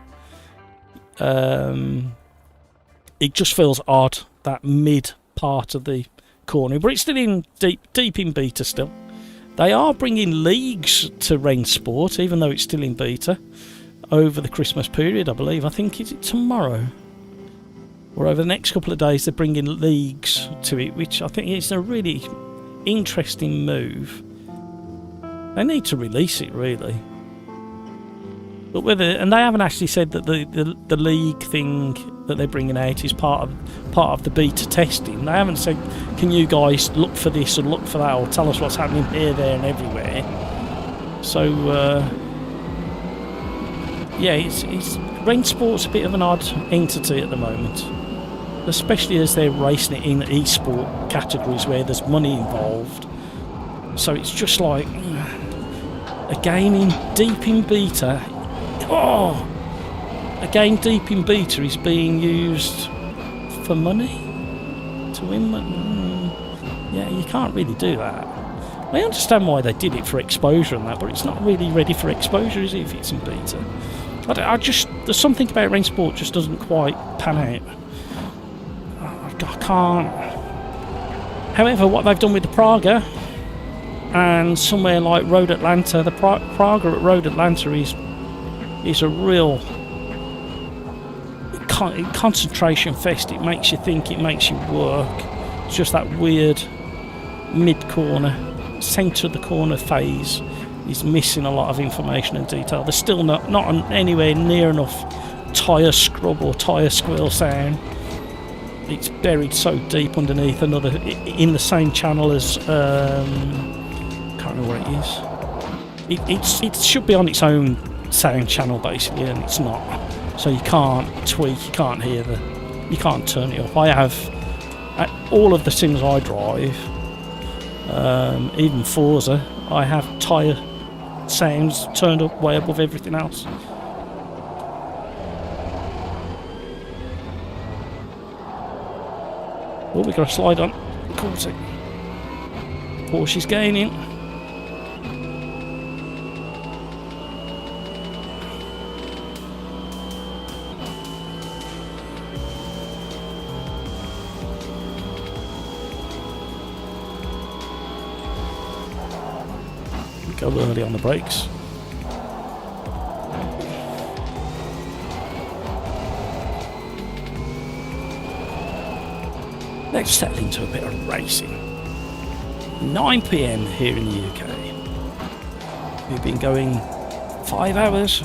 It just feels odd, that mid part of the mid-corner, but it's still in deep in beta still. They are bringing leagues to Rain Sport, even though it's still in beta, over the Christmas period, I believe. I think, is it tomorrow? Or over the next couple of days, they're bringing leagues to it, which I think is a really interesting move. They need to release it, really. But whether, and they haven't actually said that the league thing that they're bringing out is part of the beta testing. They haven't said, can you guys look for this or look for that, or tell us what's happening here, there, and everywhere. So yeah, it's Rain Sport's a bit of an odd entity at the moment, especially as they're racing it in esport categories where there's money involved. So it's just like a game deep in beta. Oh, a game deep in beta is being used for money to win money. Yeah, you can't really do that. I understand why they did it for exposure and that, but it's not really ready for exposure, is it, if it's in beta? I just, there's something about Rain Sport just doesn't quite pan out. I can't. However, what they've done with the Praga and somewhere like Road Atlanta, the Praga at Road Atlanta is a real concentration fest. It makes you think, it makes you work. It's just that weird mid-corner, centre of the corner phase is missing a lot of information and detail. There's still not anywhere near enough tyre scrub or tyre squeal sound. It's buried so deep underneath another, in the same channel as can't remember what it is. It should be on its own sound channel basically, and it's not. So you can't tweak, you can't hear you can't turn it up. I have all of the sims I drive, even Forza, I have tyre sounds turned up way above everything else. Oh, we got a slide on. Caught it. Porsche's gaining. Go early on the brakes. Let's settle into a bit of racing. 9 PM here in the UK. We've been going 5 hours.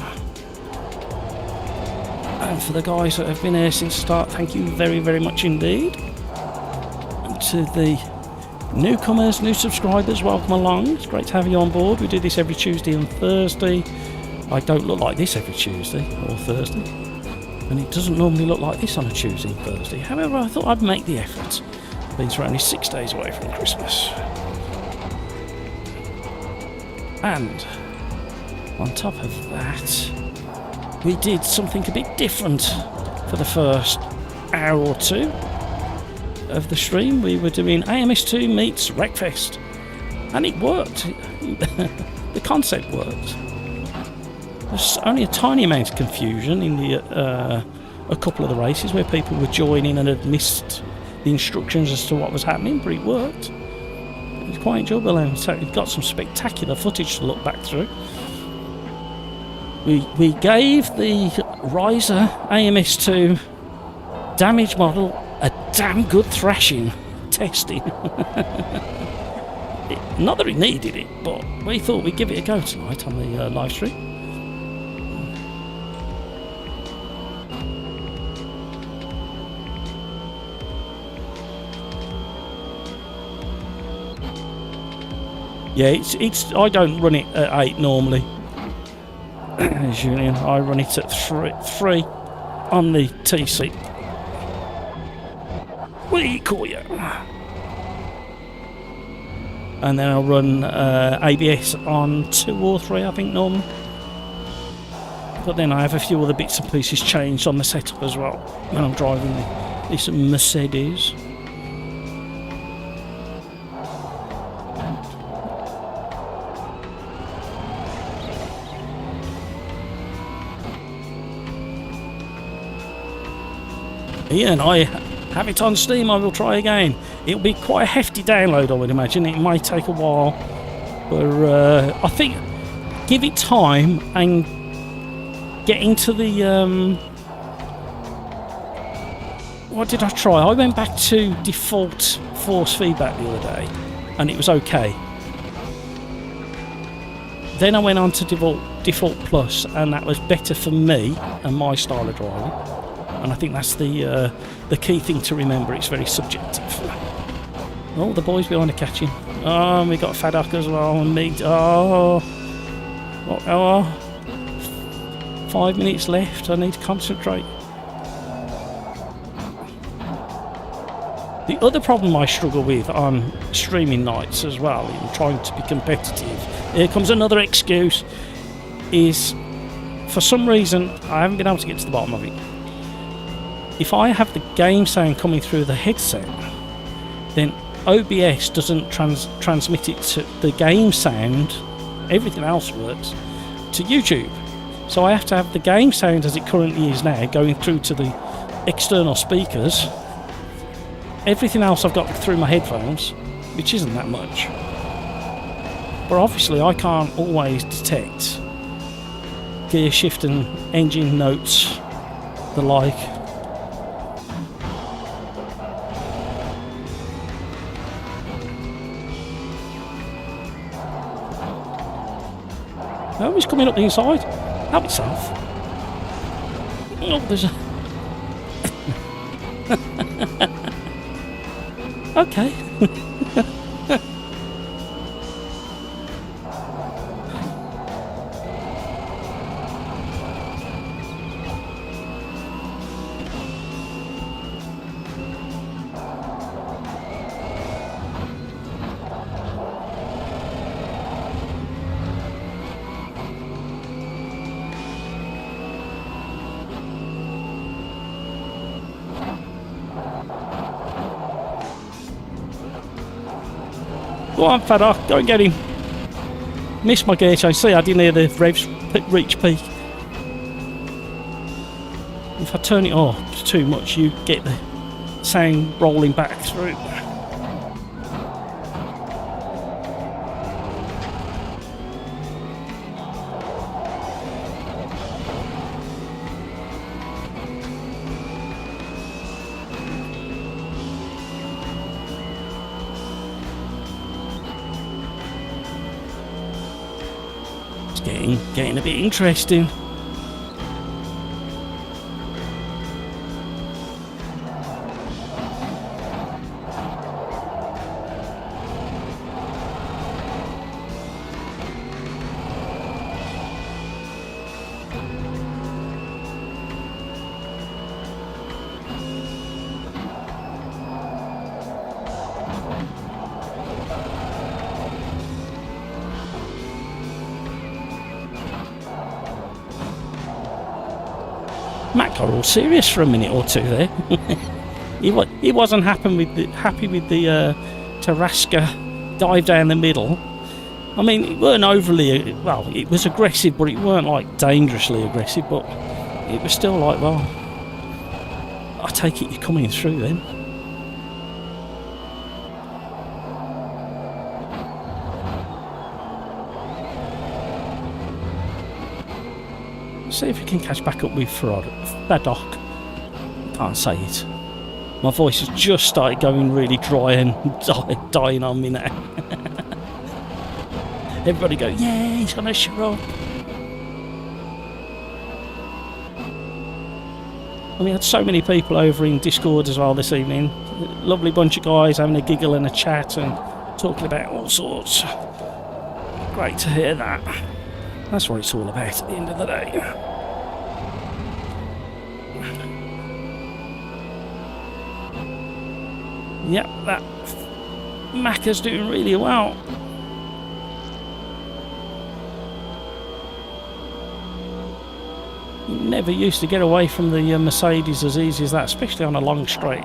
And for the guys that have been here since the start, thank you very, very much indeed. And to the newcomers, new subscribers, welcome along. It's great to have you on board. We do this every Tuesday and Thursday. I don't look like this every Tuesday or Thursday, and it doesn't normally look like this on a Tuesday and Thursday. However, I thought I'd make the effort. These are only 6 days away from Christmas. And on top of that, we did something a bit different for the first hour or two of the stream. We were doing AMS2 meets Wreckfest, and it worked. The concept worked. There's only a tiny amount of confusion in the a couple of the races where people were joining and had missed the instructions as to what was happening, but it worked. It was quite enjoyable, and so it got some spectacular footage to look back through. We gave the Riser AMS2 damage model a damn good thrashing testing. Not that it needed it, but we thought we'd give it a go tonight on the live stream. Yeah, it's. I don't run it at 8 normally, Julian. I run it at 3 on the TC. We call you. And then I'll run ABS on 2 or 3, I think, normally. But then I have a few other bits and pieces changed on the setup as well when I'm driving this Mercedes. Ian, I have it on Steam, I will try again. It'll be quite a hefty download, I would imagine. It may take a while, but I think give it time and get into the what did I try? I went back to default force feedback the other day and it was okay. Then I went on to default plus and that was better for me and my style of driving. And I think that's the key thing to remember. It's very subjective. Oh, the boys behind are catching. Oh, we got Faddock as well and me. Oh, 5 minutes left. I need to concentrate. The other problem I struggle with on streaming nights as well, in trying to be competitive, here comes another excuse, is for some reason I haven't been able to get to the bottom of it. If I have the game sound coming through the headset, then OBS doesn't transmit it to the game sound, everything else works, to YouTube. So I have to have the game sound as it currently is now going through to the external speakers. Everything else I've got through my headphones, which isn't that much. But obviously I can't always detect gear shift and engine notes, the like. Oh, he's coming up the inside. Help itself. Oh, there's a... Okay. Go on, Faddock, go and get him. Missed my gear change. See, I didn't hear the revs reach peak. If I turn it off too much, you get the sound rolling back through. Getting a bit interesting. Matt got all serious for a minute or two there. he wasn't happy with the Tarasca dive down the middle. I mean, it weren't overly, well, it was aggressive, but it weren't like dangerously aggressive, but it was still like, well, I take it you're coming through then. See if we can catch back up with Faddock. Can't say it. My voice has just started going really dry and dying on me now. Everybody go, yeah, he's gonna shut up. And we had so many people over in Discord as well this evening. Lovely bunch of guys having a giggle and a chat and talking about all sorts. Great to hear that. That's what it's all about at the end of the day. Yep, that Macca's doing really well. Never used to get away from the Mercedes as easy as that, especially on a long straight.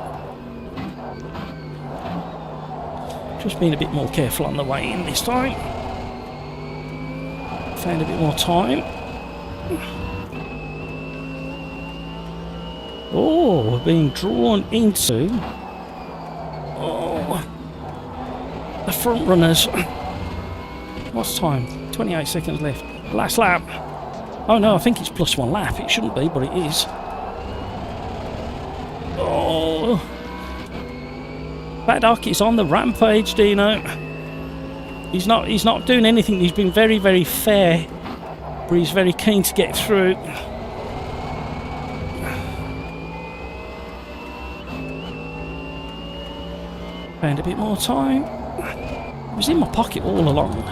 Just being a bit more careful on the way in this time. Found a bit more time. Oh, we're being drawn into the front runners. What's time? 28 seconds left. Last lap. Oh no, I think it's plus 1 lap. It shouldn't be, but it is. Oh, Paddock is on the rampage, Dino. He's not doing anything. He's been very, very fair, but he's very keen to get through. Found a bit more time. It was in my pocket all along.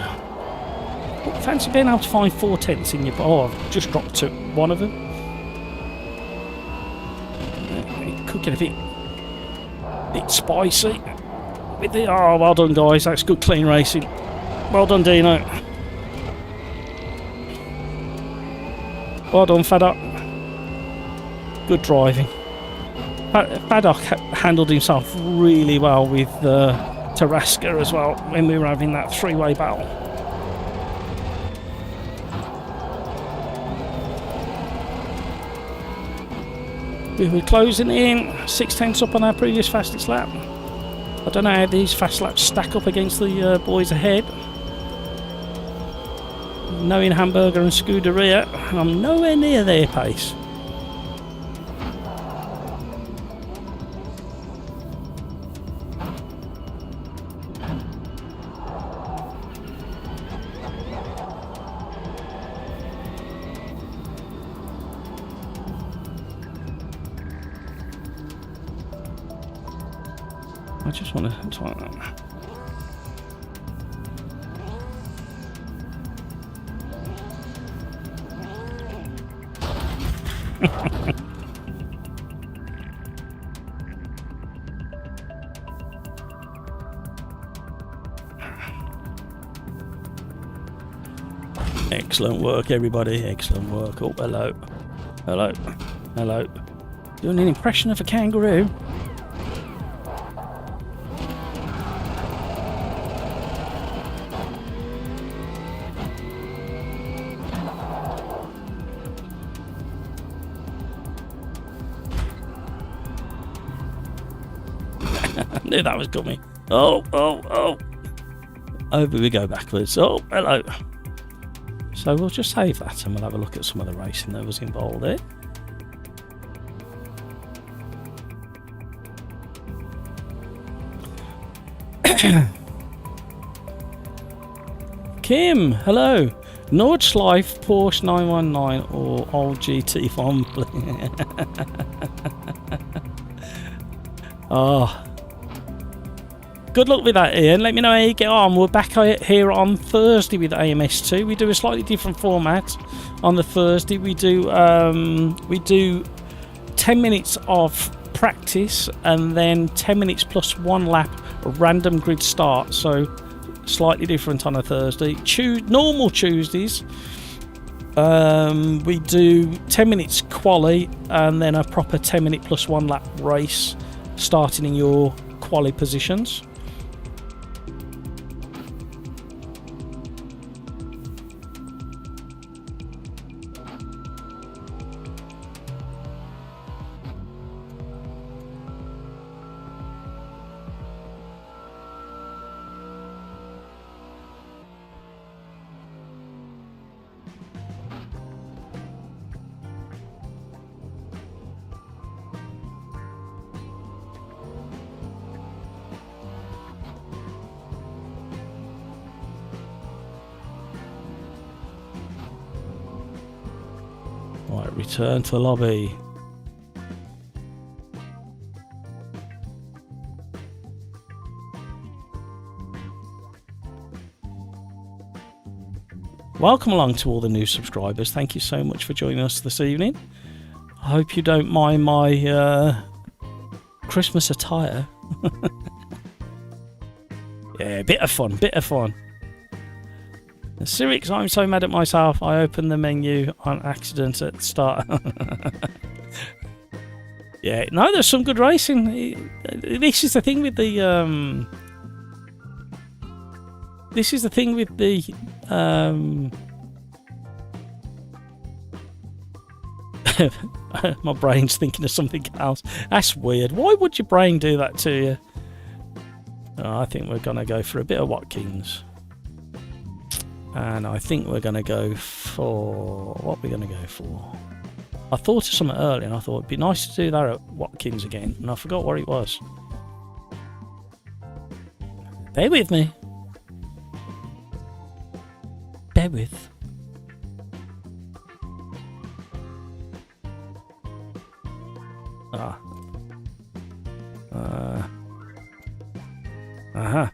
Fancy being able to find 4/10 in your... Oh, I've just dropped to one of them. It could get a bit spicy. With the... Oh, well done, guys. That's good, clean racing. Well done, Dino. Well done, Paddock. Good driving. Paddock handled himself really well with Tarasca as well when we were having that three-way battle. We were closing in, 6/10 up on our previous fastest lap. I don't know how these fast laps stack up against the boys ahead. Knowing Hamburger and Scuderia, I'm nowhere near their pace. I just want to try that. Excellent work, everybody. Excellent work. Oh, hello. Hello. Hello. Doing an impression of a kangaroo. I knew that was coming. Oh. Over we go backwards. Oh, hello. So we'll just save that and we'll have a look at some of the racing that was involved there. Kim, hello. Nordschleife, Porsche 919 or old GT Fon. Oh. Good luck with that, Ian. Let me know how you get on. We're back here on Thursday with AMS2. We do a slightly different format on the Thursday. We do 10 minutes of practice and then 10 minutes plus 1 lap random grid start. So slightly different on a Thursday. Normal Tuesdays, we do 10 minutes quali and then a proper 10 minute plus 1 lap race starting in your quali positions. Right, return to the lobby. Welcome along to all the new subscribers. Thank you so much for joining us this evening. I hope you don't mind my Christmas attire. Yeah, bit of fun. Cyrix, I'm so mad at myself. I opened the menu on accident at the start. Yeah, no, there's some good racing. This is the thing with the My brain's thinking of something else. That's weird. Why would your brain do that to you? Oh, I think we're going to go for a bit of Watkins. And I think we're going to go for... What are we going to go for? I thought of something earlier and I thought it'd be nice to do that at Watkins again. And I forgot what it was. Bear with me. Bear with. Ah. Uh-huh.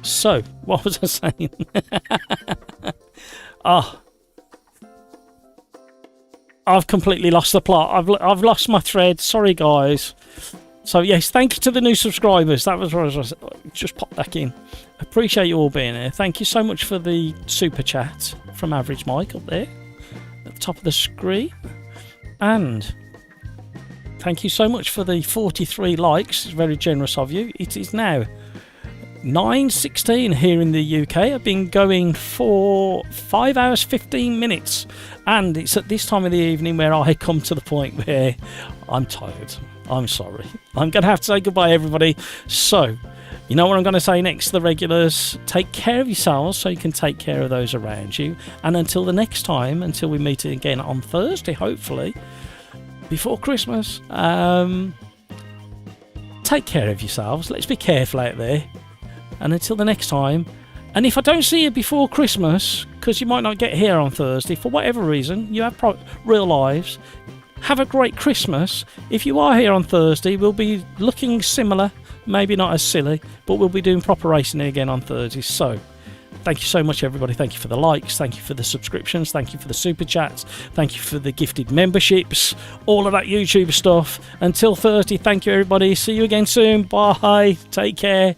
So, what was I saying? Oh, I've completely lost the plot. I've lost my thread. Sorry, guys. So, yes, thank you to the new subscribers. That was what I was just pop back in. Appreciate you all being here. Thank you so much for the super chat from Average Mike up there at the top of the screen. And thank you so much for the 43 likes. It's very generous of you. It is now 9:16 here in the UK. I've been going for 5 hours 15 minutes, and it's at this time of the evening where I come to the point where I'm tired. I'm sorry. I'm going to have to say goodbye, everybody. So, you know what I'm going to say next to the regulars? Take care of yourselves so you can take care of those around you. And until the next time, until we meet again on Thursday, hopefully, before Christmas, take care of yourselves. Let's be careful out there. And until the next time, and if I don't see you before Christmas, because you might not get here on Thursday, for whatever reason, you have real lives, have a great Christmas. If you are here on Thursday, we'll be looking similar, maybe not as silly, but we'll be doing proper racing again on Thursday. So, thank you so much, everybody. Thank you for the likes, thank you for the subscriptions, thank you for the super chats, thank you for the gifted memberships, all of that YouTube stuff. Until Thursday, thank you, everybody. See you again soon. Bye. Take care.